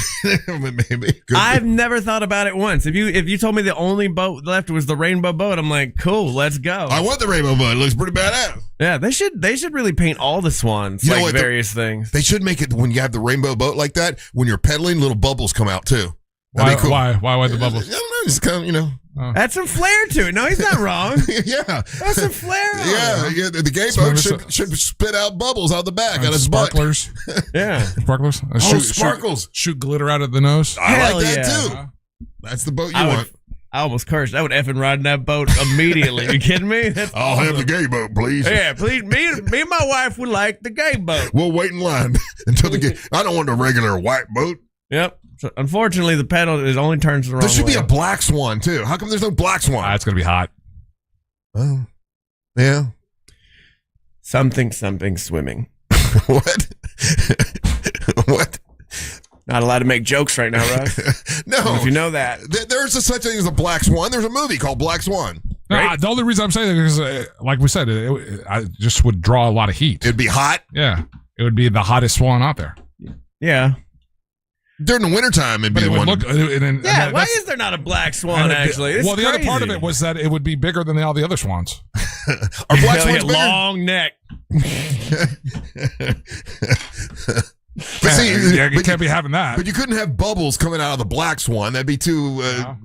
Maybe. I've never thought about it once. If you told me the only boat left was the rainbow boat, I'm like, cool, let's go. I want the rainbow boat. It looks pretty badass. Yeah, they should really paint all the swans like various things. They should make it when you have the rainbow boat like that. When you're pedaling, little bubbles come out too. Why? That'd be cool. Why the bubbles? I don't know. Just kind of, you know. That's some flair to it. No, he's not wrong. Yeah. That's some flair. Yeah, the gay boat should spit out bubbles out the back out of his sparklers. Yeah, sparklers. Sparkles. Shoot glitter out of the nose. I like that too. That's the boat you want. I almost cursed. I would effing ride in that boat immediately. You kidding me? That's I'll have the gay boat, please. Yeah, please. Me and my wife would like the gay boat. We'll wait in line until the gay. I don't want a regular white boat. Yep. So unfortunately, the pedal only turns the wrong way. There should be a black swan too. How come there's no black swan? It's gonna be hot. Oh, yeah. Something swimming. What? What? Not allowed to make jokes right now, Russ. No. If you know that. There's such thing as a black swan. There's a movie called Black Swan. No, the only reason I'm saying that is, like we said, I just would draw a lot of heat. It'd be hot. Yeah, it would be the hottest swan out there. Yeah. During the wintertime, it'd be But it the would one. look. Why is there not a black swan, actually? Well, the other part of it was that it would be bigger than all the other swans. Are black swans bigger? Long neck. But see, you can't be having that. But you couldn't have bubbles coming out of the black swan. That'd be too.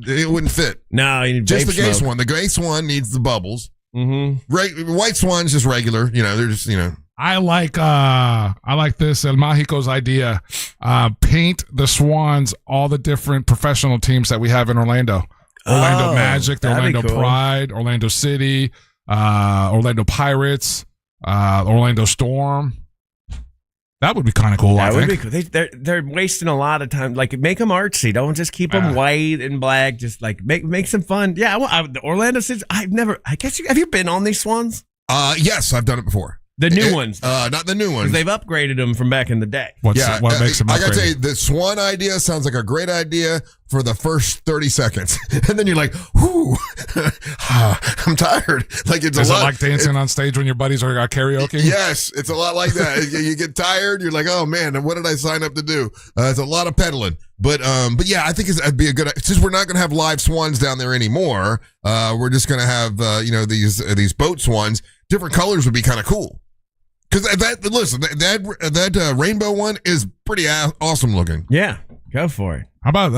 It wouldn't fit. No, you need just vape the gay smoke. swan. The gay swan needs the bubbles. Mm-hmm. White swan's just regular. You know, they're just I like this El Mágico's idea. Paint the swans all the different professional teams that we have in Orlando. Orlando Magic, the Orlando Pride, Orlando City, Orlando Pirates, Orlando Storm. That would be kind of cool. That I would think. be cool. They're wasting a lot of time. Like, make them artsy. Don't just keep them white and black. Just like make some fun. Yeah, the Orlando City. Have you been on these swans? Yes, I've done it before. The new ones. Not the new ones. They've upgraded them from back in the day. What makes them I gotta upgraded? tell you, the swan idea sounds like a great idea for the first 30 seconds. And then you're like, whew, I'm tired. Like it's Is a it lot. like dancing on stage when your buddies are karaoke? Yes, it's a lot like that. You get tired. You're like, oh man, what did I sign up to do? It's a lot of pedaling. But yeah, I think it'd be a good. Since we're not going to have live swans down there anymore, we're just going to have these boat swans. Different colors would be kind of cool. Because that rainbow one is pretty awesome looking. Yeah, go for it. How about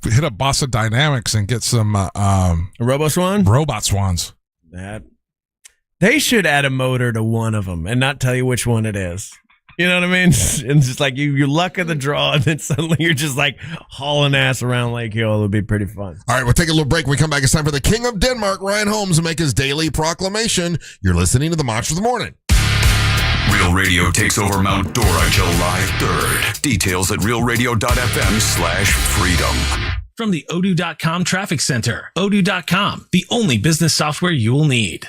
hit up Bossa Dynamics and get some Robot swans? That they should add a motor to one of them and not tell you which one it is. You know what I mean? And just like you luck of the draw, and then suddenly you're just like hauling ass around Lake Hill. It'll be pretty fun. All right, we'll take a little break. When we come back, it's time for the King of Denmark, Ryan Holmes, to make his daily proclamation. You're listening to the Monster of the Morning. Real Radio takes over Mount Dora July 3rd. Details at realradio.fm/freedom. From the Odoo.com Traffic Center, Odoo.com, the only business software you will need.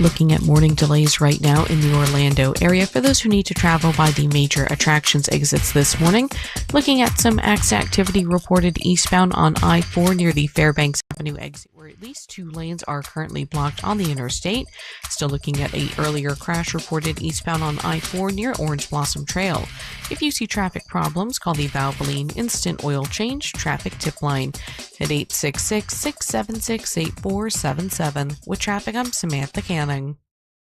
Looking at morning delays right now in the Orlando area for those who need to travel by the major attractions exits this morning. Looking at some activity reported eastbound on I-4 near the Fairbanks Avenue exit, where at least 2 lanes are currently blocked on the interstate. Still looking at a earlier crash reported eastbound on I-4 near Orange Blossom Trail. If you see traffic problems, call the Valvoline Instant Oil Change Traffic Tip Line at 866-676-8477. With traffic, I'm Samantha Canning.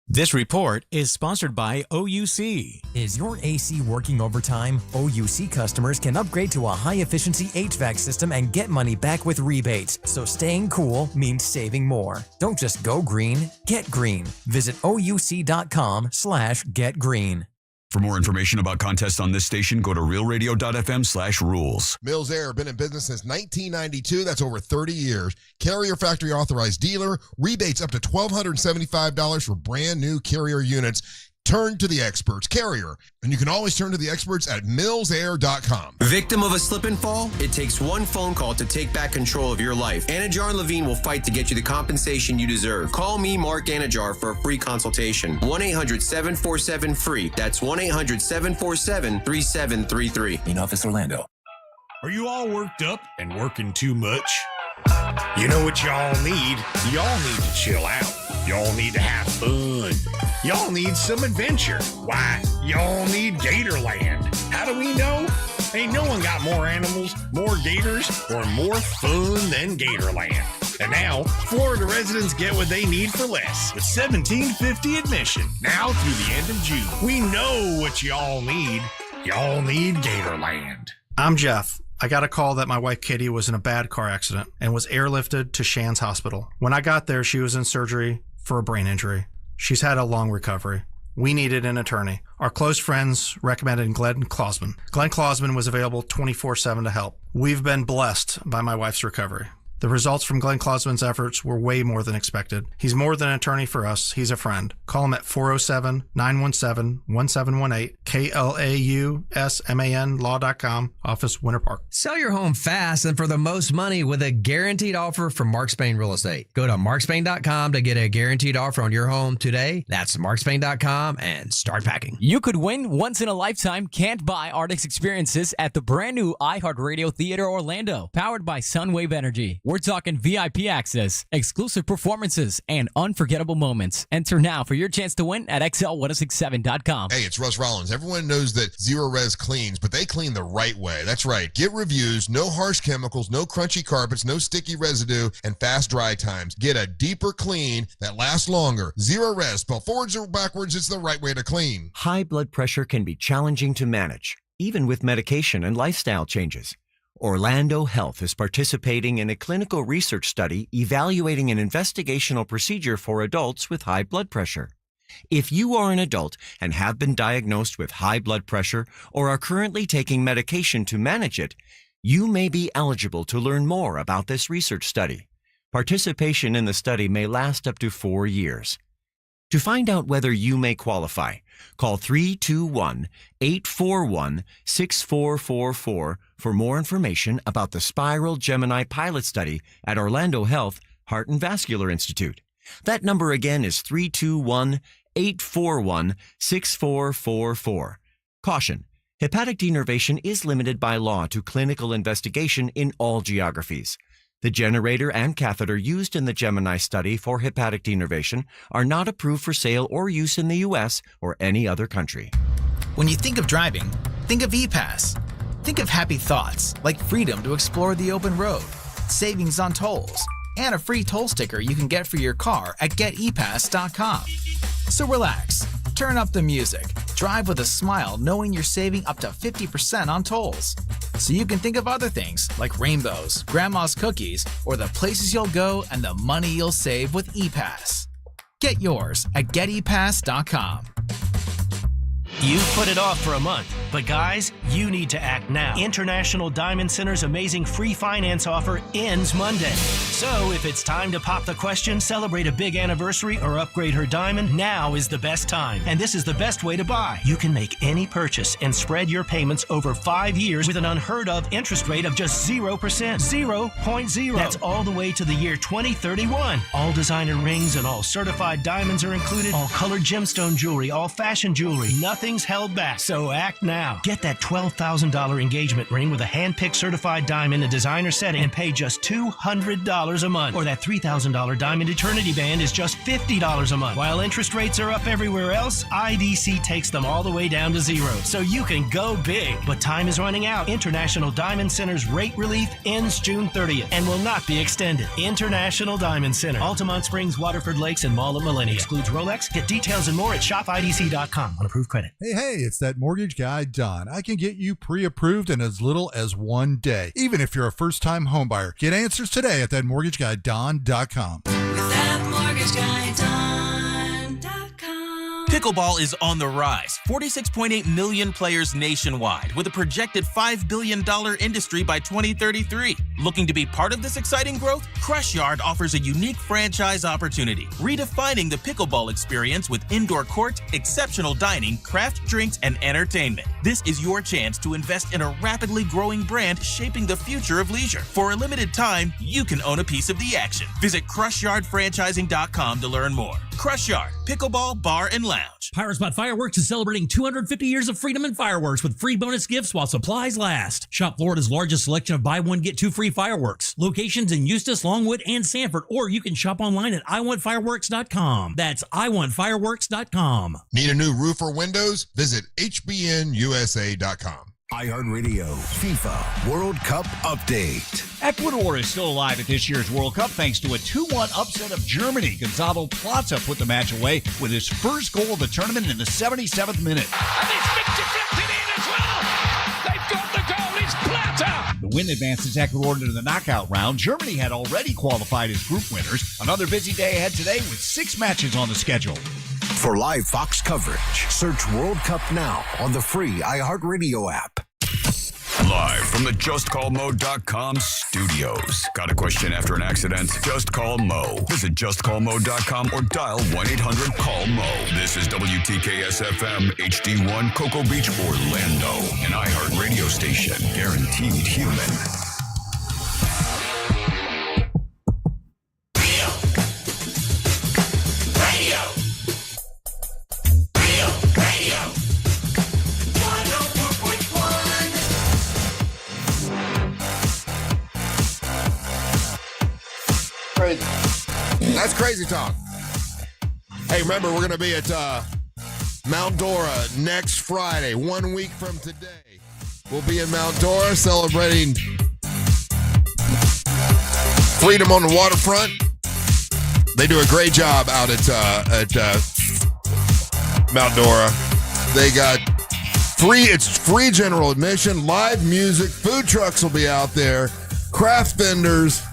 This report is sponsored by OUC. Is your AC working overtime? OUC customers can upgrade to a high-efficiency HVAC system and get money back with rebates. So staying cool means saving more. Don't just go green, get green. Visit OUC.com/getgreen. For more information about contests on this station, go to realradio.fm/rules. Mills Air, been in business since 1992. That's over 30 years. Carrier Factory authorized dealer. Rebates up to $1,275 for brand new Carrier units. Turn to the experts. Carrier. And you can always turn to the experts at millsair.com. Victim of a slip and fall? It takes one phone call to take back control of your life. Anajar and Levine will fight to get you the compensation you deserve. Call me, Mark Anajar, for a free consultation. 1-800-747-FREE. That's 1-800-747-3733. In office, Orlando. Are you all worked up and working too much? You know what y'all need? Y'all need to chill out. Y'all need to have fun. Y'all need some adventure. Why? Y'all need Gatorland. How do we know? Ain't no one got more animals, more gators, or more fun than Gatorland. And now, Florida residents get what they need for less with $17.50 admission now through the end of June. We know what y'all need. Y'all need Gatorland. I'm Jeff. I got a call that my wife Katie was in a bad car accident and was airlifted to Shands Hospital. When I got there, she was in surgery for a brain injury. She's had a long recovery. We needed an attorney. Our close friends recommended Glenn Klausman. Glenn Klausman was available 24/7 to help. We've been blessed by my wife's recovery. The results from Glenn Klausman's efforts were way more than expected. He's more than an attorney for us. He's a friend. Call him at 407-917-1718, KLAUSMAN law.com, office Winter Park. Sell your home fast and for the most money with a guaranteed offer from Mark Spain Real Estate. Go to markspain.com to get a guaranteed offer on your home today. That's markspain.com and start packing. You could win once-in-a-lifetime can't-buy artist experiences at the brand-new iHeartRadio Theater Orlando, powered by Sunwave Energy. We're talking VIP access, exclusive performances, and unforgettable moments. Enter now for your chance to win at XL1067.com. Hey, it's Russ Rollins. Everyone knows that Zero Res cleans, but they clean the right way. That's right. Get reviews, no harsh chemicals, no crunchy carpets, no sticky residue, and fast dry times. Get a deeper clean that lasts longer. Zero Res, spelled forwards or backwards, it's the right way to clean. High blood pressure can be challenging to manage, even with medication and lifestyle changes. Orlando Health is participating in a clinical research study evaluating an investigational procedure for adults with high blood pressure. If you are an adult and have been diagnosed with high blood pressure or are currently taking medication to manage it, you may be eligible to learn more about this research study. Participation in the study may last up to 4 years. To find out whether you may qualify, call 321-841-6444 for more information about the Spiral Gemini pilot study at Orlando Health Heart and Vascular Institute. That number again is 321-841-6444. Caution: hepatic denervation is limited by law to clinical investigation in all geographies. The generator and catheter used in the Gemini study for hepatic denervation are not approved for sale or use in the U.S. or any other country. When you think of driving, think of ePass. Think of happy thoughts like freedom to explore the open road, savings on tolls, and a free toll sticker you can get for your car at getepass.com. So relax, turn up the music, drive with a smile knowing you're saving up to 50% on tolls. So you can think of other things like rainbows, grandma's cookies, or the places you'll go and the money you'll save with ePass. Get yours at getepass.com. You've put it off for a month, but guys, you need to act now. International Diamond Center's amazing free finance offer ends Monday. So if it's time to pop the question, celebrate a big anniversary, or upgrade her diamond, now is the best time. And this is the best way to buy. You can make any purchase and spread your payments over 5 years with an unheard of interest rate of just 0%. 0.0. That's all the way to the year 2031. All designer rings and all certified diamonds are included. All colored gemstone jewelry, all fashion jewelry. Nothing's held back, so act now. Get that $12,000 engagement ring with a hand-picked certified diamond and designer setting and pay just $200 a month. Or that $3,000 diamond eternity band is just $50 a month. While interest rates are up everywhere else, IDC takes them all the way down to zero, so you can go big. But time is running out. International Diamond Center's rate relief ends June 30th and will not be extended. International Diamond Center, Altamont Springs, Waterford Lakes, and Mall at Millennium. Excludes Rolex. Get details and more at shopidc.com on approved credit. Hey, it's that mortgage guy, Don. I can get you pre-approved in as little as 1 day, even if you're a first-time homebuyer. Get answers today at thatmortgageguyDon.com. With that mortgage guy, Don.com. Pickleball is on the rise. 46.8 million players nationwide, with a projected $5 billion industry by 2033. Looking to be part of this exciting growth? Crush Yard offers a unique franchise opportunity, redefining the pickleball experience with indoor court, exceptional dining, craft drinks, and entertainment. This is your chance to invest in a rapidly growing brand shaping the future of leisure. For a limited time, you can own a piece of the action. Visit CrushYardFranchising.com to learn more. Crush Yard, Pickleball Bar and Lounge. Pirate Spot Fireworks is celebrating 250 years of freedom and fireworks with free bonus gifts while supplies last. Shop Florida's largest selection of buy one, get two free fireworks. Locations in Eustis, Longwood, and Sanford, or you can shop online at iwantfireworks.com. That's iwantfireworks.com. Need a new roof or windows? Visit hbnusa.com. iHeartRadio FIFA World Cup Update. Ecuador is still alive at this year's World Cup thanks to a 2-1 upset of Germany. Gonzalo Plata put the match away with his first goal of the tournament in the 77th minute. And it's been deflected in as well. They've got the goal. It's Plata. The win advances Ecuador to the knockout round. Germany had already qualified as group winners. Another busy day ahead today with 6 matches on the schedule. For live Fox coverage, search World Cup now on the free iHeartRadio app. Live from the JustCallMo.com studios. Got a question after an accident? Just call Mo. Visit JustCallMo.com or dial 1-800-CALL-MO. This is WTKS-FM HD1 Cocoa Beach, Orlando. An iHeart radio station. Guaranteed human. That's crazy talk. Hey, remember, we're going to be at Mount Dora next Friday, 1 week from today. We'll be in Mount Dora celebrating freedom on the waterfront. They do a great job out at Mount Dora. They got it's free general admission, live music, food trucks will be out there, craft vendors.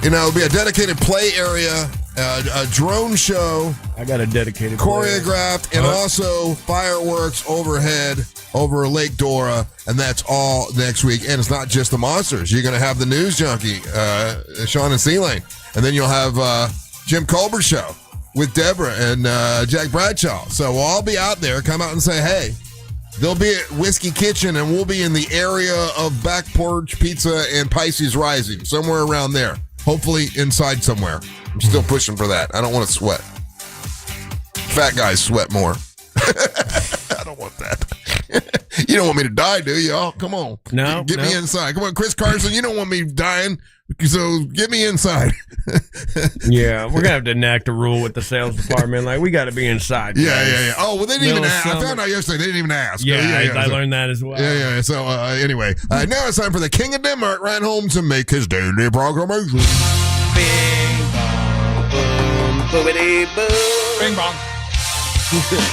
It'll be a dedicated play area, a drone show. I got a dedicated choreographed, and also fireworks overhead over Lake Dora, and that's all next week. And it's not just the monsters. You're going to have the news junkie, Sean and C-Lane, and then you'll have Jim Colbert show with Deborah and Jack Bradshaw. So we'll all be out there. Come out and say, hey. They'll be at Whiskey Kitchen, and we'll be in the area of Back Porch Pizza and Pisces Rising, somewhere around there. Hopefully inside somewhere. I'm still pushing for that. I don't want to sweat. Fat guys sweat more. I don't want that. You don't want me to die, do you? Oh, come on. No. Get me inside. Come on, Chris Carson, you don't want me dying, so get me inside. Yeah, we're going to have to enact a rule with the sales department. Like, we got to be inside. Yeah. Oh, well, they didn't even ask. I found out yesterday they didn't even ask. I learned that as well. Yeah. So, anyway, now it's time for the King of Denmark, Ryan Holmes, to make his daily proclamation. Bing bong, boom, boomity boom. Bing bong.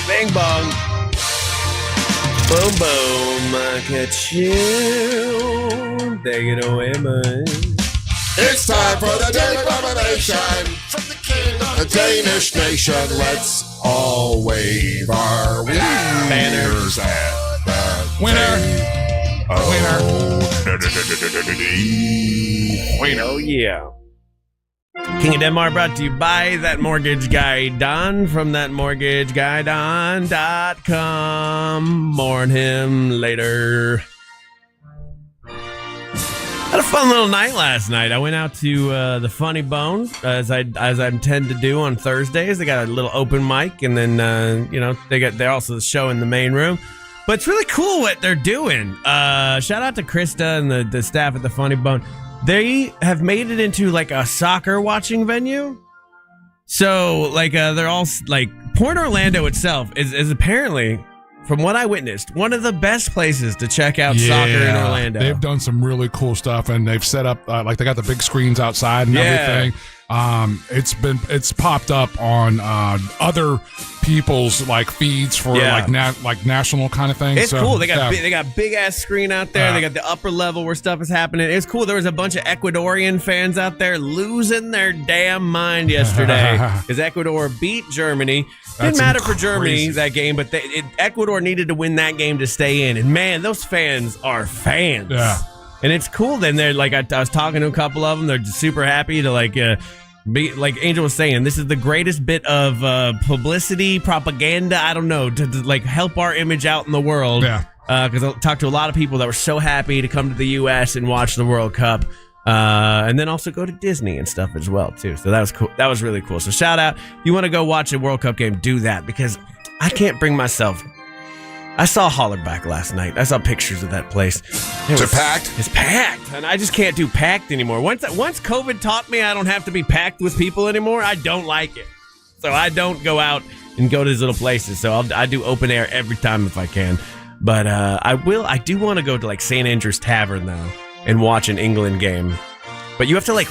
Bing bong. Boom, boom. Look at you. Take it away, man. It's time for the daily proclamation from the king of the Danish nation. Let's all wave our banners at the Winner. Winner. Oh, yeah. King of Denmark brought to you by That Mortgage Guy Don from thatmortgageguyDon.com. More on him later. Had a fun little night last night. I went out to the Funny Bone, as I tend to do on Thursdays. They got a little open mic, and then they're also show in the main room. But it's really cool what they're doing. Shout out to Krista and the staff at the Funny Bone. They have made it into like a soccer watching venue. So they're all like Port Orlando itself is apparently, from what I witnessed, one of the best places to check out soccer in Orlando. They've done some really cool stuff, and they've set up they got the big screens outside and everything. It's popped up on other people's feeds for national kind of thing. It's cool. They got big ass screen out there. They got the upper level where stuff is happening. It's cool. There was a bunch of Ecuadorian fans out there losing their damn mind yesterday because Ecuador beat Germany. Didn't matter for Germany that game, but Ecuador needed to win that game to stay in. And man, those fans are fans. Yeah. And it's cool. Then they're I was talking to a couple of them. They're just super happy to be like Angel was saying. This is the greatest bit of publicity, propaganda. I don't know, to help our image out in the world. Yeah. Because I talked to a lot of people that were so happy to come to the U.S. and watch the World Cup, and then also go to Disney and stuff as well too. So that was cool. That was really cool. So shout out. If you want to go watch a World Cup game, do that, because I can't bring myself. I saw Hollerback last night. I saw pictures of that place. It's packed? It's packed. And I just can't do packed anymore. Once COVID taught me I don't have to be packed with people anymore, I don't like it. So I don't go out and go to these little places. So I do open air every time if I can. But I do want to go to St. Andrew's Tavern, though, and watch an England game. but you have to like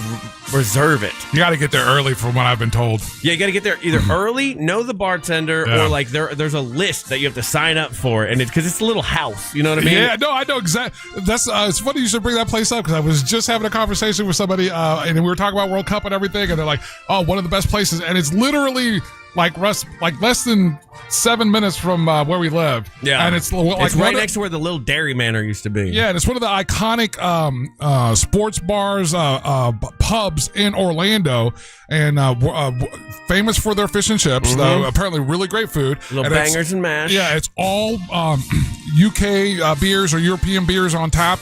reserve it. You got to get there early, from what I've been told. Yeah, you got to get there either early, know the bartender, Yeah. or like there's a list that you have to sign up for, and it's because it's a little house. You know what I mean? Yeah, no, I know exactly. That's it's funny you should bring that place up, because I was just having a conversation with somebody, and we were talking about World Cup and everything, and they're like, "Oh, one of the best places," and it's literally like less than 7 minutes from where we live. Yeah, and it's like it's right next to where the little Dairy Manor used to be. Yeah, and it's one of the iconic sports bars, pubs in Orlando, and famous for their fish and chips. Apparently, really great food. Little and bangers and mash. Yeah, it's all UK beers or European beers on tap.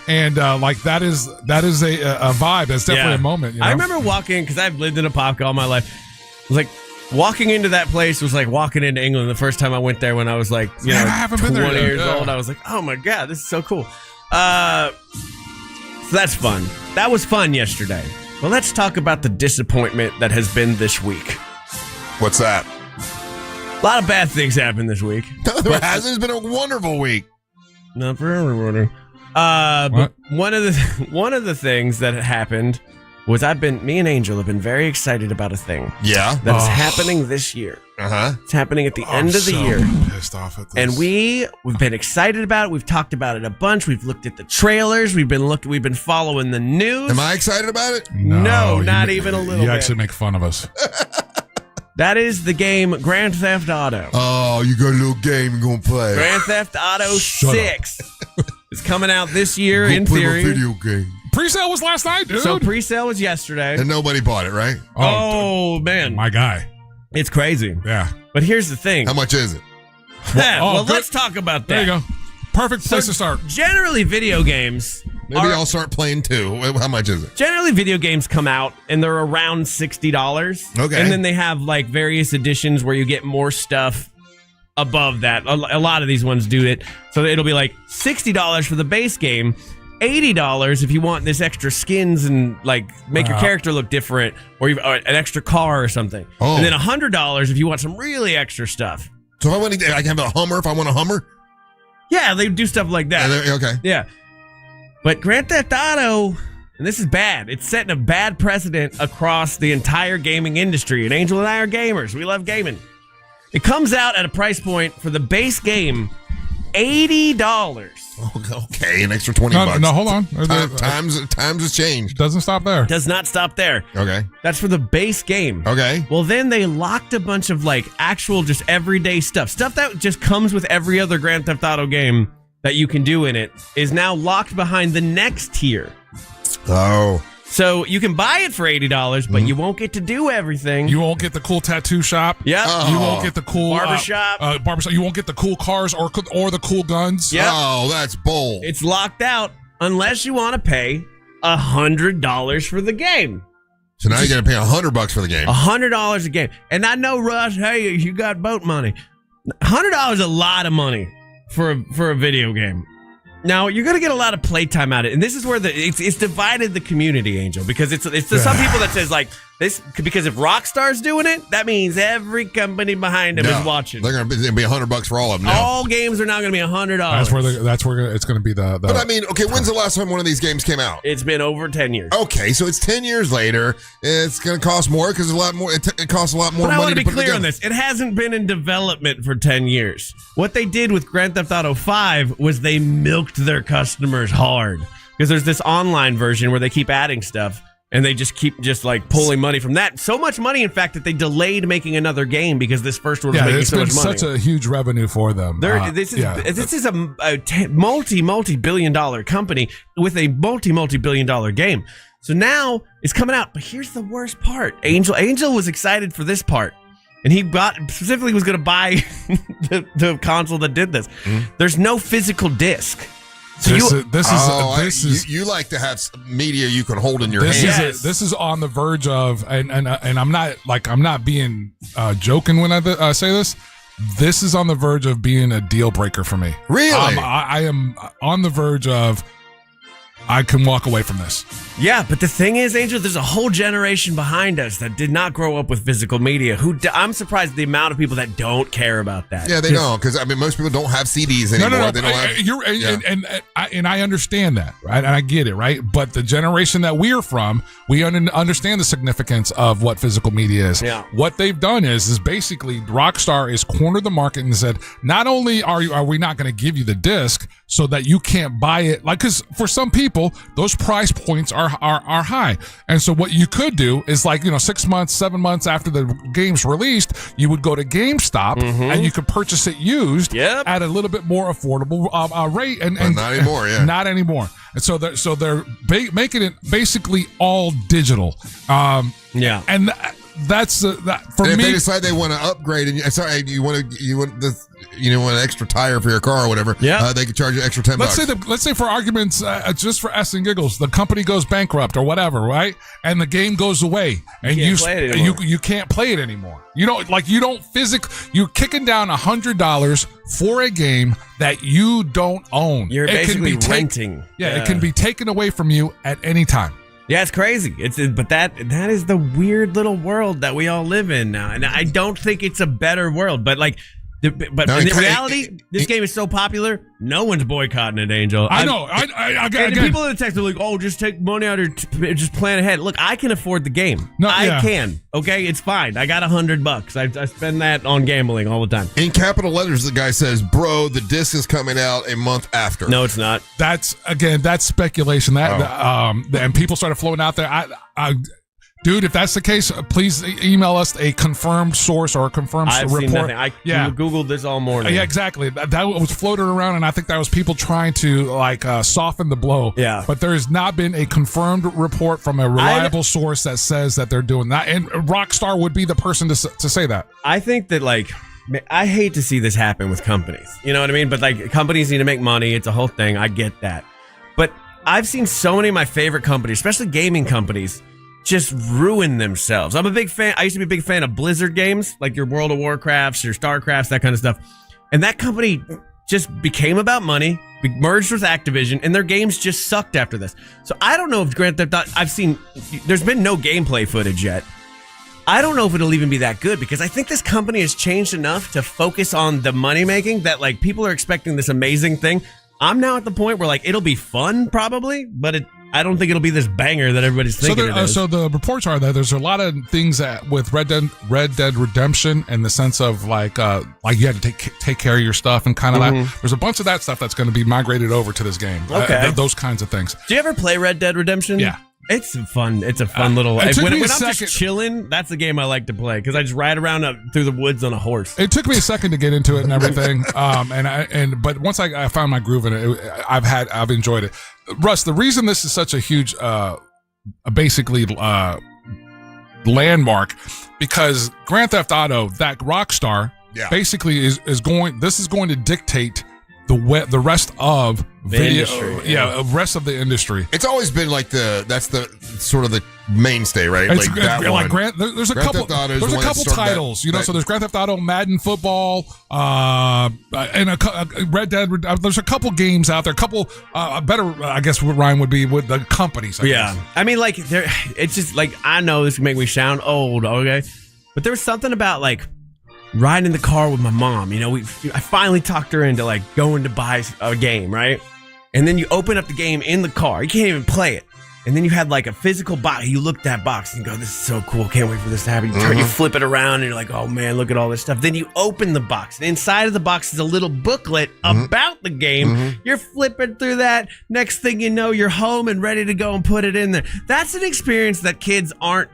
And like that is a vibe. That's definitely a moment. You know? I remember walking, because I've lived in a pop all my life. It was like walking into that place was like walking into England the first time I went there when I was like, I haven't been 20 there years yet. old. I was like, oh my God, this is so cool. So that's fun. That was fun yesterday. Well, let's talk about the disappointment that has been this week. What's that? A lot of bad things happened this week. There hasn't. It's been a wonderful week. Not for everyone. But one of the things that happened was me and Angel have been very excited about a thing. Yeah. That is happening this year. It's happening at the end of the year. Pissed off at this. And we've been excited about it. We've talked about it a bunch. We've looked at the trailers. We've been following the news. Am I excited about it? No, not even a little bit. You actually make fun of us. That is the game Grand Theft Auto. Oh, you got a little game you're going to play. Grand Theft Auto 6 is coming out this year in play theory. My video game. Pre-sale was last night, dude. So pre-sale was yesterday. And nobody bought it, right? Oh man. My guy. It's crazy. Yeah. But here's the thing. How much is it? Well, let's talk about that. There you go. Perfect place to start. Generally, video games. Maybe I'll start playing too. How much is it? Generally, video games come out and they're around $60. Okay. And then they have like various editions where you get more stuff above that. A lot of these ones do it. So it'll be like $60 for the base game, $80 if you want this extra skins and like make your character look different, or an extra car or something. Oh. And then $100 if you want some really extra stuff. So if I can have a Hummer if I want a Hummer? Yeah, they do stuff like that. Okay. Yeah. But Grand Theft Auto, and this is bad, it's setting a bad precedent across the entire gaming industry. And Angel and I are gamers. We love gaming. It comes out at a price point for the base game, $80. Okay, an extra $20. No, hold on. Times has changed. Doesn't stop there. Does not stop there. Okay. That's for the base game. Okay. Well, then they locked a bunch of like actual just everyday stuff that just comes with every other Grand Theft Auto game that you can do in it, is now locked behind the next tier. Oh. So you can buy it for $80, but you won't get to do everything. You won't get the cool tattoo shop. Yep. Oh. You won't get the cool barbershop. Barbershop. You won't get the cool cars or the cool guns. Yep. Oh, that's bold. It's locked out unless you want to pay $100 for the game. So now you're going to pay $100 for the game. $100 a game. And I know, Russ, hey, you got boat money. $100 is a lot of money for a video game. Now you're gonna get a lot of playtime out of it, and this is where it's divided the community, Angel, because it's to some people that says like this, because if Rockstar's doing it, that means every company behind them is watching. They're gonna be $100 for all of them now. All games are now gonna be $100. That's where it's gonna be the. But I mean, okay, when's the last time one of these games came out? It's been over 10 years. Okay, so it's 10 years later. It's gonna cost more because a lot more. It costs a lot more But money. I want to be put clear together. on this. It hasn't been in development for 10 years. What they did with Grand Theft Auto 5 was they milked their customers hard, because there's this online version where they keep adding stuff. And they just keep like pulling money from that. So much money, in fact, that they delayed making another game because this first one was making so much money. It's such a huge revenue for them. This is a multi-billion-dollar company with a multi-billion-dollar game. So now it's coming out. But here's the worst part. Angel was excited for this part. And he specifically was going to buy the console that did this. There's no physical disc. So you like to have media you can hold in your hands. This is on the verge of, and I'm not being joking when I say this. This is on the verge of being a deal breaker for me. Really, I am on the verge of. I can walk away from this. Yeah, but the thing is, Angel, there's a whole generation behind us that did not grow up with physical media. I'm surprised at the amount of people that don't care about that. Yeah, they don't, because I mean, most people don't have CDs anymore. No. They don't have, And I understand that, right? And I get it, right? But the generation that we are from, we understand the significance of what physical media is. Yeah. What they've done is basically Rockstar is cornered the market and said, not only are we not going to give you the disc so that you can't buy it, like, because for some people, those price points are high. And so what you could do is, like, 6 months, 7 months after the game's released, you would go to GameStop and you could purchase it used at a little bit more affordable rate. And not anymore, yeah. Not anymore. And so they're making it basically all digital. Yeah. And that's that for and me. If they decide they want to upgrade, and you want an extra tire for your car or whatever, they can charge you extra $10. Let's say for arguments, just for S and giggles, the company goes bankrupt or whatever, right? And the game goes away, and you can't play it anymore. You're kicking down $100 for a game that you don't own. You're basically renting. It can be taken away from you at any time. Yeah, it's crazy. But that is the weird little world that we all live in now, and I don't think it's a better world. But in reality, this game is so popular, no one's boycotting it, Angel. I know. I the people in the text are like, "Oh, just take money out or just plan ahead." Look, I can afford the game. I can. Okay, it's fine. I got $100. I spend that on gambling all the time. In capital letters, the guy says, "Bro, the disc is coming out a month after." No, it's not. That's speculation. And people started floating out there. Dude, if that's the case, please email us a confirmed source or a confirmed report. Seen nothing. I Googled this all morning. Yeah, exactly. That was floated around, and I think that was people trying to soften the blow. Yeah. But there has not been a confirmed report from a reliable source that says that they're doing that. And Rockstar would be the person to say that. I think that, I hate to see this happen with companies. You know what I mean? But, companies need to make money. It's a whole thing. I get that. But I've seen so many of my favorite companies, especially gaming companies, just ruin themselves. I'm a big fan. I used to be a big fan of Blizzard games, like your World of Warcrafts, your StarCrafts, that kind of stuff. And that company just became about money, merged with Activision, and their games just sucked after this. So I don't know if Grand Theft Auto, there's been no gameplay footage yet. I don't know if it'll even be that good, because I think this company has changed enough to focus on the money making that people are expecting this amazing thing. I'm now at the point where it'll be fun probably, but I don't think it'll be this banger that everybody's thinking it is. So the reports are that there's a lot of things that with Red Dead Redemption, in the sense of you had to take care of your stuff and kind of that. There's a bunch of that stuff that's going to be migrated over to this game. Okay, those kinds of things. Do you ever play Red Dead Redemption? Yeah. It's fun. It's a fun little. When I'm just chilling, that's the game I like to play, because I just ride around through the woods on a horse. It took me a second to get into it and everything, but once I found my groove in it, I've enjoyed it. Russ, the reason this is such a huge, basically landmark, because Grand Theft Auto, that Rockstar, basically is going. This is going to dictate the rest of rest of the industry. It's always been that's the sort of the mainstay, right? There's a couple titles, so there's Grand Theft Auto, Madden Football, and Red Dead. There's a couple games out there, a couple better, I guess what Ryan would be with the companies. I guess. I mean, it's just I know this can make me sound old, okay, but there was something about riding in the car with my mom, I finally talked her into going to buy a game, right? And then you open up the game in the car. You can't even play it. And then you had a physical box. You look at that box and you go, "This is so cool. Can't wait for this to happen." You flip it around and you're like, "Oh man, look at all this stuff." Then you open the box. And inside of the box is a little booklet about the game. You're flipping through that. Next thing you know, you're home and ready to go and put it in there. That's an experience that kids aren't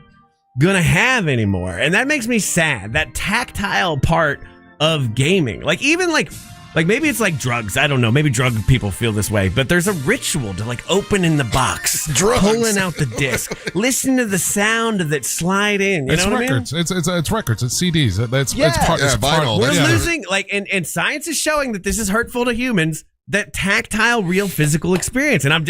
gonna have anymore, and that makes me sad. That tactile part of gaming, even maybe it's like drugs. I don't know. Maybe drug people feel this way, but there's a ritual to opening the box, pulling out the disc, listen to the sound of it slide in. You know what records. I mean? It's records. It's CDs. It's vinyl. We're losing and science is showing that this is hurtful to humans. That tactile, real, physical experience, and I'm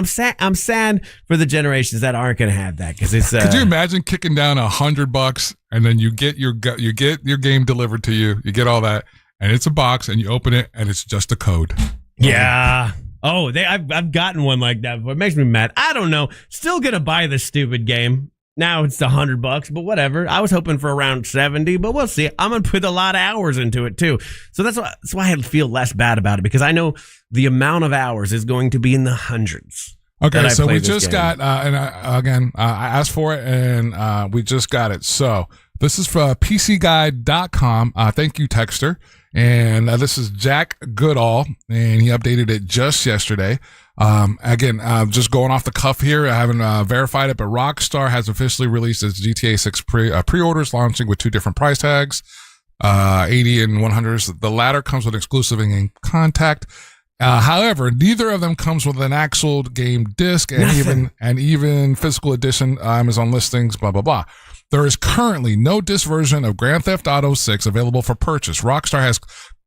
sad. I'm sad for the generations that aren't going to have that, because it's. Could you imagine kicking down $100 and then you get your game delivered to you? You get all that, and it's a box, and you open it, and it's just a code. Yeah. Oh, I've gotten one like that before. It makes me mad. I don't know. Still gonna buy this stupid game. Now it's $100, but whatever. I was hoping for around 70, but we'll see. I'm gonna put a lot of hours into it too, so that's why I feel less bad about it, because I know the amount of hours is going to be in the hundreds. Okay, so we just got, and I asked for it, and we just got it. So this is from PCGuide.com. Thank you, Texter. And this is Jack Goodall, and he updated it just yesterday. Just going off the cuff here, I haven't verified it, but Rockstar has officially released its GTA 6 pre-orders, launching with 2 different price tags, 80 and 100s. The latter comes with exclusive in-game contact. However, neither of them comes with an actual game disc, and even physical edition Amazon listings, blah, blah, blah. There is currently no disc version of Grand Theft Auto 6 available for purchase. Rockstar has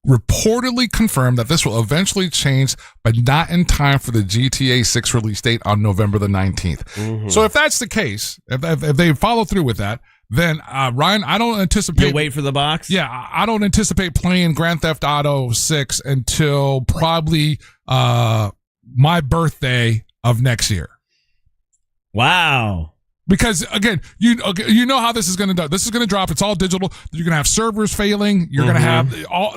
reportedly confirmed that this will eventually change, but not in time for the GTA 6 release date on November the 19th. Mm-hmm. So if that's the case, if they follow through with that, then Ryan, I don't anticipate. You'll wait for the box? Yeah, I don't anticipate playing Grand Theft Auto 6 until probably my birthday of next year. Wow. Because again, you know how this is going to do. This is going to drop. It's all digital. You're going to have servers failing. You're going to have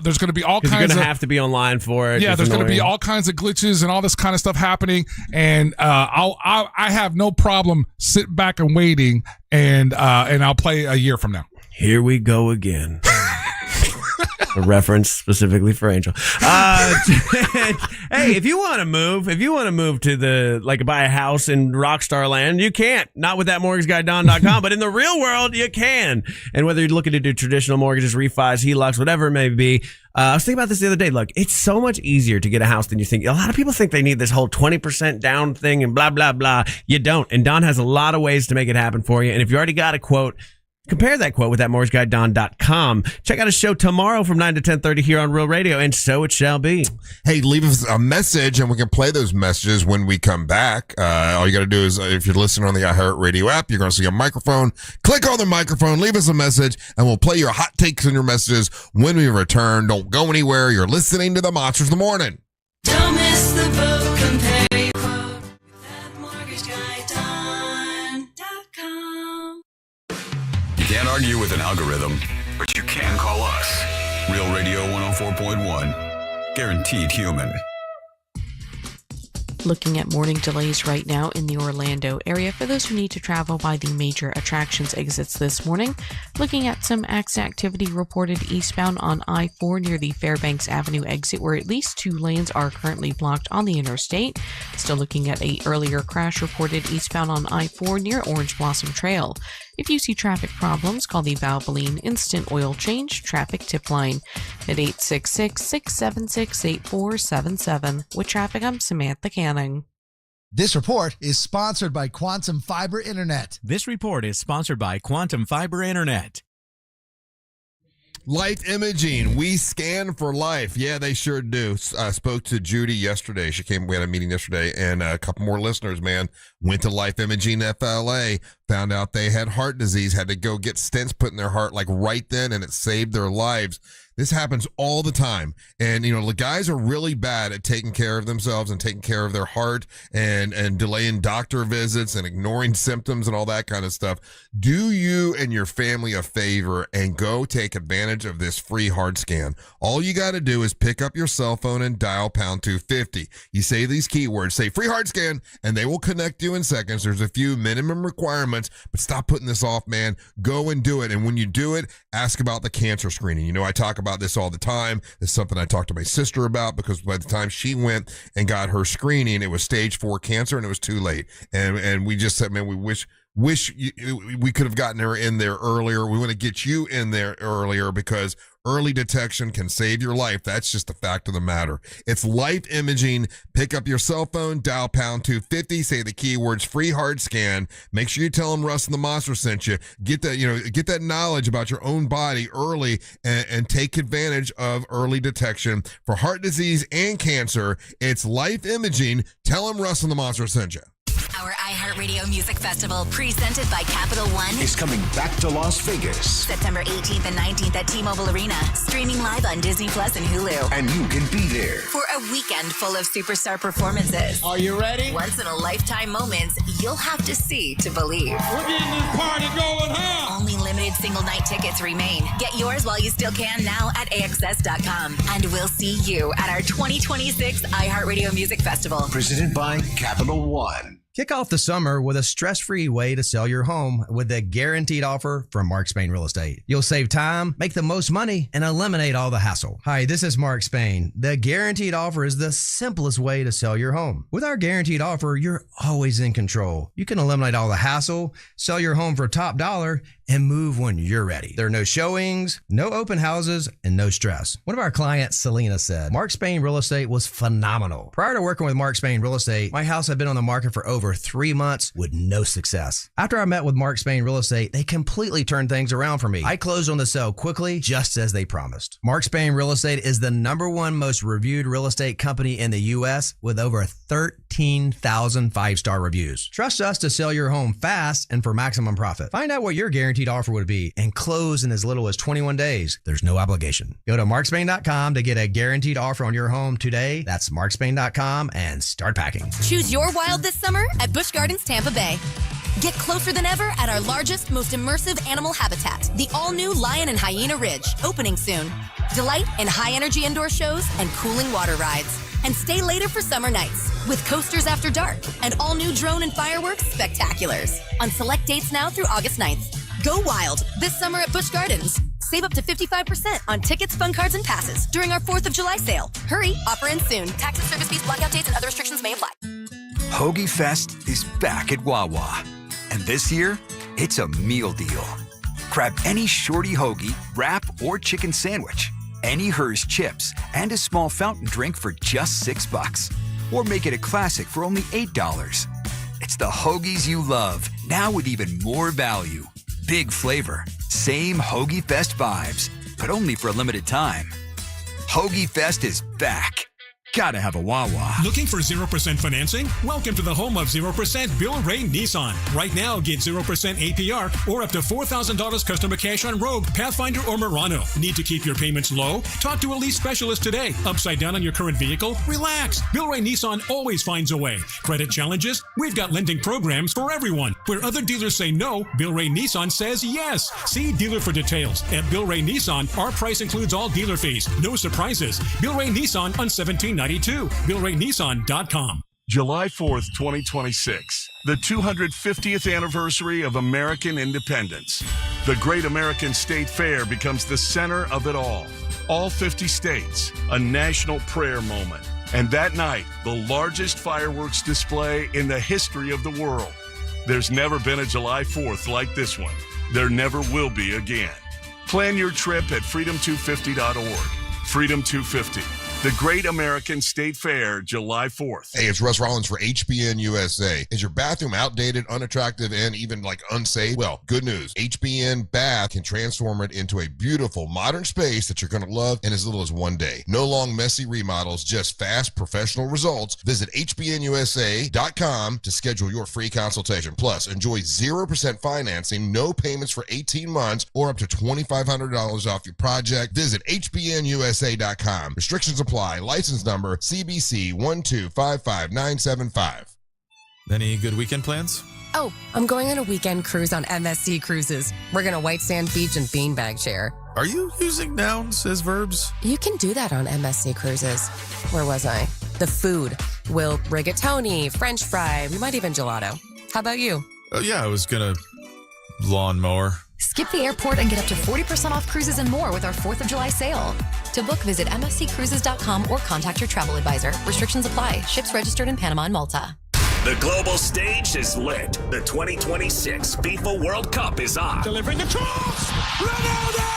there's going to be all kinds. You're going to have to be online for it. Yeah, there's going to be all kinds of glitches and all this kind of stuff happening. And I have no problem sitting back and waiting, and I'll play a year from now. Here we go again. A reference specifically for Angel. Hey, if you want to move to buy a house in Rockstar Land, you can't. Not with that mortgageguyDon.com, but in the real world, you can. And whether you're looking to do traditional mortgages, refis, HELOCs, whatever it may be, I was thinking about this the other day. Look, it's so much easier to get a house than you think. A lot of people think they need this whole 20% down thing and blah, blah, blah. You don't. And Don has a lot of ways to make it happen for you. And if you already got a quote, compare that quote with that mortgageguyDon.com. Check out a show tomorrow from 9 to 10:30 here on Real Radio, and so it shall be. Hey, leave us a message, and we can play those messages when we come back. All you got to do is, if you're listening on the iHeartRadio app, you're going to see a microphone. Click on the microphone, leave us a message, and we'll play your hot takes and your messages when we return. Don't go anywhere. You're listening to the Monsters of the Morning. Don't miss the boat. Compare your quote with that mortgageguyDon.com. You can't argue with an algorithm, but you can call us. Real Radio 104.1. Guaranteed human. Looking at morning delays right now in the Orlando area for those who need to travel by the major attractions exits this morning. Looking at some accident activity reported eastbound on I-4 near the Fairbanks Avenue exit, where at least 2 lanes are currently blocked on the interstate. Still looking at an earlier crash reported eastbound on I-4 near Orange Blossom Trail. If you see traffic problems, call the Valvoline Instant Oil Change Traffic Tip Line at 866-676-8477. With traffic, I'm Samantha Canning. This report is sponsored by Quantum Fiber Internet. This report is sponsored by Quantum Fiber Internet. Life Imaging, we scan for life. Yeah, they sure do. I spoke to Judy yesterday. We had a meeting yesterday, and a couple more listeners, man, went to Life Imaging FLA, found out they had heart disease, had to go get stents put in their heart like right then, and it saved their lives. This happens all the time. And, the guys are really bad at taking care of themselves and taking care of their heart and delaying doctor visits and ignoring symptoms and all that kind of stuff. Do you and your family a favor and go take advantage of this free heart scan. All you got to do is pick up your cell phone and dial pound 250. You say these keywords, say free heart scan, and they will connect you in seconds. There's a few minimum requirements, but stop putting this off, man. Go and do it. And when you do it, ask about the cancer screening. I talk about this all the time. It's something I talked to my sister about, because by the time she went and got her screening, it was stage 4 cancer and it was too late. And we just said, man, we wish we could have gotten her in there earlier. We want to get you in there earlier, because early detection can save your life. That's just the fact of the matter. It's Life Imaging. Pick up your cell phone, dial pound 250, say the keywords free heart scan. Make sure you tell them Russ and the Monster sent you. Get that knowledge about your own body early, and take advantage of early detection for heart disease and cancer. It's Life Imaging. Tell them Russ and the Monster sent you. Our iHeartRadio Music Festival, presented by Capital One, is coming back to Las Vegas. September 18th and 19th at T-Mobile Arena. Streaming live on Disney Plus and Hulu. And you can be there For a weekend full of superstar performances. Are you ready? Once-in-a-lifetime moments you'll have to see to believe. We're getting this party going, huh? Only limited single-night tickets remain. Get yours while you still can now at AXS.com. And we'll see you at our 2026 iHeartRadio Music Festival. Presented by Capital One. Kick off the summer with a stress-free way to sell your home with a guaranteed offer from Mark Spain Real Estate. You'll save time, make the most money, and eliminate all the hassle. Hi, this is Mark Spain. The guaranteed offer is the simplest way to sell your home. With our guaranteed offer, you're always in control. You can eliminate all the hassle, sell your home for top dollar, and move when you're ready. There are no showings, no open houses, and no stress. One of our clients, Selena, said, Mark Spain Real Estate was phenomenal. Prior to working with Mark Spain Real Estate, my house had been on the market for over 3 months with no success. After I met with Mark Spain Real Estate, they completely turned things around for me. I closed on the sale quickly, just as they promised. Mark Spain Real Estate is the #1 most reviewed real estate company in the U.S. with over 13,000 5-star reviews. Trust us to sell your home fast and for maximum profit. Find out what your guaranteed offer would be and close in as little as 21 days. There's no obligation. Go to markspain.com to get a guaranteed offer on your home today. That's markspain.com and start packing. Choose your wild this summer at Busch Gardens Tampa Bay. Get closer than ever at our largest, most immersive animal habitat, the all-new Lion and Hyena Ridge, opening soon. Delight in high-energy indoor shows and cooling water rides. And stay later for summer nights with coasters after dark and all-new drone and fireworks spectaculars. On select dates now through August 9th. Go wild this summer at Busch Gardens. Save up to 55% on tickets, fun cards, and passes during our 4th of July sale. Hurry, offer ends soon. Tax and service fees, blackout dates, and other restrictions may apply. Hoagie Fest is back at Wawa. And this year, it's a meal deal. Grab any shorty hoagie, wrap, or chicken sandwich, any Hers chips, and a small fountain drink for just $6. Or make it a classic for only $8. It's the hoagies you love, now with even more value. Big flavor, same Hoagie Fest vibes, but only for a limited time. Hoagie Fest is back. Gotta have a Wawa. Looking for 0% financing? Welcome to the home of 0% Bill Ray Nissan. Right now, get 0% APR or up to $4,000 customer cash on Rogue, Pathfinder, or Murano. Need to keep your payments low? Talk to a lease specialist today. Upside down on your current vehicle? Relax. Bill Ray Nissan always finds a way. Credit challenges? We've got lending programs for everyone. Where other dealers say no, Bill Ray Nissan says yes. See dealer for details. At Bill Ray Nissan, our price includes all dealer fees. No surprises. Bill Ray Nissan on 1792. BillRayNissan.com. July 4th, 2026, the 250th anniversary of American independence. The Great American State Fair becomes the center of it all. All 50 states, a national prayer moment. And that night, the largest fireworks display in the history of the world. There's never been a July 4th like this one. There never will be again. Plan your trip at freedom250.org. Freedom 250. The Great American State Fair, July 4th. Hey, it's Russ Rollins for HBN USA. Is your bathroom outdated, unattractive, and even unsafe? Well, good news. HBN Bath can transform it into a beautiful, modern space that you're going to love in as little as one day. No long, messy remodels, just fast, professional results. Visit HBNUSA.com to schedule your free consultation. Plus, enjoy 0% financing, no payments for 18 months, or up to $2,500 off your project. Visit HBNUSA.com. Restrictions apply. License number CBC 1255975. Any good weekend plans? Oh, I'm going on a weekend cruise on MSC Cruises. We're going to White Sand Beach and Beanbag Share. Are you using nouns as verbs? You can do that on MSC Cruises. Where was I? The food. We'll rigatoni, French fry, we might even gelato. How about you? Oh, yeah, I was going to lawnmower. Skip the airport and get up to 40% off cruises and more with our 4th of July sale. To book, visit msccruises.com or contact your travel advisor. Restrictions apply. Ships registered in Panama and Malta. The global stage is lit. The 2026 FIFA World Cup is on. Delivering the cross! Ronaldo!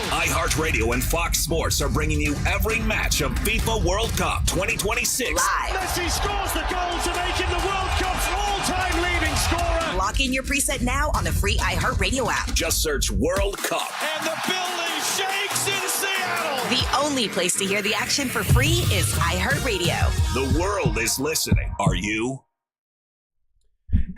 iHeartRadio and Fox Sports are bringing you every match of FIFA World Cup 2026. Live. Messi scores the goal to make him the World Cup's all-time leading scorer. Lock in your preset now on the free iHeartRadio app. Just search World Cup. And the building shakes in Seattle. The only place to hear the action for free is iHeartRadio. The world is listening. Are you?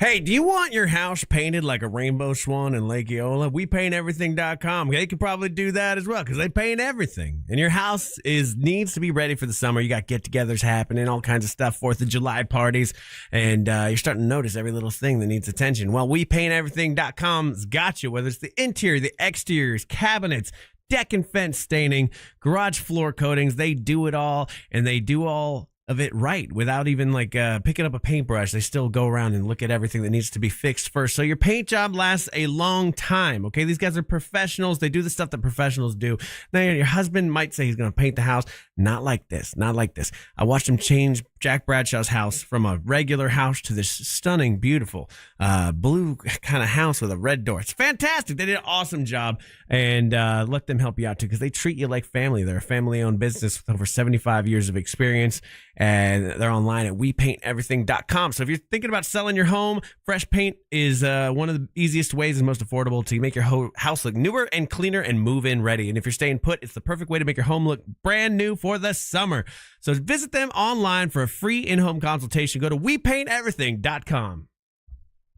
Hey, do you want your house painted like a rainbow swan in Lake Eola? WePaintEverything.com. They could probably do that as well because they paint everything. And your house needs to be ready for the summer. You got get-togethers happening, all kinds of stuff, 4th of July parties, and you're starting to notice every little thing that needs attention. Well, WePaintEverything.com's got you, whether it's the interior, the exteriors, cabinets, deck and fence staining, garage floor coatings. They do it all, and they do all of it right without even picking up a paintbrush. They still go around and look at everything that needs to be fixed first. So your paint job lasts a long time. Okay. These guys are professionals. They do the stuff that professionals do. Now your husband might say he's going to paint the house. Not like this. Not like this. I watched him change Jack Bradshaw's house from a regular house to this stunning, beautiful, blue kind of house with a red door. It's fantastic. They did an awesome job, and let them help you out too, because they treat you like family. They're a family-owned business with over 75 years of experience, and they're online at WePaintEverything.com. So if you're thinking about selling your home, fresh paint is one of the easiest ways and most affordable to make your house look newer and cleaner and move-in ready. And if you're staying put, it's the perfect way to make your home look brand new for the summer. So visit them online for a free in-home consultation. Go to WePaintEverything.com.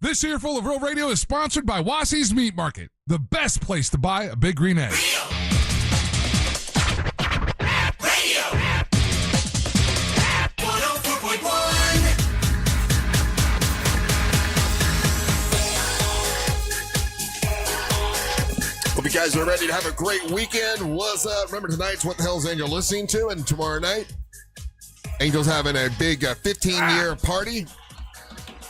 This earful of Real Radio is sponsored by Wassey's Meat Market, the best place to buy a big green egg. Hope you guys are ready to have a great weekend. What's up? Remember, tonight's What the Hell's Angel listening to? And tomorrow night, Angel's having a big 15-year party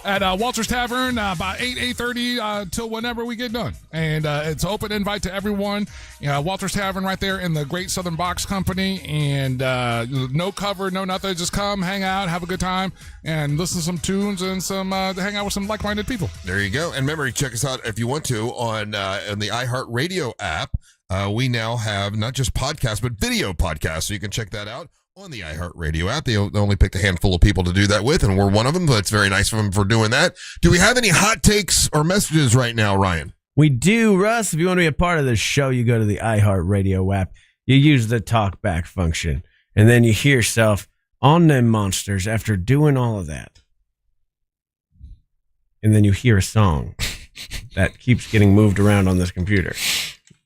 at Walter's Tavern, about 8:30 till whenever we get done. And it's an open invite to everyone. Walter's Tavern right there in the Great Southern Box Company. And no cover, no nothing. Just come, hang out, have a good time, and listen to some tunes and hang out with some like-minded people. There you go. And remember, check us out if you want to on the iHeartRadio app. We now have not just podcasts, but video podcasts. So you can check that out on the iHeartRadio app. They only picked a handful of people to do that with, and we're one of them, but it's very nice of them for doing that. Do we have any hot takes or messages right now, Ryan? We do, Russ. If you want to be a part of the show, you go to the iHeartRadio app. You use the talkback function, and then you hear yourself on them monsters after doing all of that. And then you hear a song that keeps getting moved around on this computer.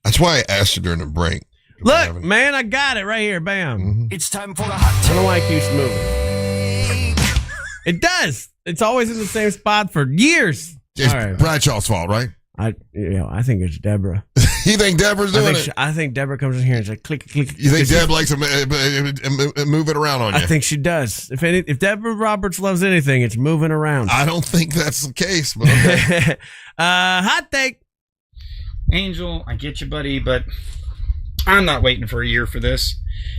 That's why I asked you during the break. Look, man, I got it right here. Bam. Mm-hmm. It's time for the hot take. I don't know why it keeps moving. It does. It's always in the same spot for years. It's all right. Bradshaw's fault, right? I think it's Deborah. You think Deborah's doing it? I think Deborah comes in here and says, click, click. You think Deb likes to move it around on you? I think she does. If Deborah Roberts loves anything, it's moving around. I don't think that's the case, but okay. Hot take. Angel, I get you, buddy, but I'm not waiting for a year for this.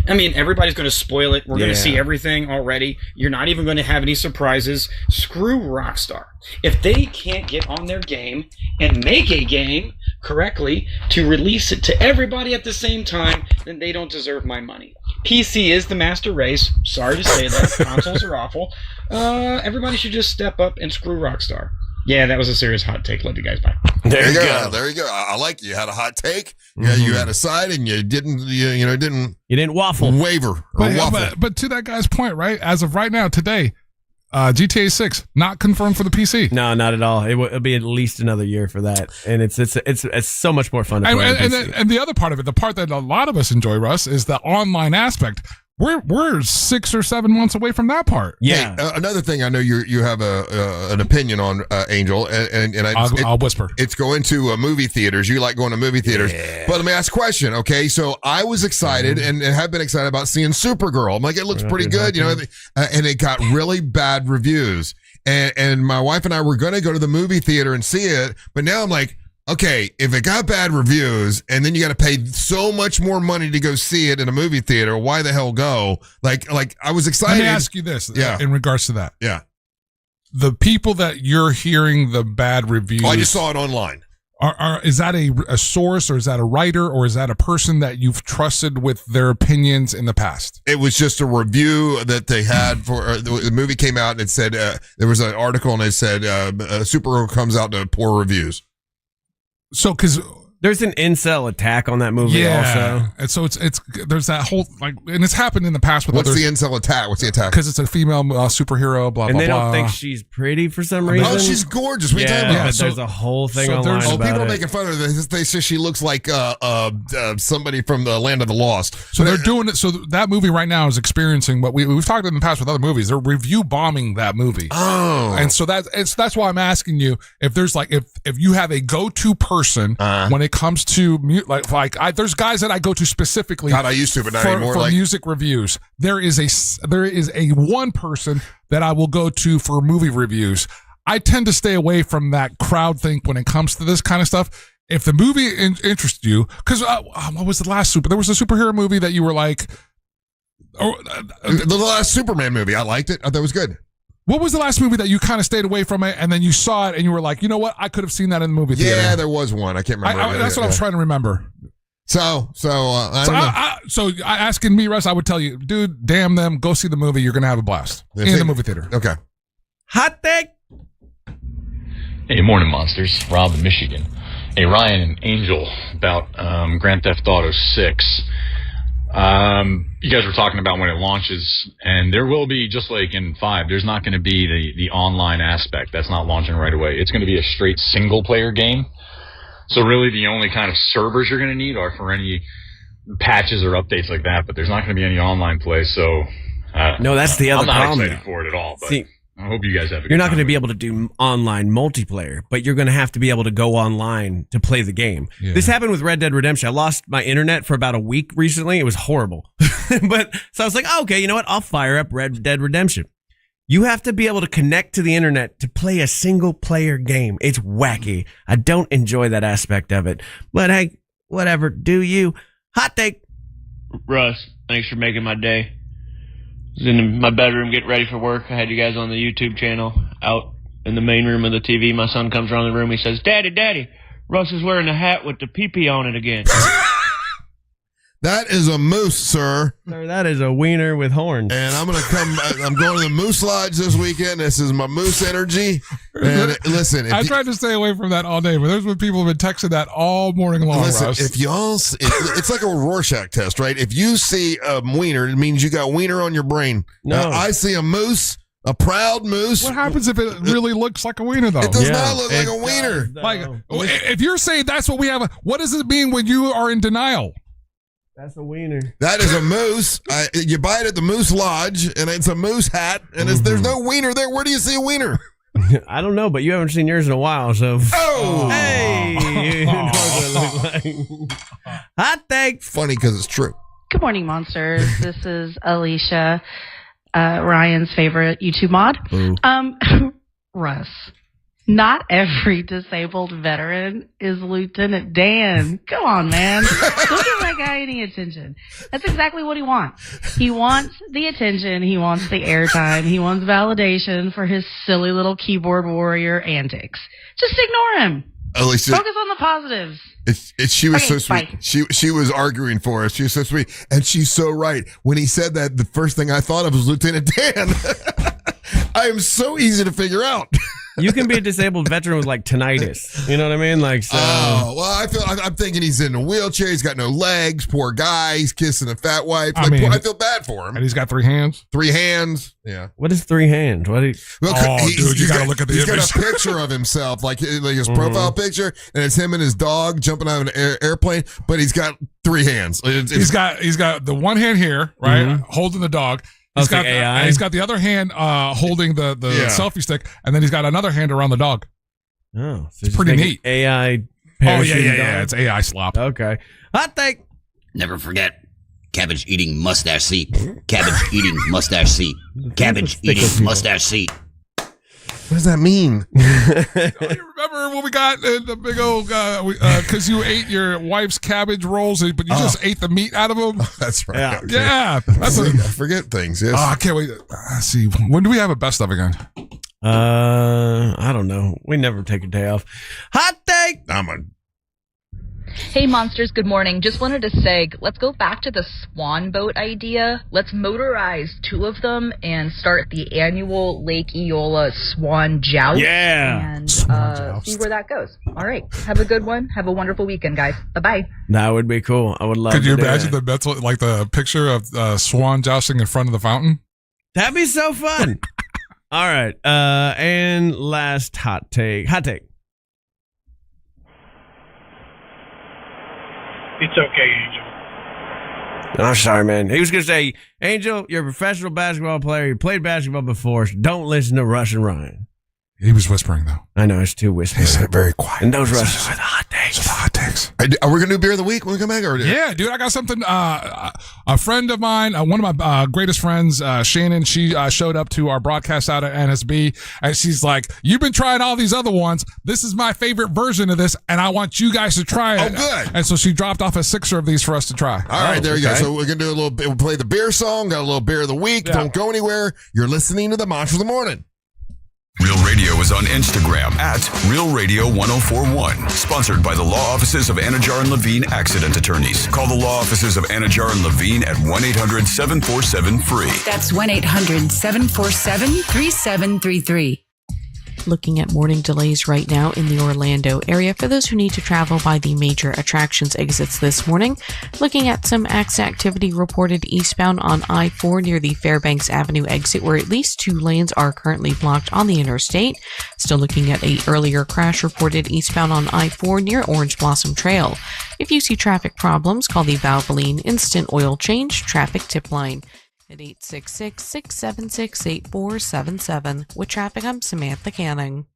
I mean, everybody's going to spoil it. We're going to see everything already. You're not even going to have any surprises. Screw Rockstar. If they can't get on their game and make a game correctly to release it to everybody at the same time, then they don't deserve my money. PC is the master race. Sorry to say that. Consoles are awful. Everybody should just step up and screw Rockstar. Yeah, that was a serious hot take. Love you guys. Bye. There you go. There you go. I like you. Had a hot take. Yeah, you had a side, and you didn't. You didn't waffle, waver, or waffle. But to that guy's point, right? As of right now, today, GTA 6 not confirmed for the PC. No, not at all. It'll be at least another year for that, and it's so much more fun to play. And the other part of it, the part that a lot of us enjoy, Russ, is the online aspect. We're 6 or 7 months away from that part. Yeah. Hey, another thing, I know you have an opinion on, Angel, and I'll whisper. It's going to movie theaters. You like going to movie theaters. Yeah. But let me ask a question. Okay, so I was excited and have been excited about seeing Supergirl. I'm like, it looks pretty good, and it got really bad reviews. And my wife and I were going to go to the movie theater and see it, but now I'm like, okay, if it got bad reviews and then you got to pay so much more money to go see it in a movie theater, why the hell go? Like I was excited. Let me ask you this in regards to that. Yeah. The people that you're hearing the bad reviews. I just saw it online. Is that a source, or is that a writer, or is that a person that you've trusted with their opinions in the past? It was just a review that they had for the movie came out, and it said there was an article and it said Supergirl comes out to poor reviews. So, because There's an incel attack on that movie also. And so it's there's that whole and it's happened in the past with What's others. the incel attack? What's the attack? Because it's a female superhero, blah, And blah, they blah. don't think she's pretty for some reason. Oh, she's gorgeous. What are you talking about? but there's a whole thing online about people are it. making fun of her. They say she looks like somebody from the Land of the Lost. So they're doing it. So that movie right now is experiencing what we've talked in the past with other movies. They're review bombing that movie. Oh, and so that's why I'm asking you if there's if you have a go-to person when it comes to there's guys that I go to specifically. God, I used to, but not anymore. For music reviews, there is a one person that I will go to for movie reviews. I tend to stay away from that crowd thing when it comes to this kind of stuff. If the movie interests you, because what was the last there was a superhero movie that you were like, the last Superman movie. I liked it. I thought it was good. What was the last movie that you kind of stayed away from it, and then you saw it, and you were like, you know what, I could have seen that in the movie theater. Yeah, there was one. I can't remember. That's what I was trying to remember. So asking me, Russ, I would tell you, dude, damn them, go see the movie. You're gonna have a blast in the movie theater. Okay. Hot take. Hey, morning, monsters. Rob in Michigan. Hey, Ryan and Angel, about Grand Theft Auto 6. You guys were talking about when it launches, and there will be, just like in 5, there's not going to be the online aspect. That's not launching right away. It's going to be a straight single-player game. So really the only kind of servers you're going to need are for any patches or updates like that, but there's not going to be any online play, so... no, that's the other problem. I'm not excited for it at all, but I hope you guys have a good You're not time. going to be able to do online multiplayer, but you're going to have to be able to go online to play the game. Yeah. This happened with Red Dead Redemption. I lost my internet for about a week recently. It was horrible. So I was like, oh, okay, you know what? I'll fire up Red Dead Redemption. You have to be able to connect to the internet to play a single player game. It's wacky. I don't enjoy that aspect of it. But hey, whatever. Do you? Hot take. Russ, thanks for making my day. I was in my bedroom getting ready for work. I had you guys on the YouTube channel out in the main room of the TV. My son comes around the room. He says, Daddy, Russ is wearing a hat with the pee-pee on it again. That is a moose, sir. Sir, that is a wiener with horns. And I'm going to the Moose Lodge this weekend. This is my moose energy. And listen, I tried to stay away from that all day, but there's been people have been texting that all morning long. Listen, Russ. if y'all, it's like a Rorschach test, right? If you see a wiener, it means you got wiener on your brain. No. I see a moose, a proud moose. What happens if it really looks like a wiener, though? It does not look like a wiener. Like, if you're saying that's what we have, what does it mean when you are in denial? That's a wiener. That is a moose. You buy it at the Moose Lodge, and it's a moose hat, and there's no wiener there. Where do you see a wiener? I don't know, but you haven't seen yours in a while, so. Oh! Hey! You know what it look like. Hot take. Funny because it's true. Good morning, monsters. This is Alicia, Ryan's favorite YouTube mod. Russ. Not every disabled veteran is Lieutenant Dan. Come on, man. Don't give that guy any attention. That's exactly what he wants. He wants the attention. He wants the airtime. He wants validation for his silly little keyboard warrior antics. Just ignore him. Alicia, focus on the positives. She was Okay, so sweet. bye. She was arguing for us. She was so sweet. And she's so right. When he said that, the first thing I thought of was Lieutenant Dan. I am so easy to figure out. You can be a disabled veteran with like tinnitus. You know what I mean? Like, so. Oh, well, I'm thinking he's in a wheelchair. He's got no legs. Poor guy. He's kissing a fat wife. I feel bad for him. And he's got 3 hands. 3 hands. Yeah. What is 3 hands? What? Dude, you got to look at the He's image. got a picture of himself, like his profile picture, and it's him and his dog jumping out of an airplane, but he's got 3 hands. He's got the one hand here, right, holding the dog. He's got the other hand holding the selfie stick, and then he's got another hand around the dog. Oh, so it's pretty neat. AI. Oh yeah. It's AI slop. Okay. Hot take. Never forget. Cabbage eating mustache seat. Cabbage eating mustache seat. Cabbage eating mustache seat. What does that mean? Remember when we got the big old because you ate your wife's cabbage rolls, but you just ate the meat out of them? That's right. Yeah, Okay. yeah. That's I forget things. Yes. I can't wait. Let's see. When do we have a best of again? I don't know. We never take a day off. Hot take. Hey, Monsters, good morning. Just wanted to say, let's go back to the swan boat idea. Let's motorize 2 of them and start the annual Lake Eola Swan Joust. Yeah. And see where that goes. All right. Have a good one. Have a wonderful weekend, guys. Bye-bye. That would be cool. I would love Could to you do imagine that. the picture of Swan jousting in front of the fountain? That'd be so fun. All right. And last hot take. It's okay, Angel. I'm sorry, man. He was going to say, Angel, you're a professional basketball player. You played basketball before. So don't listen to Russ and Ryan. He was whispering, though. I know, it's too whispering. He said very quiet. And those Russes are the hot takes. Are we going to do beer of the week when we come back? Or Yeah, dude, I got something. A friend of mine, one of my greatest friends, Shannon, she showed up to our broadcast out at NSB, and she's like, you've been trying all these other ones. This is my favorite version of this, and I want you guys to try it. Oh, good. And so she dropped off a 6 of these for us to try. All right, there you go. So we're going to do a little bit. We'll play the beer song, got a little beer of the week. Yeah. Don't go anywhere. You're listening to the Monster of the Morning. Real Radio is on Instagram at Real Radio 1041. Sponsored by the law offices of Anajar and Levine Accident Attorneys. Call the law offices of Anajar and Levine at 1-800-747-FREE. That's 1-800-747-3733. Looking at morning delays right now in the Orlando area for those who need to travel by the major attractions exits this morning. Looking at some activity reported eastbound on I-4 near the Fairbanks Avenue exit, where at least 2 lanes are currently blocked on the interstate. Still looking at an earlier crash reported eastbound on I-4 near Orange Blossom Trail. If you see traffic problems, call the Valvoline Instant Oil Change Traffic Tip Line at 866-676-8477. With traffic, I'm Samantha Canning.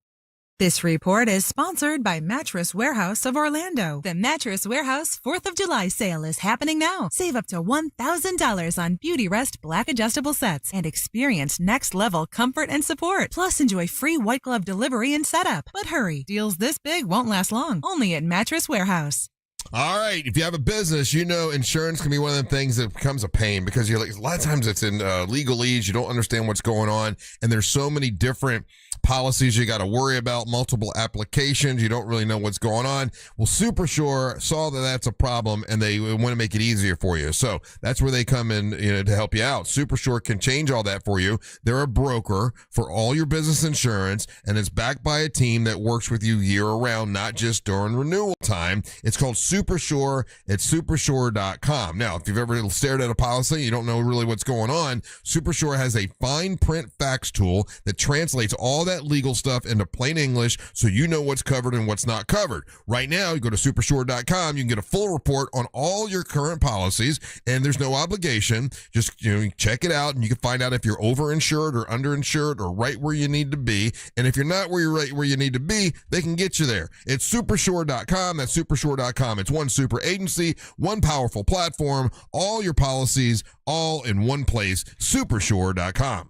This report is sponsored by Mattress Warehouse of Orlando. The Mattress Warehouse 4th of July sale is happening now. Save up to $1,000 on Beauty Rest Black adjustable sets and experience next level comfort and support. Plus, enjoy free white glove delivery and setup. But hurry, deals this big won't last long. Only at Mattress Warehouse. All right. If you have a business, you know insurance can be one of them things that becomes a pain because you're like, a lot of times it's in legalese. You don't understand what's going on. And there's so many different policies you got to worry about, multiple applications. You don't really know what's going on. Well, Super Sure saw that that's a problem and they want to make it easier for you. So that's where they come in, to help you out. Super Sure can change all that for you. They're a broker for all your business insurance and it's backed by a team that works with you year round, not just during renewal time. It's called Super Sure. It's supersure.com. Now, if you've ever stared at a policy, you don't know really what's going on. Super Sure has a fine print fax tool that translates all that legal stuff into plain English so you know what's covered and what's not covered. Right now, you go to supersure.com, you can get a full report on all your current policies and there's no obligation. Just check it out and you can find out if you're overinsured or underinsured or right where you need to be. And if you're not where you're right where you need to be, they can get you there. It's supersure.com. That's supersure.com. It's one super agency, one powerful platform, all your policies all in one place. Supersure.com.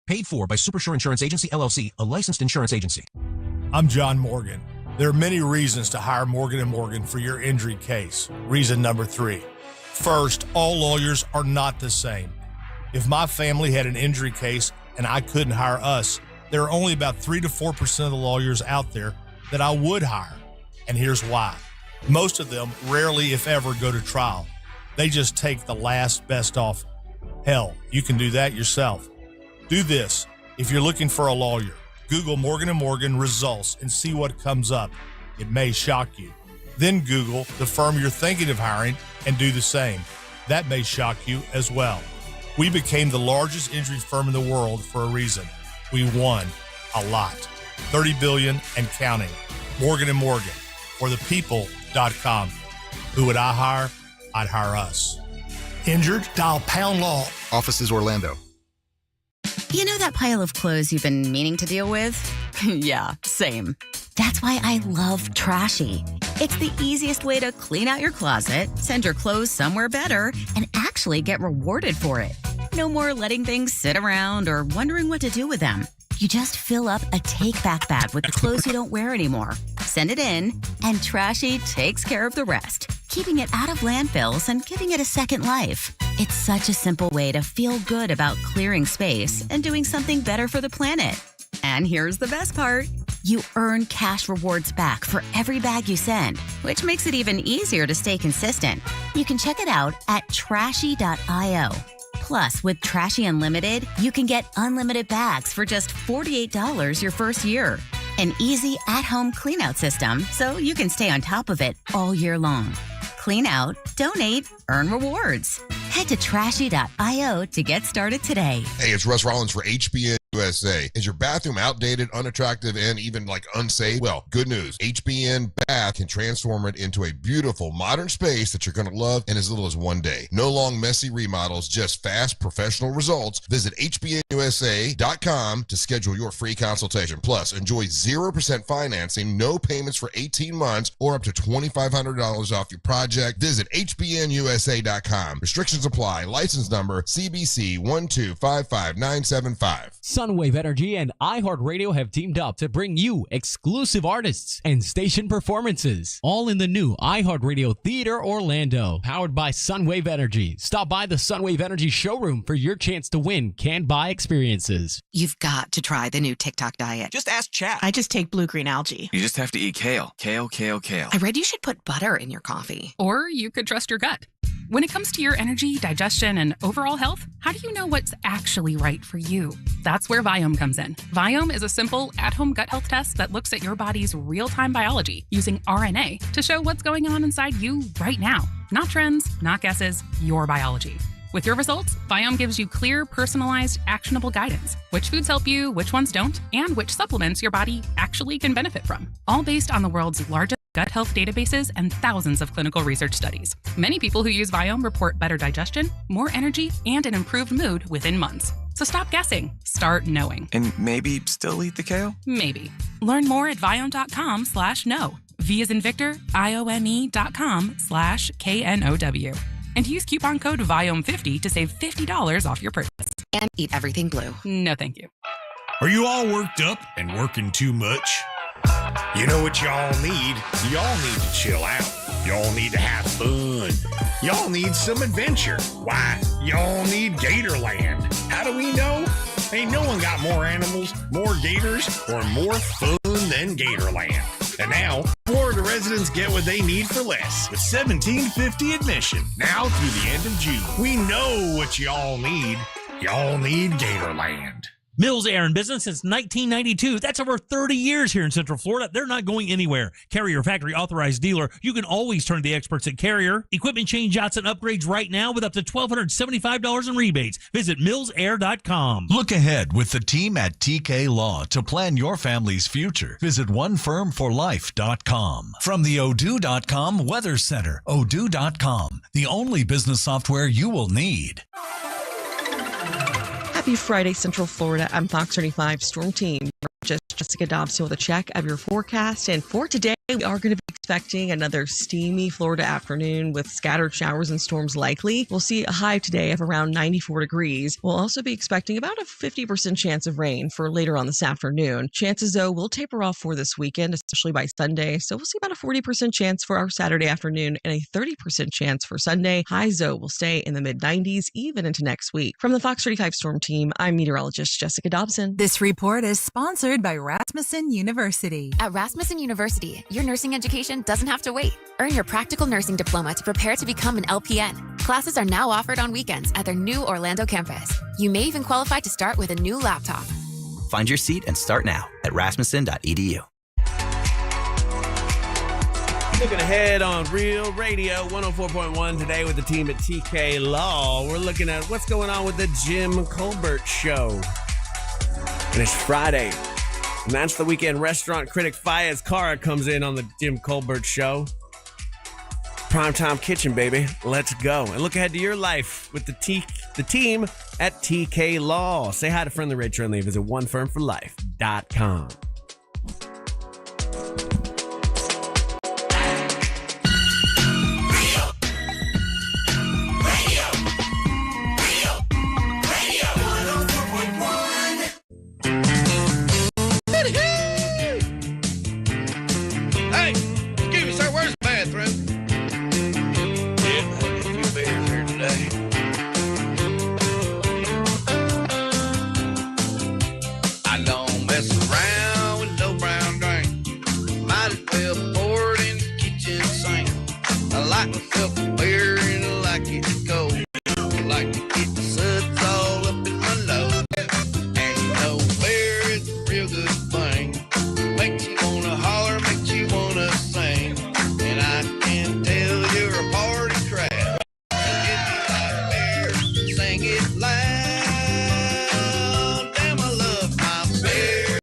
Paid for by Supersure Insurance Agency, LLC, a licensed insurance agency. I'm John Morgan. There are many reasons to hire Morgan & Morgan for your injury case. Reason number 3. First, all lawyers are not the same. If my family had an injury case and I couldn't hire us, there are only about 3 to 4% of the lawyers out there that I would hire. And here's why. Most of them rarely, if ever, go to trial. They just take the last best offer. Hell, you can do that yourself. Do this. If you're looking for a lawyer, Google Morgan & Morgan results and see what comes up. It may shock you. Then Google the firm you're thinking of hiring and do the same. That may shock you as well. We became the largest injury firm in the world for a reason. We won a lot. $30 billion and counting. Morgan & Morgan. Or thepeople.com. Who would I hire? I'd hire us. Injured? Dial Pound Law. Offices Orlando. You know that pile of clothes you've been meaning to deal with? Yeah, same. That's why I love Trashy. It's the easiest way to clean out your closet, send your clothes somewhere better, and actually get rewarded for it. No more letting things sit around or wondering what to do with them. You just fill up a take-back bag with the clothes you don't wear anymore. Send it in, and Trashy takes care of the rest, keeping it out of landfills and giving it a second life. It's such a simple way to feel good about clearing space and doing something better for the planet. And here's the best part. you earn cash rewards back for every bag you send, which makes it even easier to stay consistent. You can check it out at trashy.io. Plus, with Trashy Unlimited, you can get unlimited bags for just $48 your first year. An easy at-home cleanout system so you can stay on top of it all year long. Clean out, donate, earn rewards. Head to trashy.io to get started today. Hey, it's Russ Rollins for HBN USA. Is your bathroom outdated, unattractive, and even unsafe? Well, good news. HBN Bath can transform it into a beautiful modern space that you're going to love in as little as one day. No long, messy remodels, just fast, professional results. Visit HBNUSA.com to schedule your free consultation. Plus, enjoy 0% financing, no payments for 18 months, or up to $2,500 off your project. Visit HBNUSA.com. Restrictions apply. License number CBC 1255975. Sunwave Energy and iHeartRadio have teamed up to bring you exclusive artists and station performances, all in the new iHeartRadio Theater Orlando, powered by Sunwave Energy. Stop by the Sunwave Energy showroom for your chance to win can-buy experiences. You've got to try the new TikTok diet. Just ask chat. I just take blue-green algae. You just have to eat kale. Kale, kale, kale. I read you should put butter in your coffee. Or you could trust your gut. When it comes to your energy, digestion, and overall health, how do you know what's actually right for you? That's where Viome comes in. Viome is a simple, at-home gut health test that looks at your body's real-time biology using RNA to show what's going on inside you right now. Not trends, not guesses, your biology. With your results, Viome gives you clear, personalized, actionable guidance. Which foods help you, which ones don't, and which supplements your body actually can benefit from. All based on the world's largest gut health databases and thousands of clinical research studies. Many people who use Viome report better digestion, more energy, and an improved mood within months. So stop guessing. Start knowing. And maybe still eat the kale? Maybe. Learn more at viome.com/know. V as in Victor, IOME.com/KNOW. And use coupon code VIOME50 to save $50 off your purchase. And eat everything blue. No, thank you. Are you all worked up and working too much? You know what y'all need? Y'all need to chill out. Y'all need to have fun. Y'all need some adventure. Why? Y'all need Gatorland. How do we know? Ain't no one got more animals, more gators, or more fun than Gatorland. And now, Florida residents get what they need for less with $17.50 admission. Now through the end of June. We know what y'all need. Y'all need Gatorland. Mills Air in business since 1992. That's over 30 years here in Central Florida. They're not going anywhere. Carrier factory authorized dealer. You can always turn to the experts at Carrier. Equipment change-outs and upgrades right now with up to $1,275 in rebates. Visit millsair.com. Look ahead with the team at TK Law to plan your family's future. Visit onefirmforlife.com. From the Odoo.com Weather Center, Odoo.com, the only business software you will need. Happy Friday, Central Florida. I'm Fox 35 Storm Team. Just Jessica Dobson with a check of your forecast. And for today, we are going to be expecting another steamy Florida afternoon with scattered showers and storms likely. We'll see a high today of around 94 degrees. We'll also be expecting about a 50% chance of rain for later on this afternoon. Chances, though, will taper off for this weekend, especially by Sunday. So we'll see about a 40% chance for our Saturday afternoon and a 30% chance for Sunday. Highs, though, will stay in the mid-90s even into next week. From the Fox 35 Storm Team, I'm meteorologist Jessica Dobson. This report is sponsored by Rasmussen University. At Rasmussen University, your nursing education doesn't have to wait. Earn your practical nursing diploma to prepare to become an LPN. Classes are now offered on weekends at their new Orlando campus. You may even qualify to start with a new laptop. Find your seat and start now at rasmussen.edu. Looking ahead on Real Radio 104.1 today with the team at TK Law. We're looking at what's going on with the Jim Colbert Show. And it's Friday. And that's the weekend. Restaurant critic Fayez Cara comes in on the Jim Colbert Show. Primetime Kitchen, baby. Let's go. And look ahead to your life with the team at TK Law. Say hi to friendly Ray Trinley. Visit onefirmforlife.com. might as well pour it in the kitchen sink. I like myself a beer and I like it cold. I like to get the suds all up in my nose. And you know beer is a real good thing. Makes you wanna holler, makes you wanna sing. And I can tell you're a party crowd. If you like beer, sing it loud. Damn, I love my beer.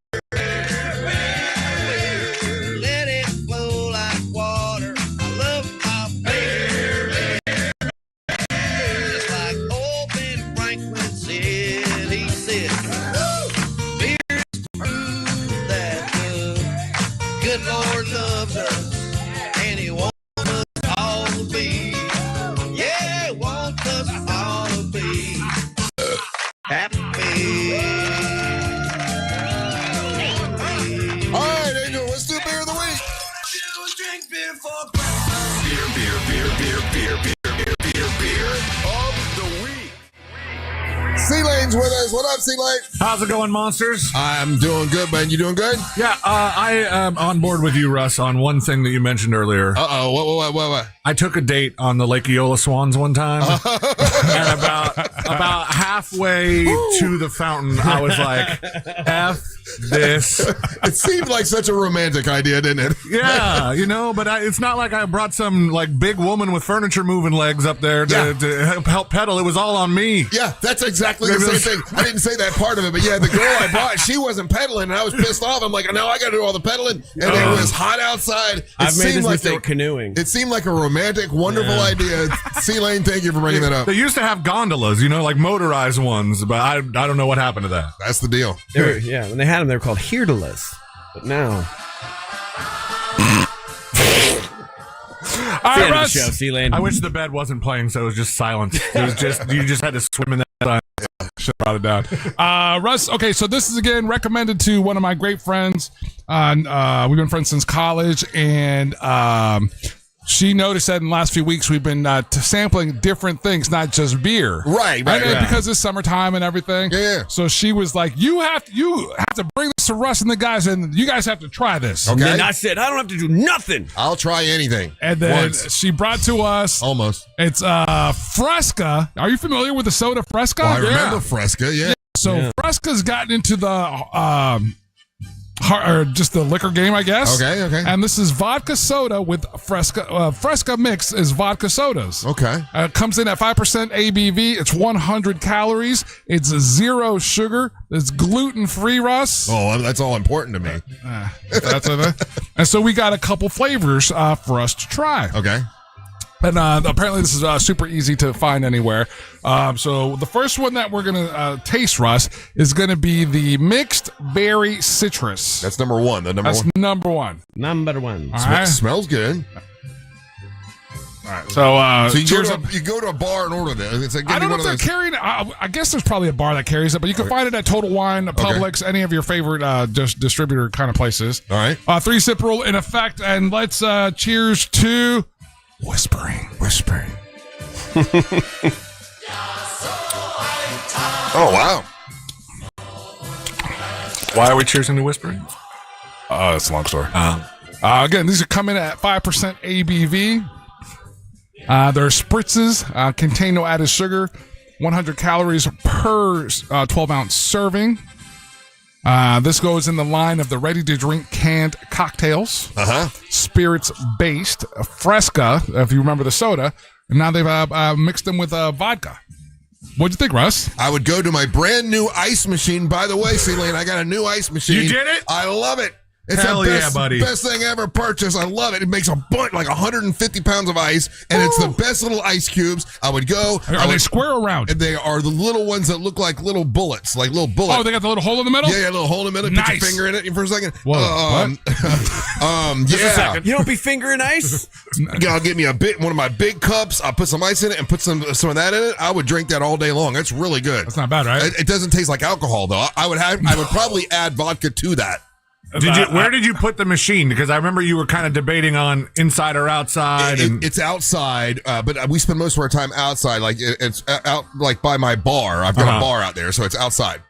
Let it flow like water. I love my beer. Just like old Ben Franklin said, he said, beer's the proof that the good Lord loves us, and he wants us all to be. Yeah, he wants us all to be happy. All right, Angel, let's do beer of the week. Beer of the week. C-Lane's with us. What up, C-Lane? How's it going, monsters? I'm doing good, man. You doing good? Yeah, I am on board with you, Russ, on one thing that you mentioned earlier. Uh-oh. What? I took a date on the Lake Eola Swans one time, and about halfway to the fountain, I was like, F this. It seemed like such a romantic idea, didn't it? Yeah, but it's not like I brought some like big woman with furniture moving legs up there to help pedal. It was all on me. Yeah, that's exactly the same thing. I didn't say that part of it, but yeah, the girl I brought, she wasn't pedaling, and I was pissed off. I'm like, now I got to do all the pedaling, and it was hot outside. I've made this mistake canoeing. It seemed like a romantic, wonderful idea. C-Lane, thank you for bringing that up. They used to have gondolas, like motorized ones, but I don't know what happened to that. That's the deal. When they had them, they were called Hirdalas. But now. All right, Russ. Show, C-Lane. I wish the bed wasn't playing, so it was just silent. It was just you just had to swim in that time. Should have brought it down. Russ, okay, so this is again recommended to one of my great friends. We've been friends since college, and she noticed that in the last few weeks we've been sampling different things, not just beer. Right. Because it's summertime and everything. Yeah. So she was like, you have to bring this to Russ and the guys, and you guys have to try this. Okay. And I said, I don't have to do nothing. I'll try anything. And then once. she brought to us. Almost. It's Fresca. Are you familiar with the soda Fresca? Well, I remember Fresca, yeah. So Fresca's gotten into the just the liquor game, I guess. Okay. And this is vodka soda with Fresca. Fresca mix is vodka sodas. Okay. It comes in at 5% ABV. It's 100 calories. It's 0 sugar. It's gluten-free, Russ. Oh, that's all important to me. And so we got a couple flavors for us to try. Okay. And apparently this is super easy to find anywhere. So the first one that we're going to taste, Russ, is going to be the mixed berry citrus. That's number one. That's number one. Number one. All right. Smells good. All right. So, you go to a bar and order that. It's like, I don't know if they're carrying it. I guess there's probably a bar that carries it, but you can find it at Total Wine, Publix, any of your favorite distributor kind of places. All right. 3-sip rule in effect. And let's cheers to... Whispering. Oh, wow. Why are we cheersing to whispering? It's a long story. Again, these are coming at 5% ABV. They're spritzes, contain no added sugar, 100 calories per 12-ounce serving. This goes in the line of the ready-to-drink canned cocktails, spirits-based, Fresca, if you remember the soda, and now they've mixed them with vodka. What'd you think, Russ? I would go to my brand new ice machine. By the way, C-Lane, I got a new ice machine. You did it? I love it. It's Hell the best, yeah, buddy. Best thing I ever purchased. I love it. It makes a bunch, like 150 pounds of ice, and it's the best little ice cubes. I would go. Are they square or round? And they are the little ones that look like little bullets, like little bullets. Oh, they got the little hole in the middle? Yeah, little hole in the middle. Nice. Put your finger in it for a second. Whoa, Just a second. You don't be fingering ice? I'll get me one of my big cups. I'll put some ice in it and put some of that in it. I would drink that all day long. That's really good. That's not bad, right? It doesn't taste like alcohol, though. I would probably add vodka to that. Where did you put the machine? Because I remember you were kind of debating on inside or outside. It's outside, but we spend most of our time outside. Like it's out, like by my bar. I've got a bar out there, so it's outside.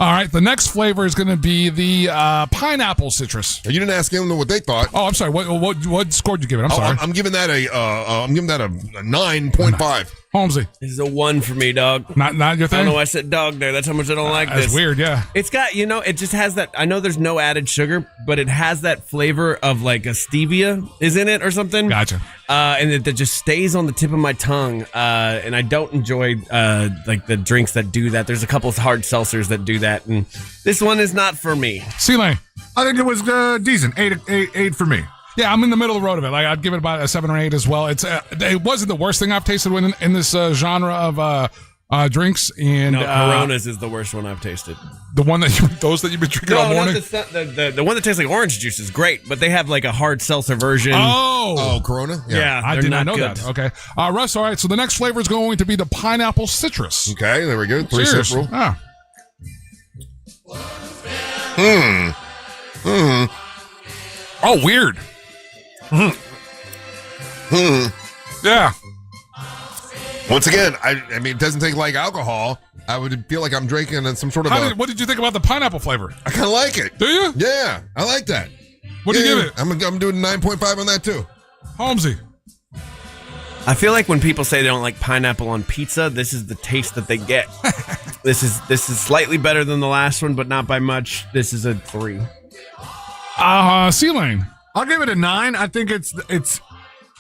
All right, the next flavor is going to be the pineapple citrus. You didn't ask them what they thought. Oh, I'm sorry. What score did you give it? I'm sorry. I'm giving that a 9.5. Holmesy. This is a 1 for me, dog. Not your thing? I don't know why I said dog there. That's how much I don't like this. That's weird, yeah. It's got, it just has that, I know there's no added sugar, but it has that flavor of like a stevia is in it or something. Gotcha. And that just stays on the tip of my tongue. And I don't enjoy like the drinks that do that. There's a couple of hard seltzers that do that. And this one is not for me. C-Lane. I think it was decent. 8 for me. Yeah, I'm in the middle of the road of it. Like I'd give it about a 7 or 8 as well. It wasn't the worst thing I've tasted in this genre of drinks. And no, Coronas is the worst one I've tasted. The one that you've been drinking all morning. The one that tastes like orange juice is great, but they have like a hard seltzer version. Oh, Corona. Yeah, I did not know that. Okay, Russ. All right, so the next flavor is going to be the pineapple citrus. Okay, there we go. 3-step rule. Oh, weird. Yeah. Once again, I mean, it doesn't taste like alcohol. I would feel like I'm drinking some sort of. What did you think about the pineapple flavor? I kind of like it. Do you? Yeah, I like that. What do you give it? I'm doing 9.5 on that too. Holmesy. I feel like when people say they don't like pineapple on pizza, this is the taste that they get. This is slightly better than the last one, but not by much. This is a 3. C-Lane. I'll give it a 9. I think it's.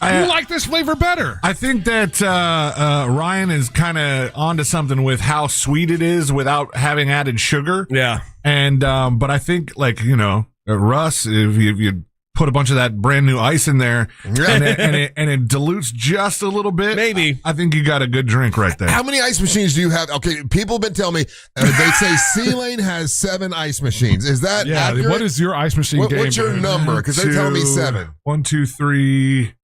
You like this flavor better. I think that Ryan is kind of onto something with how sweet it is without having added sugar. Yeah. And but I think Russ, if you put a bunch of that brand new ice in there and it dilutes just a little bit, maybe I think you got a good drink right there. How many ice machines do you have? Okay, people have been telling me they say C-Lane has 7 ice machines. Is that accurate? What is your ice machine game? What's your number? Because they're telling me 7. 1, 2, 3.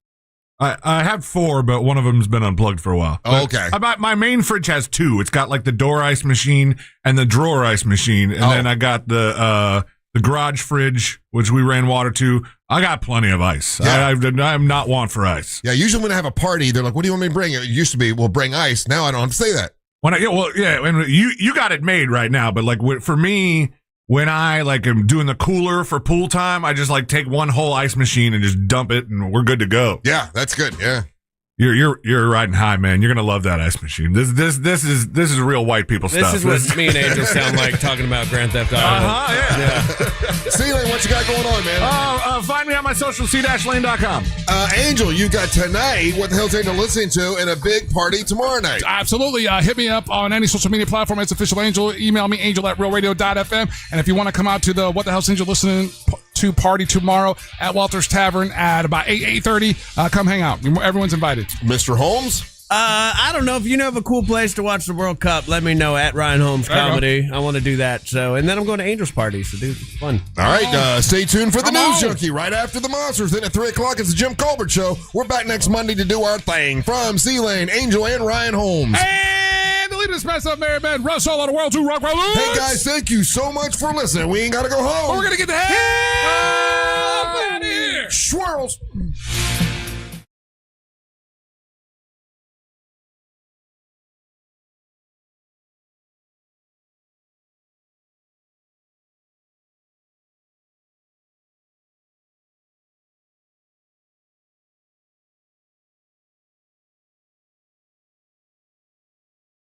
I have 4, but one of them's been unplugged for a while. Oh, okay. My main fridge has 2. It's got like the door ice machine and the drawer ice machine, and then I got the garage fridge, which we ran water to. I got plenty of ice. Yeah. I'm not one for ice. Yeah, usually when I have a party, they're like, "What do you want me to bring?" It used to be, "Well, bring ice." Now I don't have to say that. And you got it made right now, but like for me. When I am doing the cooler for pool time, I just take one whole ice machine and just dump it, and we're good to go. Yeah, that's good. Yeah, you're riding high, man. You're gonna love that ice machine. This is real white people stuff. This is what me and Angel sound like talking about Grand Theft Auto. Yeah. C-Lane, what you got going on, man? Find me on my social, c-lane.com. Angel, you got tonight. What the hell's Angel listening to? And a big party tomorrow night. Absolutely. Hit me up on any social media platform. It's Official Angel. Email me, angel@realradio.fm. And if you want to come out to the What the Hell's Angel listening to party tomorrow at Walter's Tavern at about 8:30, come hang out. Everyone's invited. Mr. Holmes? I don't know if you know of a cool place to watch the World Cup. Let me know at Ryan Holmes Comedy. I want to do that. And then I'm going to Angels party. So dude, it's fun. All right, stay tuned for the News Junkie right after the Monsters. Then at 3:00 it's the Jim Colbert Show. We're back next Monday to do our thing from C-Lane, Angel, and Ryan Holmes. And the leader of Smash Up Mary Man, Russ all out of World 2 Rock Roll. Hey guys, thank you so much for listening. We ain't got to go home. We're going to get the hell out of here. Swirls.